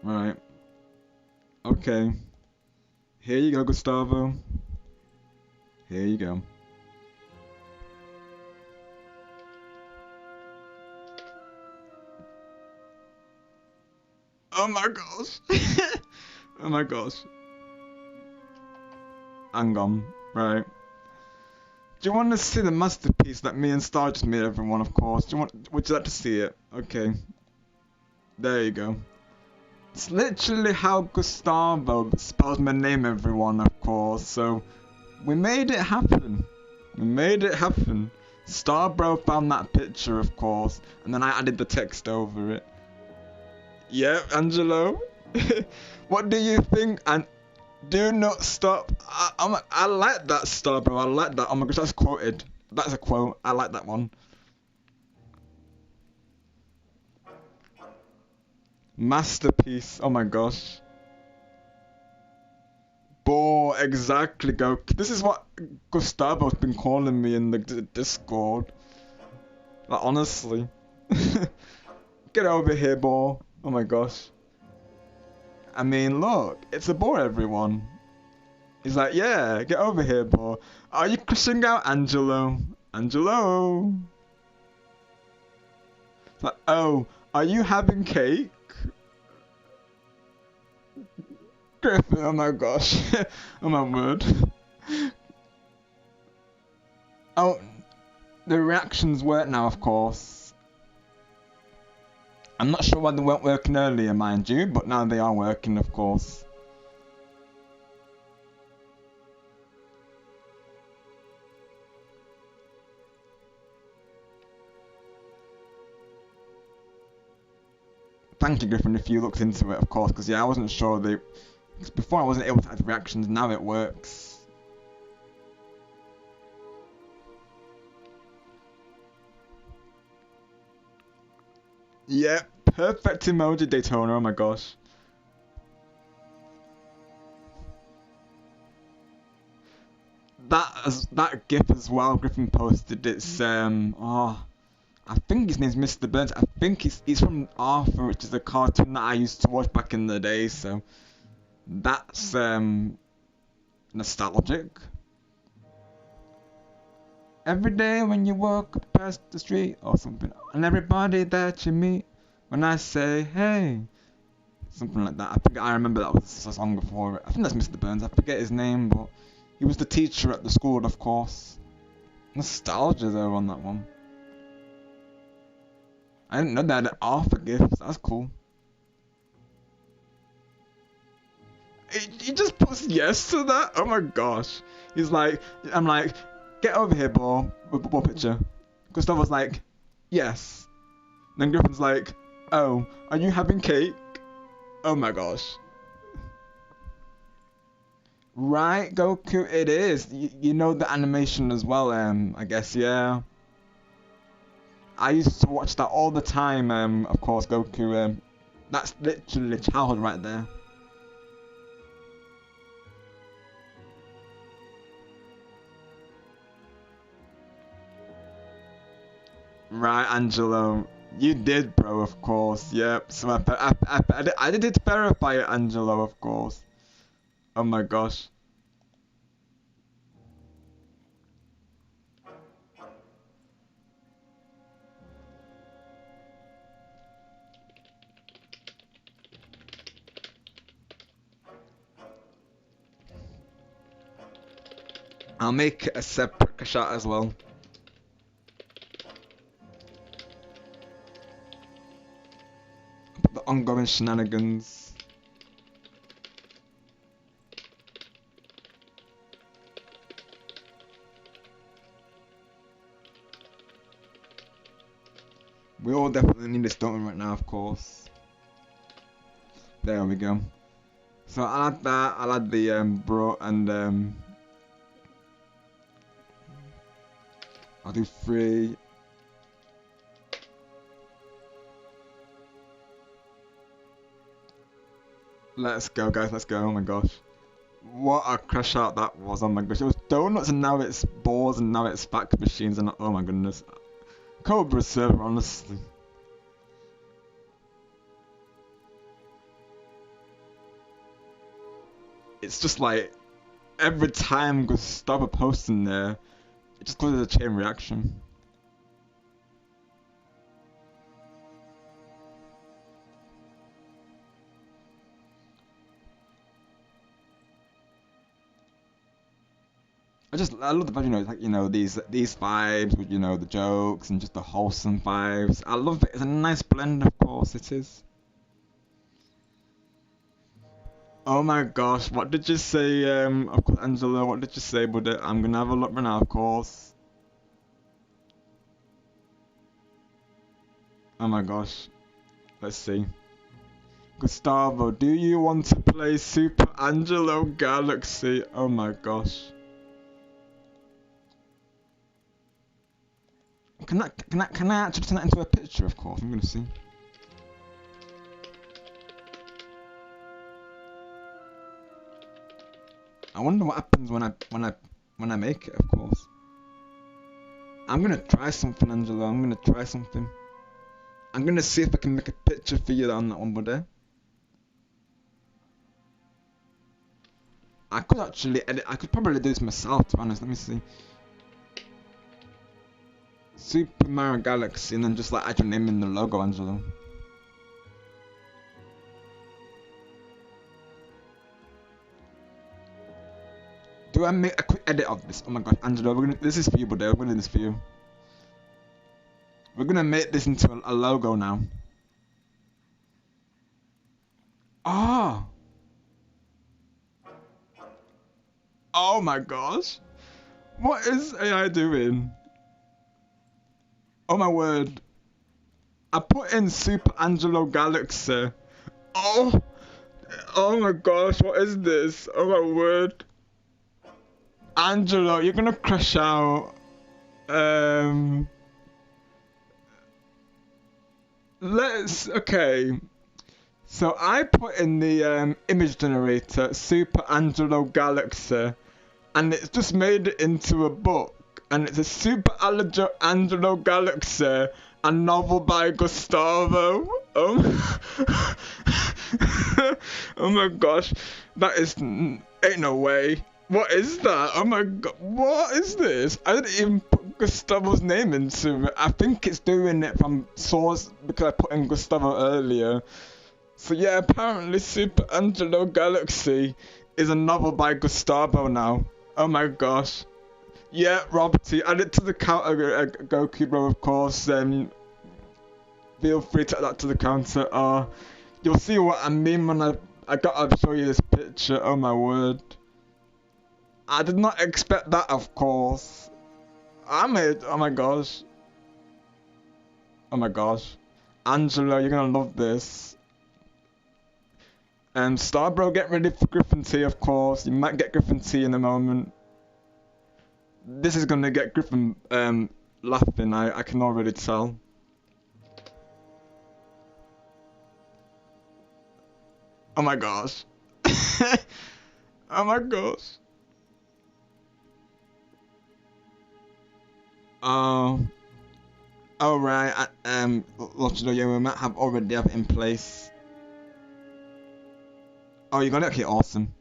Right. Okay. Here you go, Gustavo. Here you go. Oh my gosh. Oh my gosh. Hang on. Right. Do you want to see the masterpiece that me and Star just made everyone, of course? Would you like to see it? Okay. There you go. It's literally how Gustavo spells my name, everyone, of course. So, we made it happen. We made it happen. Starbro found that picture, of course, and then I added the text over it. Yeah, Angelo? What do you think? And do not stop. I like that, Starbro. I like that. Oh my gosh, that's quoted. That's a quote. I like that one. Masterpiece. Oh my gosh. Boy, exactly, go. This is what Gustavo's been calling me in the Discord. Like, honestly. Get over here, boy. Oh my gosh. I mean, look. It's a boy, everyone. He's like, yeah, get over here, boy. Are you crushing out Angelo? Angelo? It's like, oh, are you having cake? Griffin, oh my gosh. Oh my word. Oh, the reactions work now, of course. I'm not sure why they weren't working earlier, mind you, but now they are working, of course. Thank you, Griffin, if you looked into it, of course, because yeah, I wasn't sure they... Before I wasn't able to add reactions, now it works. Yeah, perfect emoji, Daytona, oh my gosh. That GIF as well, Griffin posted, it's, I think his name's Mr. Burns. I think he's from Arthur, which is a cartoon that I used to watch back in the day, so... That's, nostalgic. Every day when you walk past the street or something, and everybody that you meet, when I say, hey, something like that. I think I remember that was a song before. I think that's Mr. Burns. I forget his name, but he was the teacher at the school, of course. Nostalgia though on that one. I didn't know they had Arthur gifts. That's cool. He just puts yes to that? Oh my gosh. He's like, I'm like, get over here, boy, with the ball picture. Gustavo's like, yes. Then Griffin's like, Oh, are you having cake? Oh my gosh. Right, Goku, it is. You know the animation as well, I guess, yeah. I used to watch that all the time, of course, Goku, that's literally childhood right there. Right, Angelo. You did, bro, of course. Yep. So I did verify it, Angelo, of course. Oh my gosh. I'll make it a separate shot as well. The ongoing shenanigans. We all definitely need this done right now, of course. There we go. So I'll add that, I'll add the bro and I'll do 3. Let's go, guys, let's go. Oh my gosh. What a crash out that was. Oh my gosh. It was donuts and now it's balls and now it's fax machines and oh my goodness. Cobra server, honestly. It's just like every time Gustavo posts in there, it just causes a chain reaction. I love the fact, you know, like, you know, these vibes with, you know, the jokes and just the wholesome vibes. I love it. It's a nice blend, of course it is. Oh my gosh, what did you say, of course, Angela, what did you say, buddy? I'm gonna have a look right now, of course. Oh my gosh. Let's see. Gustavo, do you want to play Super Angelo Galaxy? Oh my gosh. Can I actually turn that into a picture? Of course, I'm gonna see. I wonder what happens when I make it. Of course, I'm gonna try something, Angelo. I'm gonna try something. I'm gonna see if I can make a picture for you on that one, buddy. I could actually edit. I could probably do this myself, to be honest. Let me see. Super Mario Galaxy, and then just like add your name in the logo, Angelo. Do I make a quick edit of this? Oh my god, Angelo, this is for you, buddy. We're gonna do this for you. We're gonna make this into a logo now. Ah! Oh my gosh! What is AI doing? Oh my word. I put in Super Angelo Galaxy. Oh! Oh my gosh, what is this? Oh my word. Angelo, you're gonna crash out. Okay. So I put in the image generator, Super Angelo Galaxy, and it's just made it into a book. And it's a Super Angelo Galaxy, a novel by Gustavo. Oh, oh my gosh, that is, ain't no way. What is that? Oh my god, what is this? I didn't even put Gustavo's name into it. I think it's doing it from source because I put in Gustavo earlier. So yeah, apparently Super Angelo Galaxy is a novel by Gustavo now. Oh my gosh. Yeah, Roberty, add it to the counter, Goku bro, of course. Feel free to add that to the counter. You'll see what I mean when I gotta show you this picture. Oh my word. I did not expect that, of course. Oh my gosh. Oh my gosh. Angelo, you're gonna love this. Starbro, get ready for Griffin tea, of course. You might get Griffin tea in a moment. This is gonna get Griffin laughing, I can already tell. Oh my gosh. Oh my gosh. Oh right, yeah, we might have already have it in place. Oh, you got it? Okay, awesome.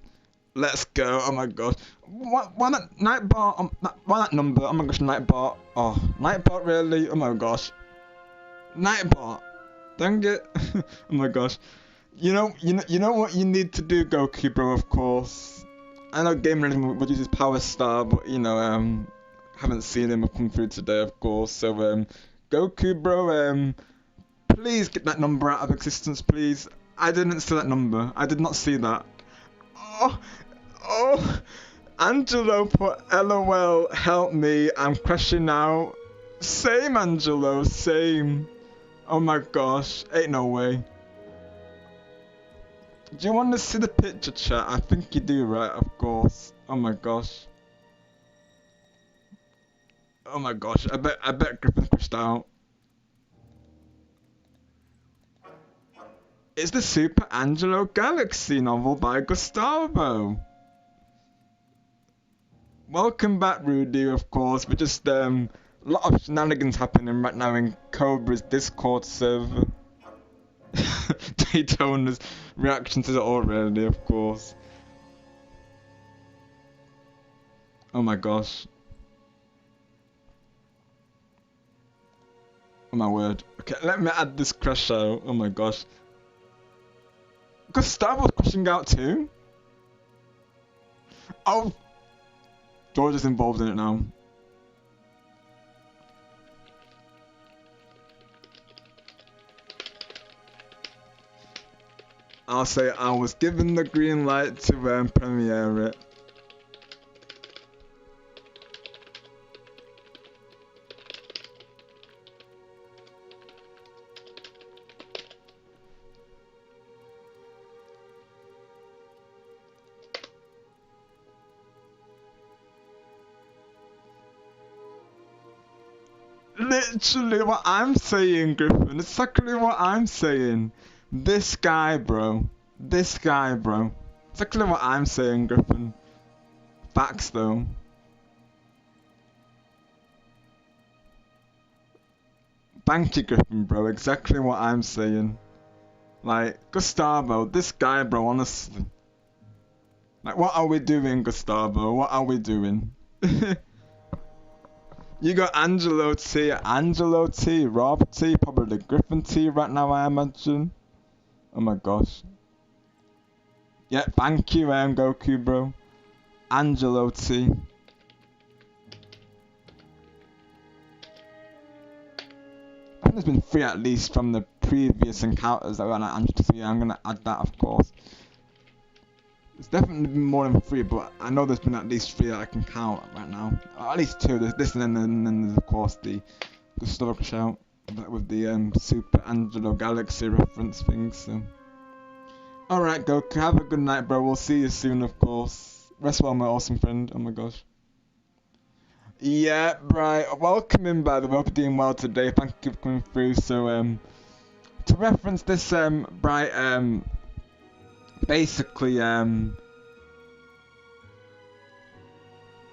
Let's go. Oh my gosh. Why that Nightbot? Why that number? Oh my gosh, Nightbot. Oh, Nightbot really? Oh my gosh. Nightbot. Dang it. Oh my gosh. You know what you need to do, Goku, bro. Of course. I know Game Legend would use his Power Star, but haven't seen him come through today, of course. So Goku, bro. Please get that number out of existence, please. I didn't see that number. I did not see that. Oh, Angelo put LOL, help me, I'm crashing out. Same, Angelo, same. Oh my gosh, ain't no way. Do you want to see the picture, chat? I think you do, right? Of course. Oh my gosh. Oh my gosh, I bet Griffin crashed out. It's the Super Angelo Galaxy novel by Gustavo. Welcome back, Rudy, of course. We're just, a lot of shenanigans happening right now in Cobra's Discord server. Daytona's reaction to it already, of course. Oh my gosh. Oh my word. Okay, let me add this crash out. Oh my gosh. Gustavo's crashing out too? Oh! George is involved in it now. I'll say I was given the green light to premiere it. Literally what I'm saying, Griffin. Exactly what I'm saying. This guy, bro. This guy, bro. Exactly what I'm saying, Griffin. Facts, though. Thank you, Griffin, bro. Exactly what I'm saying. Like, Gustavo, this guy, bro, honestly. Like, what are we doing, Gustavo? What are we doing? You got Angelo T, Rob T, probably Griffin T right now, I imagine. Oh my gosh. Yeah, thank you, Goku, bro. Angelo T. I think there's been 3 at least from the previous encounters that were on Angelo T. I'm gonna add that, of course. There's definitely been more than 3, but I know there's been at least 3 that I can count right now. Or at least 2. There's this and then there's of course the Gustavo shout with the Super Angelo Galaxy reference thing. So, alright, Goku, have a good night, bro. We'll see you soon, of course. Rest well, my awesome friend. Oh my gosh. Yeah, right. Welcome in, by the way. Hope you're doing well today. Thank you for coming through. So, to reference this, basically,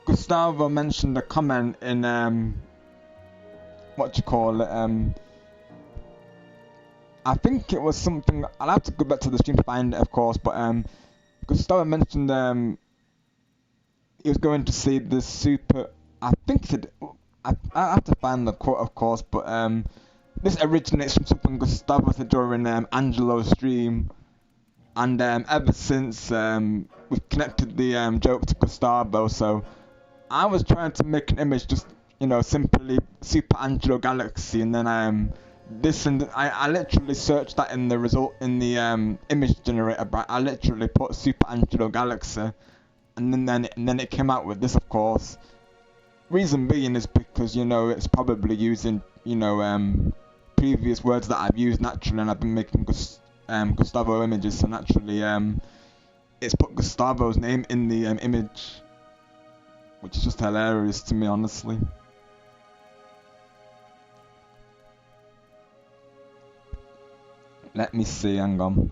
Gustavo mentioned a comment in, what do you call it, I think it was something, I'll have to go back to the stream to find it, of course, but, Gustavo mentioned, he was going to see the Super, I think he said, I have to find the quote, of course, but, this originates from something Gustavo said during, Angelo's stream. And ever since we've connected the joke to Gustavo, so I was trying to make an image just, simply Super Angelo Galaxy, and then this and I literally searched that in the result in the image generator, but I literally put Super Angelo Galaxy, and then it came out with this, of course. Reason being is because it's probably using previous words that I've used naturally, and I've been making Gustavo images, so naturally it's put Gustavo's name in the image, which is just hilarious to me, honestly. Let me see, hang on.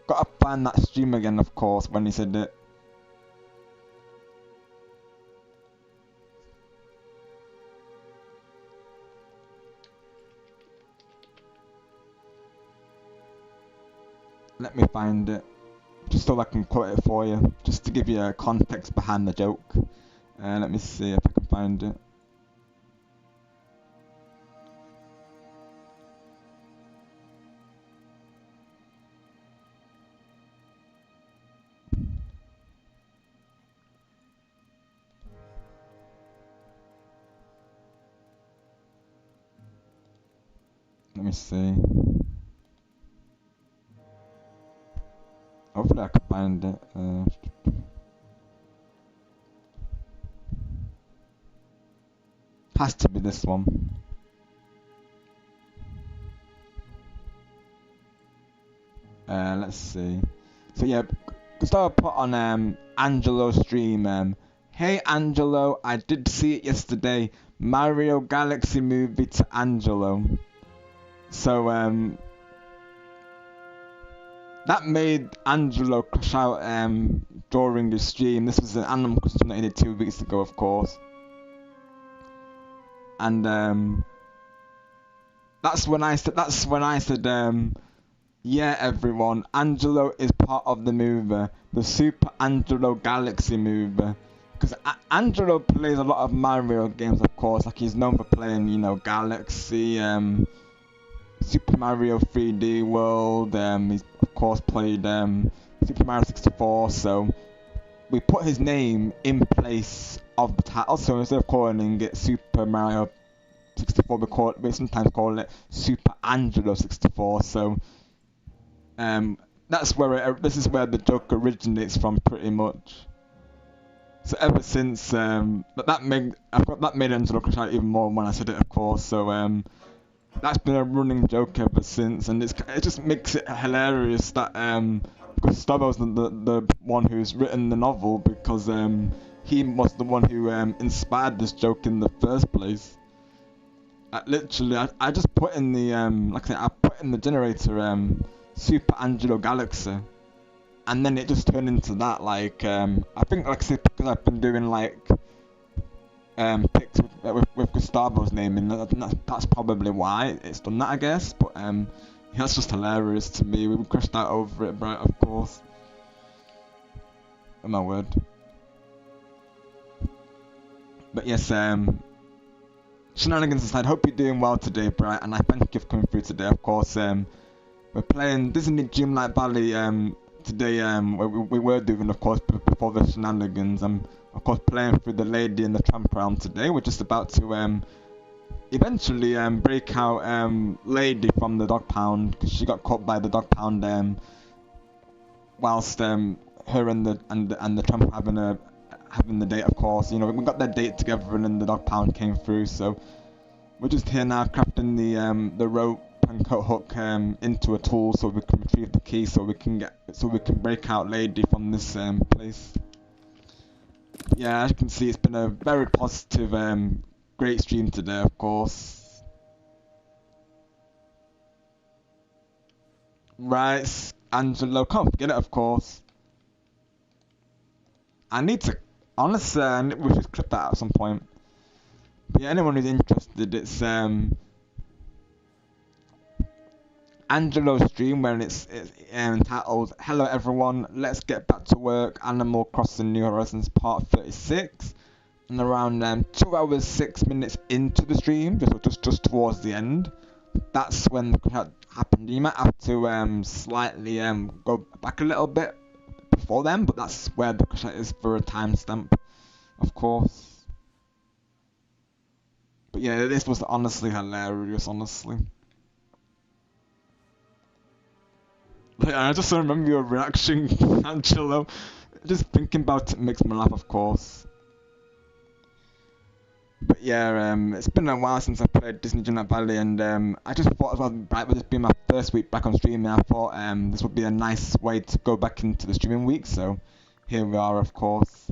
Gotta find that stream again, of course, when he said it. Let me find it, just so I can quote it for you, just to give you a context behind the joke. Let me see if I can find it. Let me see. Hopefully I can find it. Has to be this one. Let's see. So yeah, Gustavo put on Angelo's stream. Hey Angelo, I did see it yesterday. Mario Galaxy movie to Angelo. So that made Angelo crash out during the stream. This was an Animal Custom that he did 2 weeks ago, of course. And that's when I said, yeah everyone, Angelo is part of the movie, the Super Angelo Galaxy movie. Because Angelo plays a lot of Mario games, of course. Like, he's known for playing, you know, Galaxy, Super Mario 3D World. He's of course played Super Mario 64. So we put his name in place of the title. So instead of calling it Super Mario 64, we sometimes call it Super Angelo 64. So that's where this is where the joke originates from, pretty much. So ever since, but that made Angelo crash out even more when I said it, of course. So that's been a running joke ever since, and it just makes it hilarious that Gustavo's the one who's written the novel, because he was the one who inspired this joke in the first place. I just put in the like I said, I put in the generator Super Angelo Galaxy, and then it just turned into that. Like I think, like I said, because I've been doing like pics with Gustavo's name in, that's probably why it's done that, I guess. But that's just hilarious to me. We crashed out over it, but of course. Oh my word. But yes, shenanigans aside, hope you're doing well today, Bright, and I thank you for coming through today. Of course, we're playing Disney Dreamlight Valley today. We were doing, of course, before the shenanigans. Of course, playing through the Lady and the Tramp round today. We're just about to eventually break out Lady from the dog pound, because she got caught by the dog pound whilst her and the Tramp having the date. Of course, you know, we got their date together, and then the dog pound came through. So we're just here now crafting the rope and coat hook into a tool, so we can retrieve the key, so we can break out Lady from this place. Yeah, as you can see, it's been a very positive, great stream today, of course. Right, Angelo, can't forget it, of course. I need to, honestly, we should clip that out at some point. But yeah, anyone who's interested, it's Angelo's stream, where it's entitled "Hello Everyone, Let's Get Back to Work: Animal Crossing New Horizons Part 36." And around 2 hours 6 minutes into the stream, just towards the end, that's when the crash happened. You might have to slightly go back a little bit before then, but that's where the crash is for a timestamp, of course. But yeah, this was honestly hilarious, honestly. Like, I just remember your reaction, Angelo. Just thinking about it makes me laugh, of course. But yeah, it's been a while since I played Disney Dreamlight Valley, and I just thought as well, right, with this being my first week back on streaming, I thought this would be a nice way to go back into the streaming week. So here we are, of course.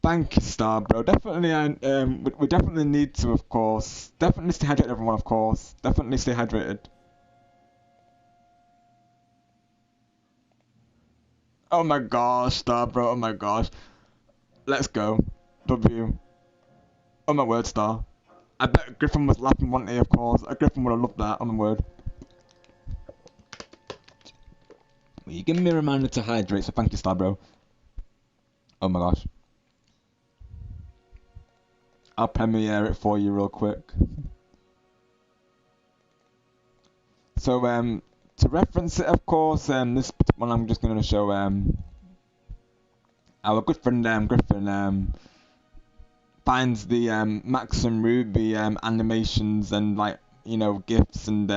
Thank you, Star Bro. Definitely, we definitely need to, of course. Definitely stay hydrated, everyone, of course. Definitely stay hydrated. Oh my gosh, Star Bro. Oh my gosh. Let's go. W. Oh my word, Star. I bet Griffin was laughing one day, of course. Griffin would have loved that, oh my word. Well, you give me a reminder to hydrate, so thank you, Star Bro. Oh my gosh. I'll premiere it for you real quick. So, to reference it, of course, this one I'm just going to show, our good friend, Griffin, finds the, Max and Ruby, animations and, like, you know, gifs and,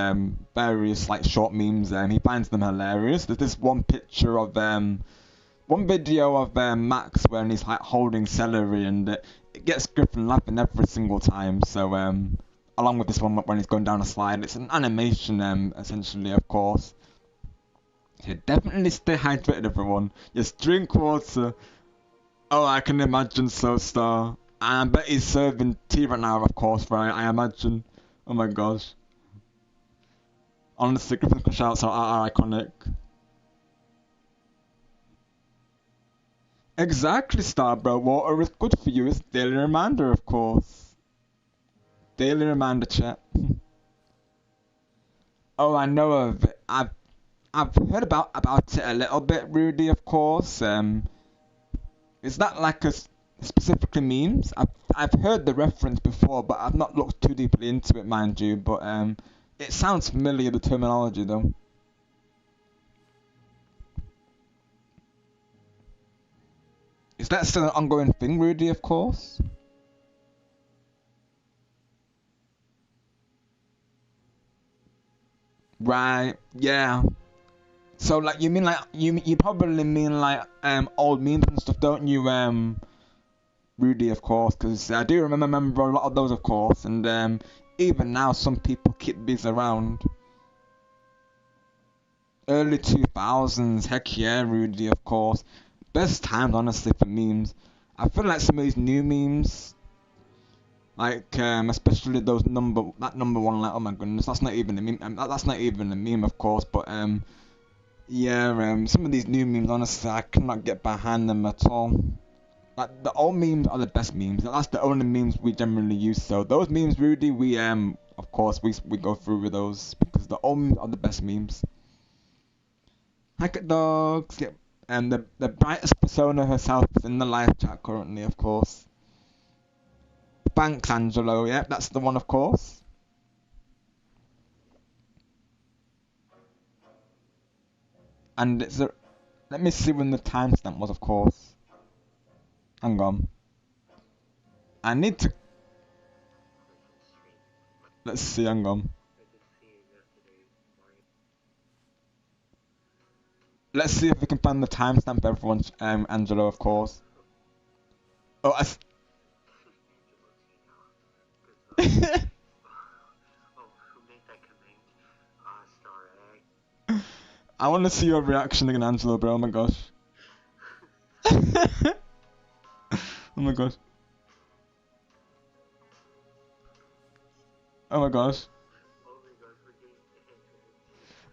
various, like, short memes, he finds them hilarious. There's this one picture of, one video of, Max when he's, like, holding celery, and it gets Griffin laughing every single time, so, along with this one when he's going down a slide. It's an animation, essentially, of course. So definitely stay hydrated, everyone. Just drink water. Oh, I can imagine so, Star. And I bet he's serving tea right now, of course, right? I imagine. Oh my gosh. Honestly, Griffin's shouts are iconic. Exactly, Star Bro. Water is good for you. It's daily reminder, of course. Daily reminder, chat. Oh, I know of it. I've heard about it a little bit, Rudy. Of course. Is that like specifically memes? I've heard the reference before, but I've not looked too deeply into it, mind you. But it sounds familiar, the terminology, though. Is that still an ongoing thing, Rudy? Of course. Right. Yeah. So like you mean like you probably mean like old memes and stuff, don't you, Rudy, of course, because I do remember a lot of those, of course, and even now some people keep these around. Early 2000s, heck yeah, Rudy, of course. Best times, honestly, for memes. I feel like some of these new memes, like especially that number one, like, oh my goodness, that's not even a meme. That's not even a meme, of course, but yeah, some of these new memes, honestly, I cannot get behind them at all. Like, the old memes are the best memes. That's the only memes we generally use. So those memes, Rudy, we of course, we go through with those because the old memes are the best memes. Hackett Dogs, yep. And the brightest persona herself is in the live chat currently, of course. Thanks, Angelo. Yep, that's the one, of course. And it's a. Let me see when the timestamp was, of course. Hang on. I need to. Let's see, hang on. Let's see if we can find the timestamp, everyone. Angelo, of course. Oh, I want to see your reaction again, Angelo, bro. Oh my gosh. Oh my gosh. Oh my gosh.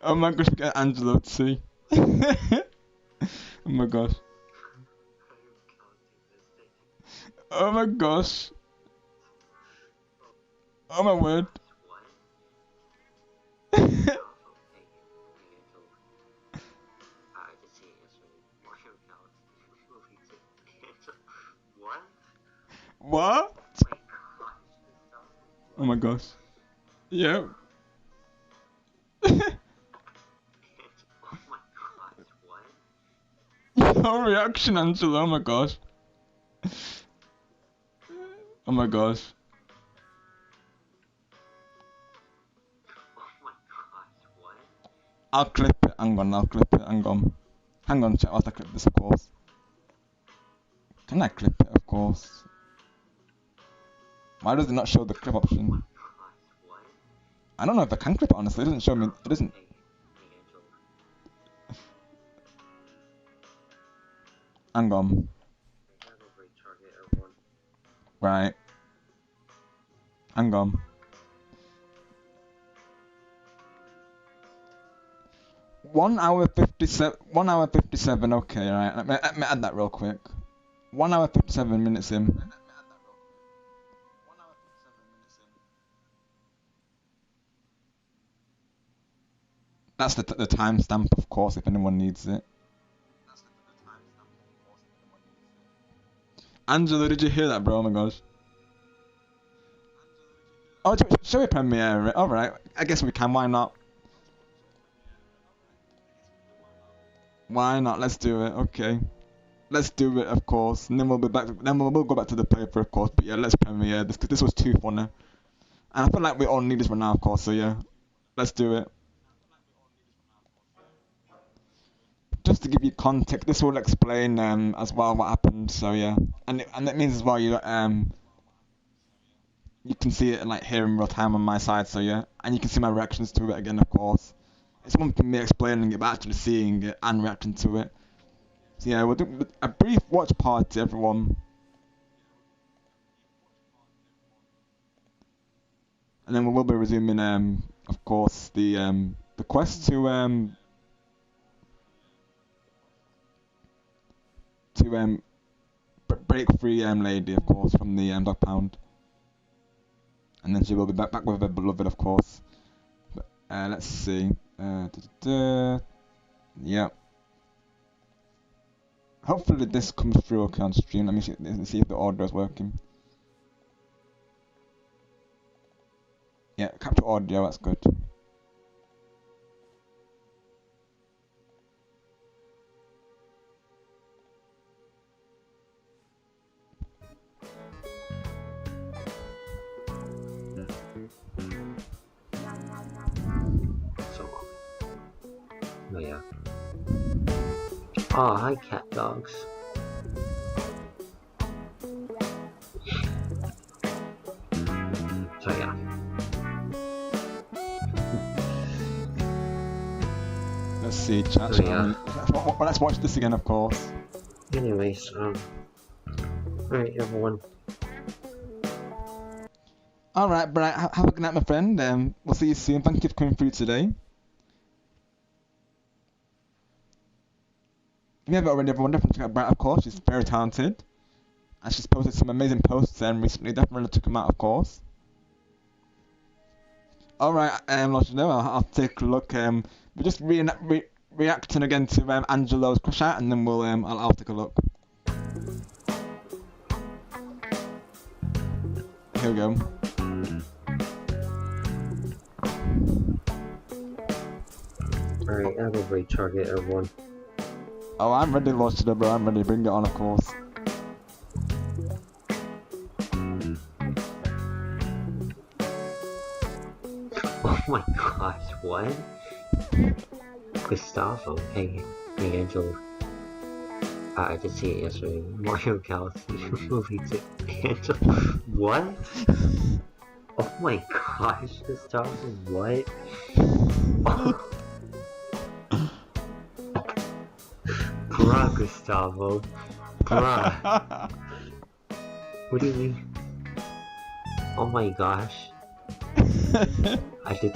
Oh my gosh, we get Angelo to see. Oh my gosh. Oh my gosh. Oh my word. What? Oh my gosh. Yeah. Your reaction, Angelo. Oh my gosh. Oh my gosh. I'll clip it. Hang on, I'll clip it. Hang on. Hang on, chat. I'll clip this, of course. Can I clip it? Of course. Why does it not show the clip option? I don't know if I can clip it, honestly. It doesn't show me. It doesn't. Hang on. Right. Hang on. 1 hour 57. 1 hour 57. Okay, right. Let me add that real quick. 1 hour 57 minutes in. That's the timestamp, of course, if anyone needs it. Angela, did you hear that, bro? Oh my gosh. Oh, shall we premiere it? Alright, I guess we can, why not? Why not? Let's do it, okay. Let's do it, of course. And then we'll be back. Then we'll go back to the paper, of course. But yeah, let's premiere this because this was too funny. And I feel like we all need this one now, of course. So yeah, let's do it. Just to give you context, this will explain as well what happened. So yeah, and it means as well you can see it like here in real time on my side. So yeah, and you can see my reactions to it again, of course. It's one thing me explaining it, but actually seeing it and reacting to it. So yeah, we'll do a brief watch party, everyone. And then we will be resuming, of course, the quest to break free lady, of course, from the dog pound. And then she will be back with her beloved, of course. But, let's see. Yeah. Hopefully this comes through okay on stream. Let me see if the audio is working. Yeah, capture audio, that's good. Oh yeah. Oh, hi cat dogs. So yeah. Let's see, chat. Oh, yeah. Let's watch this again, of course. Anyways, alright everyone. Alright, but have a good night, my friend. We'll see you soon. Thank you for coming through today. If you haven't already, everyone, definitely check out Bright, of course. She's very talented. And she's posted some amazing posts recently. Definitely check them out, of course. Alright, I'll take a look. We're just reacting again to Angelo's crash out, and then we'll I'll take a look. Here we go. Alright, I have a great target, everyone. Oh, I'm ready, Lord Shadow, bro. I'm ready. Bring it on, of course. Oh my gosh, what? Gustavo, hey Angel. I did see it yesterday. Mario Galaxy movie to Angel. What? Oh my gosh, Gustavo, what? Oh. Bruh, Gustavo. Bruh. What do you mean? Oh my gosh. I did.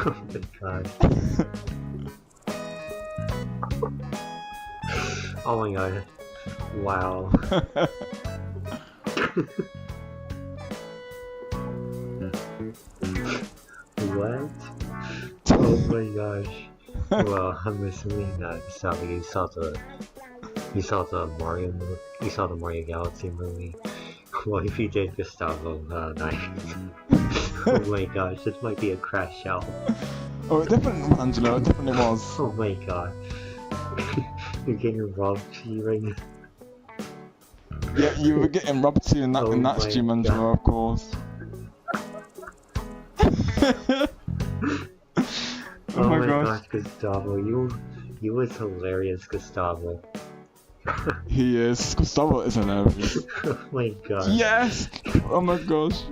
Oh my god. Oh my god. Wow. What? Oh my gosh. Well, I'm assuming that Gustavo, you saw the Mario movie, you saw the Mario Galaxy movie. Well, if you did, Gustavo, nice. Oh my gosh, this might be a crash out. Oh, it definitely was, Angelo. It definitely was. Oh my god. You're getting robbed right now. Yeah, you were getting robbed too in that stream, Angelo, of course. Oh my gosh, Gustavo, He was hilarious, Gustavo. He is. Gustavo is hilarious. Oh my gosh. Yes! Oh my gosh.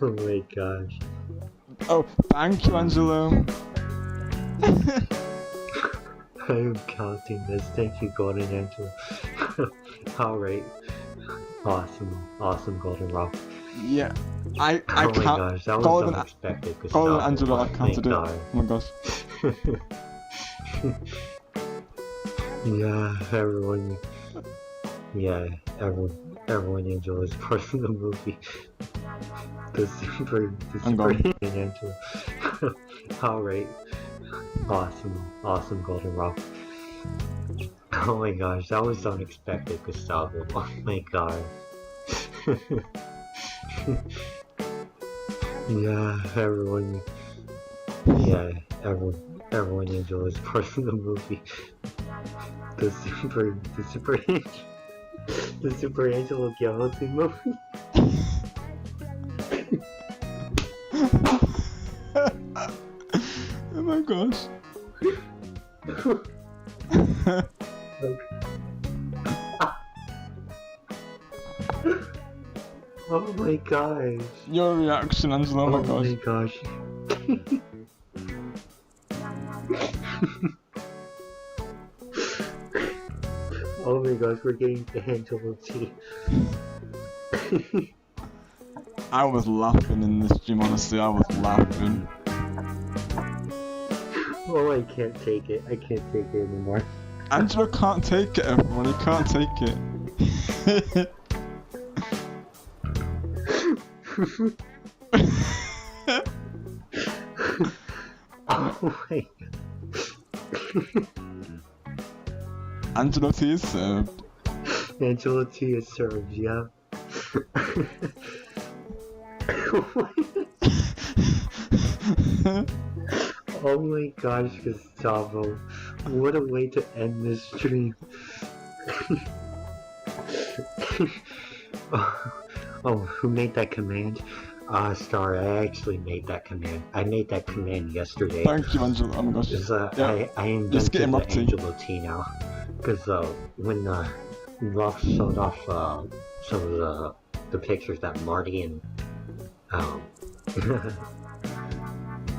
Oh my gosh. Oh, thank you, Angelo. I am counting this. Thank you, Golden Angel. Alright. Awesome, Golden Rock. Yeah. I Oh my can't. gosh, that was Golden, unexpected, Gustavo. Golden Angelo, I Thank counted it. God. Oh my gosh. Yeah, everyone enjoys part of the movie. The super Angel. Alright. Awesome, Golden Rock. Oh my gosh, that was unexpected, Gustavo. Oh my god. Yeah, everyone enjoys part of the movie. The Super Angelo Galaxy movie. Oh my gosh. Oh my gosh. Your reaction, Angelo, oh my gosh. Oh my gosh. Oh my gosh, we're getting to Angelo T. I was laughing in this stream, honestly, I was laughing. Oh, I can't take it. I can't take it anymore. Angelo can't take it, everyone, he can't take it. Oh my god. Angelo T is served. Angelo T is served, yeah. Oh my gosh, Gustavo. What a way to end this stream. Oh, who made that command? Star, I actually made that command. I made that command yesterday. Thank you, Angelo. Oh my gosh. Yeah. I invented the Angelo T now. Because when Rob showed off some of the pictures that Marty and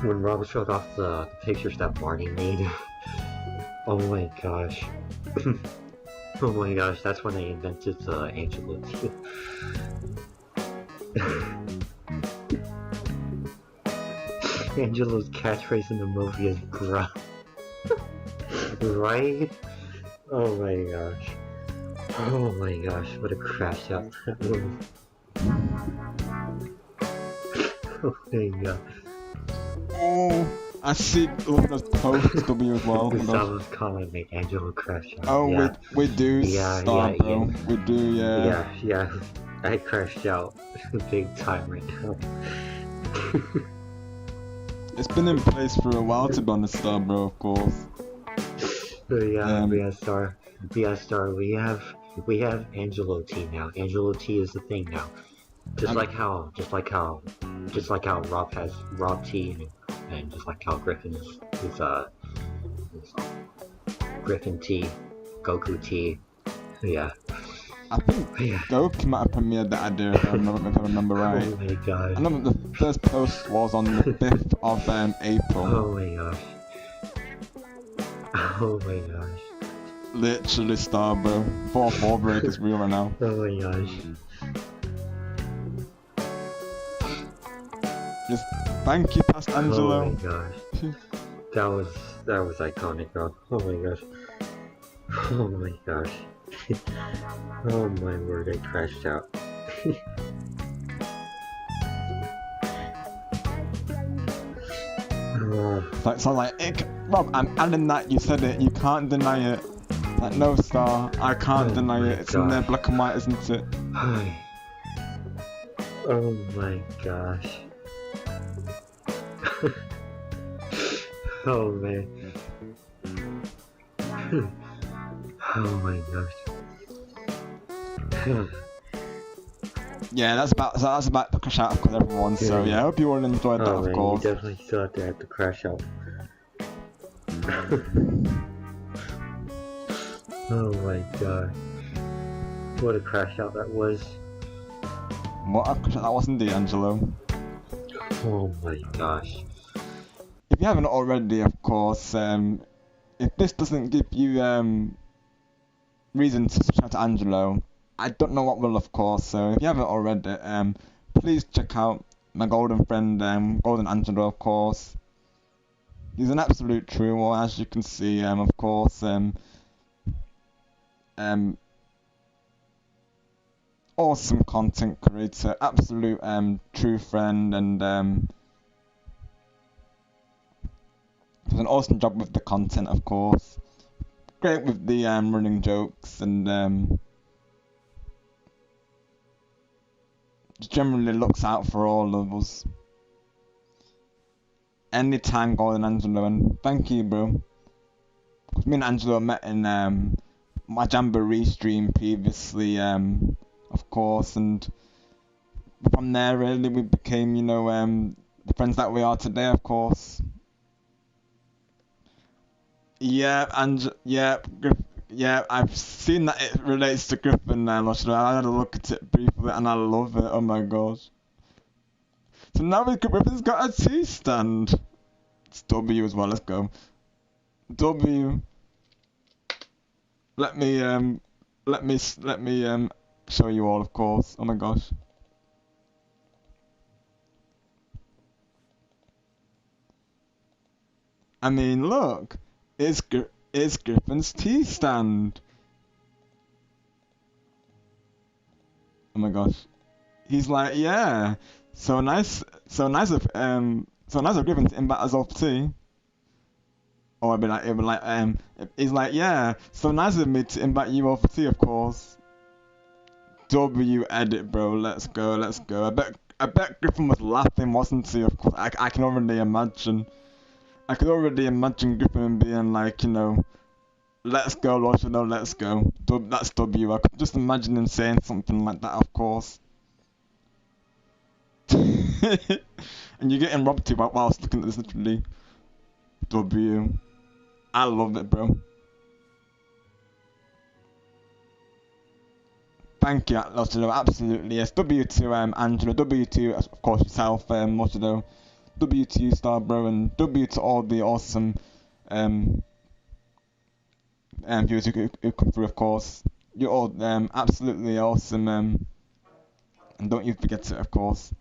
when Rob showed off the pictures that Marty made, oh my gosh. Oh my gosh, that's when I invented the Angelo T. Angelo's catchphrase in the movie is bruh. Right? Oh my gosh. Oh my gosh, what a crash out that movie. Oh my god. Oh, I see Luna's post W as well. Gustavo's calling me Angelo crash out. Oh, yeah. we do, Star, bro. Yeah. We do, yeah. Yeah. I crashed out big time right now. It's been in place for a while, to be honest, Star, bro, of course. Yeah, Star. Yeah, Star. We have Angelo T now. Angelo T is the thing now. Just like how Rob has Rob T, and just like how Griffin is Griffin T, Goku T. Yeah. I think Goku might have premiered that idea if I remember right. Oh my god. I know the first post was on the 5th of April. Oh my gosh. Oh my gosh. Literally, Star, bro. 4-4 break is real right now. Oh my gosh. Just thank you, past Angelo. Oh my gosh. That was iconic, bro. Oh my gosh. Oh my gosh. Oh my word, I crashed out. So like, Rob, I'm adding that, you said it, you can't deny it. Like, no, Star, I can't deny it, it's in there black and white, isn't it? Oh my gosh. Oh man. Oh my gosh. Yeah, that's about to crash out of course, everyone. So yeah, I hope you all enjoyed that, Oh of man, course. you definitely still have to crash out. Oh my god. What a crash out that was. What a crash that was indeed, Angelo. Oh my gosh. If you haven't already, of course, if this doesn't give you reason to subscribe to Angelo, I don't know what will, of course. So if you haven't already, please check out my golden friend, Golden Angelo, of course. He's an absolute true one, as you can see, of course. Awesome content creator, absolute true friend, and does an awesome job with the content, of course. Great with the running jokes, and generally looks out for all of us. Anytime, Golden Angelo, and thank you, bro. Cause me and Angelo met in my Jamboree stream previously, of course, and from there really we became, you know, the friends that we are today, of course. Yeah, and yeah, I've seen that it relates to Griffin now, I had a look at it briefly and I love it, oh my gosh. So now Griffin's got a T stand. It's W as well, let's go. W. Let me show you all, of course. Oh my gosh. I mean, look, it's Griffin's tea stand. Oh my gosh. He's like, yeah, so nice of Griffin to invite us off tea. Or it'd be like, he's like, yeah, so nice of me to invite you over tea, of course. W edit, bro. Let's go. I bet Griffin was laughing, wasn't he? Of course. I can already imagine. I could already imagine Griffin being like, you know, let's go, Lord, you know, let's go. That's W. I could just imagine him saying something like that, of course. And you're getting robbed too whilst looking at this, literally. W. I love it, bro. Thank you, Lochado, absolutely, yes. W to Angela, W to, of course, yourself, Lochado. W to you, Star Bro, and W to all the awesome viewers who come through, of course. You're all absolutely awesome, and don't you forget it, of course.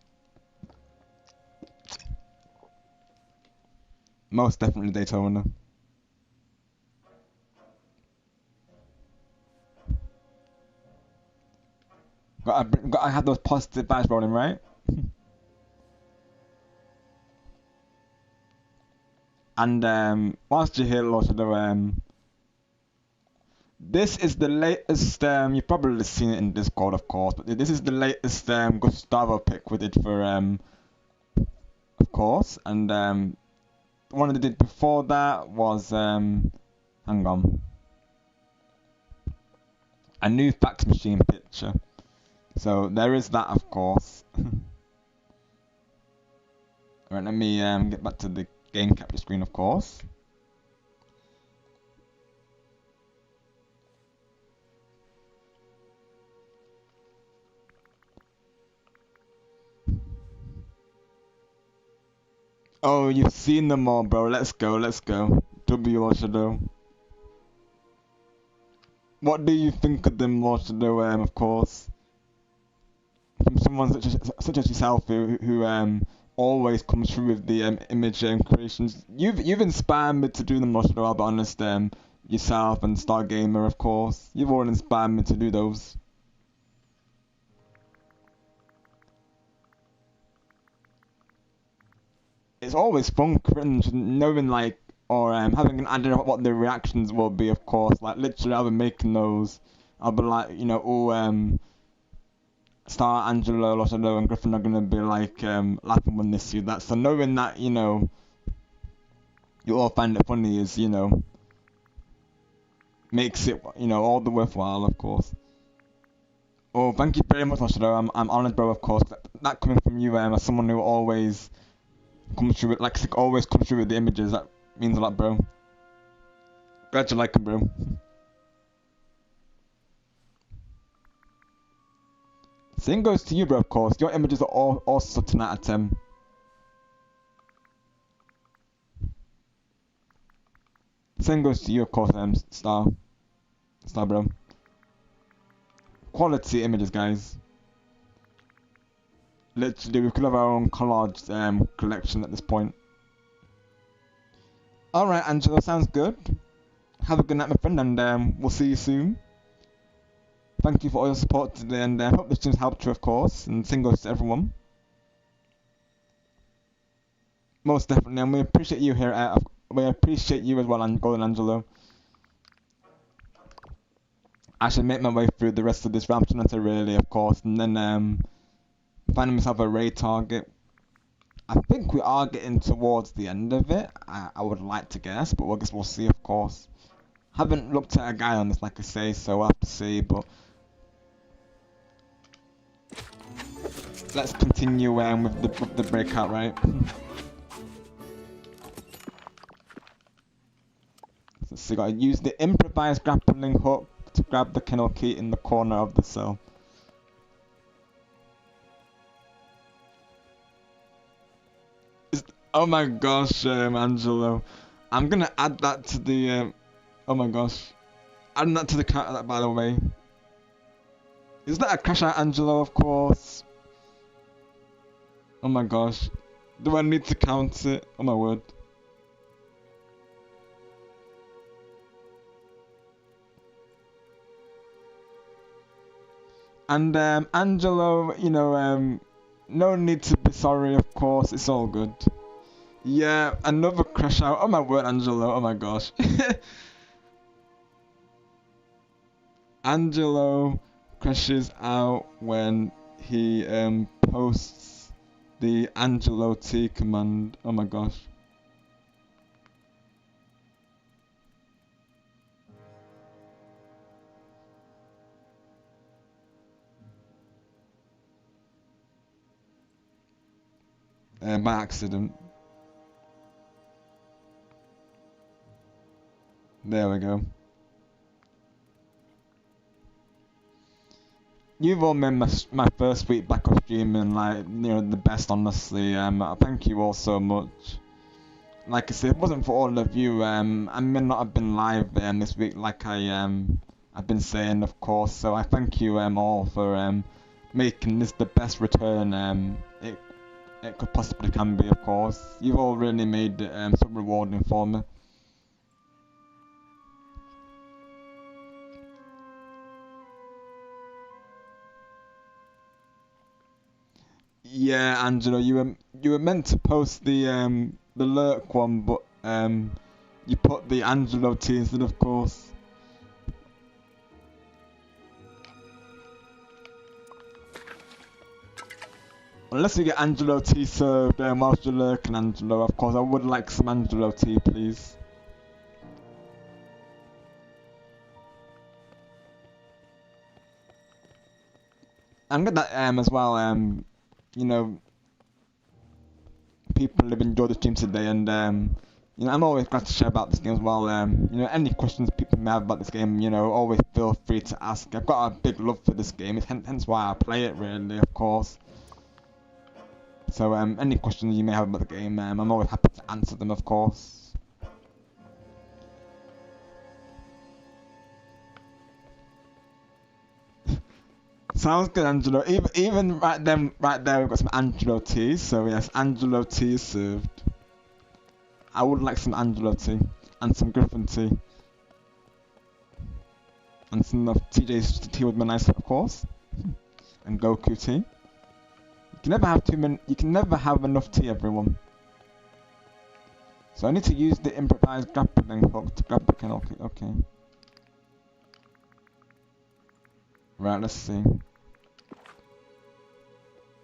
Most definitely Daytona. Gotta have those positive vibes rolling, right? And whilst you're here, Lochado, this is the latest, you've probably seen it in Discord, of course, but this is the latest Gustavo pick we did for, of course, and the one that did before that was, hang on, a new fax machine picture. So there is that, of course. Alright, let me get back to the game capture screen, of course. Oh, you've seen them all, bro. Let's go. W or Shadow. What do you think of them, Lord Shadow? Of course, from someone such as yourself, who always comes through with the image creations. You've inspired me to do them, Lord Shadow. I'll be honest. Yourself and Stargamer, of course. You've all inspired me to do those. It's always fun, cringe, knowing like, or having an idea of what the reactions will be, of course. Like literally, I'll be making those. I'll be like, you know, oh, Star, Angelo, Loshado, and Griffin are gonna be like laughing when they see that. So knowing that, you know, you all find it funny is, you know, makes it, you know, all the worthwhile, of course. Oh, thank you very much, Loshado. I'm honored, bro, of course. That coming from you, as someone who always comes through with, like, always comes through with the images. That means a lot, bro. Glad you like it, bro. Same goes to you, bro, of course. Your images are all also 10 out of 10. Same goes to you, of course, Star, bro. Quality images, guys. Literally, we could have our own collage collection at this point. Alright, Angelo, sounds good. Have a good night, my friend, and we'll see you soon. Thank you for all your support today, and I hope this stream's helped you, of course, and same goes to everyone. Most definitely, and we appreciate you here. We appreciate you as well, Golden Angelo. I should make my way through the rest of this ramp to really, of course, and then find myself a raid target. I think we are getting towards the end of it. I would like to guess, but we'll see, of course. Haven't looked at a guy on this, like I say, so we'll have to see. But let's continue with the breakout, right? So you gotta use the improvised grappling hook to grab the kennel key in the corner of the cell. Oh my gosh, Angelo. I'm gonna add that to the, oh my gosh. Add that to the count, by the way. Is that a crash out, Angelo, of course? Oh my gosh. Do I need to count it? Oh my word. And Angelo, you know, no need to be sorry, of course, it's all good. Yeah, another crash out. Oh my word, Angelo, oh my gosh. Angelo crashes out when he posts the Angelo T command. Oh my gosh. By accident. There we go. You've all made my first week back of streaming, like, you know, the best, honestly. Thank you all so much. Like I said, if it wasn't for all of you, I may not have been live this week, like I've been saying, of course. So I thank you all for making this the best return it could possibly can be, of course. You've all really made it so rewarding for me. Yeah, Angelo, you were meant to post the lurk one, but you put the Angelo T instead, of course. Unless you get Angelo T served whilst you're lurking, Angelo, of course, I would like some Angelo T, please. And with that as well, you know, people have enjoyed the stream today, and you know, I'm always glad to share about this game as well. You know, any questions people may have about this game, you know, always feel free to ask. I've got a big love for this game, hence why I play it, really, of course. So any questions you may have about the game, I'm always happy to answer them, of course. Sounds good, Angelo. Even right there, we've got some Angelo tea. So yes, Angelo tea is served. I would like some Angelo tea and some Griffin tea and some of TJ's tea would be nice, of course, and Goku tea. You can never have too many. You can never have enough tea, everyone. So I need to use the improvised grappling hook to grab the kennel key. Okay. Right, let's see.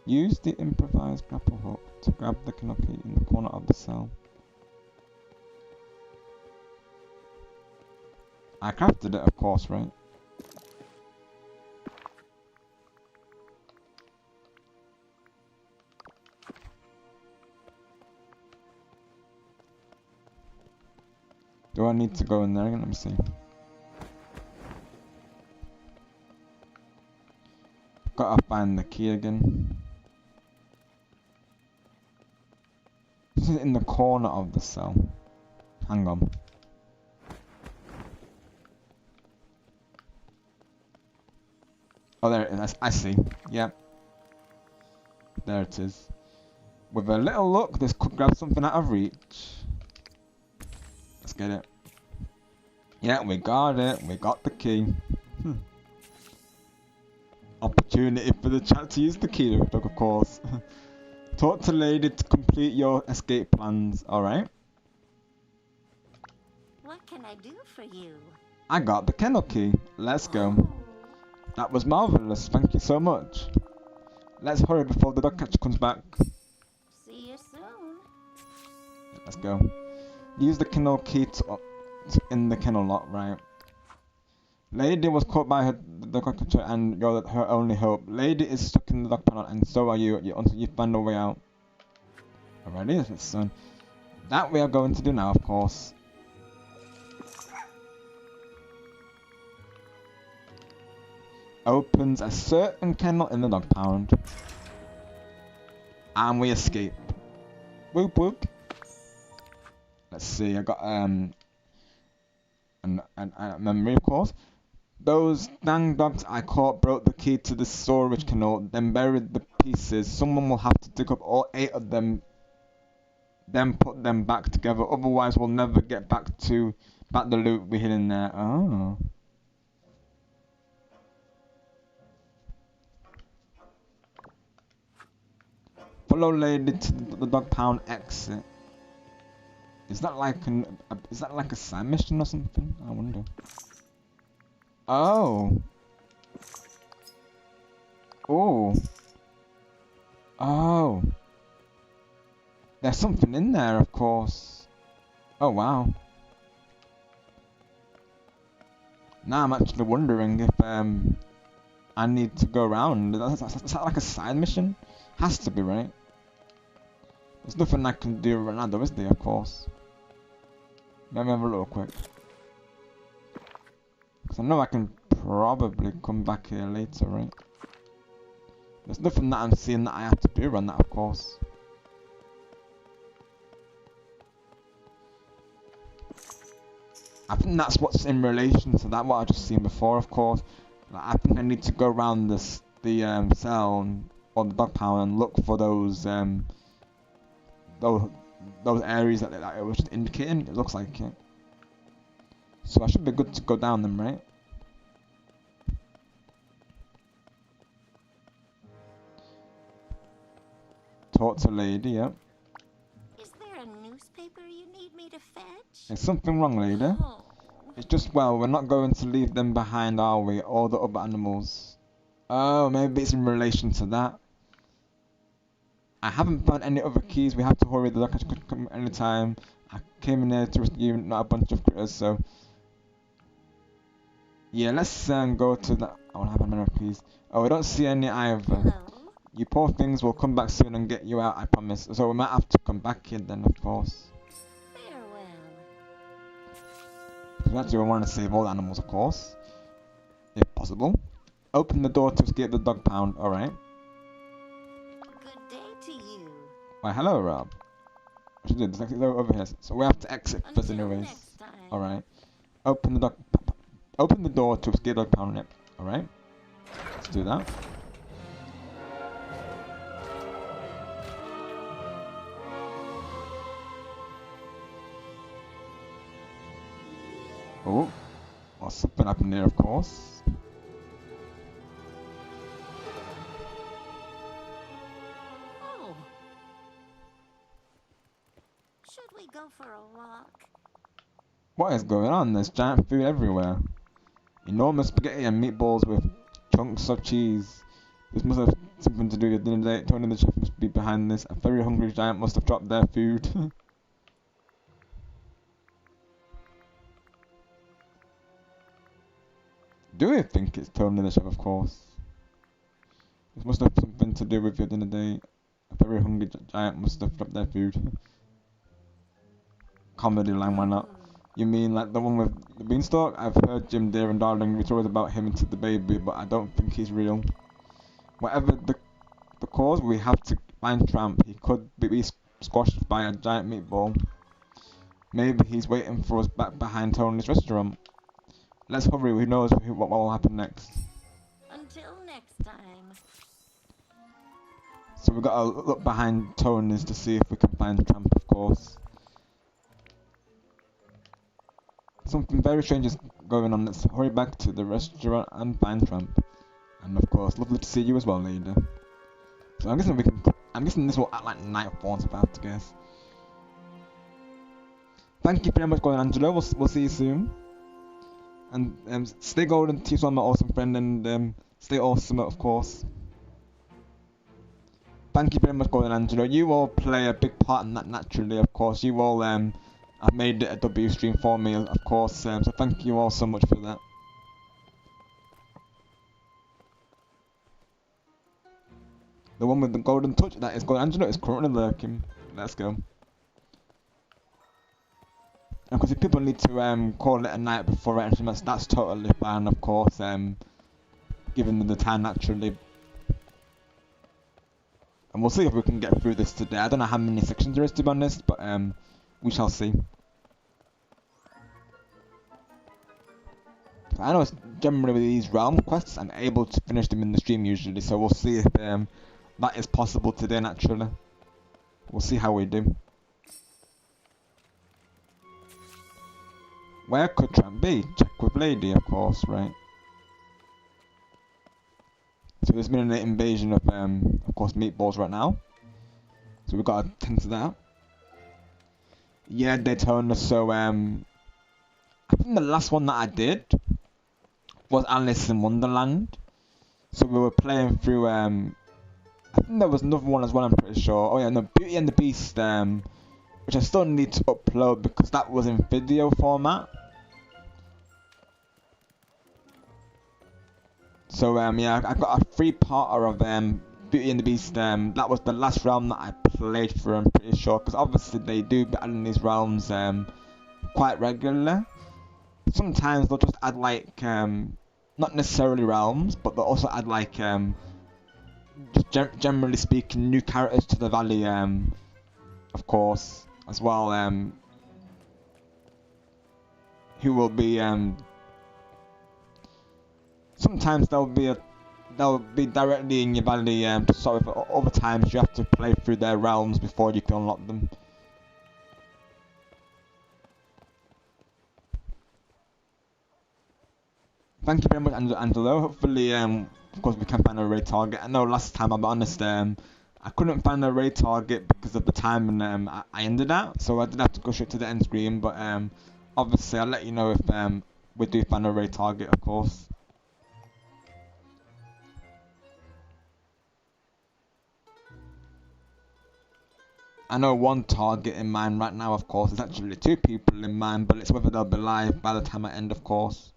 Use the improvised grapple hook to grab the kennel key in the corner of the cell. I crafted it, of course, right? Do I need to go in there again? Let me see. gotta find the key again. This is in the corner of the cell. Hang on. Oh, there it is. I see. Yep. There it is. With a little look, this could grab something out of reach. Let's get it. Yeah, we got it. We got the key. Opportunity for the chat to use the key, of course. Talk to lady to complete your escape plans. Alright. What can I do for you? I got the kennel key. Let's go. That was marvelous. Thank you so much. Let's hurry before the dog catcher comes back. See you soon. Let's go. Use the kennel key to in the kennel lock, right? Lady was caught by the dog catcher and you're her only hope. Lady is stuck in the dog panel and so are you until you find a way out. Alrighty, so that we are going to do now, of course. Opens a certain kennel in the dog pound. And we escape. Whoop whoop. Let's see, I got a memory, of course. Those dang dogs I caught broke the key to the storage kennel, then buried the pieces. Someone will have to dig up all 8 of them, then put them back together. Otherwise, we'll never get back the loot we hid in there. Oh. Follow lady to the dog pound exit. Is that like a side mission or something? I wonder. Oh. Oh. Oh. There's something in there, of course. Oh wow. Now I'm actually wondering if I need to go around. Is that like a side mission? Has to be, right? There's nothing I can do right now, though, is there? Of course. Let me have a look quick. Because I know I can probably come back here later, right? There's nothing that I'm seeing that I have to do around that, of course. I think that's what's in relation to that, what I just seen before, of course. Like, I think I need to go around the cell or the dog pound and look for those areas that it was just indicating. It looks like it. So I should be good to go down them, right? Talk to lady, yep. Is there a newspaper you need me to fetch? There's something wrong, lady. Oh. It's just, well, we're not going to leave them behind, are we? All the other animals. Oh, maybe it's in relation to that. I haven't found any other keys. We have to hurry. The dog catcher could come anytime. I came in here to rescue not a bunch of critters, so yeah, let's go to that. I don't have a many keys. Oh, we don't see any either. Hello? You poor things will come back soon and get you out, I promise. So we might have to come back here then, of course. Farewell. Because actually we want to save all the animals, of course, if possible. Open the door to escape the dog pound. All right. Good day to you. Why, hello, Rob. What should do? There's exit over here. So we have to exit first, Until anyways. next time. All right. Open the door to escape the dog pound. It. All right. Let's do that. Oh, well, something happened there, of course. Oh. Should we go for a walk? What is going on? There's giant food everywhere. Enormous spaghetti and meatballs with chunks of cheese. This must have something to do with dinner date. Tony the chef must be behind this. A very hungry giant must have dropped their food. Do we think it's Tony the chef? Of course. This must have something to do with your dinner date. A very hungry giant must have dropped their food. Comedy line, why not? You mean like the one with the beanstalk? I've heard Jim Deere and Darling stories about him and the baby, but I don't think he's real. whatever the cause, we have to find Tramp. He could be squashed by a giant meatball. Maybe he's waiting for us back behind Tony's restaurant. Let's hurry, who knows what will happen next. Until next time. So we gotta look behind Tony's to see if we can find Tramp, of course. Something very strange is going on. Let's hurry back to the restaurant and find Tramp. And of course, lovely to see you as well, lady. So I'm guessing this will act like nightfall, if I have to guess. Thank you very much, Golden Angelo. We'll see you soon. And stay golden, teach one my awesome friend, and stay awesome, of course. Thank you very much, Golden Angelo. You all play a big part in that naturally, of course. You all have made it a W stream for me, of course. So thank you all so much for that. The one with the golden touch, that is Golden Angelo, is currently lurking. Let's go. And because if people need to call it a night before entering, that's totally fine, of course. Given them the time naturally. And we'll see if we can get through this today. I don't know how many sections there is, to be honest, but we shall see. I know it's generally with these realm quests, I'm able to finish them in the stream usually, so we'll see if that is possible today naturally. We'll see how we do. Where could Tramp be? Check with Lady, of course, right? So there's been an invasion of course, meatballs right now. So we've got to tend to that. Yeah, Daytona, so I think the last one that I did was Alice in Wonderland. So we were playing through I think there was another one as well, I'm pretty sure. Oh yeah, no, Beauty and the Beast, which I still need to upload because that was in video format. So yeah, I got a 3-parter of Beauty and the Beast. That was the last realm that I played through, I'm pretty sure, because obviously they do be adding these realms quite regularly. Sometimes they'll just add like not necessarily realms, but they'll also add like just generally speaking new characters to the valley, of course, as well, who will be sometimes they'll be directly in your valley, to sort of other times you have to play through their realms before you can unlock them. Thank you very much, Angelo. Hopefully, of course, we can find a raid target. I know last time, I'll be honest, I couldn't find a raid target because of the time and I ended at, so I did have to go straight to the end screen. But obviously, I'll let you know if we do find a raid target, of course. I know one target in mind right now, of course. There's actually 2 people in mind, but it's whether they'll be live by the time I end, of course.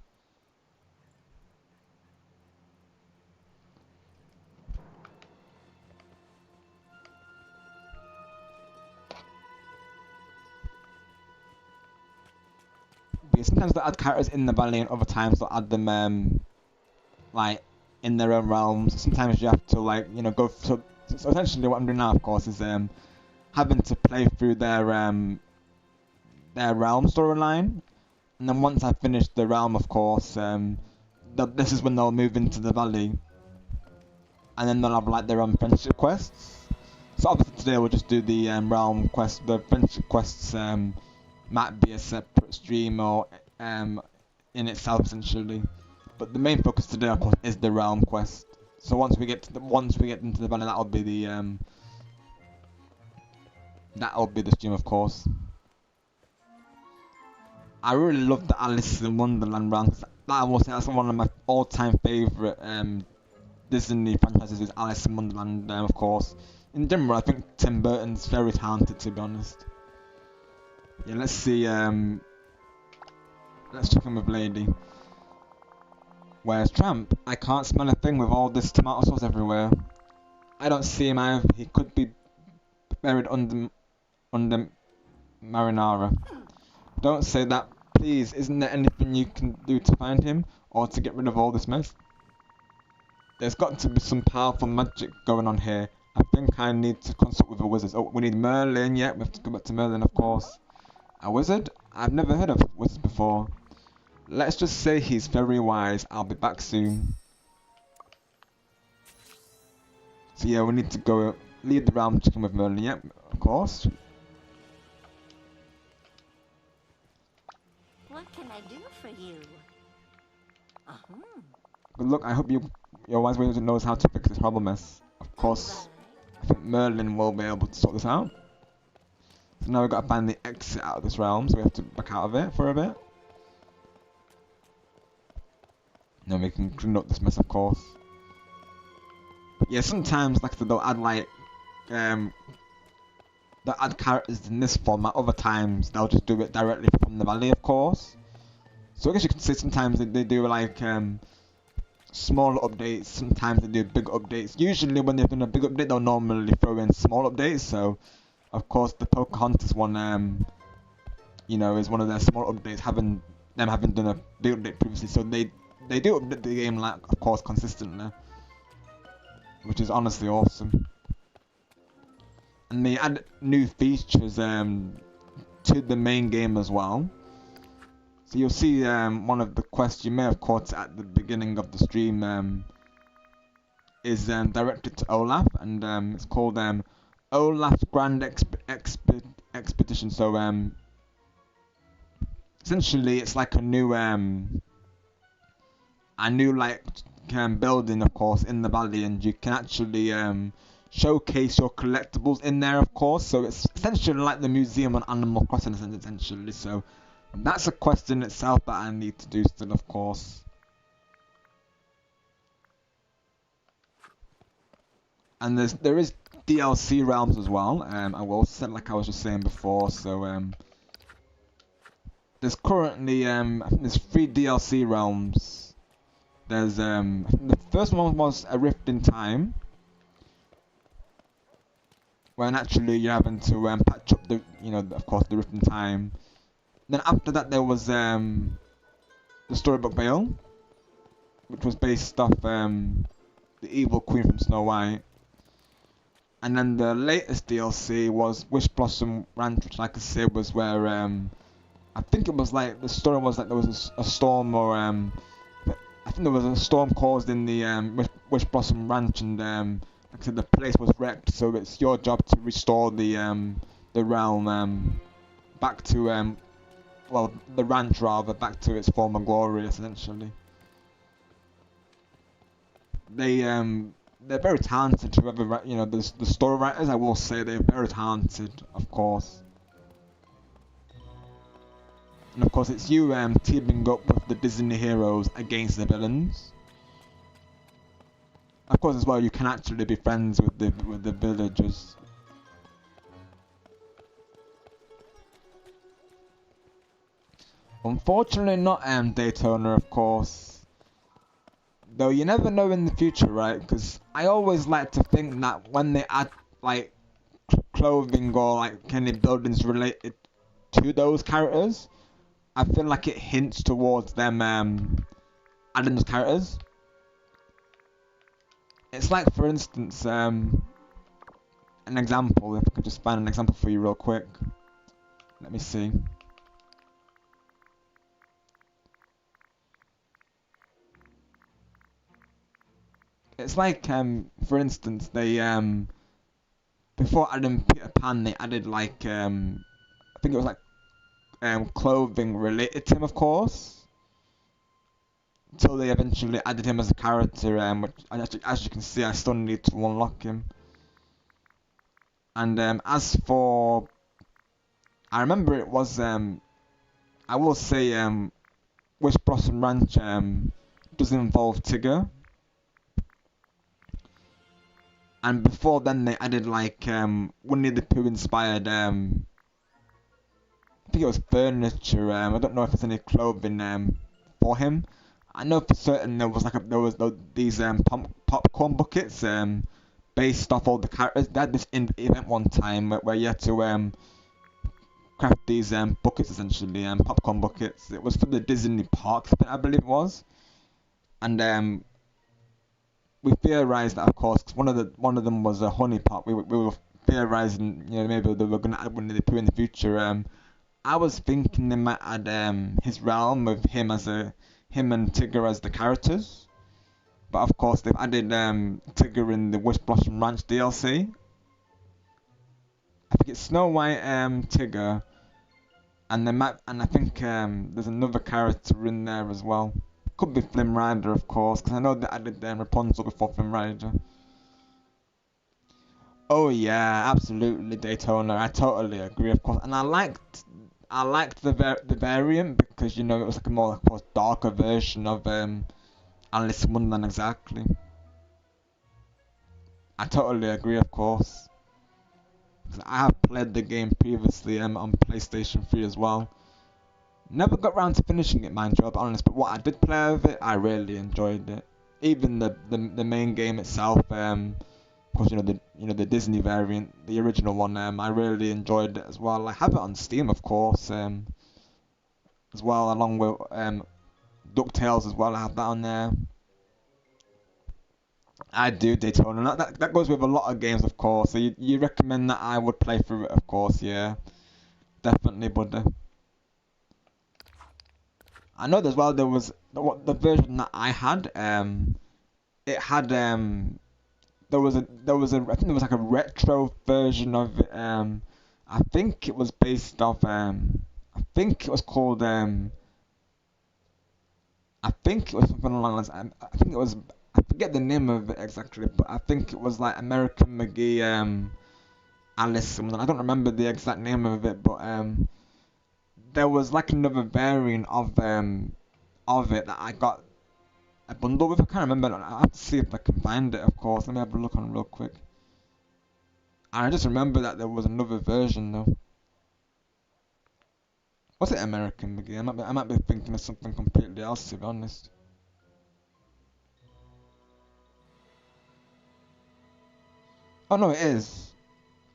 But sometimes they'll add characters in the valley, and other times they'll add them like in their own realms. Sometimes you have to like go. So essentially, what I'm doing now, of course, is having to play through their realm storyline, and then once I finish the realm, of course, this is when they'll move into the valley, and then they'll have like their own friendship quests. So obviously today we'll just do the realm quest. The friendship quests might be a separate stream or in itself essentially, but the main focus today, of course, is the realm quest. So once we get into the valley, that'll be the stream, of course. I really love the Alice in Wonderland realm. I will say that's one of my all-time favourite Disney franchises, is Alice in Wonderland, of course. In general, I think Tim Burton's very talented, to be honest. Yeah, let's see, let's check in with Lady. Where's Tramp? I can't smell a thing with all this tomato sauce everywhere. I don't see him either. He could be buried under marinara. Don't say that, please. Isn't there anything you can do to find him, or to get rid of all this mess? There's got to be some powerful magic going on here. I think I need to consult with a wizard. Oh, we need Merlin. Yeah, we have to go back to Merlin, of course. A wizard? I've never heard of wizards before. Let's just say he's very wise. I'll be back soon. So yeah, we need to go lead the realm chicken with Merlin. Yep, of course. What can I do for you? Good luck. I hope your wise wizard knows how to fix this horrible mess. Of course, I think Merlin will be able to sort this out. So now we've got to find the exit out of this realm, so we have to back out of it for a bit. Then we can clean up this mess, of course. But yeah, sometimes, like I said, they'll add like, they'll add characters in this format. Other times, they'll just do it directly from the valley, of course. So I guess you could say sometimes they do like, small updates, sometimes they do big updates. Usually when they've done a big update, they'll normally throw in small updates. So, of course, the Pocahontas one, you know, is one of their small updates, having done a big update previously. So they do update the game, like, of course, consistently, which is honestly awesome. And they add new features to the main game as well. So you'll see one of the quests you may have caught at the beginning of the stream is directed to Olaf, and it's called Olaf's Grand Expedition. So essentially it's like a new like building, of course, in the valley, and you can actually showcase your collectibles in there, of course. So it's essentially like the museum on Animal Crossing, essentially. So that's a quest in itself that I need to do still, of course. And there is DLC realms as well. I will say, like I was just saying before. So there's currently I think there's 3 DLC realms. There's I think the first one was A Rift in Time, when actually you're having to patch up the, you know, of course, the Rift in Time. Then after that there was the Storybook Vale, which was based off the evil queen from Snow White. And then the latest DLC was Wish Blossom Ranch, which, like I said, was where I think it was like the story was like there was a storm, or I think there was a storm caused in the Wish Blossom Ranch, and like I said, the place was wrecked. So it's your job to restore the realm back to well, the ranch rather, back to its former glory, essentially. They're very talented, whoever, you know, the story writers. I will say they're very talented, of course. And of course, it's you teaming up with the Disney heroes against the villains. Of course, as well, you can actually be friends with the villagers. Unfortunately, not Daytona, of course. Though you never know in the future, right? Because I always like to think that when they add like clothing or like any buildings related to those characters, I feel like it hints towards them adding those characters. It's like, for instance, an example. If I could just find an example for you real quick. Let me see. It's like, for instance, they before adding Peter Pan, they added like I think it was like clothing related to him, of course, until they eventually added him as a character. Which, as you can see, I still need to unlock him. And as for, I remember it was I will say Wish Blossom Ranch does involve Tigger. And before then, they added like Winnie the Pooh inspired. I think it was furniture. I don't know if there's any clothing for him. I know for certain there was these popcorn buckets based off all the characters. They had this in the event one time where you had to craft these buckets, essentially, popcorn buckets. It was for the Disney parks, I believe it was. And we theorized that, of course, 'cause one of them was a honeypot. We were theorizing, maybe they were gonna add Winnie the Pooh in the future. I was thinking they might add his realm with him and Tigger as the characters, but of course they've added Tigger in the Wish Blossom Ranch DLC. I think it's Snow White, Tigger, and I think there's another character in there as well. Could be Flynn Rider, of course, because I know they added Rapunzel before Flynn Rider. Oh yeah, absolutely, Daytona. I totally agree, of course, and I liked the variant because it was like a more, of course, darker version of Alice in Wonderland. Exactly. I totally agree, of course. 'Cause I have played the game previously on PlayStation 3 as well. Never got round to finishing it, mind you, I'll be honest. But what I did play of it, I really enjoyed it. Even the main game itself, of course, the Disney variant, the original one, I really enjoyed it as well. I have it on Steam, of course, as well, along with DuckTales as well. I have that on there. I do, Daytona. That goes with a lot of games, of course. So you recommend that I would play through it, of course, yeah, definitely, buddy. I know as well there was the version that I had. It had I think there was like a retro version of it. I think it was based off. I think it was called. I think it was something along those lines. I think it was. I forget the name of it exactly, but I think it was like American McGee, Alice. Something. I don't remember the exact name of it, but there was like another variant of it that I got a bundle with. I can't remember. I have to see if I can find it. Of course, let me have a look on real quick. And I just remember that there was another version though. Was it American McGee? I might be thinking of something completely else, to be honest. Oh no, it is.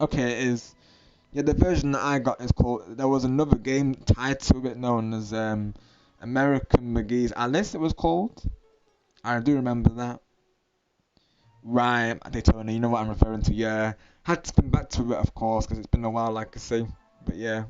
Okay, it is. Yeah, the version that I got is called. There was another game tied to it known as American McGee's Alice. It was called. I do remember that. Right, Daytona. You know what I'm referring to. Yeah, had to think back to it, of course, because it's been a while, like I say. But yeah.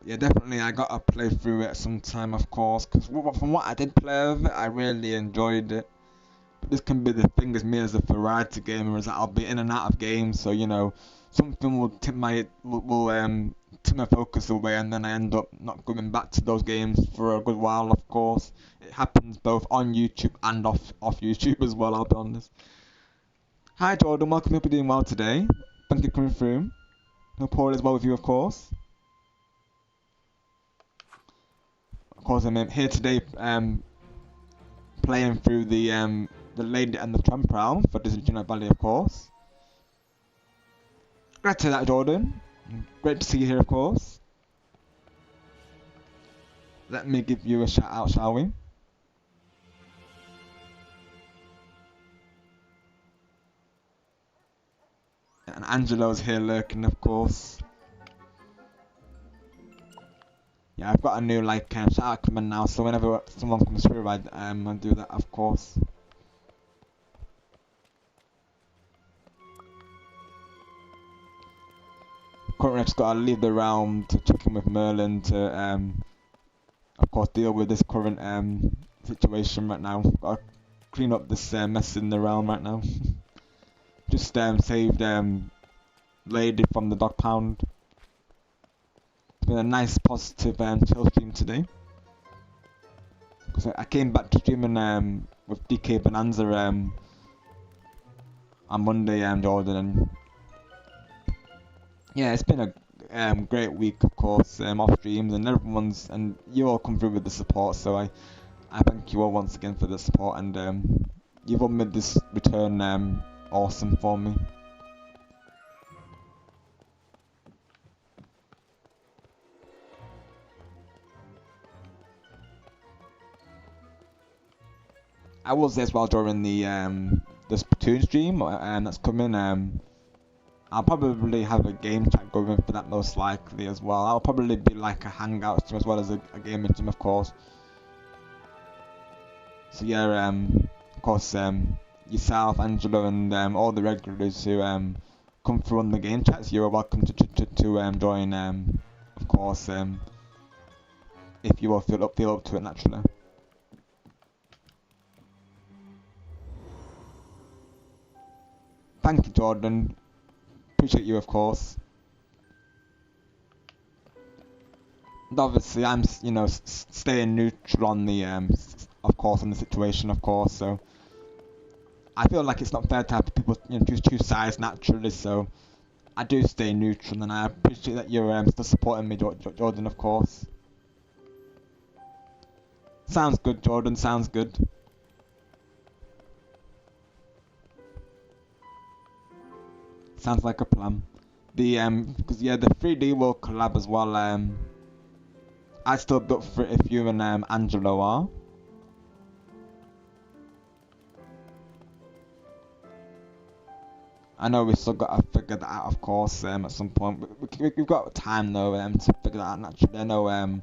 Yeah, definitely. I gotta play through it sometime, of course, because from what I did play of it, I really enjoyed it. But this can be the thing with me as a variety gamer, is that I'll be in and out of games, so something will tip my focus away, and then I end up not going back to those games for a good while. Of course, it happens both on YouTube and off YouTube as well. I'll be honest. Hi Jordan, welcome. Hope you're doing well today. Thank you for coming through. Hope all is well with you, of course. Of course, I'm here today playing through the Lady and the Tramp realm for Disney Dreamlight Valley, of course. Glad to hear that, Jordan. Great to see you here, of course. Let me give you a shout out, shall we? And Angelo's here lurking, of course. Yeah, I've got a new shout out command now, so whenever someone comes through, I'll do that, of course. Currently, I've just got to leave the realm to check in with Merlin to, of course, deal with this current situation right now. Got to clean up this mess in the realm right now. Just saved Lady from the dog pound. It's been a nice, positive chill stream today. Because I came back to streaming with DK Bonanza on Monday, Jordan, and yeah, it's been a great week, of course, off streams, and you all come through with the support, so I thank you all once again for the support, and you've all made this return awesome for me. I was there as well during the Splatoon stream that's coming. I'll probably have a game chat going for that most likely as well. I'll probably be like a hangout stream as well as a gaming stream, of course. So yeah, of course, yourself, Angelo, and all the regulars who come through on the game chats, you're welcome to join, of course, if you all feel up to it naturally. Thank you, Jordan. Appreciate you, of course. And obviously, I'm, staying neutral on the, of course, on the situation, of course. So I feel like it's not fair to have people, choose two sides naturally. So I do stay neutral, and I appreciate that you're still supporting me, Jordan, of course. Sounds good, Jordan. Sounds good. Sounds like a plan. The because yeah, the 3D World collab as well. I still be up for it if you and Angelo are. I know we've still got to figure that out, of course. At some point, we've got time though to figure that out naturally. I know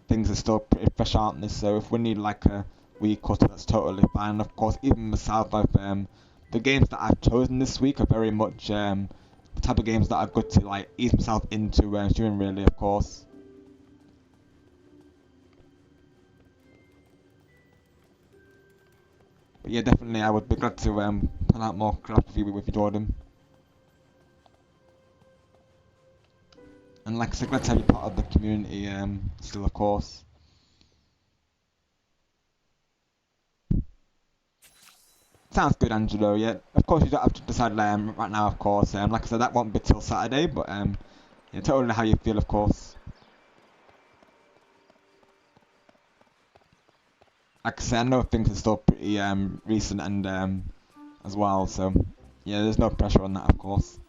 things are still pretty fresh, aren't they? So if we need like a week or two, that's totally fine. Of course, even myself, the games that I've chosen this week are very much the type of games that are good to like ease myself into doing, really, of course. But yeah, definitely I would be glad to plan out more collab with you, Jordan. And like I said, glad to have you part of the community still, of course. Sounds good, Angelo. Yeah, of course you don't have to decide right now, of course. Like I said, that won't be till Saturday, but yeah, totally how you feel, of course. Like I said, I know things are still pretty recent and as well, so yeah, there's no pressure on that, of course.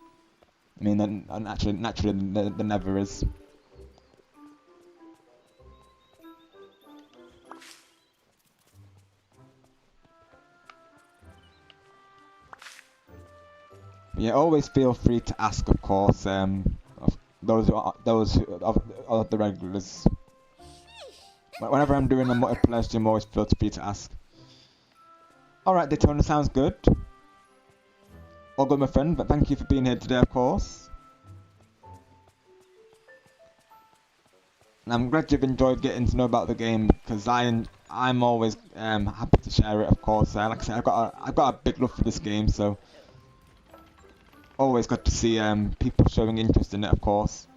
I mean, naturally, there never is. Yeah, always feel free to ask, of course. Of those of the regulars. Whenever I'm doing a multiplayer stream, always feel free to ask. Alright, Daytona, sounds good. All good, my friend, but thank you for being here today, of course. And I'm glad you've enjoyed getting to know about the game, because I'm always happy to share it, of course. Like I said, I've got a big love for this game, so always good to see people showing interest in it, of course.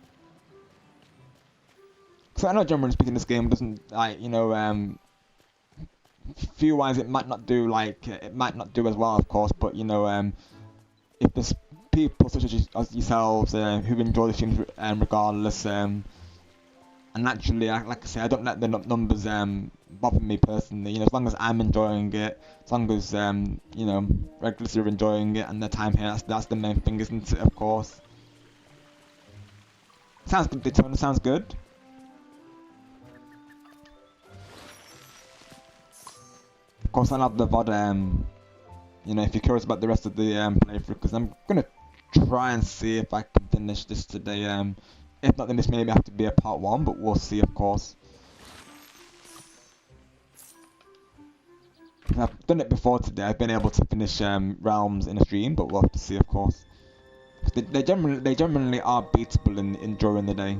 So I know generally speaking, this game doesn't view wise it might not do as well, of course, but if there's people such as yourselves who enjoy the streams regardless, and naturally, like I say, I don't let the numbers bother me personally. As long as I'm enjoying it, as long as regulars are enjoying it and their time here, that's the main thing, isn't it? Of course. Sounds good, Daytona. Sounds good. Of course, I'll have the VOD, if you're curious about the rest of the playthrough, because I'm going to try and see if I can finish this today. If not, then this maybe have to be a part 1, but we'll see, of course. I've done it before today, I've been able to finish realms in a stream, but we'll have to see, of course. They generally are beatable during the day.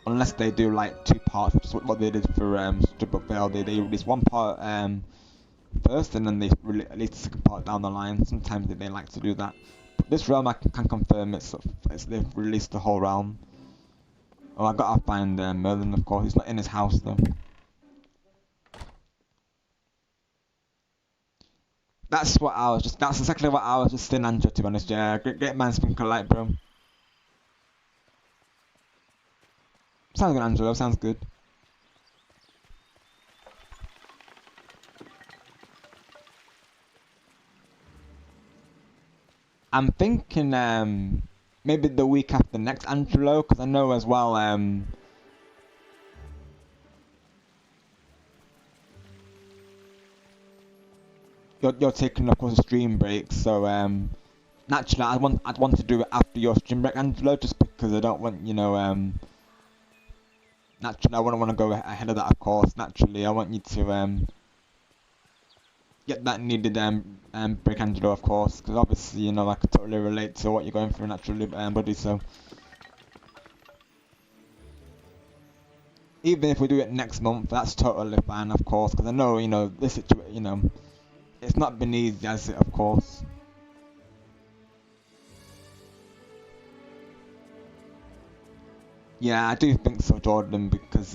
Unless they do like 2 parts, which is what they did for Strip Vale. They release 1 part first, and then they release the second part down the line. Sometimes they like to do that. But this realm, I can confirm they've released the whole realm. Oh, I gotta find Merlin, of course. He's not in his house though. That's exactly what I was just saying, Andrew, to be honest. Yeah, great man, Sprinkle Light, bro. Sounds good, Angelo. Sounds good. I'm thinking maybe the week after next, Angelo, because I know as well you're taking, of course, a stream break, so naturally, I'd want to do it after your stream break, Angelo, just because I don't want, you know, naturally, I wouldn't want to go ahead of that, of course. Naturally, I want you to get that needed break, Angelo, of course, because obviously, you know, I could totally relate to what you're going through, naturally, buddy. So even if we do it next month, that's totally fine, of course, because I know, you know, this situation, you know, it's not been easy, has it, of course. Yeah, I do think so, Jordan, because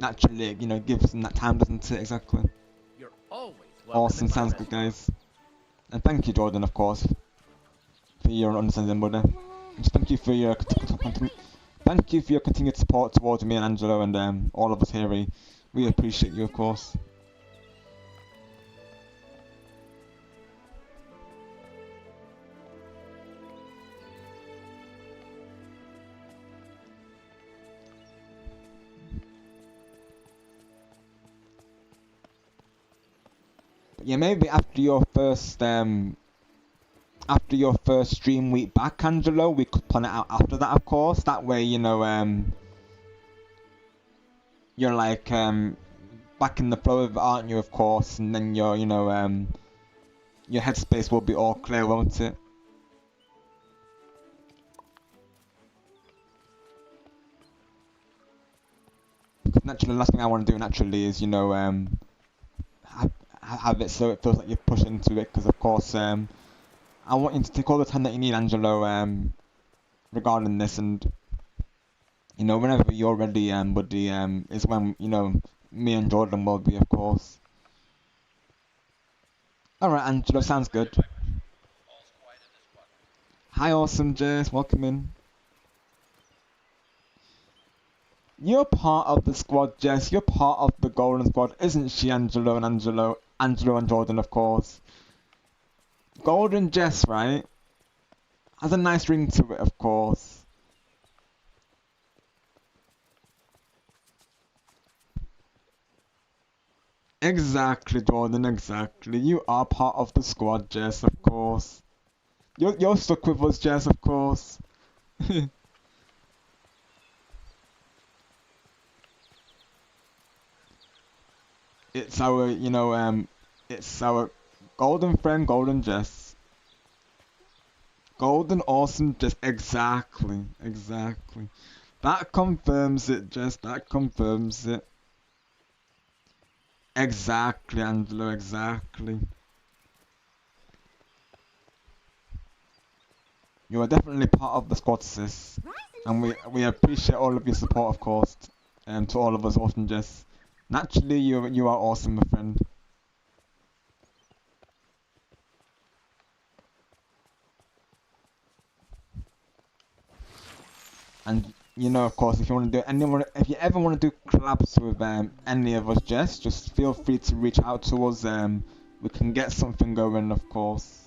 naturally, you know, gives them that time, doesn't it? Exactly. You're always welcome Awesome, in my sounds good, restaurant. guys. And thank you, Jordan, of course, for your understanding, buddy. Just thank you for your thank you for your continued support towards me and Angelo and all of us here. We appreciate you, of course. But yeah, maybe after your first stream week back, Angelo, we could plan it out after that, of course. That way, you know, you're like back in the flow of it, aren't you, of course, and then your, you know, your headspace will be all clear, won't it? Because naturally, the last thing I want to do naturally is, you know, have it so it feels like you're pushed into it. Because of course, I want you to take all the time that you need, Angelo, regarding this, and you know, whenever you're ready, buddy, is when, you know, me and Jordan will be, of course. Alright, Angelo, sounds good. Hi, awesome Jace, welcome in. You're part of the squad, Jess. You're part of the golden squad, isn't she, Angelo and Jordan, of course. Golden Jess, right? Has a nice ring to it, of course. Exactly, Jordan, exactly. You are part of the squad, Jess, of course. You're stuck with us, Jess, of course. It's our, you know, it's our golden friend, Golden Jess. Golden awesome Jess, exactly, exactly. That confirms it, Jess, that confirms it. Exactly, Angelo, exactly. You are definitely part of the squad, sis. And we appreciate all of your support, of course, to all of us, awesome Jess. Naturally, you are awesome, my friend. And you know, of course, if you want to do if you ever want to do collabs with any of us, just feel free to reach out to us. We can get something going, of course.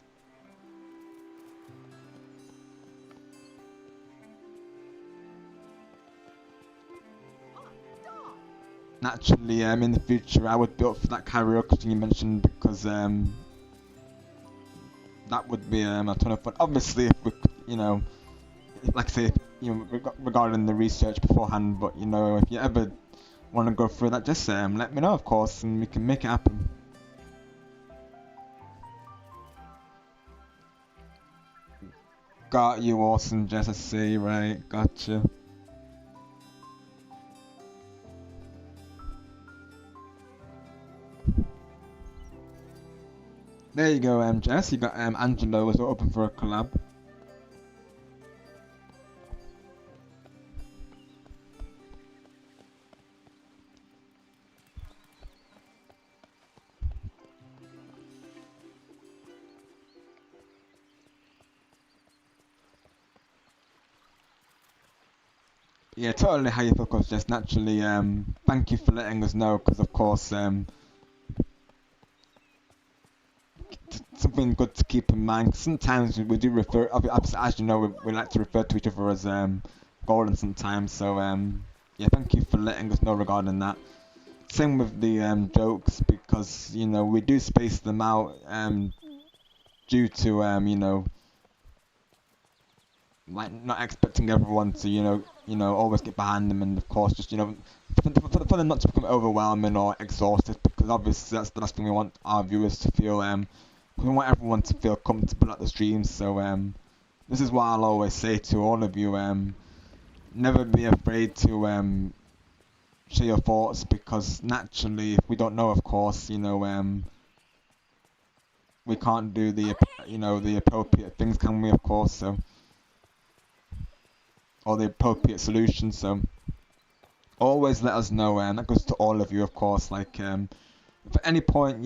Naturally, in the future, I would be up for that karaoke thing you mentioned because that would be a ton of fun. Obviously, if we, you know, like I say, you know, regarding the research beforehand, but you know, if you ever want to go through that, just let me know, of course, and we can make it happen. Got you, awesome, Jess. I see, right? Gotcha. There you go, Jess. You got Angelo as well open for a collab. Yeah, totally how you focus, Jess. Naturally, thank you for letting us know, because of course, something good to keep in mind. Sometimes we do refer, as you know, we like to refer to each other as Golden sometimes. So yeah, thank you for letting us know regarding that. Same with the jokes, because you know we do space them out due to you know, like not expecting everyone to always get behind them, and of course just for them not to become overwhelming or exhausted, because obviously that's the last thing we want our viewers to feel. We want everyone to feel comfortable at the streams, so this is what I'll always say to all of you. Never be afraid to share your thoughts, because naturally, if we don't know, of course, we can't do the the appropriate things, can we? Of course, so, or the appropriate solutions. So always let us know, and that goes to all of you, of course. Like if at any point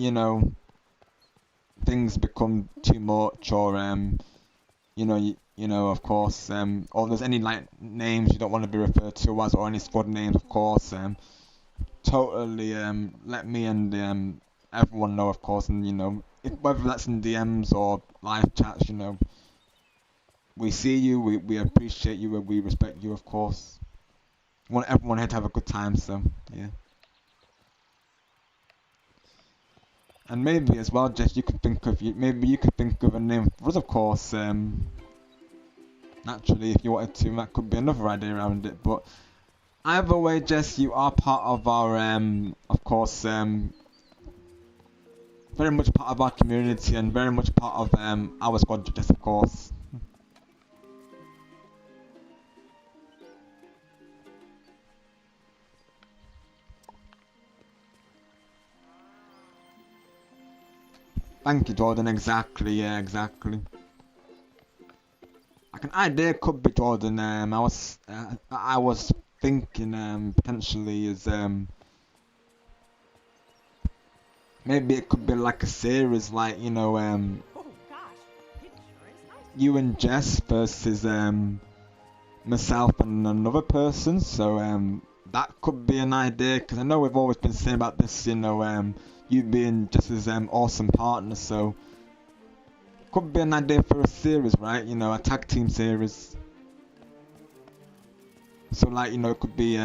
things become too much, or of course, or there's any like names you don't want to be referred to as, or any squad names, of course, totally let me and everyone know, of course, and whether that's in DMs or live chats, we see you, we appreciate you, we respect you, of course. We want everyone here to have a good time, so yeah. And maybe as well, Jess, you could think of a name for us, of course. Naturally, if you wanted to, that could be another idea around it. But either way, Jess, you are part of our, of course, very much part of our community and very much part of our squad, Jess, of course. Thank you, Jordan. Exactly, yeah, exactly. Like an idea could be, Jordan. I was thinking potentially is maybe it could be like a series, like Oh gosh, it sure is nice. you and Jess versus myself and another person. So that could be an idea, because I know we've always been saying about this, you being Jess's awesome partner. So could be an idea for a series, right? A tag team series. So like it could be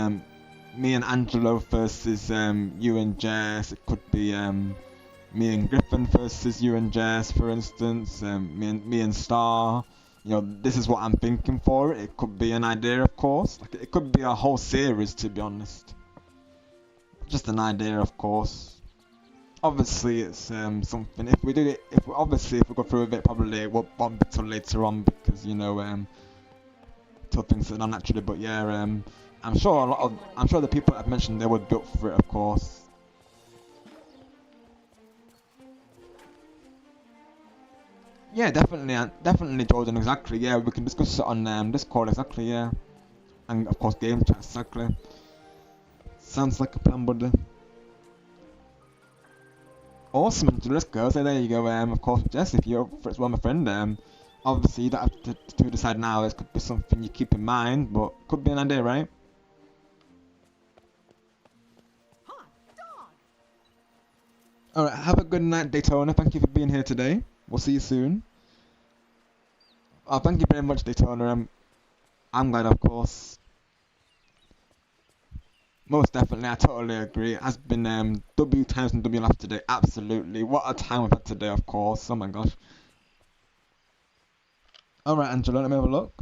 me and Angelo versus you and Jess. It could be me and Griffin versus you and Jess, for instance. Me and Star. This is what I'm thinking for it. It could be an idea, of course. Like, it could be a whole series, to be honest. Just an idea, of course. Obviously, it's something. If we do it, if we go through with it, probably it won't be till later on, because till things are done naturally. But yeah, I'm sure the people I've mentioned, they were built for it, of course. Yeah, definitely, Jordan. Exactly. Yeah, we can discuss it on Discord. Exactly. Yeah, and of course game chat. Exactly. Sounds like a plan, buddy. Awesome, and let's go. So there you go. Of course, Jess, if you're up for it as well, my friend. Obviously you don't have to decide now. This could be something you keep in mind, but could be an idea, right? Alright, have a good night, Daytona. Thank you for being here today. We'll see you soon. Oh, thank you very much, Daytona. I'm glad, of course. Most definitely, I totally agree. It has been W times and W laugh today. Absolutely. What a time we've had today, of course. Oh my gosh. Alright, Angela, let me have a look.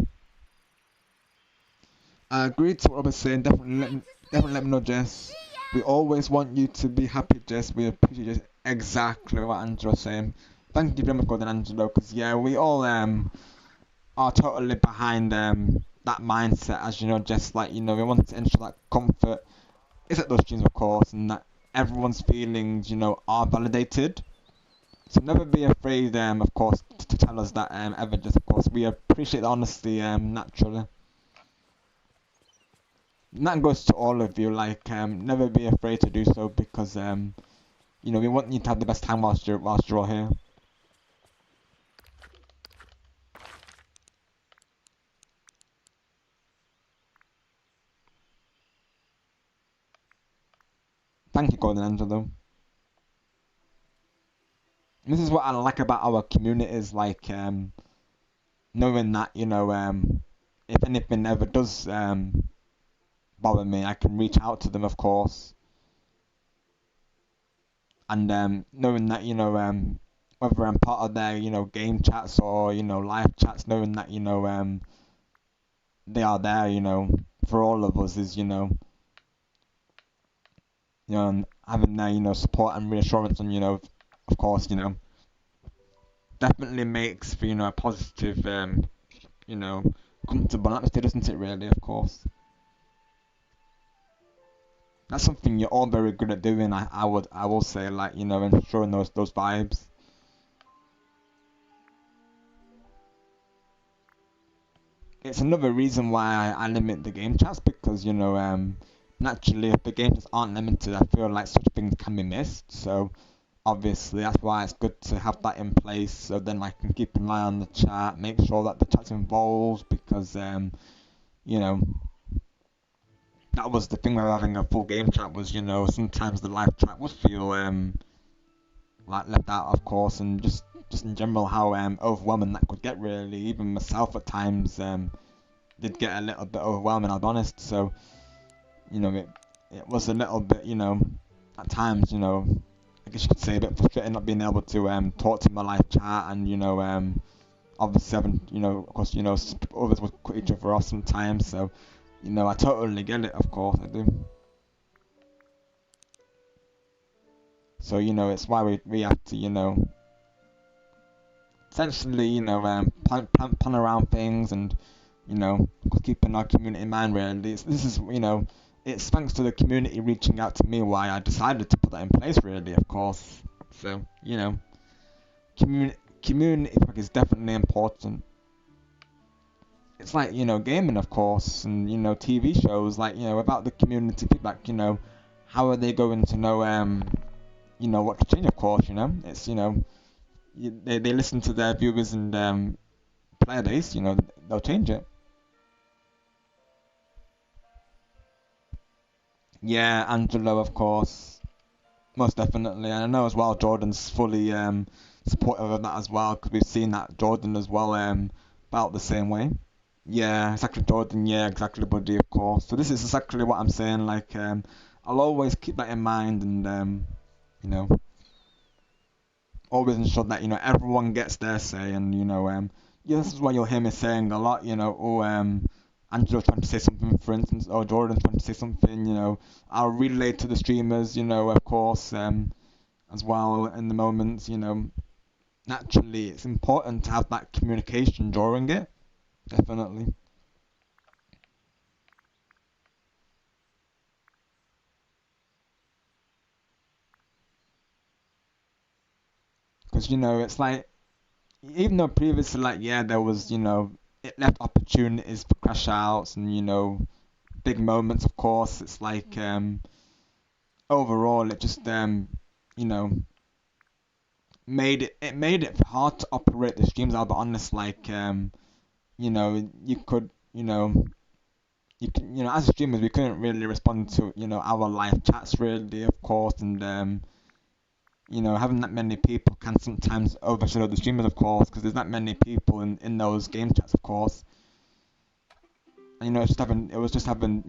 I agree to what I was saying. Definitely let me know, Jess. We always want you to be happy, Jess. We appreciate you. Exactly what Angela's saying. Thank you very much, Gordon Angelo, because yeah, we all are totally behind that mindset, as you know, Jess. Like, we want to ensure that comfort is at those streams, of course, and that everyone's feelings, are validated. So never be afraid, of course, to tell us that, ever, just, of course. We appreciate the honesty, naturally. And that goes to all of you, like, never be afraid to do so, because, we want you to have the best time whilst you're all here. Thank you, Gordon Angelo. This is what I like about our communities, like, knowing that, if anything ever does bother me, I can reach out to them, of course. And knowing that, whether I'm part of their, game chats or, live chats, knowing that, they are there, for all of us is, and having their, support and reassurance and, of course, definitely makes for, a positive, comfortable atmosphere, doesn't it, really, of course. That's something you're all very good at doing, I will say, like, ensuring those vibes. It's another reason why I limit the game chats because, naturally if the game chats aren't limited, I feel like such things can be missed. So obviously that's why it's good to have that in place so then I can keep an eye on the chat, make sure that the chat's involved because, you know, that was the thing with having a full game chat was, sometimes the live chat would feel, like left out of course and just in general how overwhelming that could get really. Even myself at times did get a little bit overwhelming, I'll be honest. So, it was a little bit, at times, I guess you could say a bit frustrating not being able to talk to my live chat and, obviously having, of course, others would cut each other off sometimes. So, I totally get it, of course, I do. So, it's why we have to, essentially, plan around things and, keeping our community in mind, really. This is, it's thanks to the community reaching out to me why I decided to put that in place, really, of course. So, community feedback is definitely important. It's like, gaming, of course, and, TV shows, like, without the community feedback, how are they going to know, what to change, of course, It's, they listen to their viewers and player base, they'll change it. Yeah, Angelo, of course, most definitely. And I know as well Jordan's fully supportive of that as well, because we've seen that Jordan as well about the same way. Yeah, exactly, Jordan. Yeah, exactly, buddy, of course. So this is exactly what I'm saying. Like, I'll always keep that in mind and, you know, always ensure that, everyone gets their say and, yeah, this is why you'll hear me saying a lot, oh, Angelo trying to say something, for instance, or Jordan trying to say something, I'll relay to the streamers, of course, as well in the moments, naturally it's important to have that communication during it, definitely. Because, it's like, even though previously, like, yeah, there was, it left opportunities for crash outs and, big moments, of course, it's like, overall, it just, you know, made it hard to operate the streams. I'll be honest, like, you could, as streamers, we couldn't really respond to, our live chats really, of course, and, having that many people can sometimes overshadow the streamers, of course, because there's that many people in those game chats, of course. And, it was just having,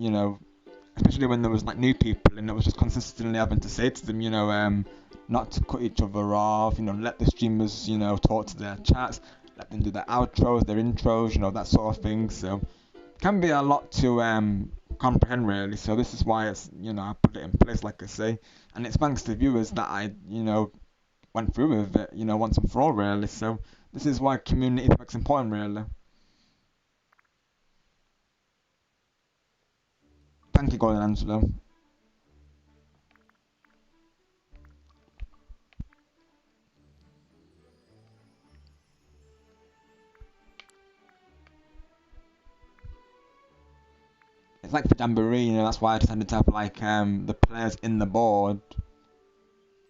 especially when there was like new people, and it was just consistently having to say to them, not to cut each other off, let the streamers, talk to their chats, let them do their outros, their intros, that sort of thing. So it can be a lot to comprehend really. So this is why it's, I put it in place, like I say, and it's thanks to viewers that I, went through with it, once and for all really. So this is why community feedback's important really. Thank you, Gordon Angelo. It's like for Jamboree, that's why I decided to have like the players in the board,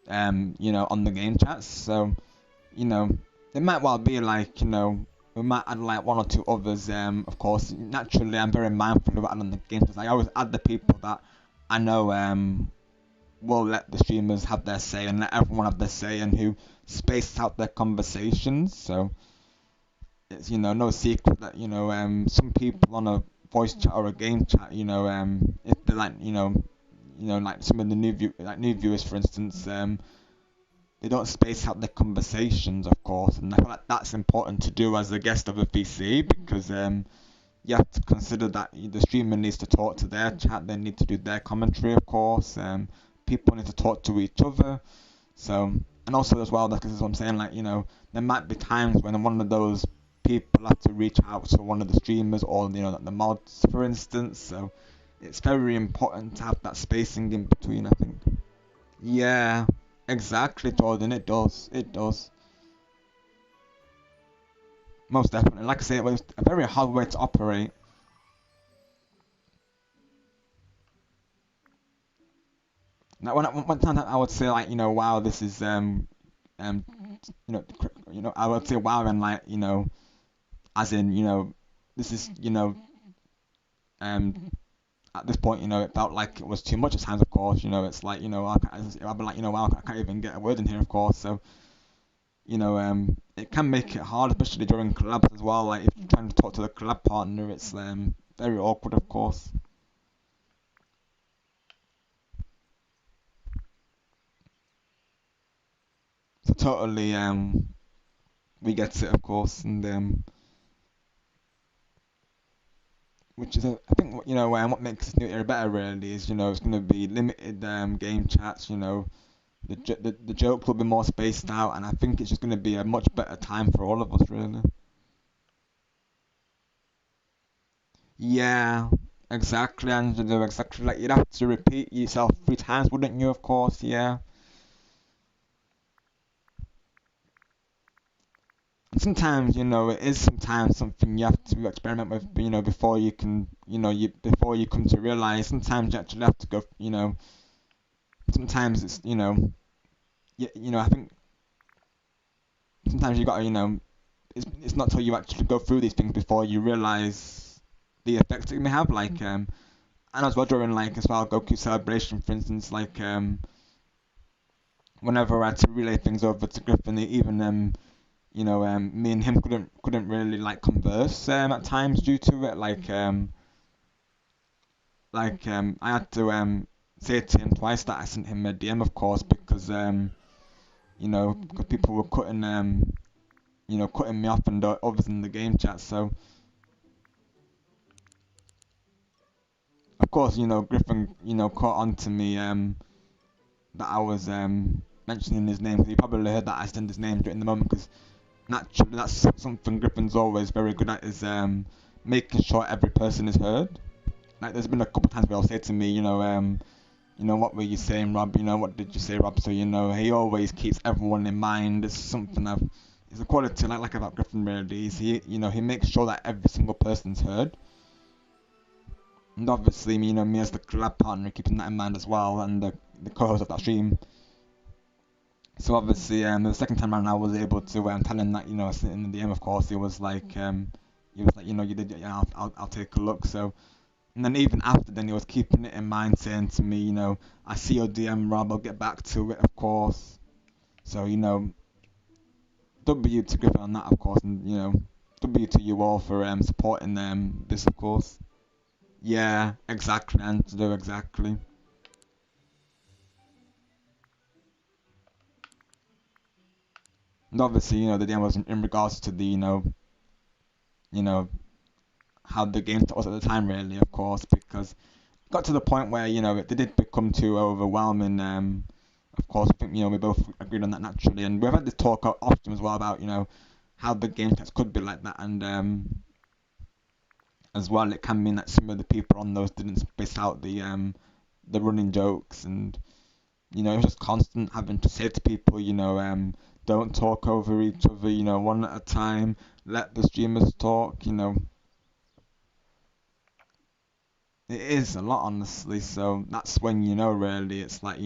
on the game chats. So, it might well be like, we might add like one or two others. Of course, naturally, I'm very mindful of adding on the game chats. I always add the people that I know will let the streamers have their say and let everyone have their say and who space out their conversations. So it's, no secret that, some people on a voice chat or a game chat, if they're like, like some of the new viewers, for instance, they don't space out their conversations, of course, and I feel like that's important to do as a guest of a VC, because you have to consider that the streamer needs to talk to their chat, they need to do their commentary, of course. People need to talk to each other. So, and also as well, that's what I'm saying, like, there might be times when one of those people have to reach out to one of the streamers or, the mods, for instance. So, it's very important to have that spacing in between, I think. Yeah, exactly, Jordan, it does. It does. Most definitely. Like I say, it was a very hard way to operate. Now, one time I would say, like, wow, this is I would say wow, and like, as in, this is, um, at this point, it felt like it was too much at times, of course. It's like, I've been like, wow, I can't even get a word in here, of course. So, it can make it hard, especially during collabs as well. Like, if you're trying to talk to the collab partner, it's very awkward, of course. So totally, we get it, of course, and which is, I think, what makes this new era better really is, it's going to be limited game chats. The jokes will be more spaced out, and I think it's just going to be a much better time for all of us, really. Yeah, exactly, Angelo, exactly. Like, you'd have to repeat yourself 3 times, wouldn't you? Of course, yeah. And sometimes, it is sometimes something you have to experiment with, before you can, before you come to realize. Sometimes you actually have to go, sometimes it's, I think sometimes you gotta, it's not till you actually go through these things before you realize the effects it may have. Like, and as well during, like, as well, Goku Celebration, for instance, like, whenever I had to relay things over to Griffin, even, me and him couldn't really, like, converse, at times due to it. I had to, say to him twice that I sent him a DM, of course, because, because people were cutting me off and others in the game chat. So, of course, Griffin, caught on to me, that I was, mentioning his name. Because he probably heard that I said his name during the moment, because naturally that's something Griffin's always very good at, is, making sure every person is heard. Like, there's been a couple of times where he'll say to me, what were you saying, Rob? What did you say, Rob? So, he always keeps everyone in mind. It's something it's a quality like about Griffin, really. Is he makes sure that every single person's heard. And obviously, me as the collab partner, keeping that in mind as well, and the co-host of that stream. So obviously, the second time around, I was able to tell him that, in the DM, of course, he was like, you did, yeah, I'll take a look. So, and then even after then, he was keeping it in mind, saying to me, I see your DM, Rob, I'll get back to it, of course. So, W to Griffin on that, of course, and, W to you all for supporting this, of course. Yeah, exactly, Angelo, exactly. And obviously, the DM was in regards to the, how the game was at the time, really, of course, because it got to the point where, it did become too overwhelming. Of course, I think, we both agreed on that naturally, and we've had this talk often as well about, how the game text could be like that, and as well, it can mean that some of the people on those didn't space out the running jokes, and it was just constant having to say to people, don't talk over each other, one at a time, let the streamers talk. It is a lot, honestly. So that's when, really, it's like,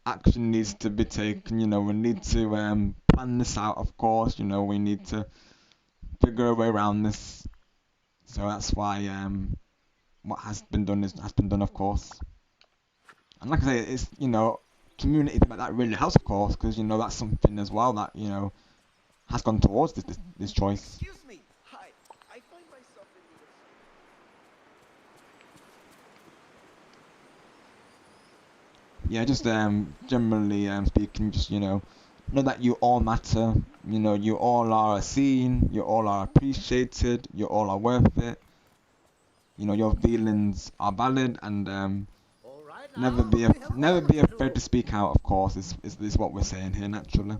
action needs to be taken. We need to plan this out, of course. We need to figure a way around this. So that's why what has been done has been done, of course. And like I say, it's, community like that really helps, of course, because, that's something as well that, has gone towards this choice. Excuse me. Hi. I find myself in need of yeah, just generally speaking, just know that you all matter. You all are seen. You all are appreciated. You all are worth it. Your feelings are valid, and never be afraid to speak out. Of course, is what we're saying here naturally.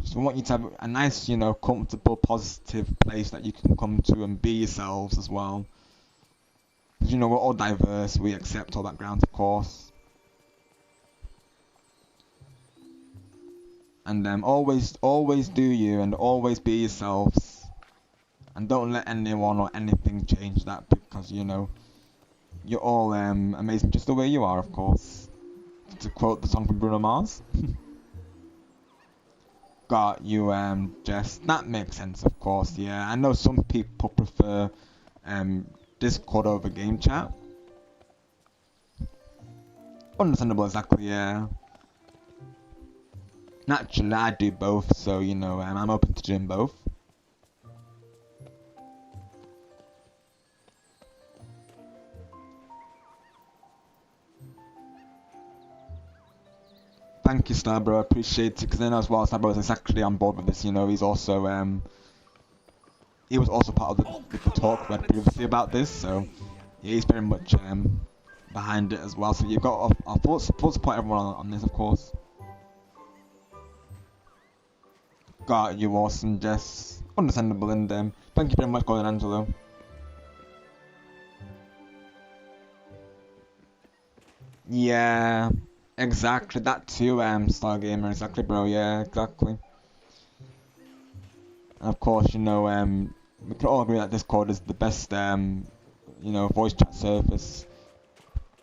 So we want you to have a nice, comfortable, positive place that you can come to and be yourselves as well. Because we're all diverse. We accept all backgrounds, of course. And always do you, and always be yourselves. And don't let anyone or anything change that, because you're all amazing just the way you are, of course. To quote the song from Bruno Mars. Got you, Jess. That makes sense, of course. Yeah, I know some people prefer Discord over game chat. Understandable, exactly. Yeah. Naturally, I do both, so I'm open to doing both. Thank you, Starbro. I appreciate it, because I know as well Starbro is exactly on board with this. He's also he was also part of the talk we had previously about this, so yeah, he's very much behind it as well. So you've got our full support everyone on this, of course. Got you, awesome, Jess. Understandable, and thank you very much, Golden Angelo. Yeah. Exactly, that too, Stargamer, exactly, bro, yeah, exactly. And of course, we can all agree that Discord is the best, voice chat service,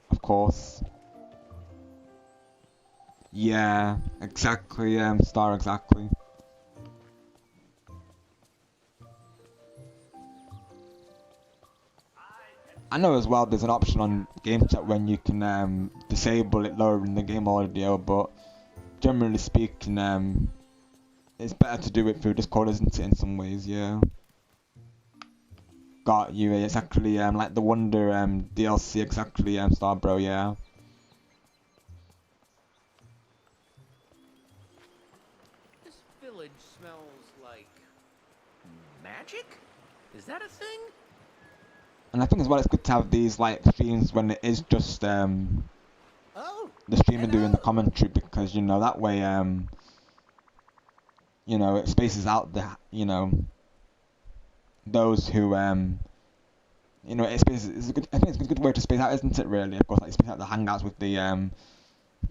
of course. Yeah, exactly, Star, exactly. I know as well there's an option on game chat when you can disable it lower in the game audio, but generally speaking, it's better to do it through Discord, isn't it, in some ways, yeah. Got you, exactly, like the Wonder DLC, exactly, Starbro, yeah. This village smells like magic? Is that a thing? And I think as well it's good to have these like streams when it is just the streamer doing the commentary, because that way it spaces out the those who it spaces, it's a good, I think it's a good way to space out, isn't it, really? Of course, like space out the hangouts with the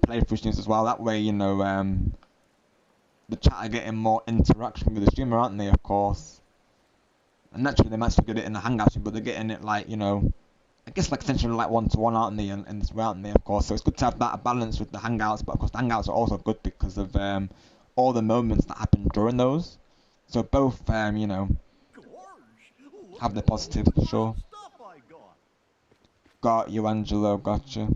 playthrough streams as well. That way the chat are getting more interaction with the streamer, aren't they, of course? And naturally they might still get it in the hangouts, but they're getting it like, I guess like essentially like one-to-one, aren't they, in this way, aren't they, of course? So it's good to have that balance with the hangouts, but of course the hangouts are also good because of all the moments that happen during those. So both, have their positives for sure. Got you, Angelo, gotcha.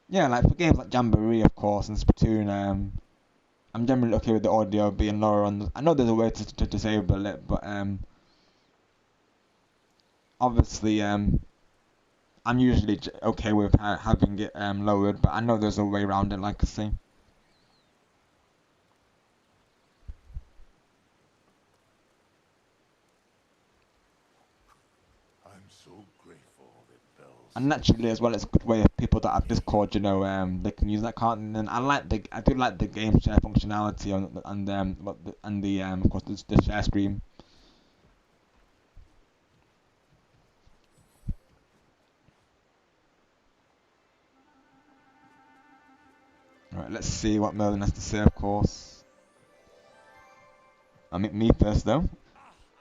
Yeah, like for games like Jamboree, of course, and Splatoon, I'm generally okay with the audio being lower on the... I know there's a way to disable it, but obviously I'm usually okay with having it lowered, but I know there's a way around it, like I say. I'm so grateful that Bells. And naturally as well, it's a good way of people that have Discord, they can use that, can't they? And I do like the game share functionality and of course the share stream. Right, let's see what Merlin has to say, of course. I'll meet me first though.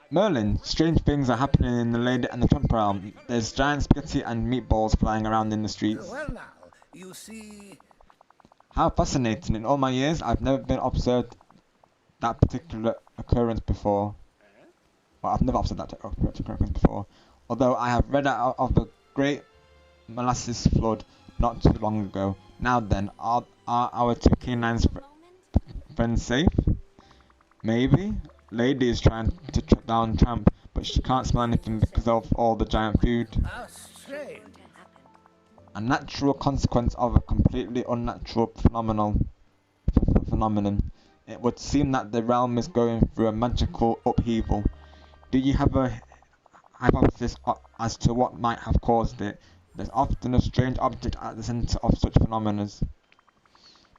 Merlin, strange things are happening in the Lady and the Tramp realm. There's giant spaghetti and meatballs flying around in the streets. Well now, you see... How fascinating. In all my years, I've never been observed that particular occurrence before. Well, I've never observed that occurrence before. Although I have read out of the Great Molasses Flood not too long ago. Now then, are our two canines friends safe? Maybe. Lady is trying to track down Tramp, but she can't smell anything because of all the giant food. How strange. a natural consequence of a completely unnatural phenomenon. It would seem that the realm is going through a magical upheaval. Do you have a hypothesis as to what might have caused it? There's often a strange object at the center of such phenomena.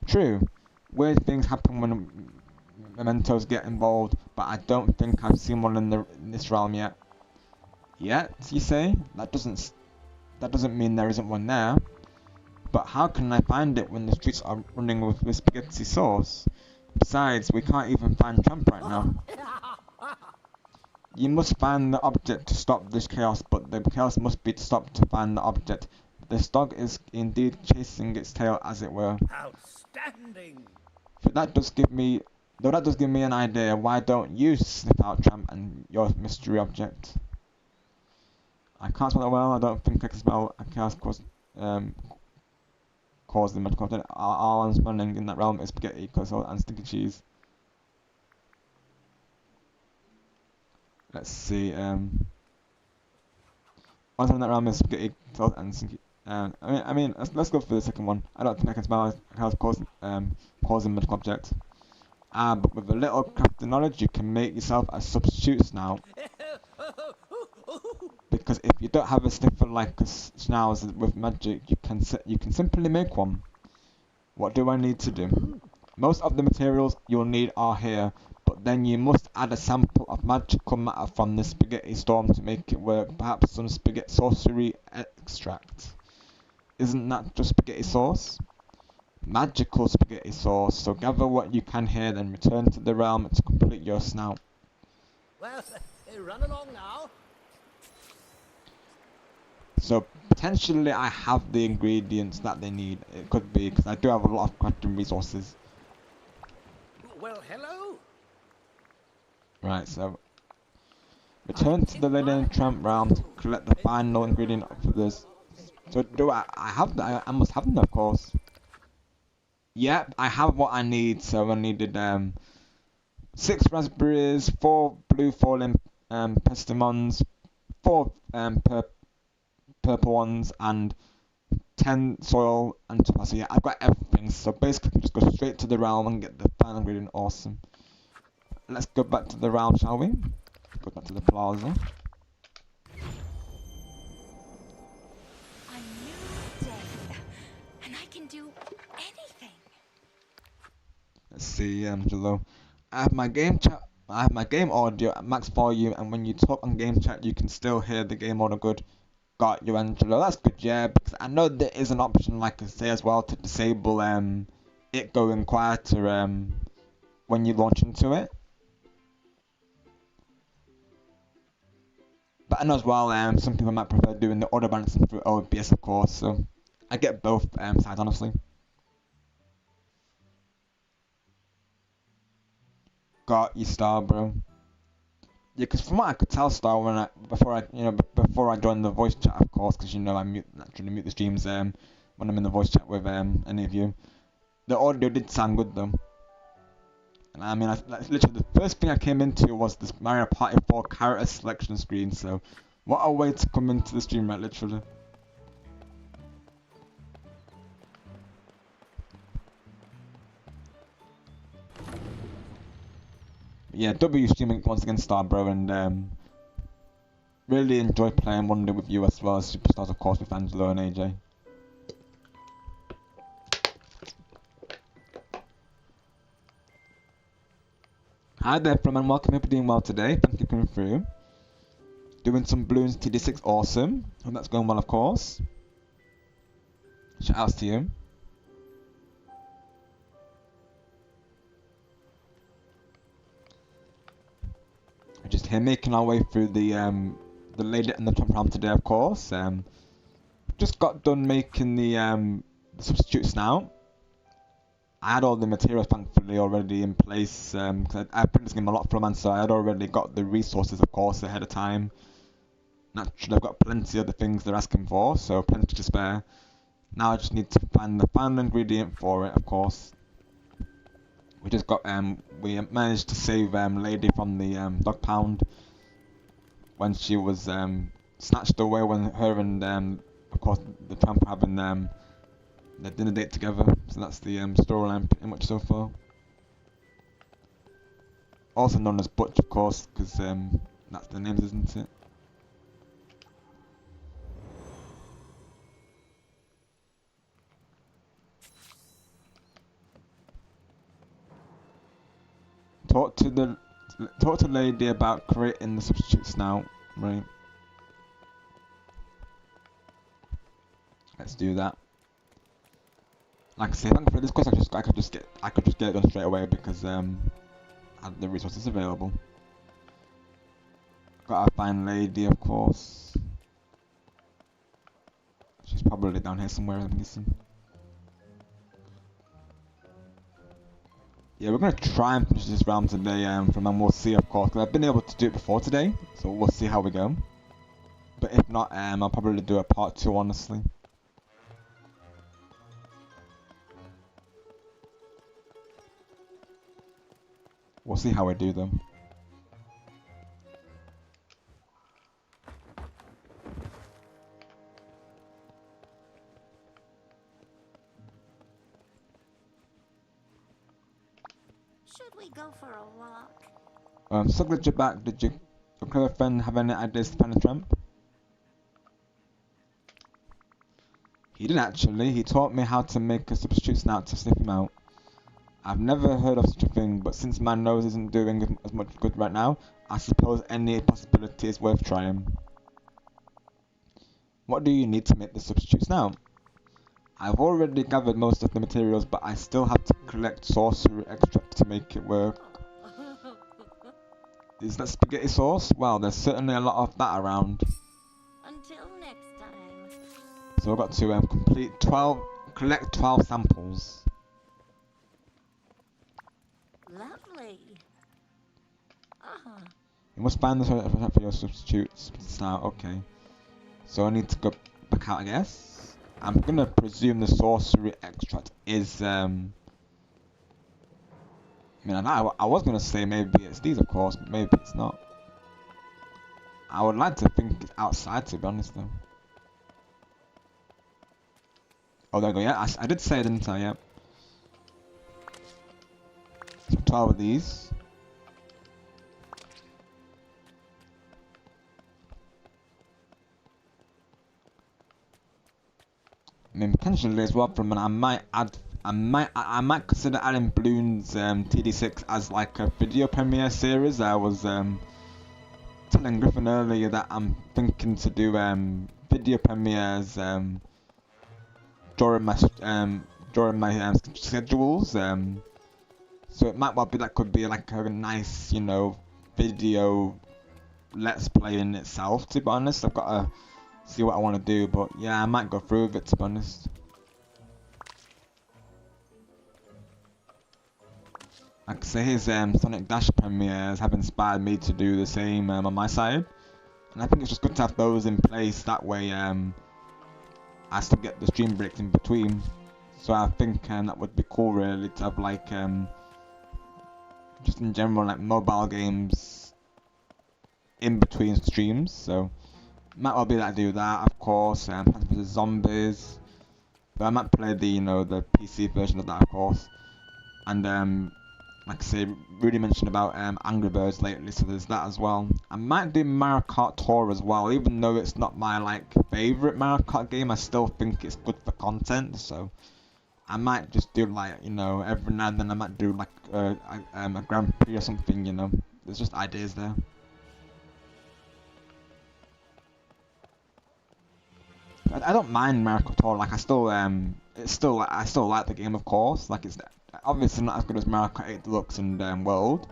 True, weird things happen when mementos get involved, but I don't think I've seen one in this realm yet. Yet, you say? That doesn't mean there isn't one there. But how can I find it when the streets are running with spaghetti sauce? Besides, we can't even find Tramp right now. You must find the object to stop this chaos, but the chaos must be stopped to find the object. This dog is indeed chasing its tail, as it were. Outstanding! Though that does give me an idea. Why don't you sniff out Tramp and your mystery object? I can't smell it well. I don't think I can smell a chaos cause the magical object. All I'm smelling in that realm is spaghetti, and sticky cheese. Let's see. One thing in that realm is spaghetti, and sticky. I mean, let's go for the second one. I don't think I can smell a chaos causing magical object. But with a little crafting knowledge, you can make yourself a substitute now. Because if you don't have a sniffer like a Schnauz with magic, you can simply make one. What do I need to do? Most of the materials you'll need are here, but then you must add a sample of magical matter from the spaghetti storm to make it work. Perhaps some spaghetti sorcery extract. Isn't that just spaghetti sauce? Magical spaghetti sauce. So gather what you can here, then return to the realm to complete your snout. Well, run along now. So potentially I have the ingredients that they need. It could be, because I do have a lot of crafting resources. Well, hello. Right, so return to the Lady Tramp realm to collect the final ingredient for this. So do I have that? I must have them, of course. Yep, I have what I need. So I needed 6 raspberries, 4 blue falling persimmons, 4 purple ones, and 10 soil and topaz. So yeah, I've got everything. So basically, I can just go straight to the realm and get the final ingredient. Awesome. Let's go back to the realm, shall we? Go back to the plaza. A new day, and I can do anything. Let's see, Angelo. I have my game chat. I have my game audio at max volume, and when you talk on game chat, you can still hear the game audio good. Got you, Angelo. That's good, yeah. Because I know there is an option, like I say as well, to disable it going quieter when you launch into it. But I know as well, some people might prefer doing the audio balancing through OBS, of course. So I get both sides, honestly. Got you, Star, bro. Yeah, because from what I could tell, Star, before I joined the voice chat, of course, because I naturally mute the streams when I'm in the voice chat with any of you. The audio did sound good though. And I mean, literally the first thing I came into was this Mario Party 4 character selection screen. So, what a way to come into the stream, right? Literally. Yeah, W streaming once again, Star, bro, and really enjoy playing Wonder with you as well as Superstars, of course, with Angelo and AJ. Hi there, Flum, welcome. Hope you're doing well today. Thank you for coming through. Doing some balloons TD6, awesome. Hope that's going well, of course. Shout outs to you. We're just here making our way through the Lady and the Tramp realm today, of course. Just got done making the substitutes now. I had all the materials thankfully already in place, because I printed this game a lot from, and so I had already got the resources, of course, ahead of time. Naturally, I've got plenty of the things they're asking for, so plenty to spare. Now I just need to find the final ingredient for it, of course. We just got, we managed to save Lady from the dog pound when she was snatched away when her and of course, the Tramp having their dinner date together. So that's the storyline pretty much so far. Also known as Butch, of course, because that's their names, isn't it? Talk to the lady about creating the substitutes now, right? Let's do that. Like I say, thankfully this course I could just get it done straight away because I had the resources available. Got a fine lady, of course. She's probably down here somewhere, I'm guessing. Yeah, we're gonna try and finish this round today, from and we'll see, of course. Cause I've been able to do it before today, so we'll see how we go. But if not, I'll probably do a part 2, honestly. We'll see how I do them. Should we go for a walk? So glad you're back. Did your clever friend have any ideas to find a Tramp? He did actually. He taught me how to make a substitute snout to sniff him out. I've never heard of such a thing, but since my nose isn't doing as much good right now, I suppose any possibility is worth trying. What do you need to make the substitute snout? I've already gathered most of the materials, but I still have to collect sorcery extract to make it work. Is that spaghetti sauce? Well, there's certainly a lot of that around. Until next time. So I've got to collect 12 samples. Lovely. You must find the for your substitutes. Snout, okay. So I need to go back out, I guess. I'm gonna presume the sorcery extract is I was gonna say maybe it's these, of course, but maybe it's not. I would like to think it's outside, to be honest, though. Oh, there we go. Yeah, I did say it, didn't I? Yep. So 12 of these. I mean, potentially as well, from I might consider adding Bloons TD6 as like a video premiere series. I was telling Griffin earlier that I'm thinking to do video premieres during my schedules. So it might well be that could be like a nice, video let's play in itself. To be honest, I've got to see what I want to do, but yeah, I might go through with it, to be honest. Like I say, his Sonic Dash premieres have inspired me to do the same on my side, and I think it's just good to have those in place. That way, I still get the stream breaks in between. So I think that would be cool, really, to have like just in general like mobile games in between streams. So might well be that I do that, of course. Plants vs Zombies, but I might play the the PC version of that, of course. And like I say, Rudy mentioned about Angry Birds lately, so there's that as well. I might do Mario Kart Tour as well, even though it's not my favorite Mario Kart game. I still think it's good for content, so I might just do every now and then I might do a Grand Prix or something. There's just ideas there. I don't mind Mario Kart Tour. I still like the game, of course. It's obviously not as good as Mario Kart 8 Deluxe and World,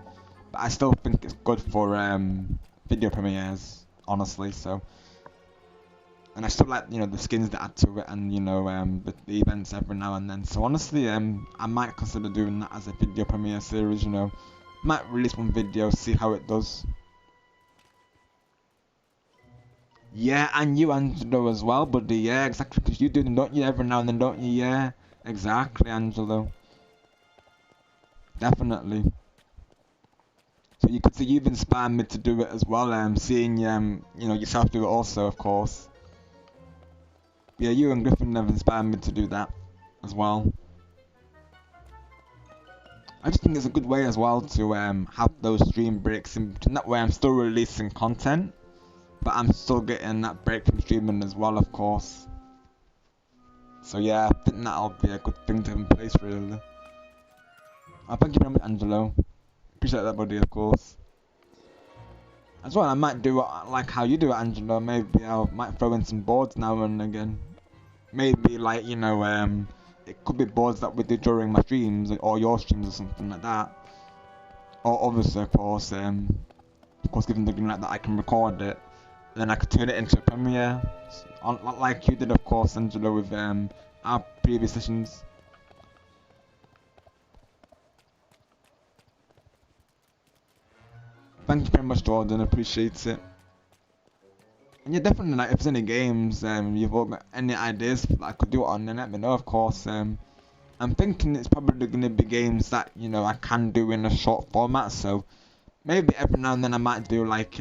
but I still think it's good for video premieres, honestly. So, and I still like the skins that add to it, and the events every now and then. So honestly, I might consider doing that as a video premiere series. Might release one video, see how it does. Yeah, and you, Angelo, as well, buddy. Yeah, exactly, because you do them, don't you, every now and then, don't you? Yeah, exactly, Angelo. Definitely. So you could see you've inspired me to do it as well. Seeing yourself do it also, of course. Yeah, you and Griffin have inspired me to do that as well. I just think it's a good way as well to have those stream breaks in between. That way I'm still releasing content, but I'm still getting that break from streaming as well, of course. So yeah, I think that'll be a good thing to have in place, really. Thank you very much, Angelo. Appreciate that, buddy, of course. As well, I might do like how you do it, Angelo. Maybe I might throw in some boards now and again. Maybe like, you know, it could be boards that we do during my streams or your streams or something like that. Or obviously, of course, given the green light that I can record it, then I could turn it into a premiere, like you did, of course, Angelo, with our previous sessions. Thank you very much, Jordan. Appreciate it. And yeah, definitely, like, if there's any games, you've all got any ideas that I could do it on, then let me know, of course. I'm thinking it's probably going to be games that, you know, I can do in a short format, so maybe every now and then I might do, like,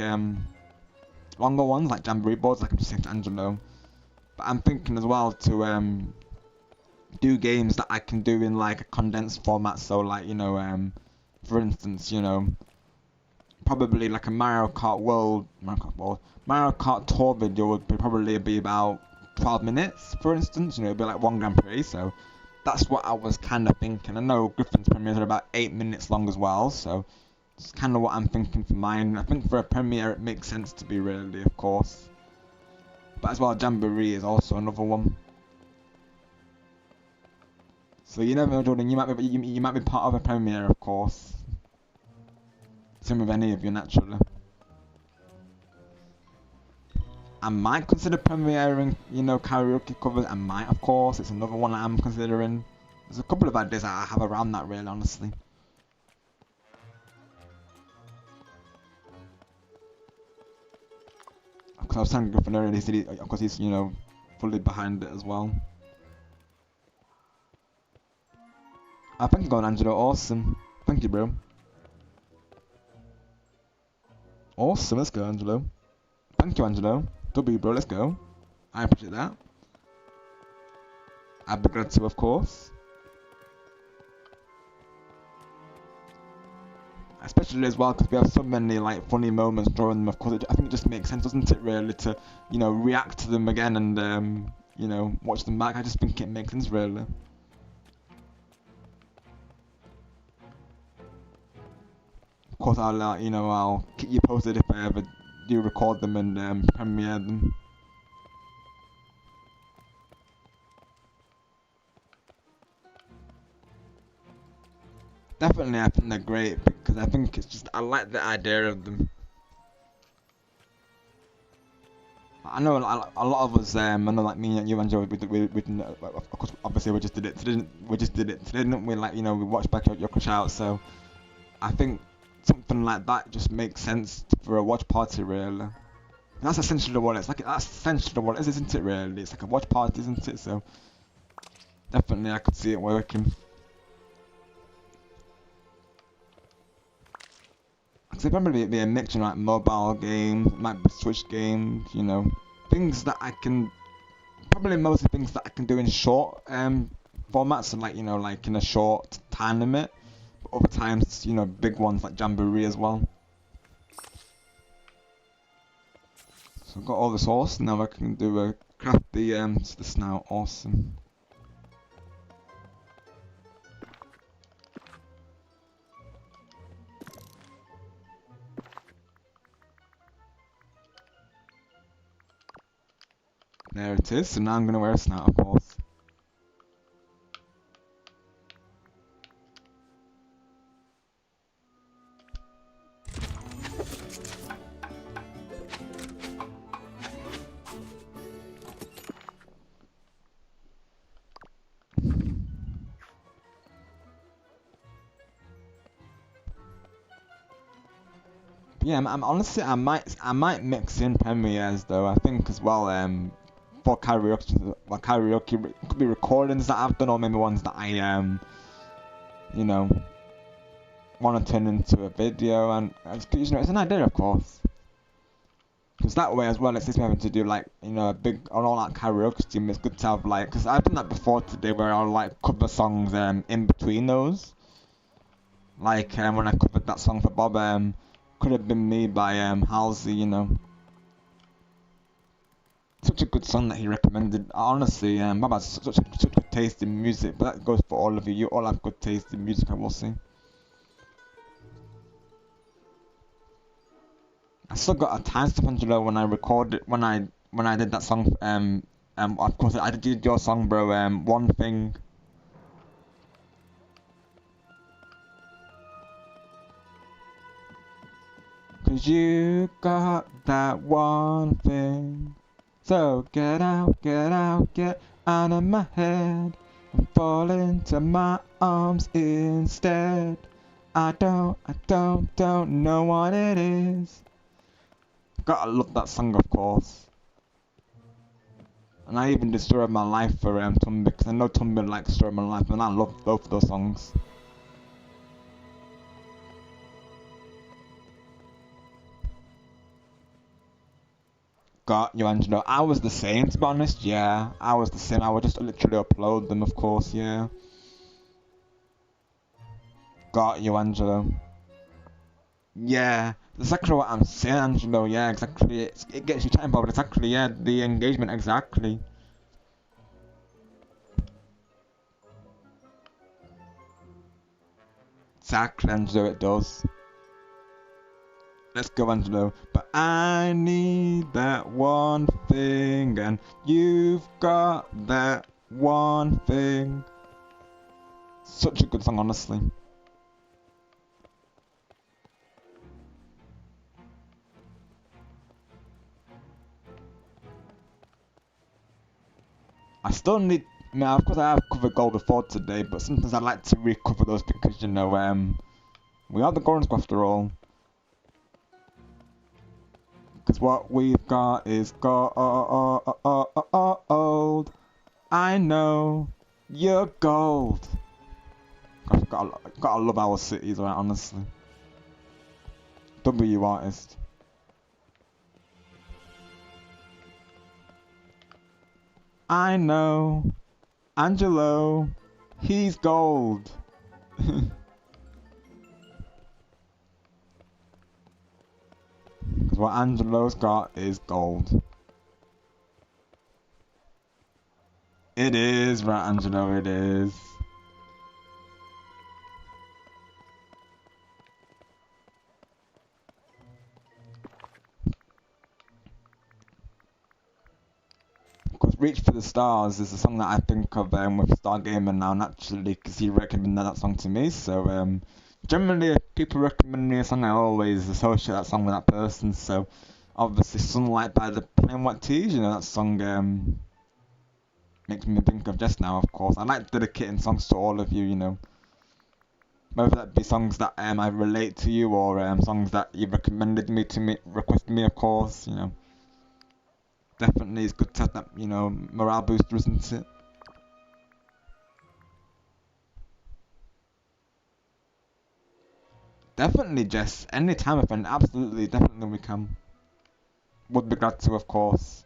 longer ones, like Jamboree boards, like I'm just saying to Angelo. But I'm thinking as well to, do games that I can do in, like, a condensed format, so, like, you know, for instance, you know, probably like a Mario Kart Tour video would probably be about 12 minutes, for instance. You know, it'd be like one Grand Prix. So that's what I was kind of thinking. I know Griffin's premieres are about 8 minutes long as well, so it's kind of what I'm thinking for mine. I think for a premiere it makes sense to be, really, of course. But as well, Jamboree is also another one. So you never know, Jordan. You might be part of a premiere, of course. Same with any of you, naturally. I might consider premiering, you know, karaoke covers. I might, of course. It's another one that I'm considering. There's a couple of ideas I have around that, really, honestly. Because I was telling Griffin earlier, he said of course he's, you know, fully behind it as well. Thank you, Angelo. Awesome. Thank you, bro. Awesome, let's go, Angelo. Thank you, Angelo. W, bro, let's go. I appreciate that. I'd be glad to, of course. Especially as well, because we have so many, like, funny moments during them, of course. I think it just makes sense, doesn't it, really, to, you know, react to them again and, you know, watch them back. I just think it makes sense, really. Of course, I'll, you know, I'll keep you posted if I ever do record them and premiere them. Definitely, I think they're great because I think it's just, I like the idea of them. I know a lot of us, I know, like me and you, Angelo, of course, obviously we just did it today, didn't we? Like, you know, we watched back your crush out, so I think something like that just makes sense for a watch party, really. That's essentially what it's like. That's essentially what it is, isn't it? Really, it's like a watch party, isn't it? So definitely, I could see it working. Cause it'd probably be a mixture, like mobile games, might be Switch games, you know, things that I can, probably mostly things that I can do in short formats, so like, you know, like in a short time limit. Other times, you know, big ones like Jamboree as well. So I've got all the sauce, now I can do a craft this now. Awesome. There it is, so now I'm gonna wear a snout, of course. Yeah, I'm honestly, I might mix in premieres though. I think as well, for karaoke, it could be recordings that I've done, or maybe ones that I you know, want to turn into a video, and you know, it's an idea, of course. Because that way as well, it's just having to do like, you know, a big, all out karaoke stream. It's good to have like, because I've done that before today where I'll like cover songs in between those. Like when I covered that song for Bob, Could Have Been Me by Halsey, you know. Such a good song that he recommended. Honestly, Bob has such good taste in music, but that goes for all of you. You all have good taste in music, I will say. I still got a timestamp, Angelo, when I recorded, when I did that song. Of course, I did your song, bro. One Thing. Cause you got that one thing. So get out of my head and fall into my arms instead. I don't know what it is. Gotta love that song, of course. And I even did Story of My Life for Tumby, because I know Tumby likes Story of My Life, and I love both of those songs. Got you, Angelo. I was the same, to be honest, yeah. I was the same. I would just literally upload them, of course, yeah. Got you, Angelo. Yeah, exactly what I'm saying, Angelo, yeah, exactly. It gets you chatting about it, exactly, yeah, the engagement, exactly. Exactly, Angelo, it does. Let's go, Angelo. But I need that one thing, and you've got that one thing. Such a good song, honestly. I still need, I mean, of course I have covered gold before today, but sometimes I like to recover those because, you know, we are the Golden Squad after all. Because what we've got is gold. I know you're gold. Gotta love our cities, right, honestly. W artist. I know. Angelo. He's gold. Because what Angelo's got is gold. It is, right, Angelo, it is. Because Reach for the Stars is a song that I think of with Stargamer now, naturally, because he recommended that song to me. So, generally, if people recommend me a song, I always associate that song with that person. So, obviously, Sunlight by the Plain White Tees, you know, that song makes me think of just now, of course. I like dedicating songs to all of you, you know. Whether that be songs that I relate to you, or songs that you recommended me to me, requested me, of course, you know. Definitely it's good to have that, you know, morale booster, isn't it? Definitely, Jess. Anytime, my friend. Absolutely, definitely we can. Would be glad to, of course.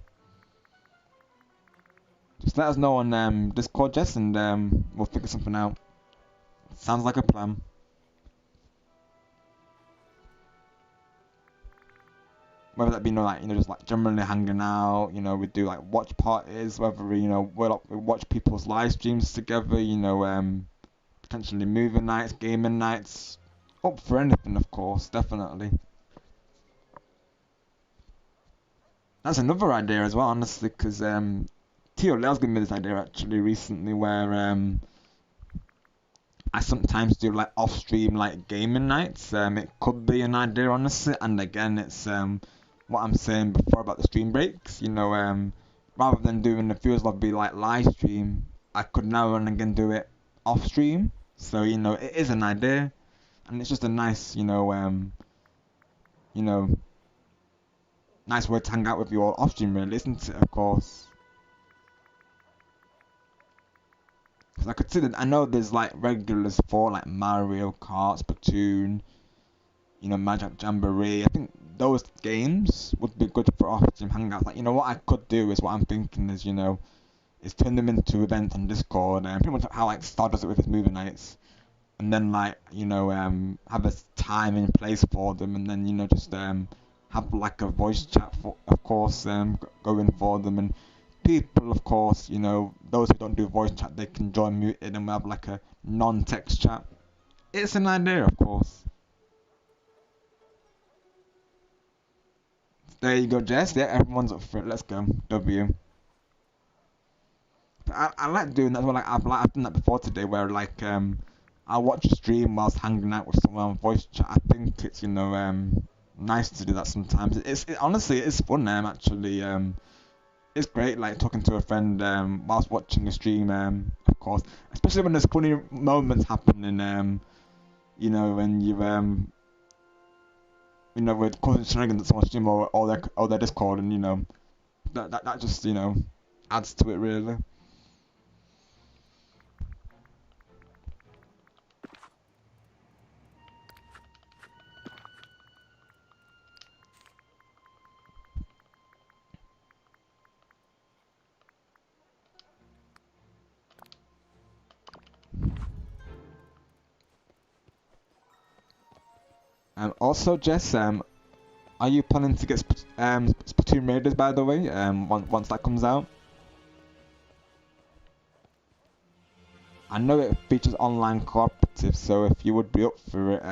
Just let us know on Discord, Jess, and we'll figure something out. Sounds like a plan. Whether that be, you know, like, you know, just like generally hanging out, you know, we do like watch parties, whether we, you know, we watch people's live streams together, you know, potentially movie nights, gaming nights, up for anything, of course, definitely. That's another idea as well, honestly, because Tio Leo's given me this idea actually recently, where I sometimes do like off-stream like gaming nights. It could be an idea, honestly, and again, it's what I'm saying before about the stream breaks. You know, rather than doing the Fuse Lobby like live stream, I could now and again do it off-stream. So you know, it is an idea, and it's just a nice, you know, nice way to hang out with you all off-stream, really, isn't it? Of course. Because I could see that I know there's like regulars for like Mario Kart, Splatoon, you know, Magic Jamboree. I think those games would be good for off-stream hangouts. Like, you know, what I could do is, what I'm thinking is, you know, is turn them into events on Discord, and pretty much how like Star does it with his movie nights, and then like, you know, have a time and place for them, and then, you know, just have like a voice chat for, of course, going for them, and people, of course, you know, those who don't do voice chat, they can join muted, and we have like a non-text chat. It's an idea, of course. There you go, Jess. Yeah, everyone's up for it. Let's go. W. But I like doing that as well. Like I've done that before today, where like I watch a stream whilst hanging out with someone on voice chat. I think it's, you know, nice to do that sometimes. Honestly, it's fun. Actually, it's great, like talking to a friend whilst watching a stream. Of course, especially when there's funny moments happening. You know, when you know, with causing shenanigans at someone's stream or their Discord, and you know, that just, you know, adds to it really. Also, Jess, are you planning to get Splatoon Raiders, by the way, once that comes out? I know it features online cooperative, so if you would be up for it,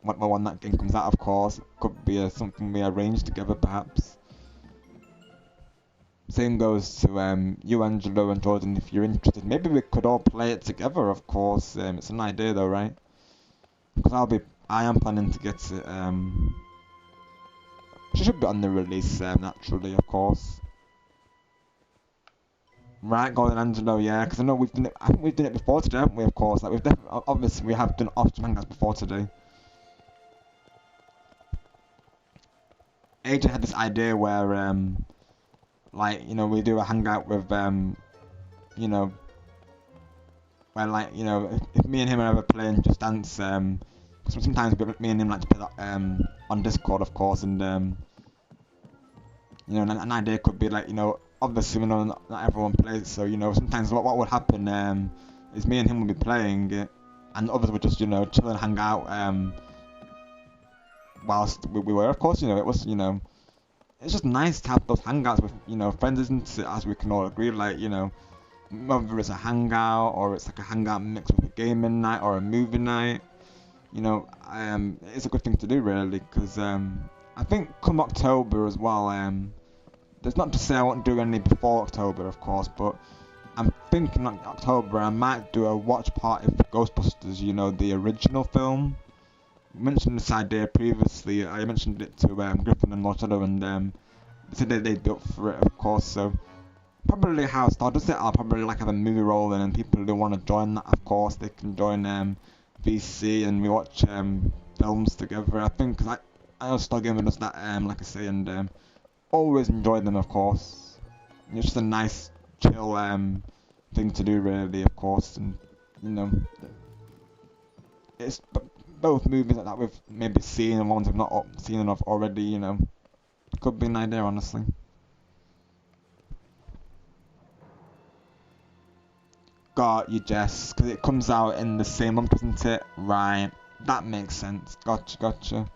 when that game comes out, of course, it could be something we arrange together, perhaps. Same goes to you, Angelo, and Jordan, if you're interested. Maybe we could all play it together, of course. It's an idea, though, right? Because I am planning to get it. She should be on the release, naturally, of course. Right, Golden Angelo, yeah, because I know we've done it. I think we've done it before today, haven't we? Of course, like obviously we have done off-stream hangouts before today. AJ had this idea where, like, you know, we do a hangout with, you know, where, like, you know, if me and him are ever playing Just Dance, because sometimes me and him like to play that on Discord, of course, and you know, an idea could be like, you know, obviously we know not everyone plays, so, you know, sometimes what would happen is me and him would be playing it, and others would just, you know, chill and hang out whilst we were, of course, you know, it was, you know, it's just nice to have those hangouts with, you know, friends, isn't it, as we can all agree, like, you know, whether it's a hangout or it's like a hangout mixed with a gaming night or a movie night, you know, it's a good thing to do really, because I think come October as well, there's not to say I won't do any before October, of course, but I'm thinking in October I might do a watch party for Ghostbusters, you know, the original film. I mentioned this idea previously. I mentioned it to Griffin and Lord Shadow, and they said they'd be up for it, of course. So probably how Star does it, I'll probably like have a movie rolling, and people who want to join that, of course, they can join VC, and we watch films together. I think, because I know Star Gamer does that, like I say, and always enjoy them, of course. It's just a nice, chill thing to do, really, of course, and you know, it's both movies like that we've maybe seen and ones we've not seen enough already, you know. Could be an idea, honestly. Got you, Jess, because it comes out in the same month, doesn't it? Right, that makes sense. Gotcha.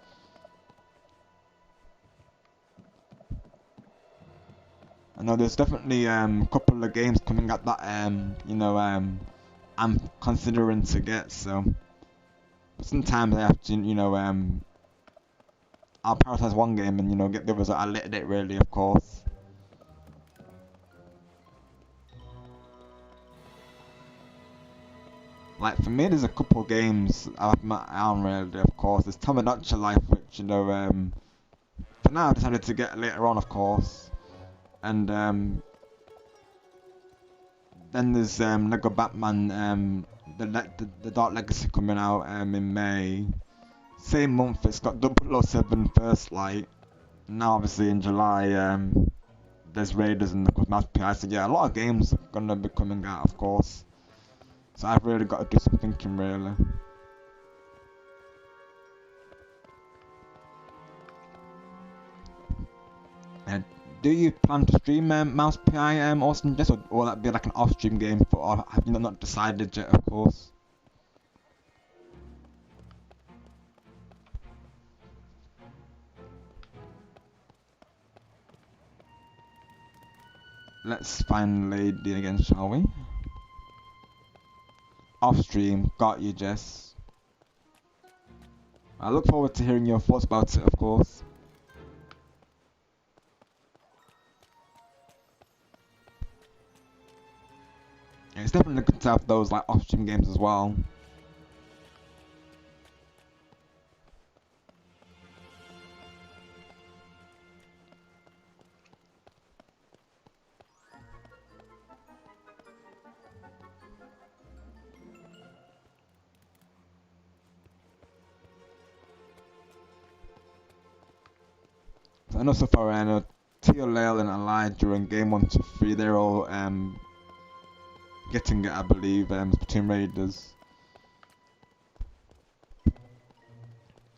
I know there's definitely a couple of games coming up that you know, I'm considering to get, so but sometimes I have to, you know, I'll prioritize one game and, you know, get the others at a later date, really, of course. Like for me, there's a couple of games I have my eye on, really, of course. There's Tamagotchi Life, which, you know, for now I decided to get later on, of course. And then there's Lego Batman, the Dark Legacy coming out in May. Same month, it's got 007 First Light. Now, obviously, in July, there's Raiders and of course Mouse PI. So yeah, a lot of games are gonna be coming out, of course. So I've really got to do some thinking, really. do you plan to stream Mouse PI Austin Jess, or will that be like an off-stream game, or have you not decided yet, of course? Let's find Lady again, shall we? Off-stream, got you, Jess. I look forward to hearing your thoughts about it, of course. Yeah, it's definitely good to have those like off-stream games as well. So I know so far, I know TLL and Elijah in game 1 to 3, they're all getting it, I believe, Splatoon Raiders.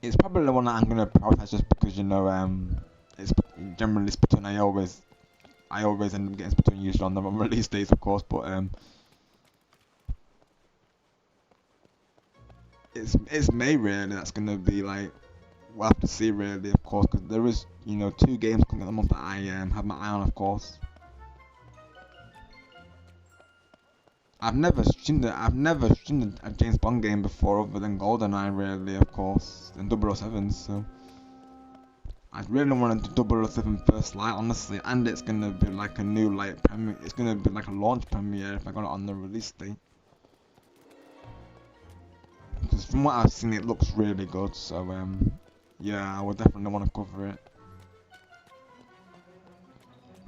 It's probably the one that I'm gonna prioritize just because, you know, it's generally Splatoon. I always end up getting Splatoon usually on the release days, of course, but it's May really that's gonna be like, we'll have to see really, of course, because there is, you know, 2 games coming at the month that I have my eye on, of course. I've never streamed a James Bond game before other than GoldenEye really, of course, and 007, so I really want to do 007 First Light, honestly, and it's gonna be like a new like premiere, it's gonna be like a launch premiere if I got it on the release date. Because from what I've seen, it looks really good, so yeah, I would definitely want to cover it.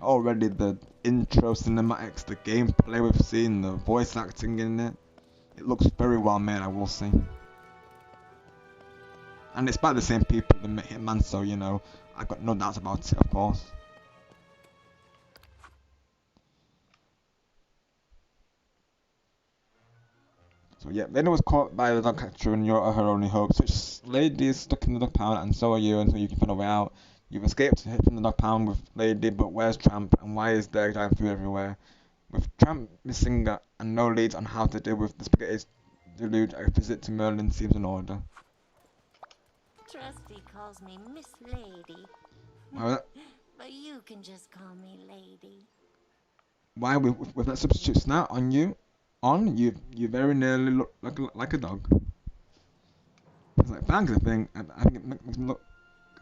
Already the intro cinematics, the gameplay we've seen, the voice acting in it, it looks very well made, I will say. And it's by the same people that made Hitman, so you know, I've got no doubts about it, of course. So yeah, Lady was caught by the dog catcher and you're her only hope. So Lady is stuck in the dog pound and so are you until you can find a way out. You've escaped from the dog pound with Lady, but where's Tramp and why is there diving through everywhere? With Tramp missing and no leads on how to deal with the spaghetti deluge, a visit to Merlin seems in order. Trusty calls me Miss Lady. Well, But you can just call me Lady. why with that substitute snout on you? You very nearly look like a dog. It's like, thanks, I think it makes me look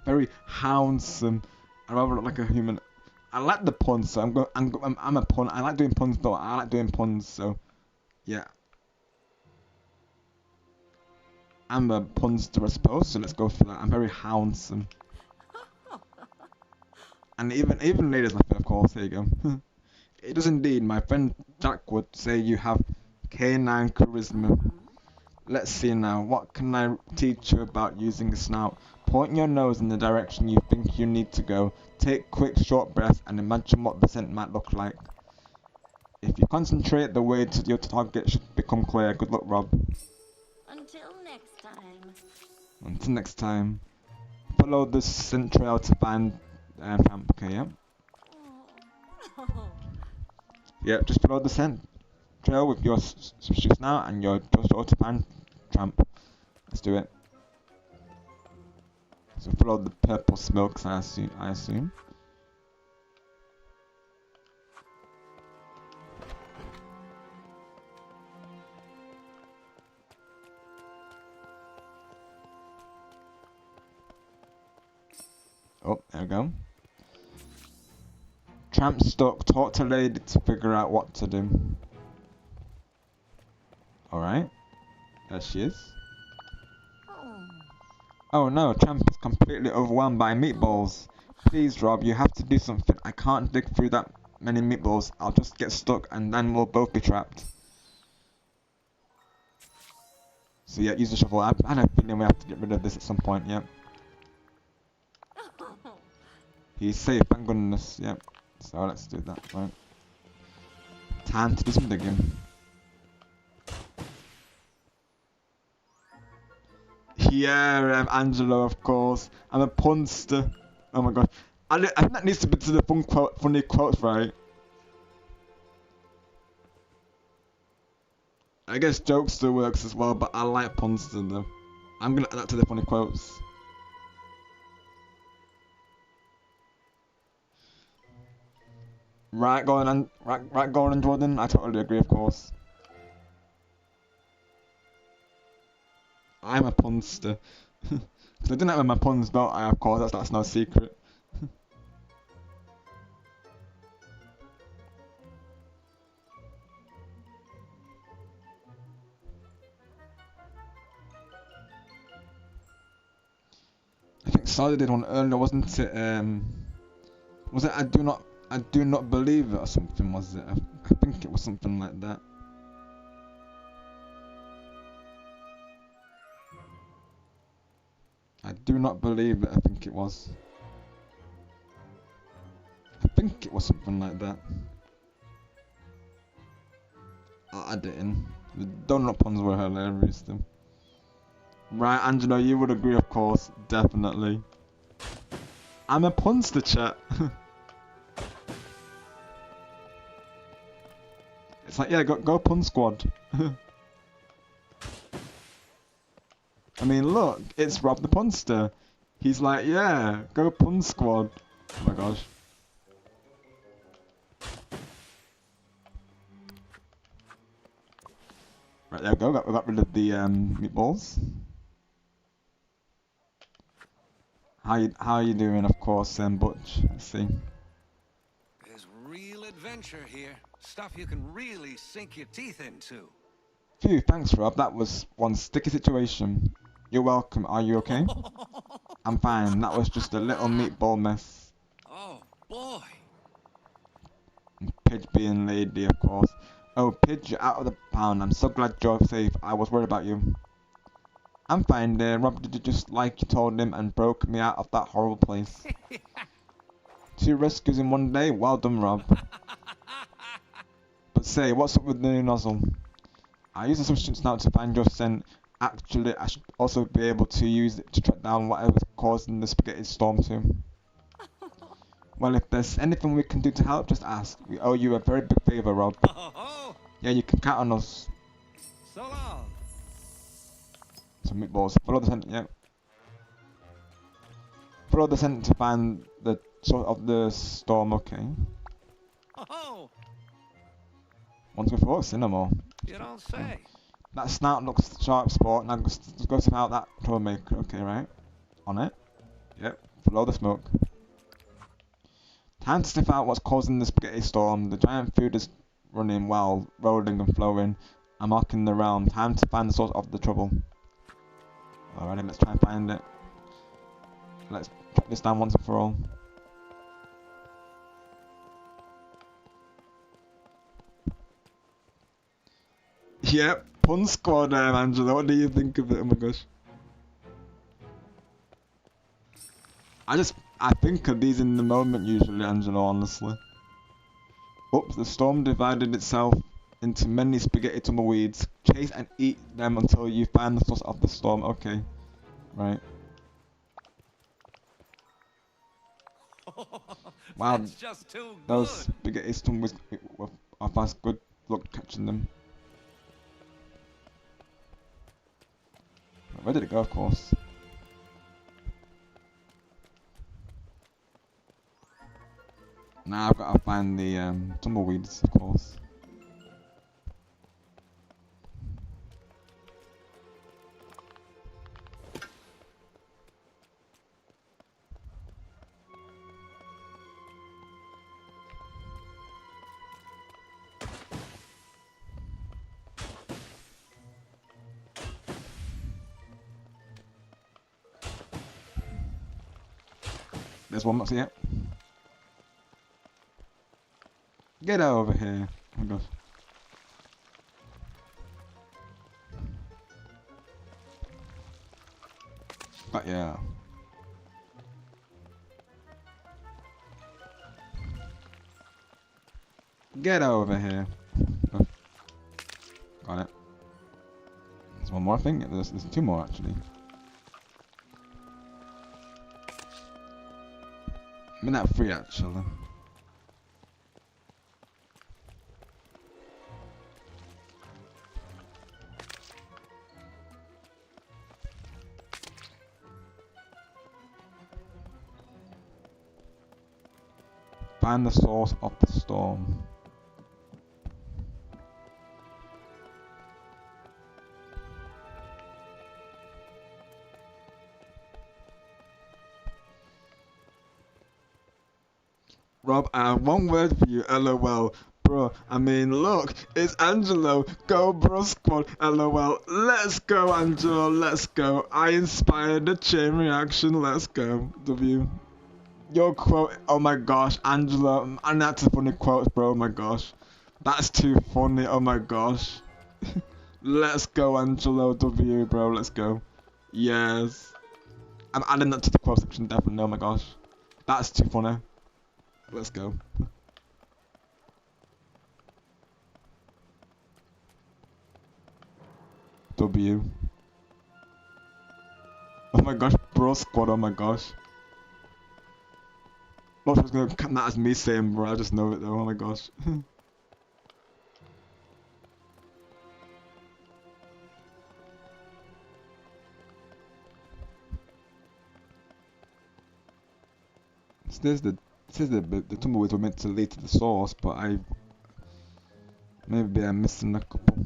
very handsome. I rather look like a human. I like the puns, so I'm a pun. I like doing puns though. I like doing puns, so yeah. I'm a punster, I suppose. So let's go for that. I'm very handsome. And even ladies laughing, of course. There you go. It does indeed. My friend Jack would say you have canine charisma. Let's see now. What can I teach you about using a snout? Point your nose in the direction you think you need to go. Take quick, short breaths and imagine what the scent might look like. If you concentrate, the way to your target should become clear. Good luck, Rob. Until next time. Until next time. Follow the scent trail to find Tramp. Okay, yeah? Yeah, just follow the scent trail with your substitutes now and your to find Tramp. Let's do it. So follow the purple smokes, I assume. Oh, there we go. Tramp stuck. Talk to Lady to figure out what to do. Alright. There she is. Oh no, Tramp is completely overwhelmed by meatballs. Please, Rob, you have to do something. I can't dig through that many meatballs. I'll just get stuck and then we'll both be trapped. So yeah, use the shovel. I have a feeling we have to get rid of this at some point, yep. He's safe, thank goodness, yep. So let's do that, right. Time to do some digging. Yeah, Angelo, of course. I'm a punster. Oh my god. I think that needs to be to the funny quotes, right? I guess jokes still works as well, but I like puns to them. I'm gonna add that to the funny quotes. Right, Gordon, right, Gordon Jordan. I totally agree, of course. I'm a punster. Cause I didn't have my puns, don't I? Of course, that's no secret. I think Sada did one earlier, wasn't it? Was it I do not believe it or something? Was it? I think it was something like that. I do not believe it. I think it was. I think it was something like that. I'll add it in. The donut puns were hilarious though. Right, Angelo, you would agree, of course, definitely. I'm a punster, chat. It's like, yeah, go pun squad. I mean, look, it's Rob the punster. He's like, yeah, go pun squad. Oh my gosh. Right, there we go. We got rid of the meatballs. How you doing? Of course, Butch. Let's see. There's real adventure here. Stuff you can really sink your teeth into. Phew, thanks, Rob. That was one sticky situation. You're welcome. Are you okay? I'm fine. That was just a little meatball mess. Oh boy. Pidge being lady, of course. Oh, Pidge, you're out of the pound. I'm so glad you're safe. I was worried about you. I'm fine, dear. Rob did just like you told him and broke me out of that horrible place. 2 rescues in 1 day? Well done, Rob. But say, what's up with the new nozzle? I use the substance now to find your scent. Actually, I should also be able to use it to track down whatever's causing the spaghetti storm too. Well, if there's anything we can do to help, just ask. We owe you a very big favour, Rob. Yeah, you can count on us. So long. Some meatballs. Follow the scent, yeah. Follow the scent to find the source of the storm, okay. Oh, Once before, cinema. you don't say. That snout looks sharp, sport. Now go sniff out that troublemaker, okay, right? On it. Yep, follow the smoke. Time to sniff out what's causing the spaghetti storm. The giant food is running well, rolling and flowing. I'm rocking the realm. Time to find the source of the trouble. Alrighty, let's try and find it. Let's track this down once and for all. Yep, pun squad, Angela. What do you think of it? Oh my gosh. I think of these in the moment usually, Angela, honestly. Oops, the storm divided itself into many spaghetti tumbleweeds. Chase and eat them until you find the source of the storm. Okay. Right. Wow. That's just too Those good. spaghetti tumbleweeds are fast. Good luck catching them. Where did it go, of course? Now I've got to find the tumbleweeds, of course. There's one that's yet. Get over here. Oh my gosh. But yeah. Get over here. Oh. Got it. There's one more thing. There's 2 more actually. mean that free actually. Find the source of the storm. Rob, I have one word for you, LOL. Bro, I mean, look, it's Angelo. Go, bro, squad, LOL. Let's go, Angelo, let's go. I inspired the chain reaction, let's go. W. Your quote, oh my gosh, Angelo, and that's a funny quote, bro, oh my gosh. That's too funny, oh my gosh. Let's go, Angelo, W, bro, let's go. Yes. I'm adding that to the quote section, definitely, oh my gosh. That's too funny. Let's go. W. Oh my gosh, bro squad, oh my gosh. Not sure it's gonna count that as me saying bro, I just know it though, oh my gosh. This is the tumbleweeds were meant to lead to the source, but maybe I'm missing a couple.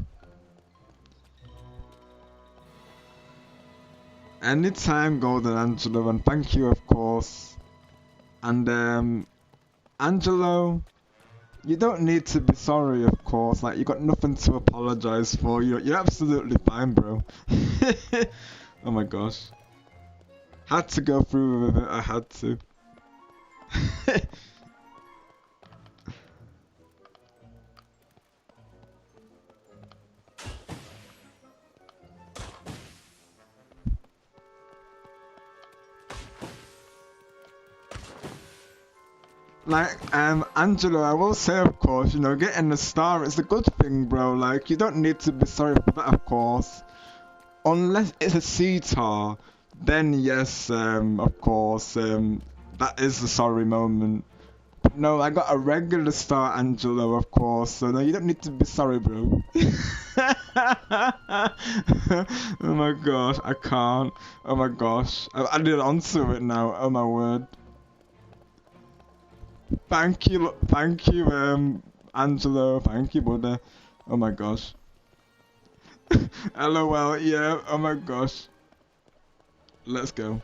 Anytime, Golden Angelo, and thank you, of course. And Angelo, you don't need to be sorry, of course. Like, you got nothing to apologize for. You're absolutely fine, bro. Oh my gosh, had to go through with it. I had to. Like, Angelo, I will say, of course, you know, getting the star, it's a good thing, bro. Like, you don't need to be sorry for that, of course. Unless it's a C-tar, then yes, of course, that is the sorry moment. But no, I got a regular star, Angelo, of course, so no, you don't need to be sorry, bro. Oh my gosh, I can't. Oh my gosh, I've added onto it now, oh my word. Thank you, Angelo, thank you, buddy. Oh my gosh. LOL, yeah, oh my gosh. Let's go.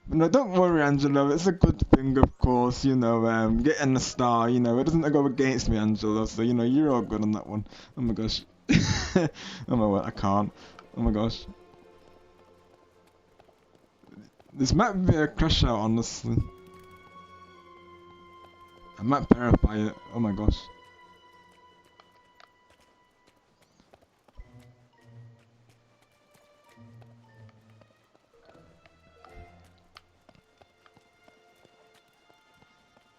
No, don't worry, Angelo, it's a good thing, of course, you know, getting a star, you know, it doesn't go against me, Angelo, so, you know, you're all good on that one. Oh my gosh. Oh my word, I can't. Oh my gosh. This might be a crash out, honestly. I might verify it. Oh my gosh.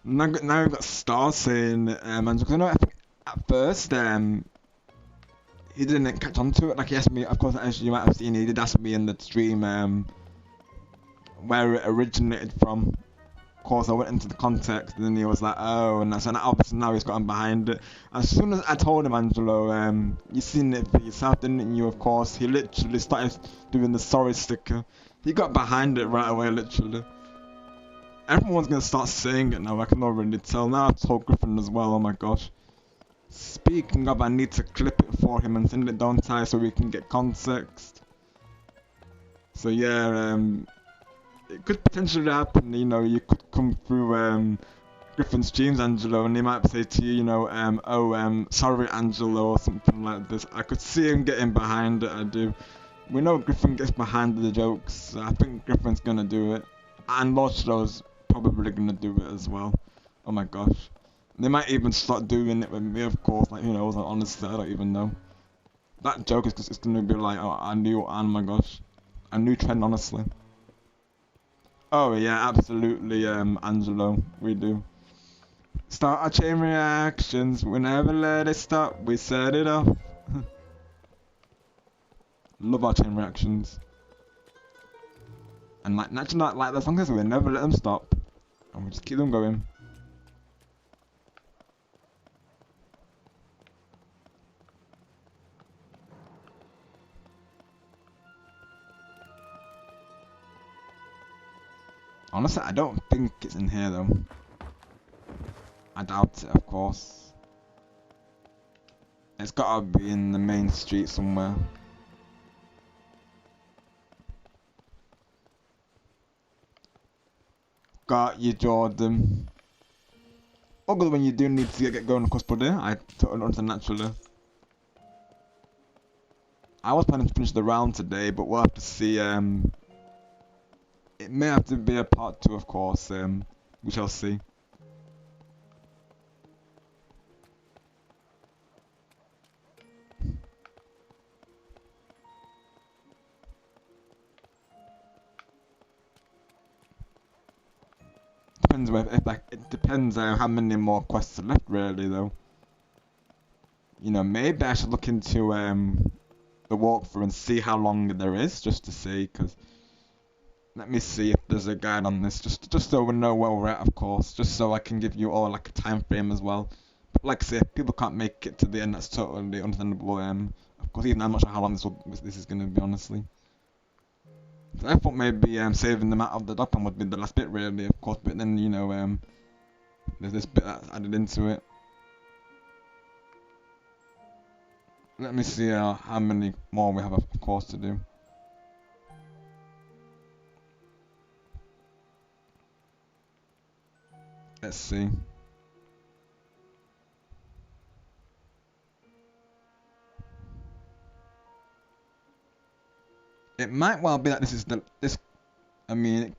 Now we've got Star saying, because I know I think at first, he didn't catch on to it. Like he asked me, of course, as you might have seen, he did ask me in the stream, where it originated from. Of course, I went into the context, and then he was like, oh, and I said, obviously now he's gotten behind it. As soon as I told him, Angelo, you seen it for yourself, didn't you? Of course, he literally started doing the sorry sticker. He got behind it right away, literally. Everyone's gonna start saying it now, I can already tell. Now I've told Griffin as well, oh my gosh. Speaking of, I need to clip it for him and send it down to so we can get context. So yeah, it could potentially happen, you know, you could come through Griffin's streams, Angelo, and he might say to you, you know, sorry, Angelo, or something like this. I could see him getting behind it, I do. We know Griffin gets behind the jokes, so I think Griffin's gonna do it. And Lochlo's probably gonna do it as well. Oh my gosh. They might even start doing it with me, of course, like, who knows, like, honestly, I don't even know. That joke is just gonna be like, oh, oh my gosh. A new trend, honestly. Oh yeah, absolutely, Angelo, we do. Start our chain reactions, we never let it stop, we set it off. Love our chain reactions. And like naturally, like the song is, we never let them stop, and we just keep them going. Honestly, I don't think it's in here though. I doubt it, of course. It's gotta be in the main street somewhere. Got you, Jordan. Oh, good when you do need to get going across buddy. I totally understand naturally. I was planning to finish the round today, but we'll have to see. It may have to be a part 2, of course. We shall see. Depends if like it depends how many more quests are left, really, though. You know, maybe I should look into the walkthrough and see how long there is, just to see, because. Let me see if there's a guide on this, just so we know where we're at, of course, just so I can give you all like a time frame as well. But like I say, if people can't make it to the end, that's totally understandable. Of course, even I'm not sure how long this is gonna be, honestly. So I thought maybe saving them out of the document would be the last bit, really, of course. But then you know, there's this bit that's added into it. Let me see how many more we have, of course, to do. Let's see. It might well be that this is I mean,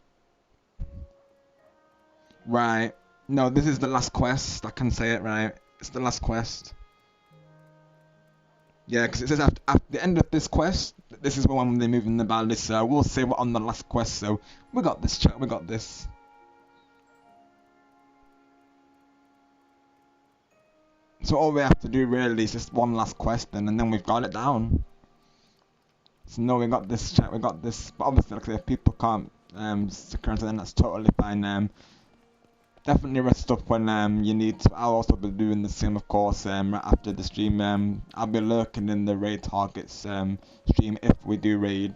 right? No, this is the last quest. I can say it right. It's the last quest. Yeah, because it says after the end of this quest, this is when they move in the valley. So we'll say we're on the last quest. So we got this, chat. We got this. So all we have to do really is just one last quest, and then we've got it down. So no, we got this, chat. We got this. But obviously, like I say, if people can't stick around, then that's totally fine. Definitely rest up when you need to. I'll also be doing the same, of course. Right after the stream, I'll be lurking in the raid targets stream if we do raid.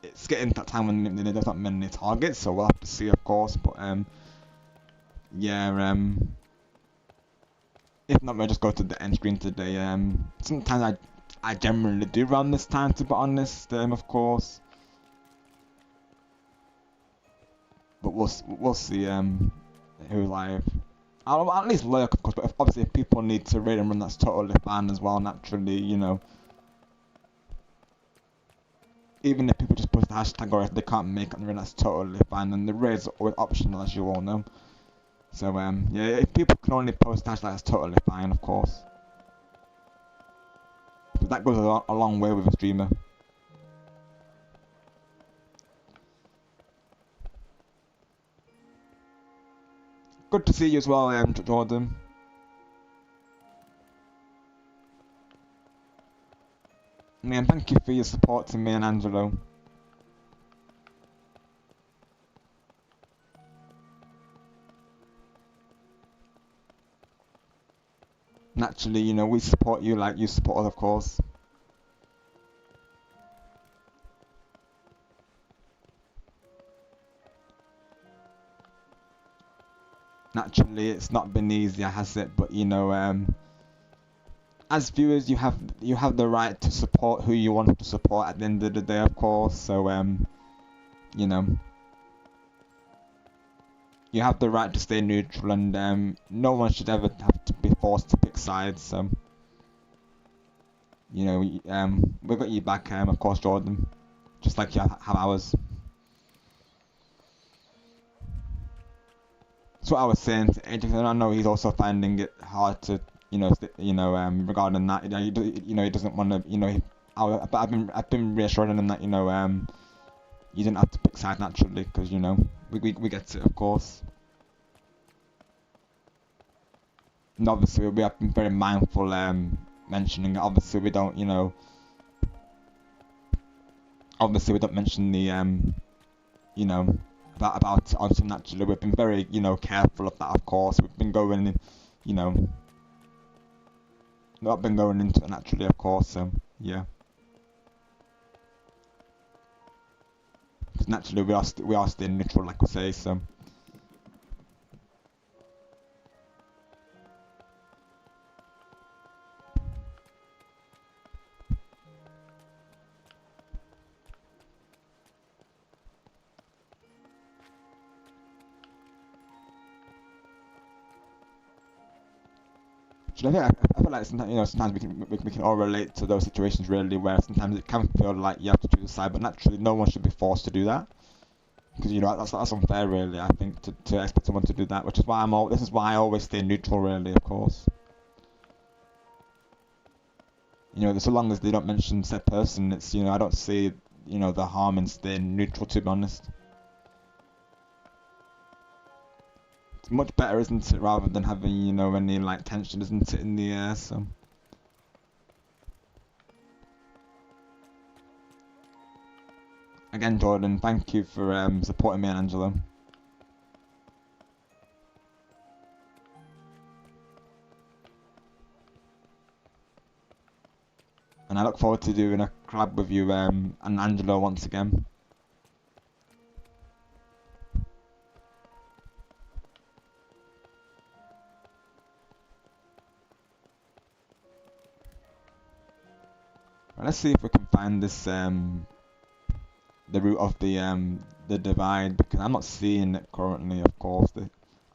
It's getting to that time when there's not many targets, so we'll have to see, of course. But yeah. If not, we'll just go to the end screen today. Sometimes I generally do around this time, to be honest. Of course. But we'll see. Who's live? I'll at least lurk, of course. But obviously, if people need to raid and run, that's totally fine as well. Naturally, you know. Even if people just post the hashtag, or if they can't make it, that's totally fine. And the raids are always optional, as you all know. So yeah, if people can only post hashtag, that's totally fine, of course. But that goes a long way with a streamer. Good to see you as well, Jordan. And thank you for your support to me and Angelo. Naturally, you know, we support you like you support us, of course. Naturally, it's not been easy, has it? But you know, as viewers, you have the right to support who you want to support at the end of the day, of course. So you know, you have the right to stay neutral, and no one should ever have to be forced to pick sides. So you know, we got you back, of course, Jordan, just like you have ours. That's what I was saying to Adrian, and I know he's also finding it hard to, you know, regarding that, you know, he doesn't want to, you know, but I've been reassuring him that, you know, you didn't have to pick sides naturally, because, you know, we get it, of course. And obviously we have been very mindful mentioning it. Obviously we don't, you know, obviously we don't mention the you know, about onto naturally. We've been very, you know, careful of that, of course. We've been going in, you know, not been going into it naturally, of course. So yeah, because naturally we are staying neutral, like we say. So. So I feel like sometimes, you know, sometimes we can all relate to those situations really, where sometimes it can feel like you have to choose a side, but naturally no one should be forced to do that, because you know that's unfair really. I think to expect someone to do that, which is why this is why I always stay neutral really, of course. You know, so long as they don't mention said person, it's, you know, I don't see, you know, the harm in staying neutral, to be honest. It's much better, isn't it, rather than having, you know, any like tension, isn't it, in the air. So again, Jordan, thank you for supporting me and Angela. And I look forward to doing a collab with you and Angela once again. Well, let's see if we can find this the root of the divide, because I'm not seeing it currently, of course.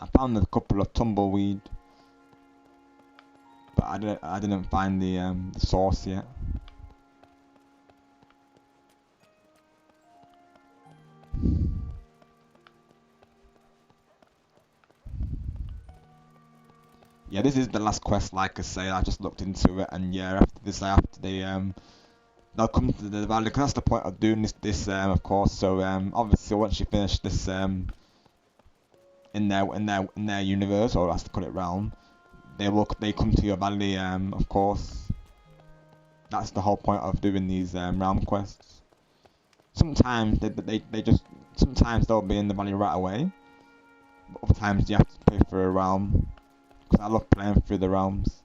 I found a couple of tumbleweed, but I didn't find the source yet. Yeah, this is the last quest, like I say. I just looked into it, and yeah, after this, they'll come to the valley, because that's the point of doing this of course. So obviously once you finish this in their universe, or as to call it, realm, they come to your valley, of course. That's the whole point of doing these realm quests. Sometimes sometimes they'll be in the valley right away, but other times you have to pay for a realm, because I love playing through the realms.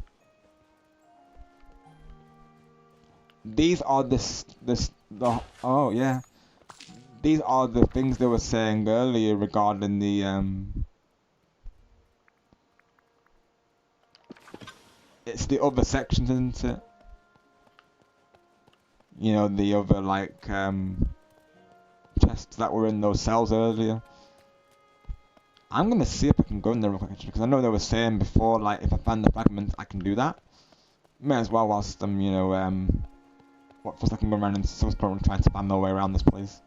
These are oh yeah, these are the things they were saying earlier regarding the it's the other sections, isn't it? You know, the other like chests that were in those cells earlier. I'm gonna see if I can go in there real quick, actually, because I know they were saying before, like, if I find the fragment I can do that. May as well whilst I'm, you know, what, first I can go around and trying to spam my way around this place.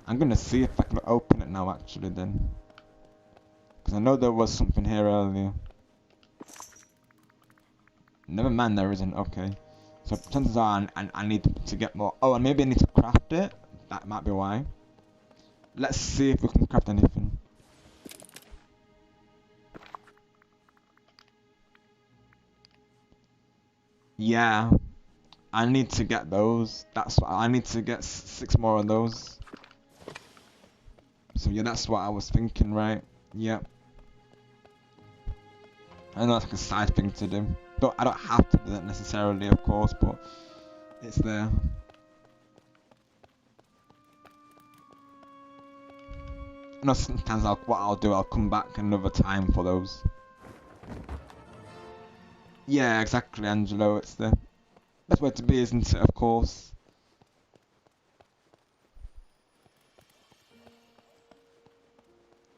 I'm gonna see if I can open it now, actually, then. Because I know there was something here earlier. Never mind, there isn't. Okay. So chances are I need to get more. Oh, and maybe I need to craft it. That might be why. Let's see if we can craft anything. Yeah, I need to get those. That's what I need to get 6 more of those. So yeah, that's what I was thinking, right? Yep. I know that's like a side thing to do. I don't have to do that necessarily, of course, but it's there. You know, sometimes what I'll do, I'll come back another time for those. Yeah, exactly, Angelo. It's the best way to be, isn't it? Of course.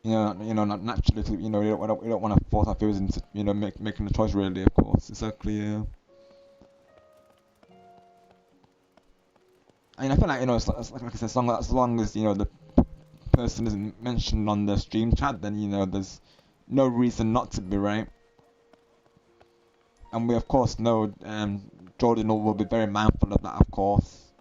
You know, not naturally. You know, we don't want to force our feelings into, you know, making a choice. Really, of course. Exactly. Yeah. I mean, I feel like, you know, it's like I said, as long as, you know, the person isn't mentioned on the stream chat, then, you know, there's no reason not to be, right? And we of course know Jordan will be very mindful of that, of course.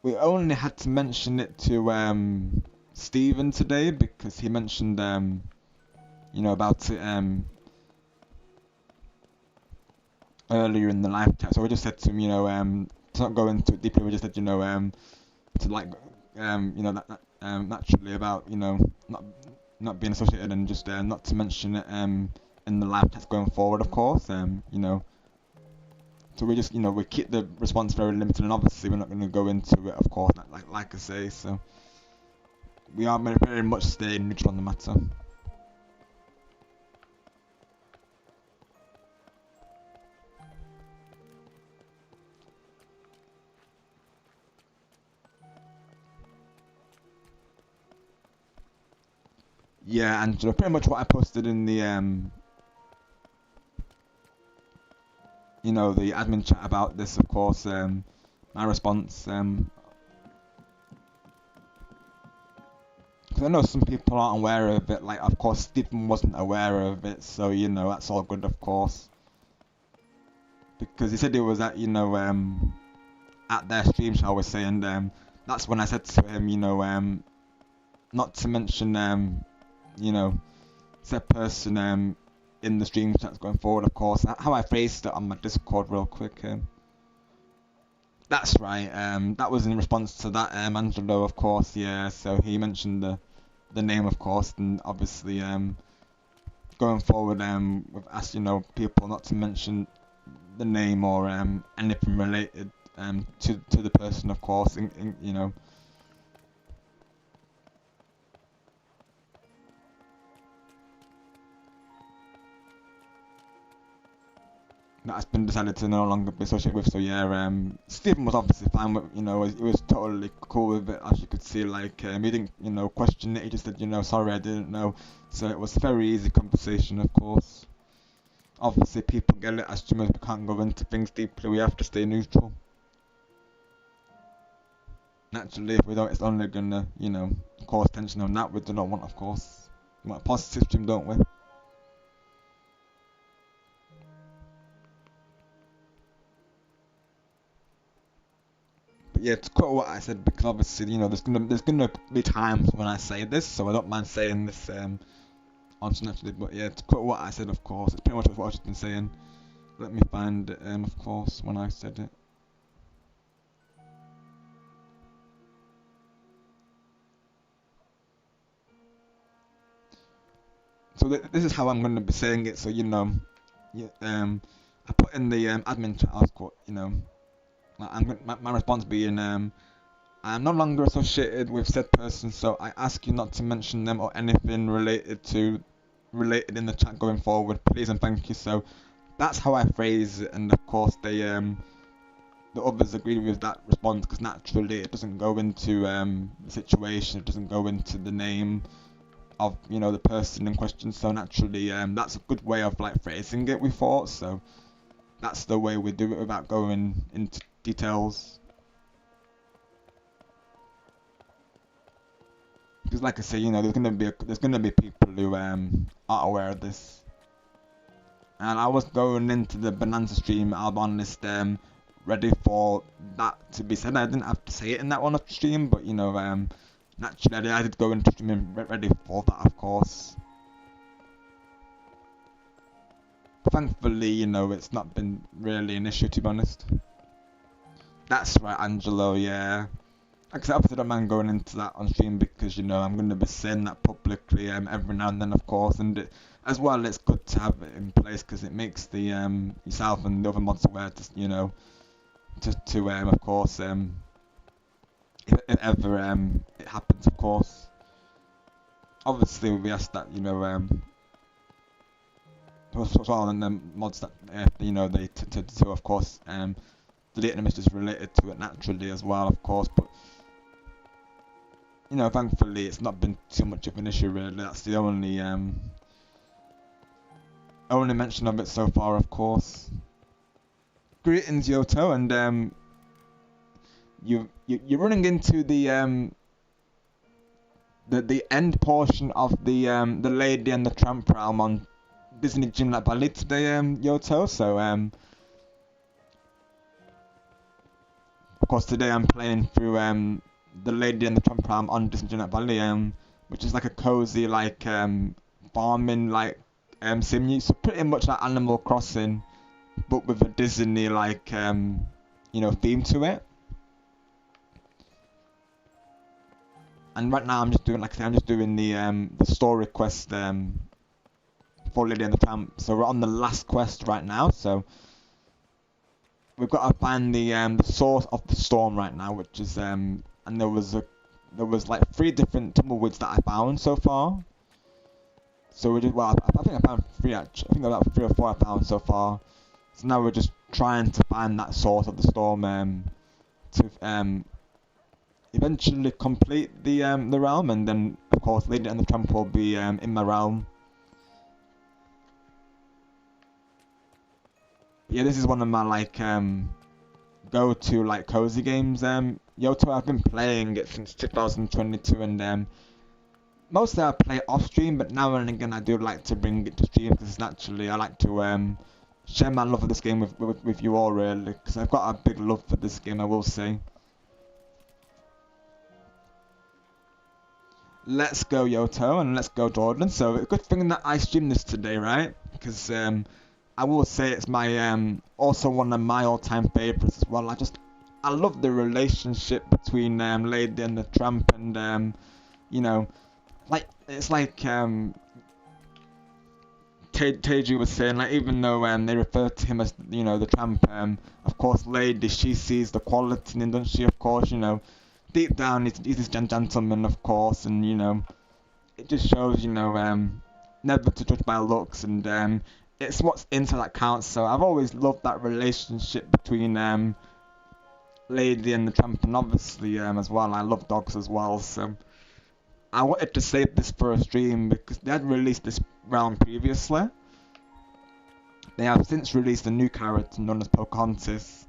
We only had to mention it to Steven today, because he mentioned you know, about it earlier in the live chat. So we just said to him, to not go into it deeply. We just said, to like, that naturally about, not being associated and just not to mention it in the live chat going forward, of course. So we just, we keep the response very limited, and obviously we're not going to go into it, of course, like I say. So we are very much staying neutral on the matter. Yeah, Angela, pretty much what I posted in the the admin chat about this, of course. My response, because I know some people aren't aware of it. Like, of course, Stephen wasn't aware of it, so that's all good, of course. Because he said he was at at their stream, shall we say, and that's when I said to him, not to mention said person in the stream chats going forward, of course. How I phrased it on my Discord real quick. That's right. That was in response to that Angelo, of course. Yeah. So he mentioned the name, of course, and obviously going forward we've asked people not to mention the name or anything related to the person, of course. That has been decided to no longer be associated with. So yeah, Stephen was obviously fine with, he was totally cool with it, as you could see. Like he didn't, question it. He just said, sorry, I didn't know. So it was a very easy conversation, of course. Obviously, people get it as streamers. We can't go into things deeply. We have to stay neutral. Naturally, if we don't, it's only gonna, cause tension on that. We do not want, of course. We want a positive stream, don't we? Yeah, to quote what I said, because obviously, there's gonna be times when I say this, so I don't mind saying this on naturally. But yeah, to quote what I said, of course, it's pretty much what I've just been saying. Let me find it, of course, when I said it. So this is how I'm gonna be saying it. So I put in the admin chat. I was quote, my response being, I am no longer associated with said person, so I ask you not to mention them or anything related in the chat going forward, please and thank you. So that's how I phrase it, and of course the others agreed with that response, because naturally it doesn't go into the situation, it doesn't go into the name of the person in question. So naturally that's a good way of like phrasing it, we thought. So that's the way we do it without going into details. Because like I say, there's gonna be people who aren't aware of this. And I was going into the Bonanza stream, I'll be honest, ready for that to be said. I didn't have to say it in that one stream, but naturally I did go into streaming ready for that, of course. Thankfully, it's not been really an issue, to be honest. That's right, Angelo, yeah. Like I said, I don't mind going into that on stream, because, I'm going to be saying that publicly every now and then, of course. And as well, it's good to have it in place, because it makes the yourself and the other mods aware, of course, if ever it happens, of course. Obviously, we ask that, well, and the mods that they to of course delete images related to it naturally as well, of course. But thankfully it's not been too much of an issue really. That's the only mention of it so far, of course. Greetings, Yoto, and you're running into the end portion of the Lady and the Tramp realm on Disney Dreamlight Valley today, Yoto. So of course today I'm playing through the Lady and the Tramp realm on Disney Dreamlight Valley, which is like a cozy farming sim. So pretty much like Animal Crossing, but with a Disney like you know, theme to it. And right now I'm just doing, like I said, I'm just doing the story quest for Lady and the Tramp. So we're on the last quest right now. So we've got to find the source of the storm right now, which is and there was like 3 different tumbleweeds that I found so far. So we did well. I think I found 3 actually. I think about 3 or 4 I found so far. So now we're just trying to find that source of the storm to eventually complete the realm, and then of course Lady and the Tramp will be in my realm. Yeah, this is one of my like go-to like cozy games. Yoto, I've been playing it since 2022, and mostly I play off stream, but now and again I do like to bring it to stream because naturally I like to share my love of this game with you all, really, because I've got a big love for this game, I will say. Let's go Yoto, and let's go Jordan. So a good thing that I streamed this today, right? Because I will say it's my also one of my all-time favorites as well. I love the relationship between Lady and the Tramp, and you know, like it's like Teju was saying, like even though they refer to him as, you know, the Tramp, of course Lady, she sees the quality in him, doesn't she? Of course, you know, deep down he's this gentleman, of course, and you know, it just shows, you know, never to judge by looks, and it's what's into that counts. So I've always loved that relationship between Lady and the Tramp, and obviously as well I love dogs as well. So I wanted to save this for a stream because they had released this round previously. They have since released a new character known as Pocahontas,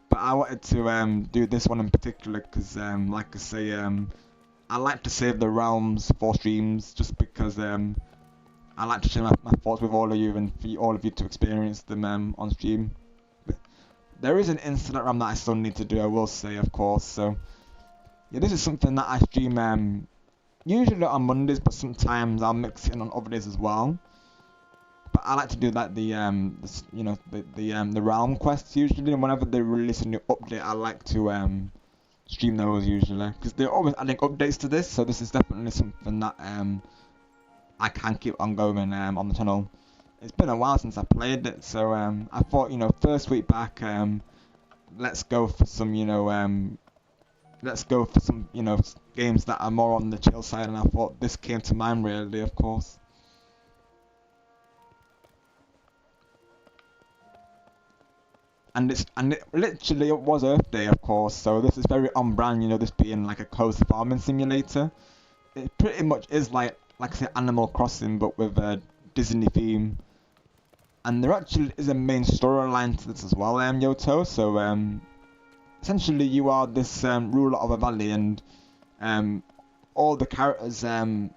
but I wanted to do this one in particular because, like I say, I like to save the realms for streams just because I like to share my thoughts with all of you and for all of you to experience them on stream. But there is an incident realm that I still need to do, I will say, of course. So yeah, this is something that I stream usually on Mondays, but sometimes I'll mix it in on other days as well. But I like to do that the realm quests usually, and whenever they release a new update, I like to stream those usually because they're always adding updates to this. So this is definitely something that I can keep on going on the channel. It's been a while since I played it, so I thought, you know, first week back, let's go for some, you know, games that are more on the chill side, and I thought this came to mind really, of course. And it literally it was Earth Day, of course, so this is very on brand, you know, this being like a cozy farming simulator. It pretty much is like I say, Animal Crossing, but with a Disney theme. And there actually is a main storyline to this as well, Yoto. So essentially you are this ruler of a valley, and all the characters have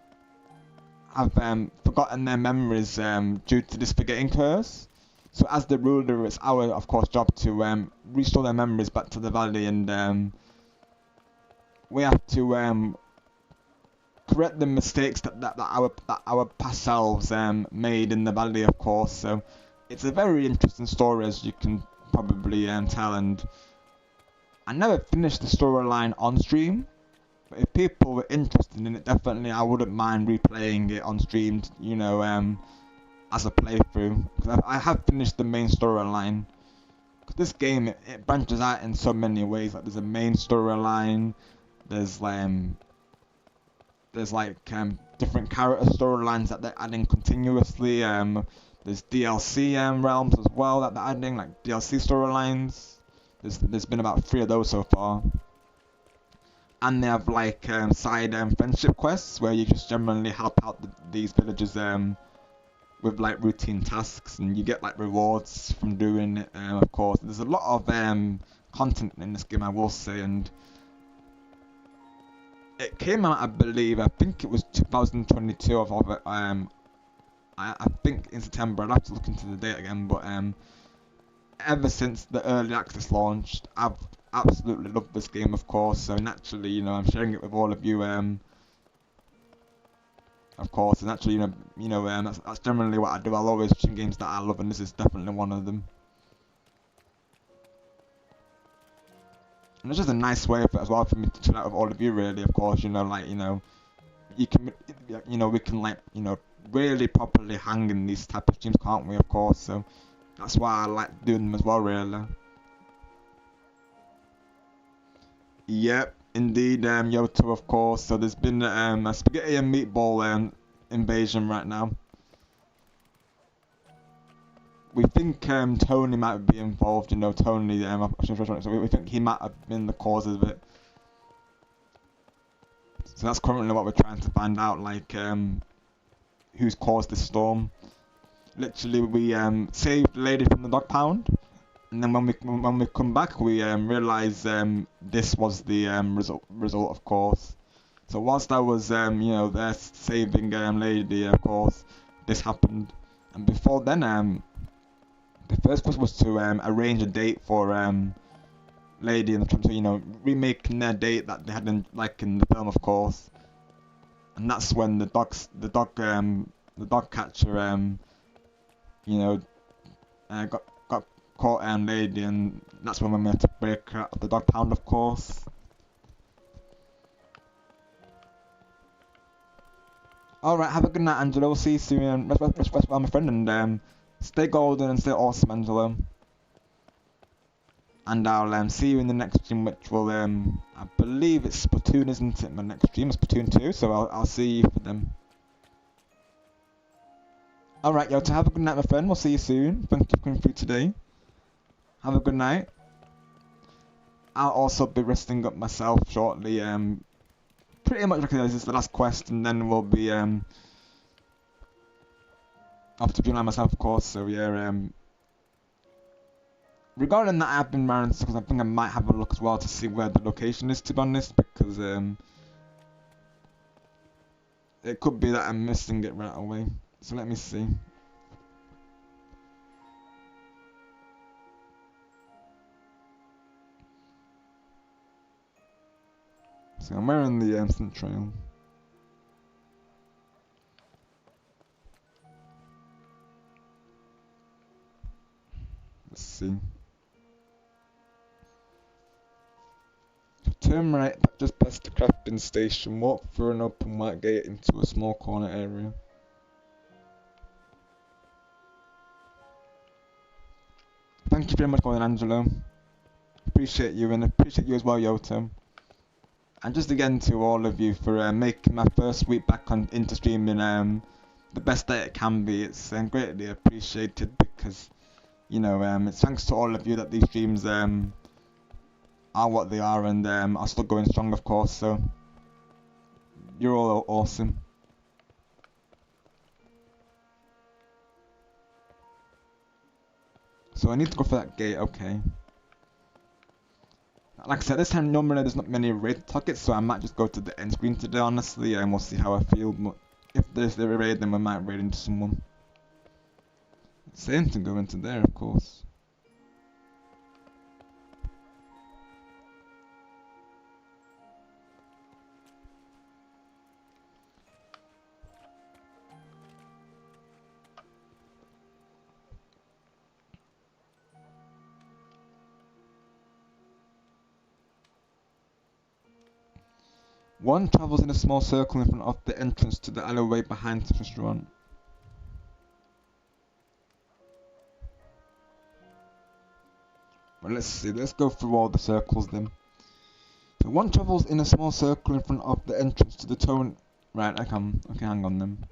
forgotten their memories due to this forgetting curse. So as the ruler, it's our, of course, job to restore their memories back to the valley, and we have to correct the mistakes that our past selves made in the valley, of course. So it's a very interesting story, as you can probably tell, and I never finished the storyline on stream, but if people were interested in it, definitely I wouldn't mind replaying it on stream, you know, as a playthrough, because I have finished the main storyline. Because this game, it branches out in so many ways. Like there's a main storyline, there's different character storylines that they're adding continuously. There's DLC realms as well that they're adding, like DLC storylines. There's been about 3 of those so far. And they have like side friendship quests where you just generally help out these villagers with like routine tasks, and you get like rewards from doing it. Of course, there's a lot of content in this game, I will say, and it came out, I believe, I think it was 2022 of it. I think in September. I'd have to look into the date again, but ever since the early access launched, I've absolutely loved this game, of course. So naturally, you know, I'm sharing it with all of you. Of course, and actually, that's generally what I do. I'll always stream games that I love, and this is definitely one of them. And it's just a nice way of it as well for me to chill out with all of you, really, of course, you know, like, you know, you can, you know, we can, like, you know, really properly hang in these type of streams, can't we, of course, so that's why I like doing them as well, really. Yep, indeed, Yoto, of course, so there's been a spaghetti and meatball invasion right now. We think Tony might be involved, you know, Tony, so we think he might have been the cause of it. So that's currently what we're trying to find out, like, who's caused this storm. Literally, we saved the lady from the dog pound, and then when we come back, we realise this was the result, of course. So whilst I was, you know, there saving lady, of course, this happened, and before then, the first question was to arrange a date for Lady and the Tramp, so, you know, remaking their date that they had in, like, in the film, of course. And that's when the dog catcher, you know, got caught Lady, and that's when we had to break her out of the dog pound, of course. Alright, have a good night, Angelo. We'll see you soon. Rest well, my friend, and stay golden and stay awesome, Angelo. And I'll see you in the next stream, which will, I believe it's Splatoon, isn't it? My next stream is Splatoon 2, so I'll see you for them. Alright, yo, to have a good night, my friend. We'll see you soon. Thank you for coming through today. Have a good night. I'll also be resting up myself shortly. Pretty much like this is the last quest, and then we'll be off to Dreamlight myself, of course. So yeah, regarding that, I've been around because I think I might have a look as well to see where the location is, to be honest, because it could be that I'm missing it right away. So let me see. So I'm wearing the Instant Trail. Let's see. Turn right, just past the crafting station, walk through an open white gate into a small corner area. Thank you very much, Gordon Angelo. Appreciate you, and appreciate you as well, Yoto. And just again to all of you for making my first week back on into streaming the best that it can be. It's greatly appreciated because, you know, it's thanks to all of you that these streams are what they are, and are still going strong, of course. So you're all awesome. So I need to go for that gate, okay. Like I said, this time normally there's not many raid targets, so I might just go to the end screen today, honestly, and we'll see how I feel. But if there's a raid, then we might raid into someone. Same to go into there, of course. One travels in a small circle in front of the entrance to the alleyway behind the restaurant. Well, let's see, let's go through all the circles then. So one travels in a small circle in front of the entrance to the tone. Right, okay, hang on then.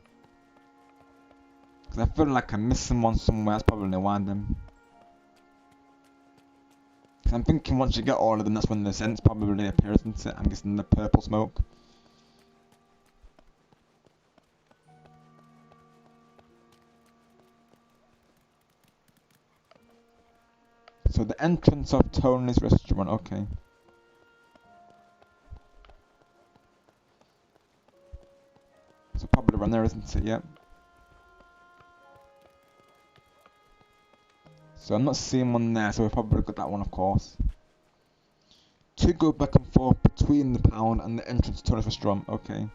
Because I feel like I'm missing one somewhere, that's probably why then. I'm thinking once you get all of them, that's when the scents probably appear, isn't it? I'm guessing the purple smoke. So the entrance of Tony's restaurant, okay. So probably around there, isn't it? Yep. So I'm not seeing one there, so we've probably got that one, of course. To go back and forth between the pound and the entrance to Tony's restaurant, okay.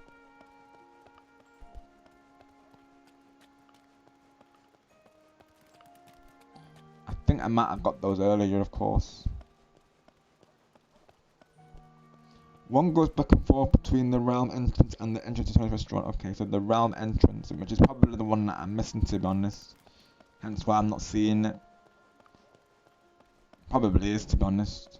I think I might have got those earlier, of course. One goes back and forth between the realm entrance and the entrance to Tony's restaurant. Okay, so the realm entrance, which is probably the one that I'm missing, to be honest. Hence why I'm not seeing it. Probably is, to be honest.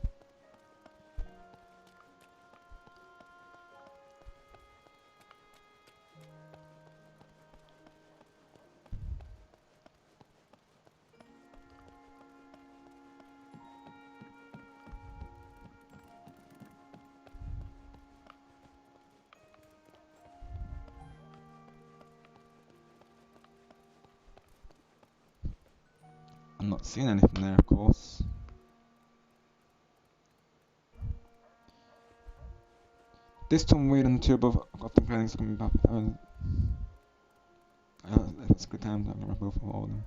I'm not seeing anything there, of course. This time weird and two above got the planning coming back. It's a good time to remember both of all of them.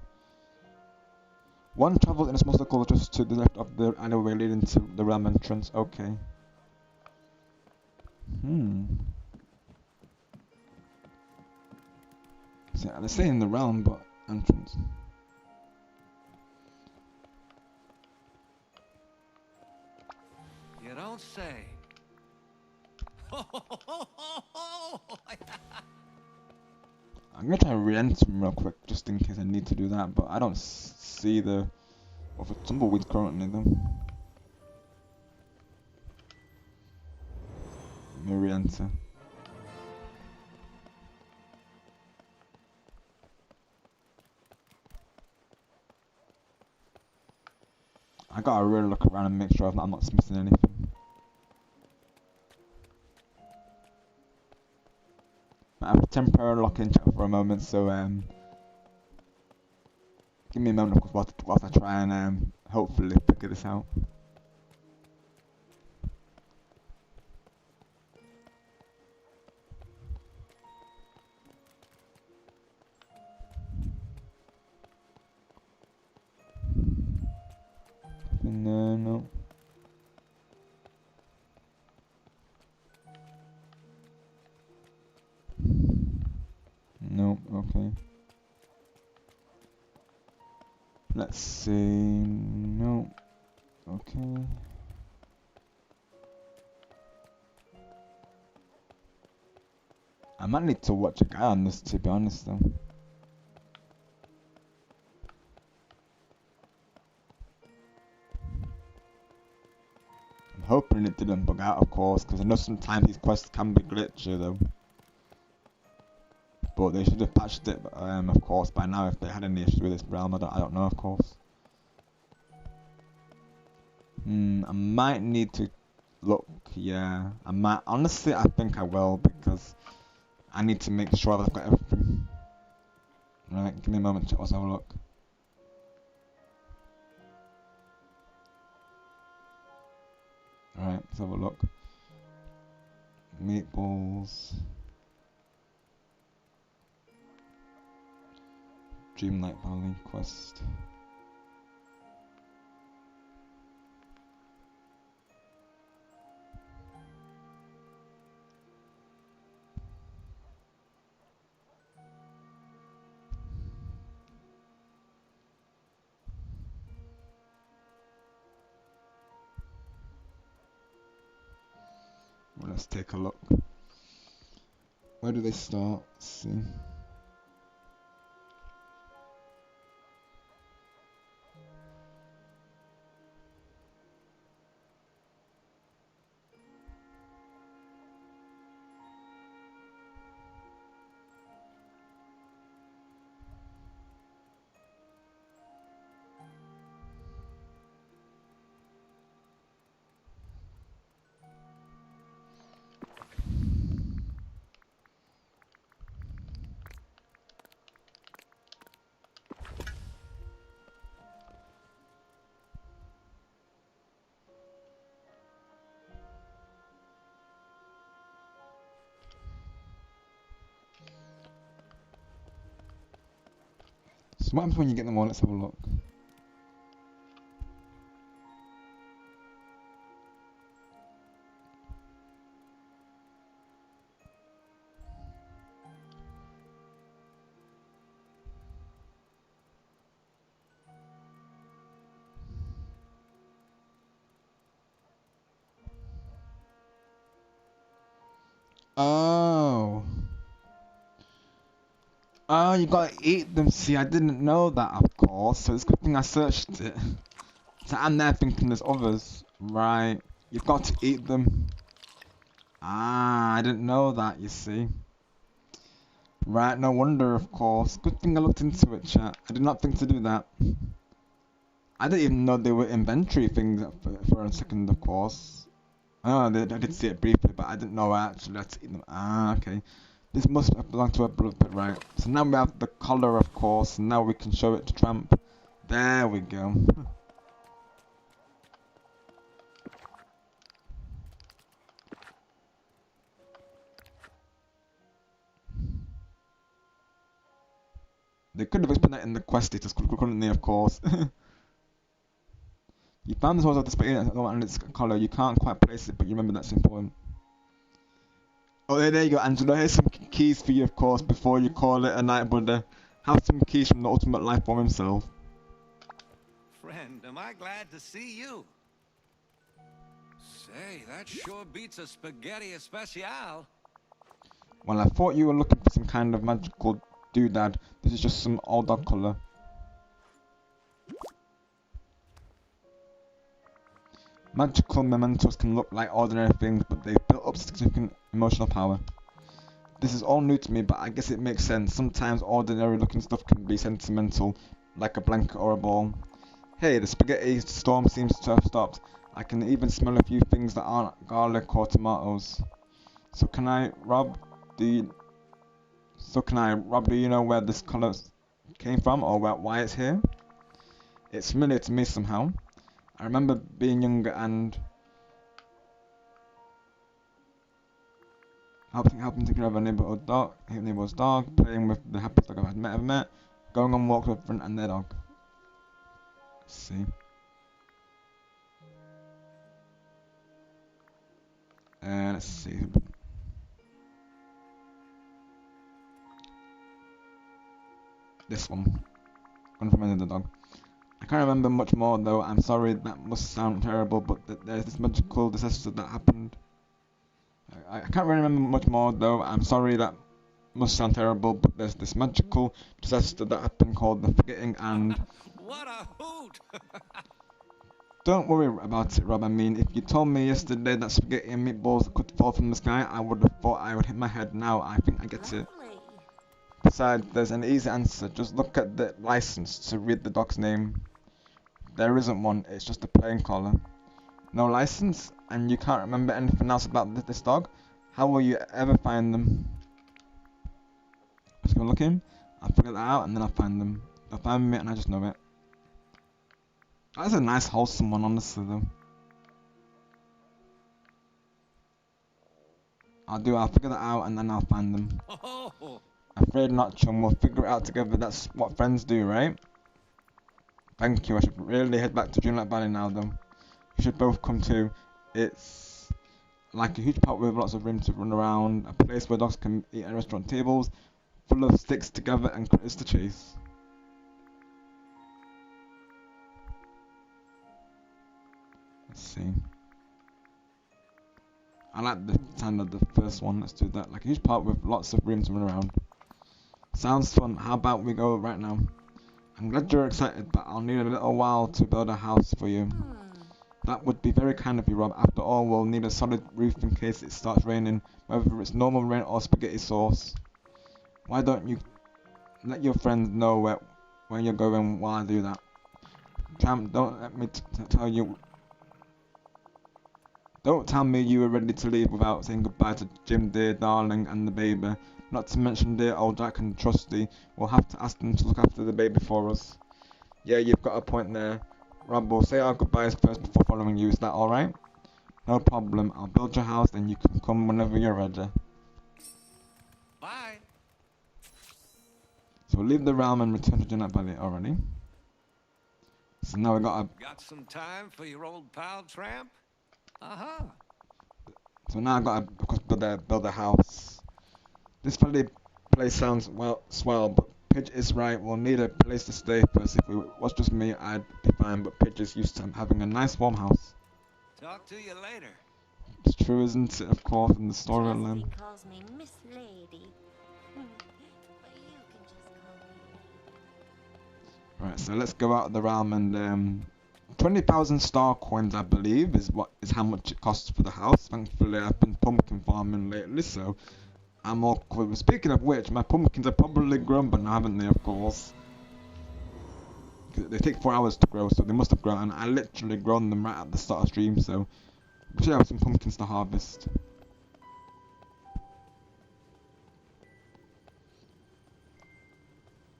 One travels in a small circle just to the left of the alleyway leading to the realm entrance. Okay. So they're saying the realm, but entrance. You don't say. I'm gonna try and re-enter him real quick, just in case I need to do that, but I don't see the other tumbleweeds currently though. Let me re-enter. I gotta really look around and make sure I'm not missing anything. I have a temporary lock in chat for a moment, so give me a moment of course whilst I try and hopefully figure this out. No. No, okay. Let's see. No. Okay. I might need to watch a guy on this, to be honest though. I'm hoping it didn't bug out, of course, because I know sometimes these quests can be glitchy though. But they should have patched it, of course, by now if they had any issues with this realm. I don't know, of course. I might need to look, yeah. I might, honestly, I think I will, because I need to make sure that I've got everything. Right, give me a moment to also have a look. Alright, let's have a look. Meatballs. Dreamlight Valley quest. Well, let's take a look. Where do they start? Let's see. So what happens when you get them all? Let's have a look. Oh. Oh, you gotta eat them. See, I didn't know that, of course. So it's a good thing I searched it. So I'm there thinking there's others. Right. You've got to eat them. Ah, I didn't know that, you see. Right, no wonder, of course. Good thing I looked into it, chat. I did not think to do that. I didn't even know they were inventory things for a second, of course. Oh, I did see it briefly, but I didn't know I actually had to eat them. Ah, okay. This must belong to a blood pit, right? So now we have the collar, of course, and now we can show it to Tramp. There we go. They could have explained that in the quest status, couldn't they, of course? You found this horse of the spaghetti and its collar. You can't quite place it, but you remember that's important. Oh, there you go, Angela. Here's some keys for you, of course, before you call it a night, brother. Have some keys from the ultimate life form himself. Friend, am I glad to see you. Say, that sure beats a spaghetti especial. Well, I thought you were looking for some kind of magical doodad. This is just some old dog collar. Magical mementos can look like ordinary things, but they've built up significant emotional power. This is all new to me, but I guess it makes sense. Sometimes ordinary looking stuff can be sentimental, like a blanket or a ball. Hey, the spaghetti storm seems to have stopped. I can even smell a few things that aren't garlic or tomatoes. So can I, Rob, do you know where this colour came from or why it's here? It's familiar to me somehow. I remember being younger and helping take care of a neighbor's dog, playing with the happiest dog I've ever met, going on walks with a friend and their dog. Let's see. Let's see. This one. One from the dog. I can't remember much more though. I'm sorry, that must sound terrible, but there's this magical disaster that happened. I can't really remember much more though. I'm sorry, that must sound terrible, but there's this magical disaster that happened called the forgetting and... What a hoot! Don't worry about it, Rob. I mean, if you told me yesterday that spaghetti and meatballs could fall from the sky, I would have thought I would hit my head. Now I think I get it. Besides, there's an easy answer. Just look at the license to read the dog's name. There isn't one, it's just a plain collar. No license? And you can't remember anything else about this dog? How will you ever find them? Let's go looking. I'll figure that out and then I'll find them. They'll find me and I just know it. That's a nice wholesome one, honestly though. I'll figure that out and then I'll find them. Oh. Afraid not, chum. We'll figure it out together. That's what friends do, right? Thank you. I should really head back to Dreamlight Valley now, though. You should both come too. It's like a huge park with lots of room to run around, a place where dogs can eat at restaurant tables, full of sticks together and critters to chase. Let's see. I like the sound of the first one. Let's do that. Like a huge park with lots of room to run around. Sounds fun. How about we go right now? I'm glad you're excited, but I'll need a little while to build a house for you. That would be very kind of you, Rob. After all, we'll need a solid roof in case it starts raining, whether it's normal rain or spaghetti sauce. Why don't you let your friends know where you're going while I do that? Tramp, don't let me tell you. Don't tell me you were ready to leave without saying goodbye to Jim, dear darling, and the baby. Not to mention dear old Jack and Trusty. We'll have to ask them to look after the baby for us. Yeah, you've got a point there. Rob, we'll say our goodbyes first before following you. Is that alright? No problem. I'll build your house and you can come whenever you're ready. Bye. So we'll leave the realm and return to Dreamlight Valley already. So now we got some time for your old pal Tramp? Uh-huh. So now I gotta, of course, build a house. This valley place sounds swell, but Pidge is right. We'll need a place to stay first. If it was just me, I'd be fine. But Pidge is used to having a nice warm house. Talk to you later. It's true, isn't it? Of course, in the storyline. Trusty calls me Miss Lady. But you can just call me. Right, so let's go out of the realm and 20,000 star coins, I believe, is how much it costs for the house. Thankfully, I've been pumpkin farming lately, so I'm all covered. Speaking of which, my pumpkins are probably grown, but now haven't they? Of course. They take 4 hours to grow, so they must have grown. And I literally grown them right at the start of stream, so we should have some pumpkins to harvest.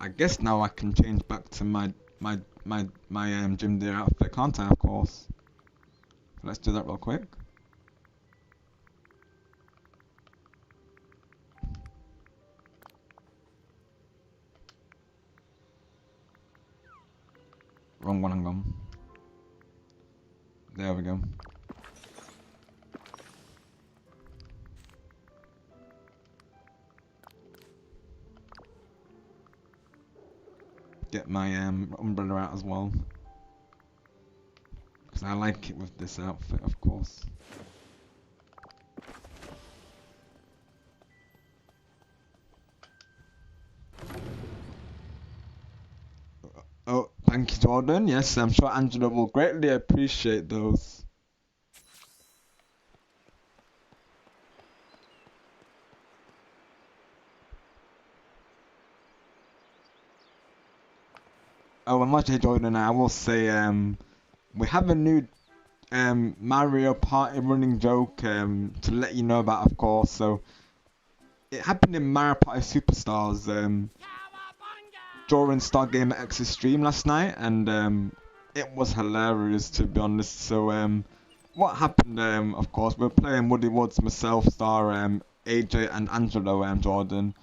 I guess now I can change back to my gym deer outfit, can't I? Of course. Let's do that real quick. Wrong one, hang on. There we go. Get my umbrella out as well. Because I like it with this outfit, of course. Oh, thank you, Jordan. Yes, I'm sure Angela will greatly appreciate those. Oh, and much Jordan, I will say, we have a new Mario Party running joke to let you know about, of course. So it happened in Mario Party Superstars during Stargamer X's stream last night, and it was hilarious, to be honest. So what happened? Of course, we were playing Woody Woods, myself, Star, AJ, and Angelo, Jordan,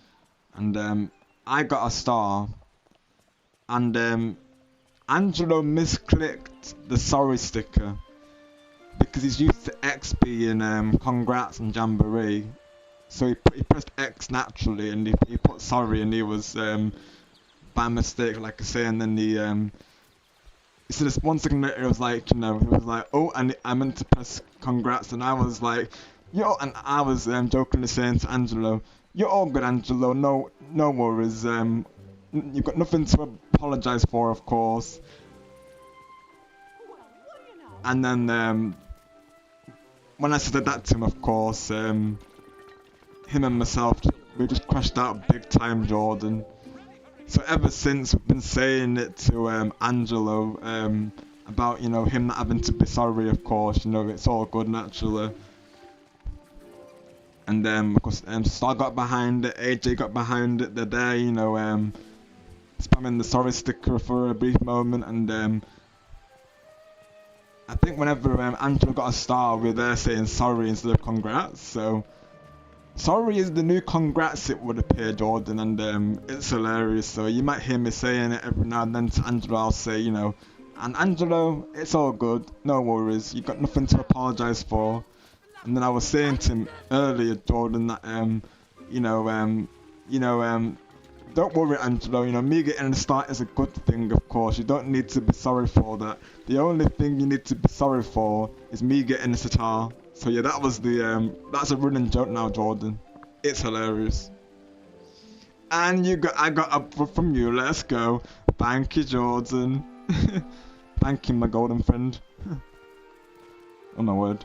and I got a star, and Angelo misclicked the sorry sticker because he's used to X being congrats and jamboree, so he pressed X naturally, and he put sorry, and he was by mistake, like I say, and then he said this 1 second later, it was like, he was like, oh, and I meant to press congrats, and I was like, yo, and I was jokingly saying to Angelo, you're all good, Angelo, no worries, you've got nothing to apologise for, of course. And then when I said that to him, of course, him and myself, we just crashed out big time, Jordan. So ever since, we've been saying it to Angelo about, him not having to be sorry, of course, it's all good, naturally. And of course, Star got behind it, AJ got behind it, they're there, spamming the sorry sticker for a brief moment, and I think whenever Angelo got a star, we're there saying sorry instead of congrats, so sorry is the new congrats, it would appear, Jordan, and it's hilarious, so you might hear me saying it every now and then to Angelo. I'll say, and Angelo, it's all good, no worries, you've got nothing to apologise for. And then I was saying to him earlier, Jordan, that don't worry, Angelo, me getting a start is a good thing, of course. You don't need to be sorry for that. The only thing you need to be sorry for is me getting a sitar. So yeah, that was that's a running joke now, Jordan. It's hilarious. And I got a from you, let's go. Thank you, Jordan. Thank you, my golden friend. Oh my word.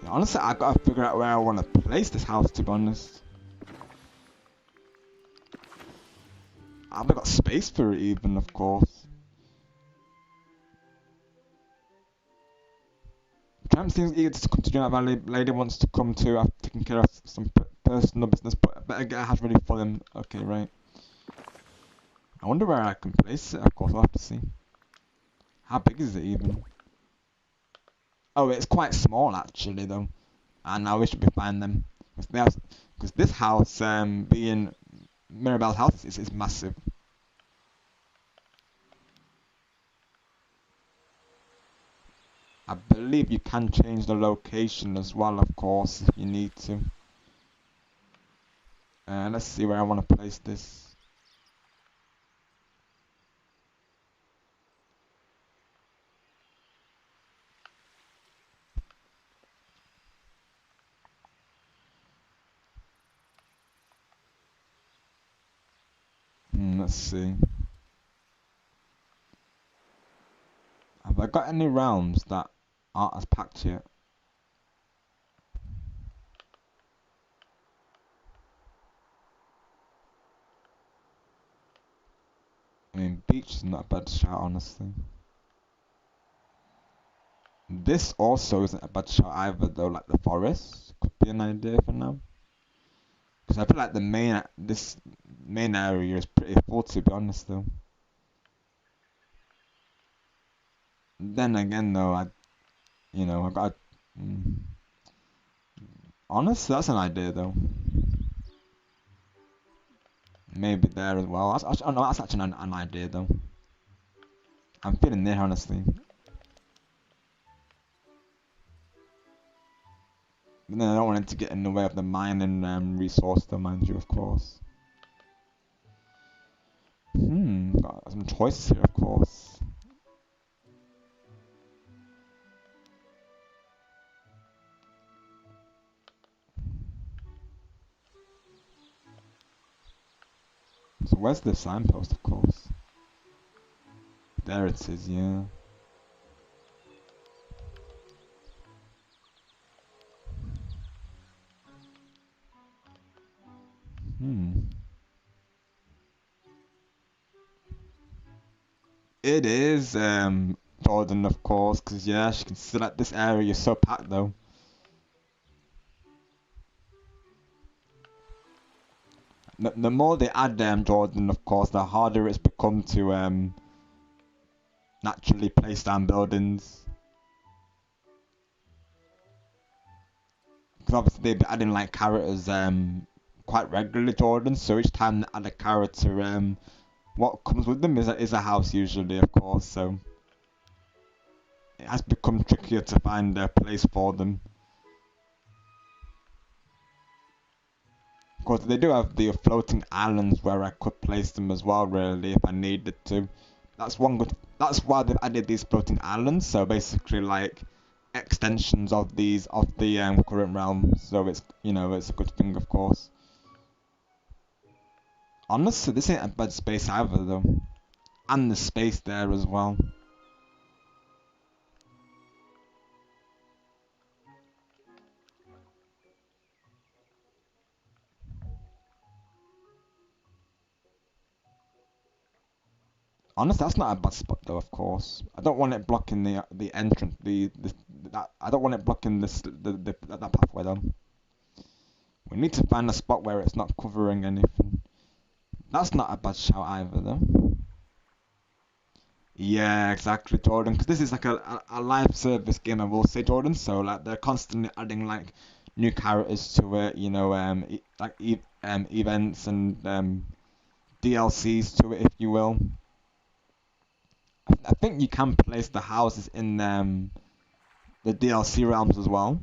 Yeah, honestly, I gotta figure out where I want to place this house, to be honest. I haven't got space for it even, of course. Tramp seems eager to come to Dreamlight Valley. Lady wants to come too. I've taken care of some personal business, but I better get a house ready for them. Okay, right. I wonder where I can place it. Of course, I'll have to see. How big is it even? Oh, it's quite small actually, though. And we should be fine then. Because this house, being Mirabelle's house, is massive. I believe you can change the location as well, of course, if you need to. Let's see where I want to place this. Let's see. Have I got any realms that aren't as packed yet? I mean, beach is not a bad shout, honestly. This also isn't a bad shout either, though. Like the forest could be an idea for now. Because I feel like this main area is pretty full, to be honest, though. Then again, though, I got. Honestly, that's an idea, though. Maybe there as well. Oh no, that's actually an idea, though. I'm feeling there, honestly. But then I don't want it to get in the way of the mining resource, though, mind you, of course. Got some choices here, of course. So where's the signpost, of course? There it is, yeah. It is, Jordan, of course, because yeah, she can see that this area is so packed, though. The more they add Jordan, of course, the harder it's become to naturally place down buildings. Because obviously they've been adding like characters quite regularly, Jordan. So each time they add a character, what comes with them is a house usually, of course. So it has become trickier to find a place for them. Of course, they do have the floating islands where I could place them as well, really, if I needed to. That's why they've added these floating islands. So basically, like extensions of the current realm. So it's it's a good thing, of course. Honestly, this ain't a bad space either, though, and the space there as well. Honestly, that's not a bad spot though. Of course, I don't want it blocking the entrance. I don't want it blocking that pathway though. We need to find a spot where it's not covering anything. That's not a bad shout either though. Yeah, exactly, Jordan. Because this is like a live service game, I will say, Jordan. So like they're constantly adding like new characters to it. Events and DLCs to it, if you will. I think you can place the houses in the DLC realms as well.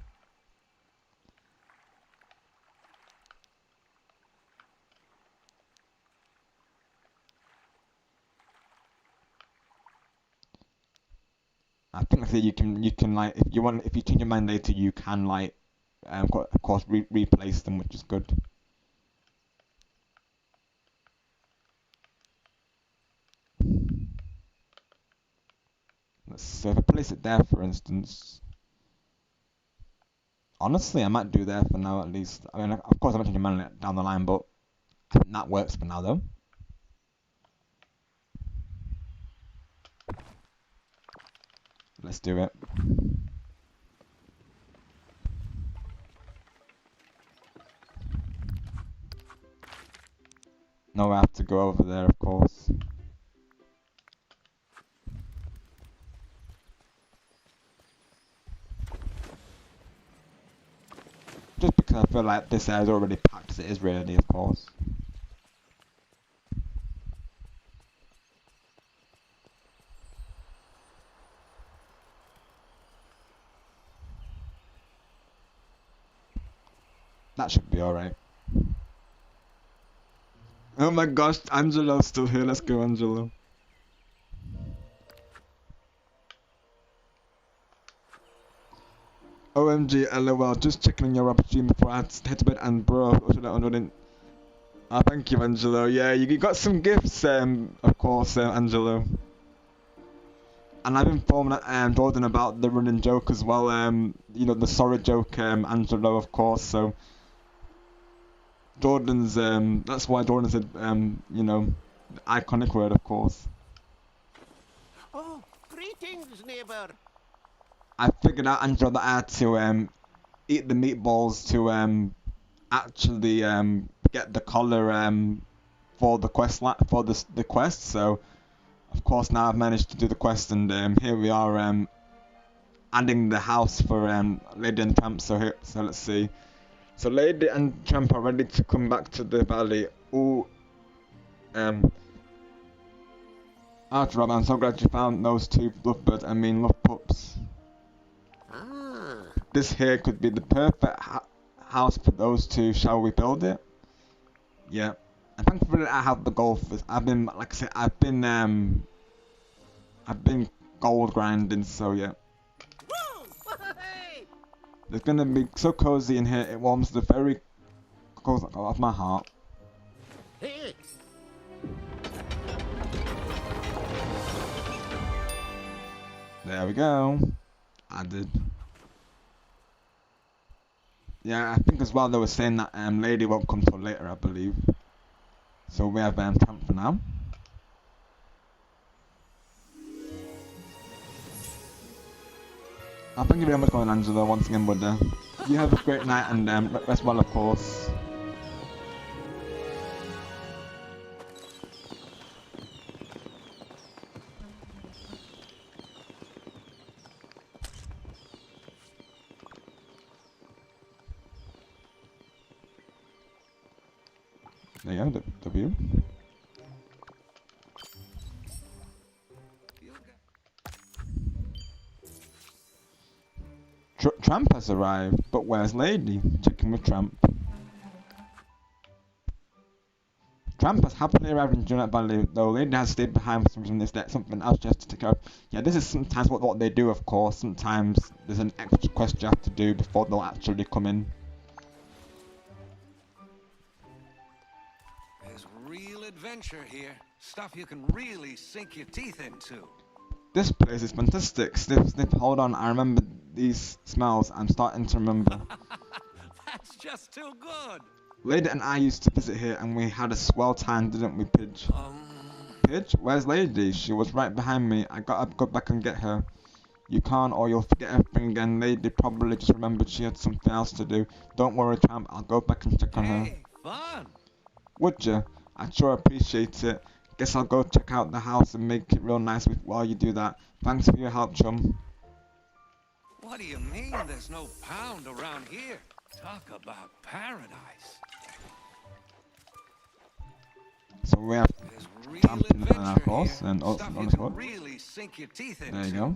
I think like you can like if you change your mind later you can like of course replace them, which is good. So if I place it there, for instance, honestly, I might do there for now at least. I mean, of course, I might change my mind down the line, but I think that works for now, though. Let's do it. No, I have to go over there, of course. Just because I feel like this area is already packed as it is really, of course. That should be alright. Oh my gosh, Angelo's still here. Let's go, Angelo. OMG, LOL, just checking on your opportunity before I head to bed, and bro, Thank you, Angelo. Yeah, you got some gifts, of course, Angelo. And I've informed Jordan about the running joke as well. You know, the sorry joke, Angelo, of course. So Jordan's that's why Jordan said you know, the iconic word, of course. Oh, greetings, neighbor. I figured out, Angelo, that I had to eat the meatballs to actually get the collar for the the quest. So of course now I've managed to do the quest, and here we are adding the house for Lady and Tramp. So let's see. So Lady and Tramp are ready to come back to the valley. Ooh, Rob, I'm so glad you found those two lovebirds. I mean, love pups. This here could be the perfect house for those two. Shall we build it? Yeah. And thankfully I have the golfers. I've been, like I said, I've been gold grinding. So yeah. It's gonna be so cozy in here. It warms the very cozy of my heart. Hey. There we go. Added. Yeah, I think as well they were saying that Lady won't come till later, I believe. So we have Tramp for now. Thank you very much for calling, Angela, once again, but you have a great night and rest well, of course. There you go, the view. Tramp has arrived, but where's Lady? Checking with Tramp. Tramp has happily arrived in Dreamlight Valley, though Lady has stayed behind for some reason. There's something else just to take care of. Yeah, this is sometimes what they do, of course. Sometimes there's an extra quest you have to do before they'll actually come in. There's real adventure here. Stuff you can really sink your teeth into. This place is fantastic. Sniff, sniff, hold on. I remember these smells. I'm starting to remember. That's just too good. Lady and I used to visit here and we had a swell time, didn't we, Pidge? Pidge? Where's Lady? She was right behind me. I gotta go back and get her. You can't or you'll forget everything again. Lady probably just remembered she had something else to do. Don't worry, Tramp. I'll go back and check on her. Hey, fun. Would you? I'd sure appreciate it. Guess I'll go check out the house and make it real nice while you do that. Thanks for your help, chum. What do you mean there's no pound around here? Talk about paradise. So we have Tramp in the of course, and also on the spot. Really sink your teeth into. There you go.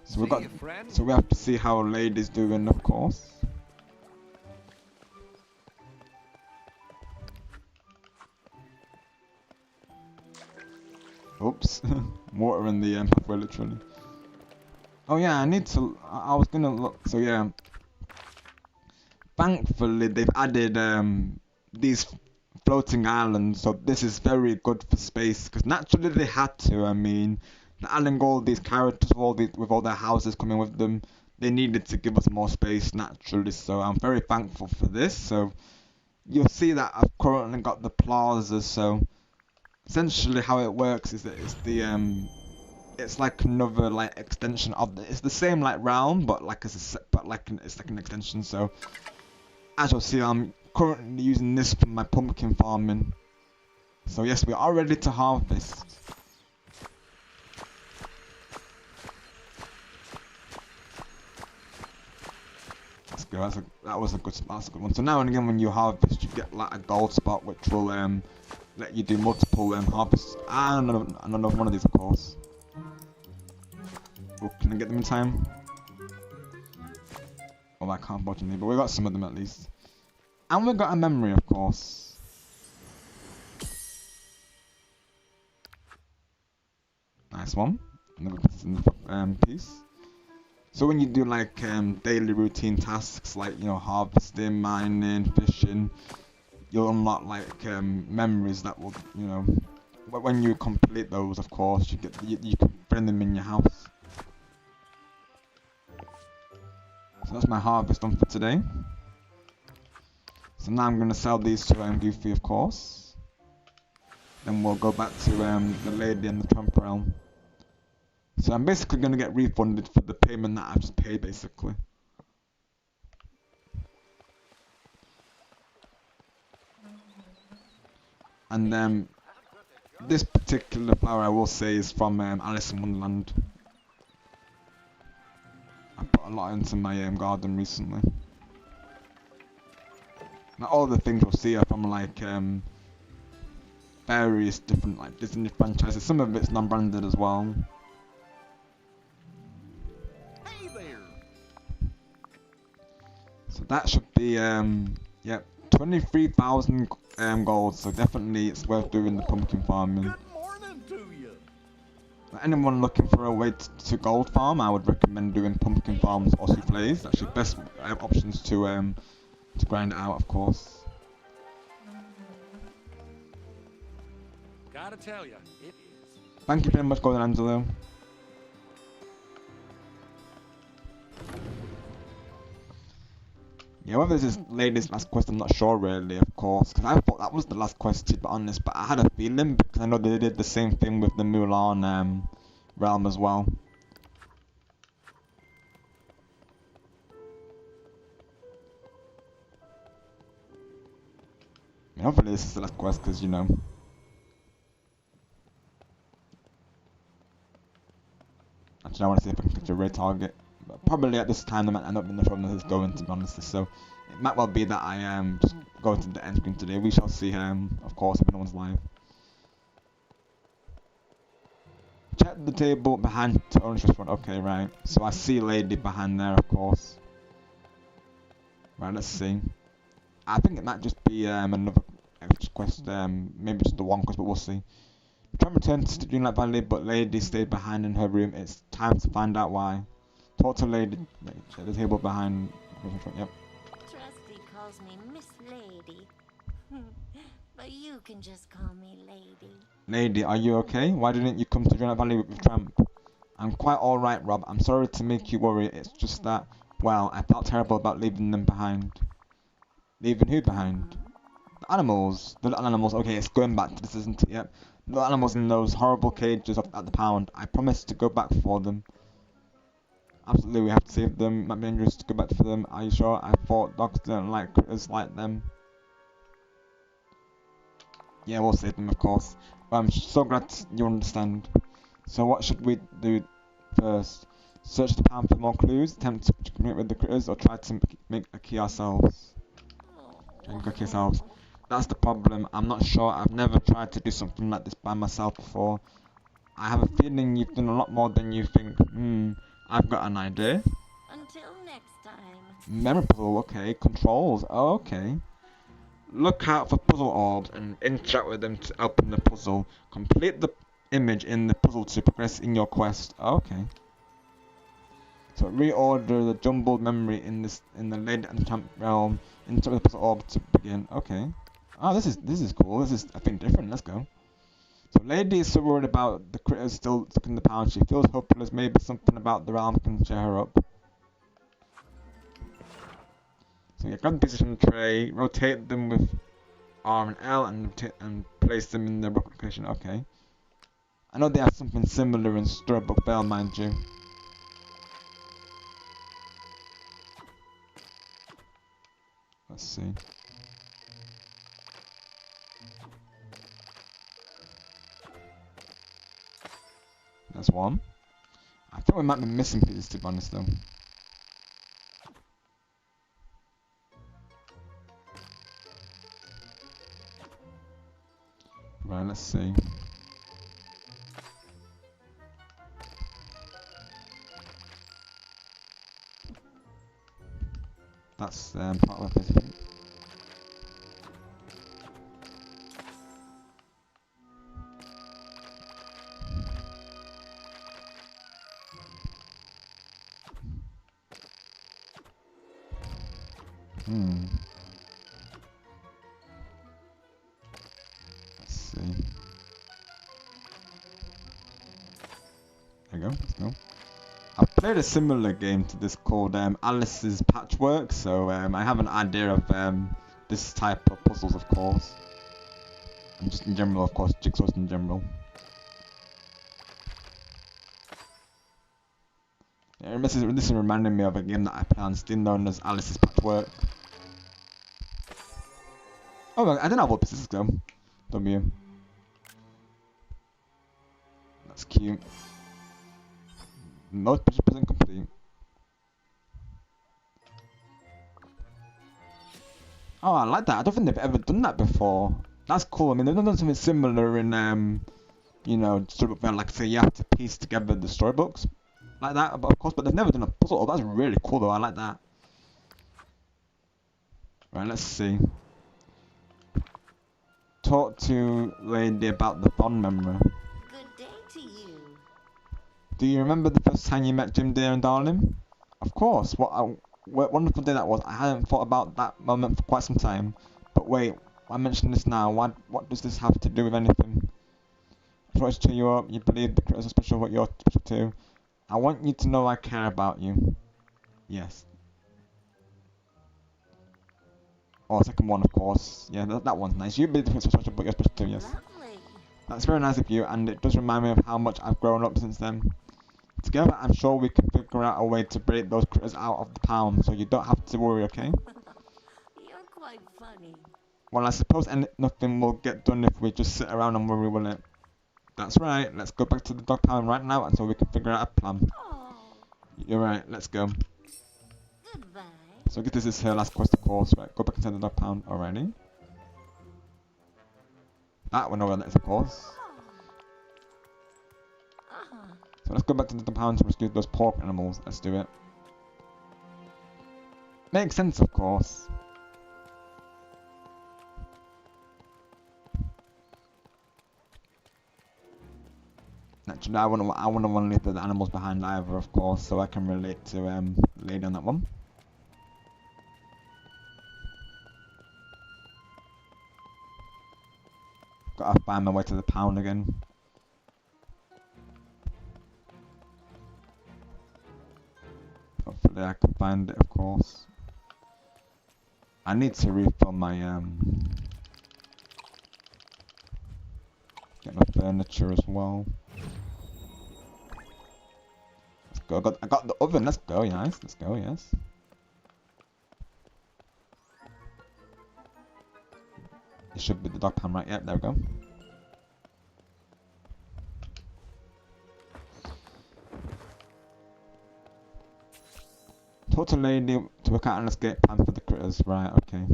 So we have to see how Lady's doing, of course. Oops, water in the pathway, literally. Oh yeah, I need to. I was gonna look. So yeah, thankfully they've added these floating islands, so this is very good for space. Because naturally they had to. I mean, adding all these characters with all their houses coming with them, they needed to give us more space naturally. So I'm very thankful for this. So you'll see that I've currently got the plaza. So essentially how it works is that it's like another like extension of it's the same like realm, but like it's like an extension. So as you'll see, I'm currently using this for my pumpkin farming. So yes, we are ready to harvest. That's good. That was a good one. So now and again when you harvest, you get like a gold spot, which will let you do multiple harvests. And another one of these, of course. Oh, can I get them in time? Well, I can't, unfortunately, but we got some of them at least. And we got a memory, of course. Nice one. Another piece. So when you do like daily routine tasks like, you know, harvesting, mining, fishing, you'll unlock like memories that will, you know, when you complete those, of course, you can bring them in your house. So that's my harvest done for today. So now I'm gonna sell these to Goofy, of course. Then we'll go back to the lady and the Tramp realm. So I'm basically gonna get refunded for the payment that I've just paid, basically. And this particular flower, I will say, is from Alice in Wonderland. I put a lot into my garden recently. Now all the things you'll see are from like various different like Disney franchises. Some of it's non-branded as well. Hey there. So that should be yep, 23,000 gold. So definitely it's worth doing the pumpkin farming. Good morning to you. Anyone looking for a way to gold farm, I would recommend doing pumpkin farms or souffles. That's your best options to grind it out, of course. Gotta tell you, it is. Thank you very much, Golden Angelo. Yeah, whether this is lady's last quest, I'm not sure really, of course, because I thought that was the last quest, to be honest, but I had a feeling because I know they did the same thing with the Mulan realm as well. I mean, hopefully this is the last quest, because, you know. Actually, I want to see if I can catch a red target. But probably at this time, they might end up in the front of this going, to be honest, so it might well be that I just go to the end screen today. We shall see, of course, if anyone's live. Check the table behind to orange restaurant. Okay, right. So I see lady behind there, of course. Right, let's see. I think it might just be another extra quest, maybe just the one quest, but we'll see. Try and return to Dreamlight Valley, but lady stayed behind in her room. It's time to find out why. Talk to lady. Check the table behind. Yep. Trusty calls me Miss Lady. But you can just call me Lady. Lady, are you okay? Why didn't you come to Dreamlight Valley with Tramp? I'm quite alright, Rob. I'm sorry to make you worry. It's just that, well, I felt terrible about leaving them behind. Leaving who behind? The animals. The little animals. Okay, it's going back to this, isn't it? Yep. The little animals in those horrible cages at the pound. I promised to go back for them. Absolutely, we have to save them. Might be dangerous to go back for them. Are you sure? I thought dogs didn't like critters like them. Yeah, we'll save them, of course. I'm so glad you understand. So what should we do first? Search the pound for more clues, attempt to communicate with the critters, or try to make a key ourselves? Try and make a key ourselves. That's the problem. I'm not sure. I've never tried to do something like this by myself before. I have a feeling you've done a lot more than you think. I've got an idea. Until next time. Memory puzzle, okay. Controls, oh, okay. Look out for puzzle orbs and interact with them to open the puzzle. Complete the image in the puzzle to progress in your quest. Okay. So reorder the jumbled memory in the Lady and Tramp realm. Interact with the puzzle orb to begin. Okay. Oh, this is cool. This is, I think, different. Let's go. So Lady is so worried about the critters still stuck in the pound. She feels hopeless. Maybe something about the realm can cheer her up. So you grab the pieces from the tray, rotate them with R and L, and place them in their location. Okay. I know they have something similar in Storybook Vale, mind you. Let's see. There's one. I think we might be missing pieces, to be honest, though. Right, let's see. That's part of our place, I think. There you go, let's go. I've played a similar game to this called Alice's Patchwork, so I have an idea of this type of puzzles, of course. And just in general, of course, jigsaws in general. Yeah, this is reminding me of a game that I play on Steam known as Alice's Patchwork. Oh, I don't know what this is though. W. That's cute. Most picture present complete. Oh, I like that. I don't think they've ever done that before. That's cool. I mean, they've done something similar in, you know, storybook where, like, say, you have to piece together the storybooks like that, but of course, but they've never done a puzzle. Oh, that's really cool, though. I like that. Right, let's see. Talk to lady about the fond memory. Good day to you. Do you remember the first time you met Jim, dear and darling? Of course. What a wonderful day that was. I hadn't thought about that moment for quite some time. But wait, why mention this now? What does this have to do with anything? I try to cheer you up. You believe the critters are special, but you're special too. I want you to know I care about you. Yes. Oh, second one, of course. Yeah, that one's nice. You believe the critters are special, but you're special too. Yes. Lovely. That's very nice of you, and it does remind me of how much I've grown up since then. Together, I'm sure we can figure out a way to break those critters out of the pound, so you don't have to worry, okay? You're quite funny. Well, I suppose nothing will get done if we just sit around and worry, will it? That's right, let's go back to the dog pound right now until we can figure out a plan. Oh, You're right, let's go. goodbye. So this is her last quest, of course, right? Go back inside the dog pound already. That went over next, of course. So let's go back to the pound to rescue those pork animals. Let's do it. Makes sense, of course. Actually, I wouldn't want to leave the animals behind either, of course, so I can relate to Lady on that one. Gotta find my way to the pound again. Hopefully I can find it, of course. I need to refill my get my furniture as well. Let's go. I got the oven. Let's go. Nice. Let's go. Yes. It should be the dog pan, right? Yep. There we go. Talk to lady to work out an escape plan for the critters. Right. Okay.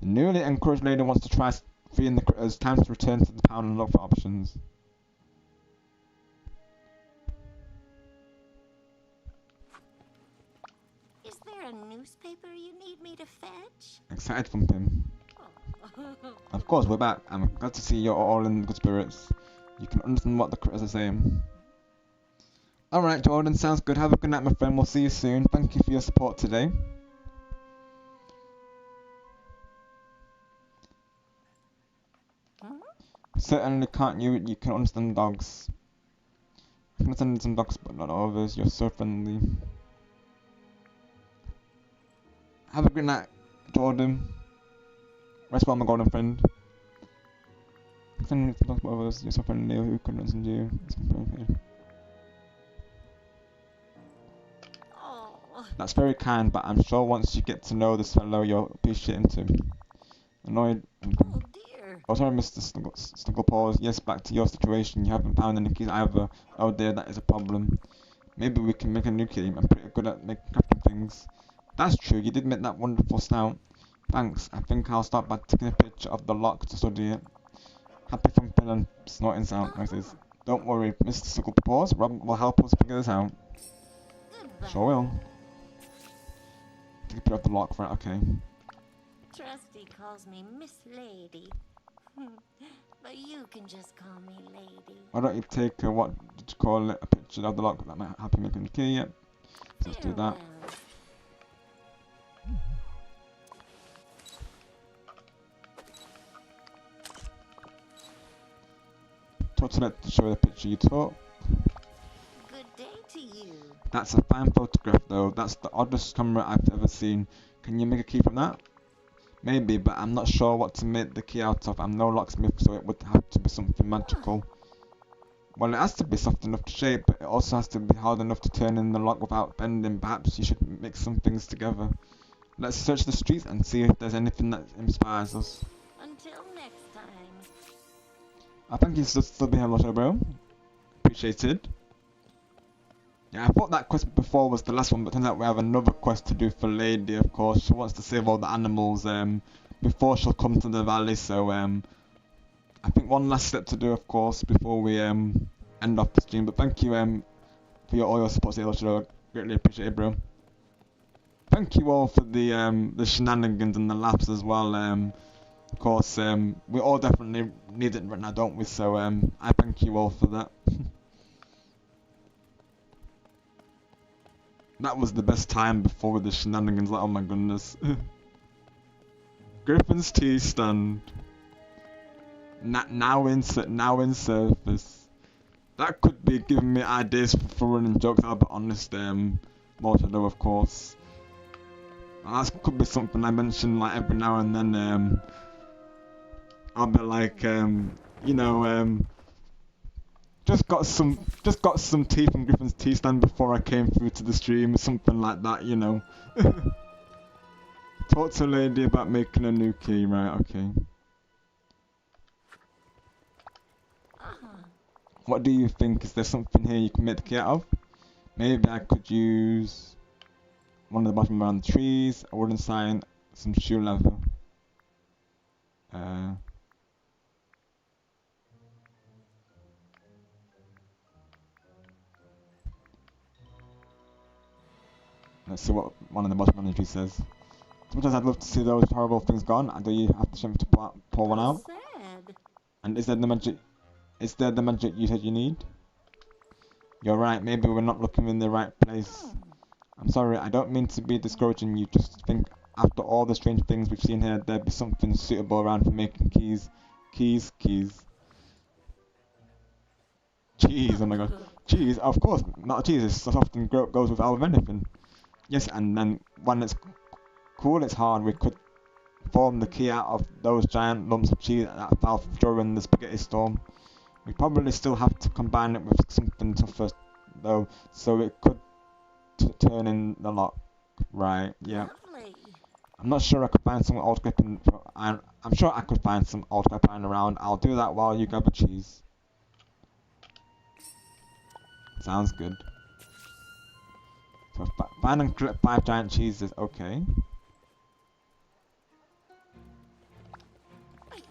The newly encouraged lady wants to try freeing the critters. Time to return to the pound and look for options. Is there a newspaper you need me to fetch? Excited from him. Of course, we're back. I'm glad to see you're all in good spirits. You can understand what the critters are saying. Alright, Jordan, sounds good. Have a good night, my friend. We'll see you soon. Thank you for your support today. Certainly can't you? You can understand dogs. I can understand some dogs, but not others. You're so friendly. Have a good night, Jordan. Rest well, my golden friend. I can understand some dogs, but others. You're so friendly. Who can understand you? Oh. That's very kind, but I'm sure once you get to know this fellow, you'll appreciate him too. Annoyed. Oh dear. Oh, sorry, Mr. Snugglepaws. Yes, back to your situation. You haven't found any keys either. Oh dear, that is a problem. Maybe we can make a new key. I'm pretty good at making crafting things. That's true, you did make that wonderful snout. Thanks, I think I'll start by taking a picture of the lock to study it. Happy thumping and snorting sound noises. Don't worry, Mr. Snugglepaws. Rob will help us figure this out. Goodbye. Sure will. Take a picture of the lock, right, okay. Trusty calls me Miss Lady. But you can just call me Lady. Why don't you take what did you call it, a picture of the lock that might help you make a key? Yep. So let's do that. Talk to let show the picture you took. Good day to you. That's a fine photograph though. That's the oddest camera I've ever seen. Can you make a key from that? Maybe, but I'm not sure what to make the key out of. I'm no locksmith, so it would have to be something magical. Well, it has to be soft enough to shape, but it also has to be hard enough to turn in the lock without bending. Perhaps you should mix some things together. Let's search the streets and see if there's anything that inspires us. Until next time. I thank you for still being here, bro. Appreciated. Yeah, I thought that quest before was the last one, but turns out we have another quest to do for Lady, of course. She wants to save all the animals before she'll come to the valley, so I think one last step to do, of course, before we end off the stream. But thank you for all your support, Sailor. Greatly appreciate it, bro. Thank you all for the shenanigans and the laughs as well. Of course, we all definitely need it right now, don't we? So I thank you all for that. That was the best time before with the shenanigans, like, oh my goodness. Griffin's tea stand. Now in surface. That could be giving me ideas for running jokes, I'll be honest, more shadow of course. That could be something I mention like every now and then, I'll be like, you know, just got some tea from Griffin's tea stand before I came through to the stream, something like that, you know. Talk to a lady about making a new key, right? Okay. What do you think? Is there something here you can make the key out of? Maybe I could use one of the bottom around the trees, a wooden sign, some shoe leather. Let's see what one of the bottom around the trees says. Sometimes I'd love to see those horrible things gone. Do you have the strength to pull one out? Sad. And is there the magic you said you need? You're right, maybe we're not looking in the right place. I'm sorry, I don't mean to be discouraging you, just think after all the strange things we've seen here, there'd be something suitable around for making keys. Keys. Cheese, oh my god. Cheese, of course, not cheese, it's often goes with anything. Yes, and then when it's cool, it's hard. We could form the key out of those giant lumps of cheese that fell during the spaghetti storm. We probably still have to combine it with something tougher, though, so it could turn in the lock. Right, yeah. Lovely. I'm not sure I could find some old clipping. I'm sure I could find some old clipping around. I'll do that while you grab a cheese. Sounds good. So find and clip 5 giant cheeses. Okay. Yes.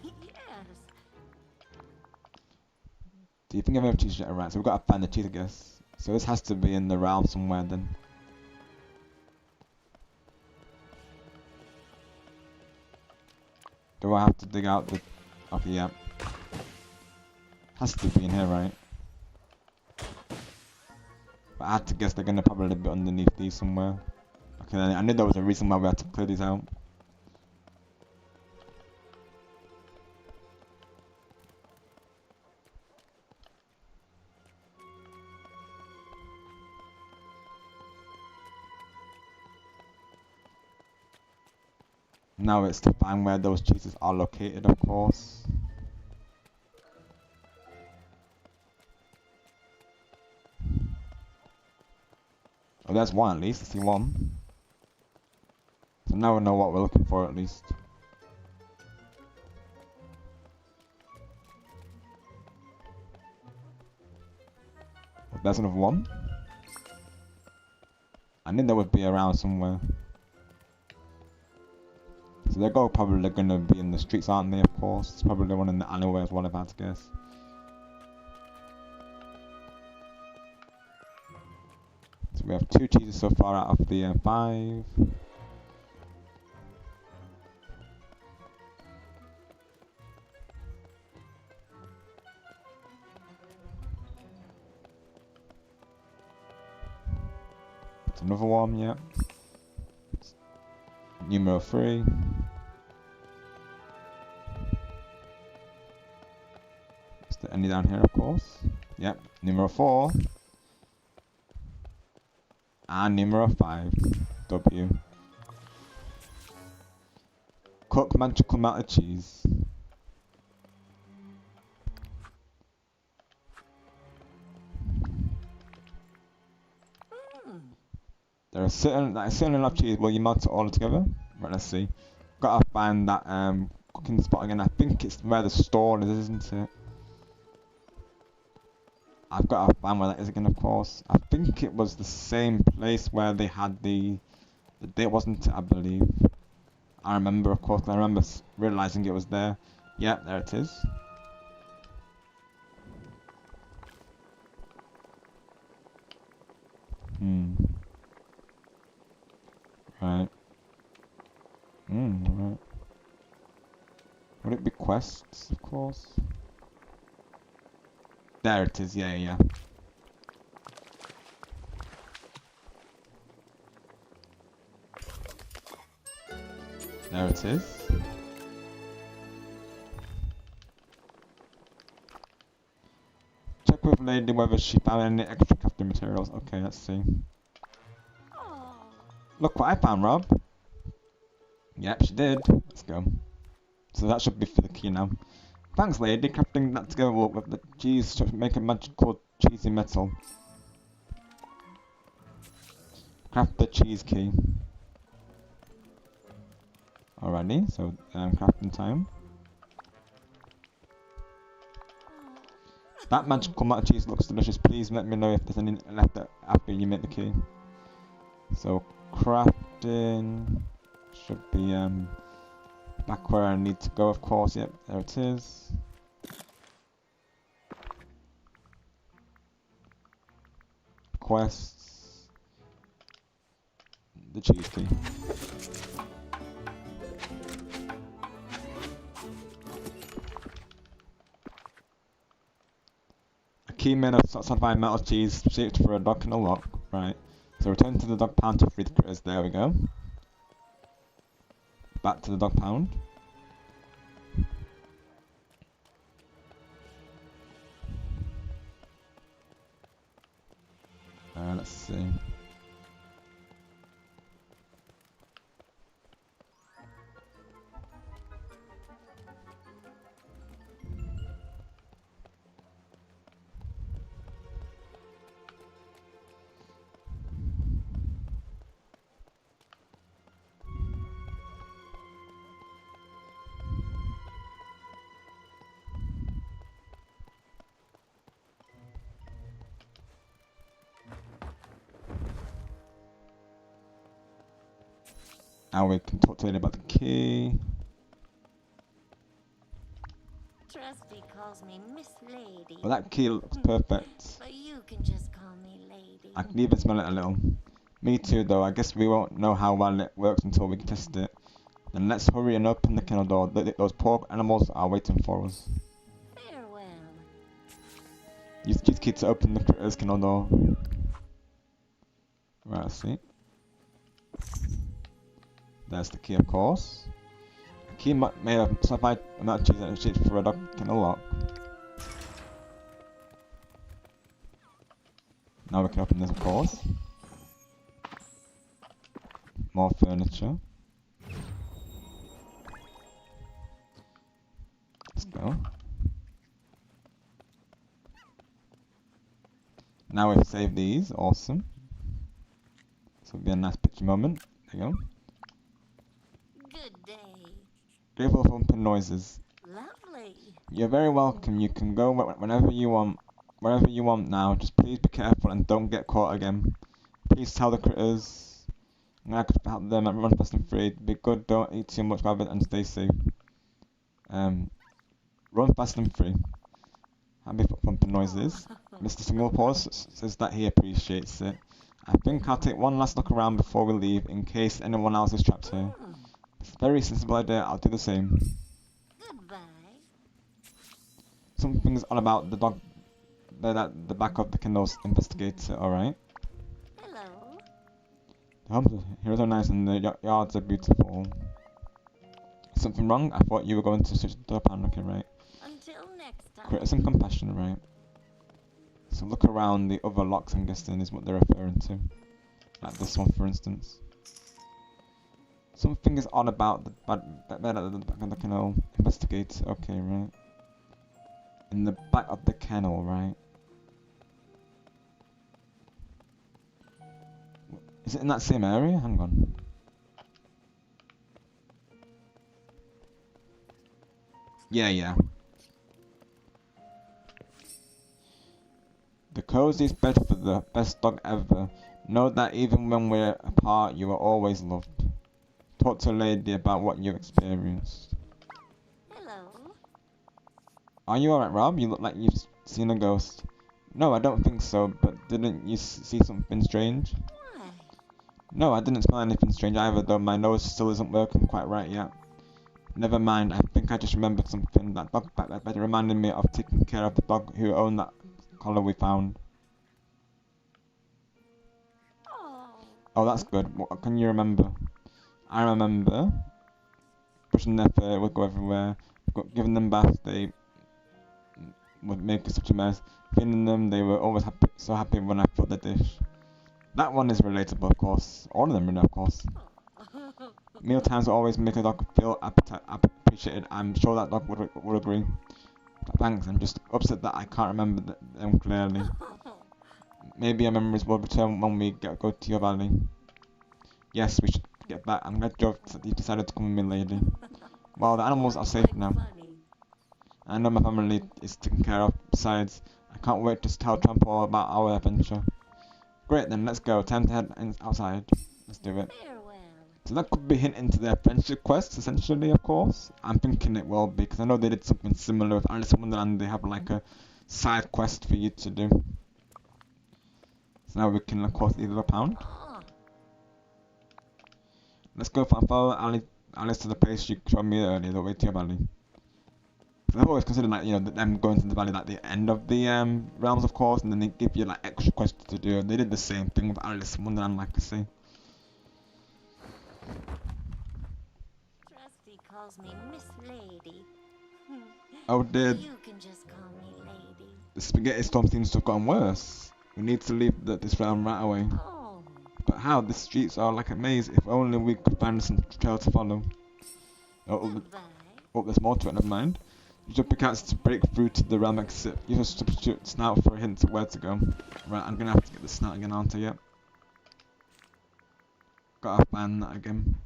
Do you think I've ever cheese yet? Alright, so we've got to find the cheese, I guess. So this has to be in the realm somewhere then. Do I have to dig out the... Okay, yeah. Has to be in here, right? But I had to guess they're gonna probably be underneath these somewhere. Okay, I knew there was a reason why we had to clear these out. Now it's to find where those cheeses are located, of course. Oh, there's one at least. I see one. So now we know what we're looking for at least. Oh, there's another one. I knew they would be around somewhere. So they're probably gonna be in the streets, aren't they? Of course. It's probably one in the alleyway as well, if I had to guess. So we have 2 cheeses so far out of the 5. It's another one, yeah. Numero 3. Is there any down here, of course? Yep, numero 4. And numero 5. W. Cook magical amount of cheese. There are certain enough cheese. Will you melt it all together? Right, let's see. Gotta find that cooking spot again. I think it's where the store is, isn't it? I've got to find where that is again, of course. I think it was the same place where they had the date, wasn't it? I believe. I remember, of course. I remember realizing it was there. Yeah, there it is. Right. Right. Would it be quests, of course? There it is, yeah. There it is. Check with Lady whether she found any extra crafting materials. Okay, let's see. Look what I found, Rob. Yep, she did. Let's go. So that should be for the key now. Thanks, lady. Crafting that together with the cheese to make a magical cheesy metal. Craft the cheese key. Alrighty, so crafting time. That magical amount of cheese looks delicious. Please let me know if there's any left after you make the key. So crafting should be back where I need to go, of course. Yep, there it is. Quests. The cheese key. A key made of solidified metal cheese shaped for a dog and a lock. Right. So return to the dog pound to free the critters. There we go. Back to the dog pound. Let's see. Now we can talk to Lady about the key. Trusty calls me Miss Lady. Well, that key looks perfect. But you can just call me Lady. I can even smell it a little. Me too, though. I guess we won't know how well it works until we can test it. Then let's hurry and open the kennel door. Those poor animals are waiting for us. Farewell. Use the key to open the critter's kennel door. Right, let's see. There's the key, of course. A key made of solidified amount of cheese and shaped for a dog kennel lock. Now we can open this, of course. More furniture. Let's go. Now we've saved these. Awesome. This will be a nice picture moment. There you go. Good day. Grateful for thumping noises. Lovely. You're very welcome. You can go whenever you want, wherever you want now. Just please be careful and don't get caught again. Please tell the critters. I could help them and run fast and free. Be good, don't eat too much rabbit and stay safe. Run fast and free. Happy for thumping noises. Mr. Singlepaws says that he appreciates it. I think I'll take one last look around before we leave in case anyone else is trapped here. It's a very sensible idea. I'll do the same. Goodbye. Something's on about the dog. The back of the kennel's investigator. All right. Hello. The homes here are nice and the yards are beautiful. Something wrong? I thought you were going to switch the door pan. Okay, right. Until next time. Criticism, compassion, right. So look around, the other locks I'm guessing is what they're referring to. Like this one for instance. Something is odd about the bed at the back of the kennel. Investigate. Okay, right. In the back of the kennel, right. Is it in that same area? Hang on. Yeah. The coziest bed for the best dog ever. Know that even when we're apart, you are always loved. Talk to a lady about what you've experienced. Hello. Are you alright, Rob? You look like you've seen a ghost. No, I don't think so, but didn't you see something strange? Why? No, I didn't smell anything strange either, though my nose still isn't working quite right yet. Never mind, I think I just remembered something. That dog back that bed reminded me of taking care of the dog who owned that collar we found. Oh, that's good. What can you remember? I remember brushing their fur would go everywhere, giving them baths, they would make such a mess. Feeding them, they were always happy, so happy when I filled the dish. That one is relatable, of course. All of them really, of course. Meal times will always make a dog feel appreciated. I'm sure that dog would agree. Thanks, I'm just upset that I can't remember them clearly. Maybe our memories will return when we go to your valley. Yes, we should get back. I'm glad you decided to come with me, lady. Well, the animals are safe now. I know my family is taken care of. Besides, I can't wait to tell Tramp all about our adventure. Great then, let's go. Time to head outside. Let's do it. So that could be hinting to their friendship quest, essentially, of course. I'm thinking it will be, because I know they did something similar with Alice in Wonderland. They have like a side quest for you to do. So now we can, of course, eat a pound. Let's go follow Alice to the place you showed me earlier, the way to your valley. So I've always considered, like, you know, them going to the valley at the end of the realms, of course, and then they give you like extra quests to do. They did the same thing with Alice in Wonderland, like I say. Trusty calls me Miss Lady. Oh dear. You can just call me Lady. The spaghetti storm seems to have gotten worse. We need to leave this realm right away. Oh. But how? The streets are like a maze. If only we could find some trail to follow. Oh, there's more to it, never mind. Use your pickaxe to break through to the realm exit. Use your substitute snout for a hint of where to go. Right, I'm gonna have to get the snout again, aren't I? Yep. Gotta find that again.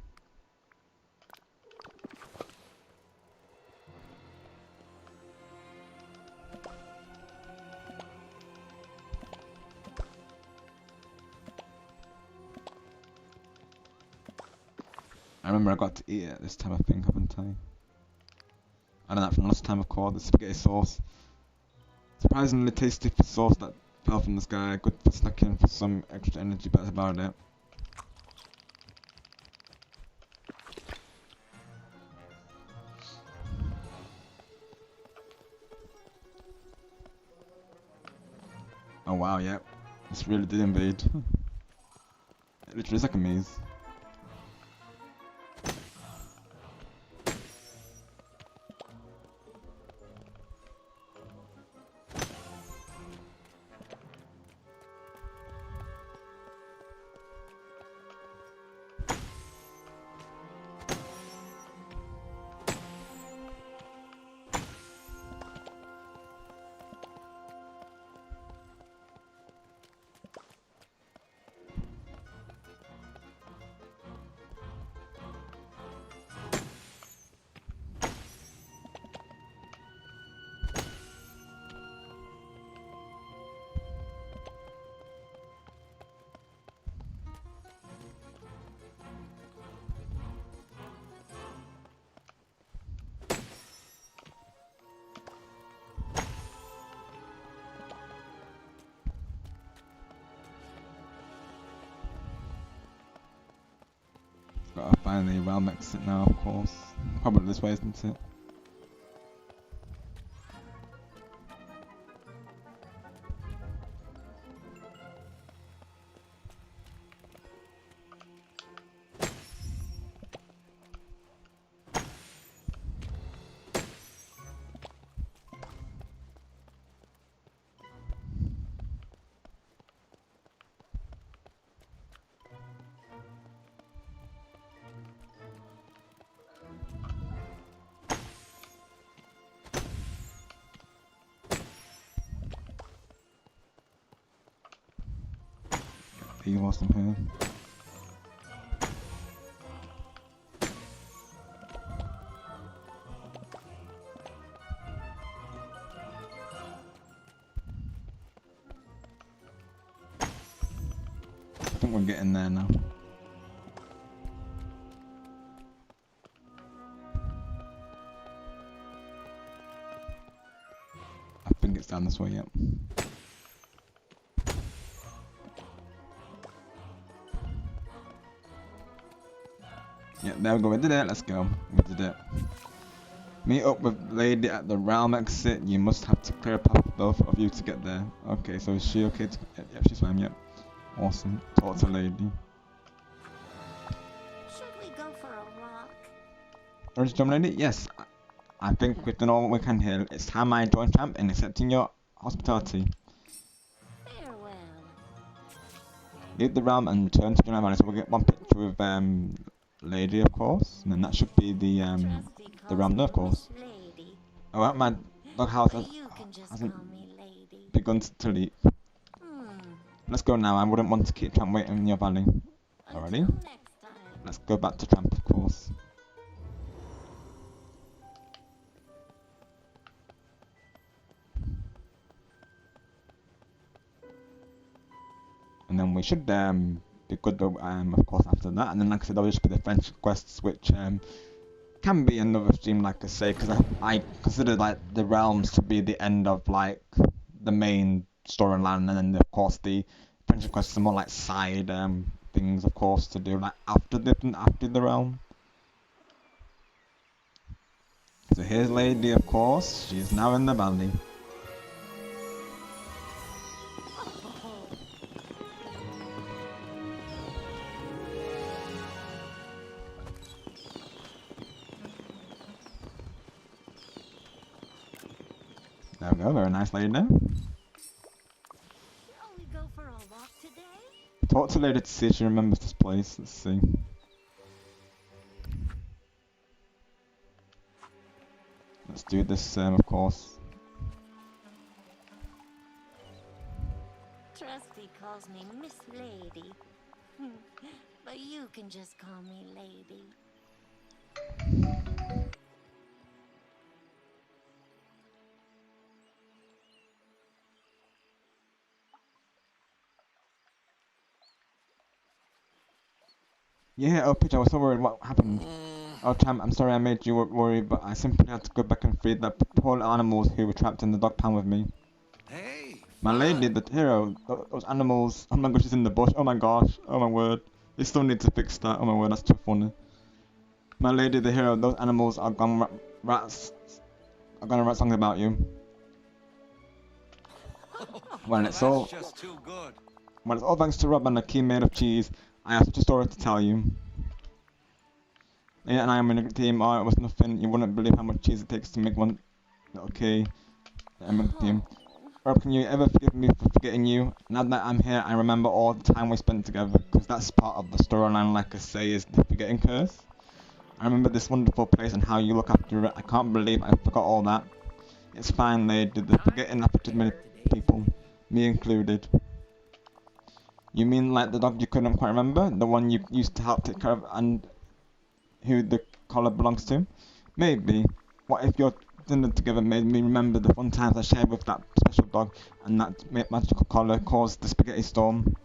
I remember I got to eat it this time, I think, haven't I? I don't know, from last time, of course, the spaghetti sauce. Surprisingly tasty for sauce that fell from the sky. Good for snacking for some extra energy, but that's about it. Oh wow, yeah. This really did invade. It literally is like a maze. Gotta find the realm exit now, of course. Probably this way, isn't it? these whilst I'm here. I think we're getting there now. I think it's down this way, yep. Yeah, there we go, we did it, let's go. We did it. Meet up with lady at the realm exit. You must have to clear a path for both of you to get there. Okay, so is she okay to... Yeah, she's fine, yep. Awesome. Talk to lady. Should we go for a walk? Orange Drum Lady? Yes. I think we've done all we can here. It's time I join Tramp in accepting your hospitality. Farewell. Leave the realm and return to Dreamlight Valley. So we'll get one picture with lady, of course, and then that should be the realm, of course. Lady. Oh, my doghouse But you can just hasn't call me lady. begun to leave. Let's go now. I wouldn't want to keep Tramp waiting in your valley. Alrighty. Until next time. Let's go back to Tramp, of course. And then we should be good though, of course, after that. And then, like I said, there'll just be the French quests, which can be another stream, like I say, because I consider like the realms to be the end of like the main storyline, and then of course the French quests are more like side things, of course, to do like after the realm. So here's Lady, of course. She is now in the valley. There we go, very nice lady there. Shall we go for a walk today? Talk to Lady to see if she remembers this place. Let's see. Let's do this, of course. Trusty calls me Miss Lady. But you can just call me Lady. Yeah, oh Peter, I was so worried what happened. Oh Tramp, I'm sorry I made you worry, but I simply had to go back and feed the poor little animals who were trapped in the dog pound with me. Hey, My lady, the hero, those animals, oh my gosh, she's in the bush, oh my gosh, oh my word. They still need to fix that, oh my word, that's too funny. My lady, the hero, those animals are gone rats, are gonna write songs about you. When it's all, that's just too good. when it's all thanks to Rob and a key made of cheese, I have such a story to tell you. Yeah, and I am in a team. Oh, it was nothing. You wouldn't believe how much cheese it takes to make one. Okay, I'm in a team. Rob, can you ever forgive me for forgetting you? Now that I'm here, I remember all the time we spent together, because that's part of the storyline, like I say, is the forgetting curse. I remember this wonderful place and how you look after it. I can't believe I forgot all that. It's fine, lady. The forgetting affected many people, me included. You mean like the dog you couldn't quite remember? The one you used to help take care of and who the collar belongs to? Maybe. What if your dinner together made me remember the fun times I shared with that special dog and that magical collar caused the spaghetti storm?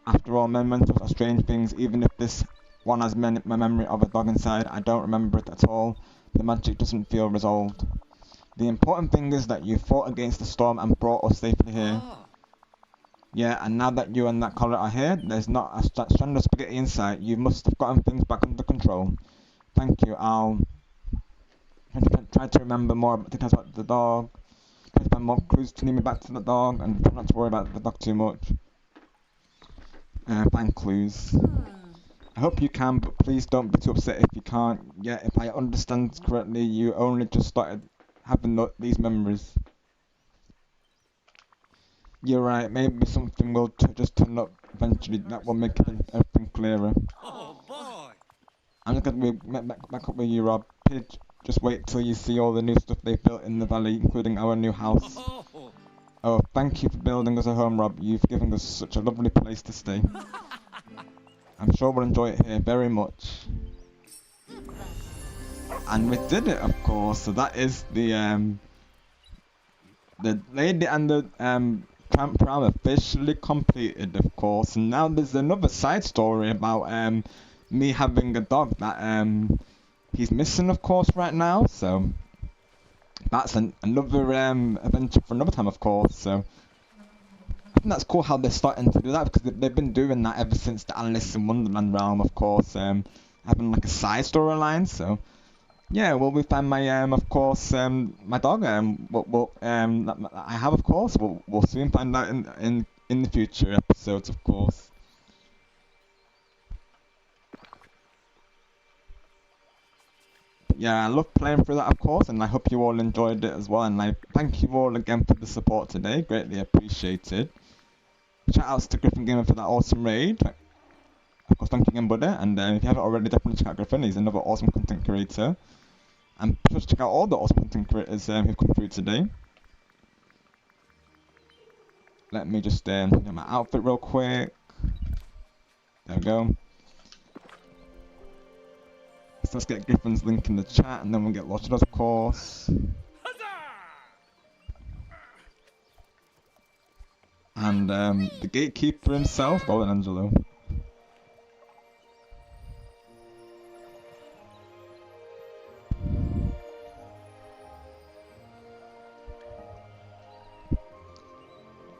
After all, mementos are strange things. Even if this one has my memory of a dog inside, I don't remember it at all. The magic doesn't feel resolved. The important thing is that you fought against the storm and brought us safely here. Yeah, and now that you and that collar are here, there's not a strand of spaghetti in sight. You must have gotten things back under control. Thank you, I'll try to remember more details about the dog. Try to find more clues to lead me back to the dog, and try not to worry about the dog too much. Find clues. I hope you can, but please don't be too upset if you can't. Yeah, if I understand correctly, you only just started having these memories. You're right, maybe something will just turn up eventually that will make everything clearer. Oh boy! I'm just gonna be back up with you, Rob. Pidge, just wait till you see all the new stuff they built in the valley, including our new house. Oh, Oh, thank you for building us a home, Rob. You've given us such a lovely place to stay. I'm sure we'll enjoy it here very much. And we did it, of course. So that is the lady and the Tramp round officially completed, of course. And now there's another side story about me having a dog that he's missing, of course, right now. So that's another adventure for another time, of course. So I think that's cool how they're starting to do that, because they've been doing that ever since the Alice in Wonderland realm, of course, having like a side storyline. So yeah, well, we find my of course my dog that I have, of course. We'll soon find out in the future episodes, of course. Yeah, I love playing through that, of course, and I hope you all enjoyed it as well. And I thank you all again for the support today, greatly appreciated. Shout outs to Griffin Gamer for that awesome raid. Of course, thank you again, buddy. And if you haven't already, definitely check out Griffin. He's another awesome content creator. And be sure to check out all the awesome content creators who've come through today. Let me just get my outfit real quick. There we go. So let's get Griffin's link in the chat, and then we'll get lost, of course. And the gatekeeper himself, well done, Angelo.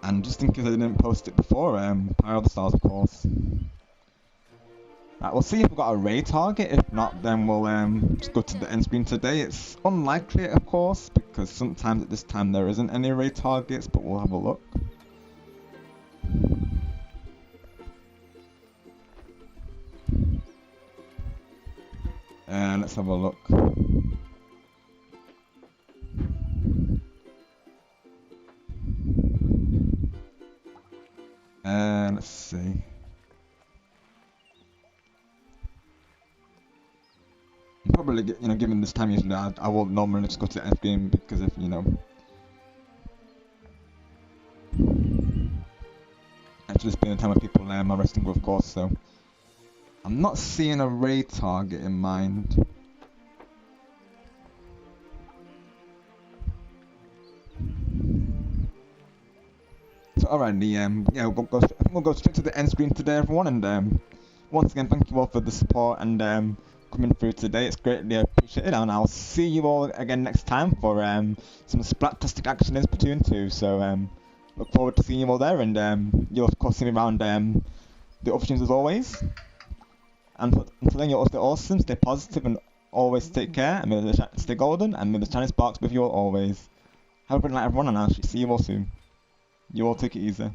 And just in case I didn't post it before, Pyro of the Stars, of course. Right, we'll see if we've got a raid target. If not, then we'll just go to the end screen today. It's unlikely, of course, because sometimes at this time there isn't any raid targets, but we'll have a look. Let's have a look. Let's see. Probably, given this time usually, I will normally just go to the end game, because if actually it's been a time where people are resting, of course. So I'm not seeing a raid target in mind. So alrighty, yeah, we'll go straight to the end screen today, everyone. And once again, thank you all for the support and coming through today. It's greatly appreciated, and I'll see you all again next time for some splat-tastic action in Splatoon 2. So look forward to seeing you all there, and you'll of course see me around the options as always. And until then, you're all stay awesome, stay positive, and always take care. And may the stay golden, and may the shiny sparks with you all always. Have a good night, everyone, and I'll see you all soon. You all take it easy.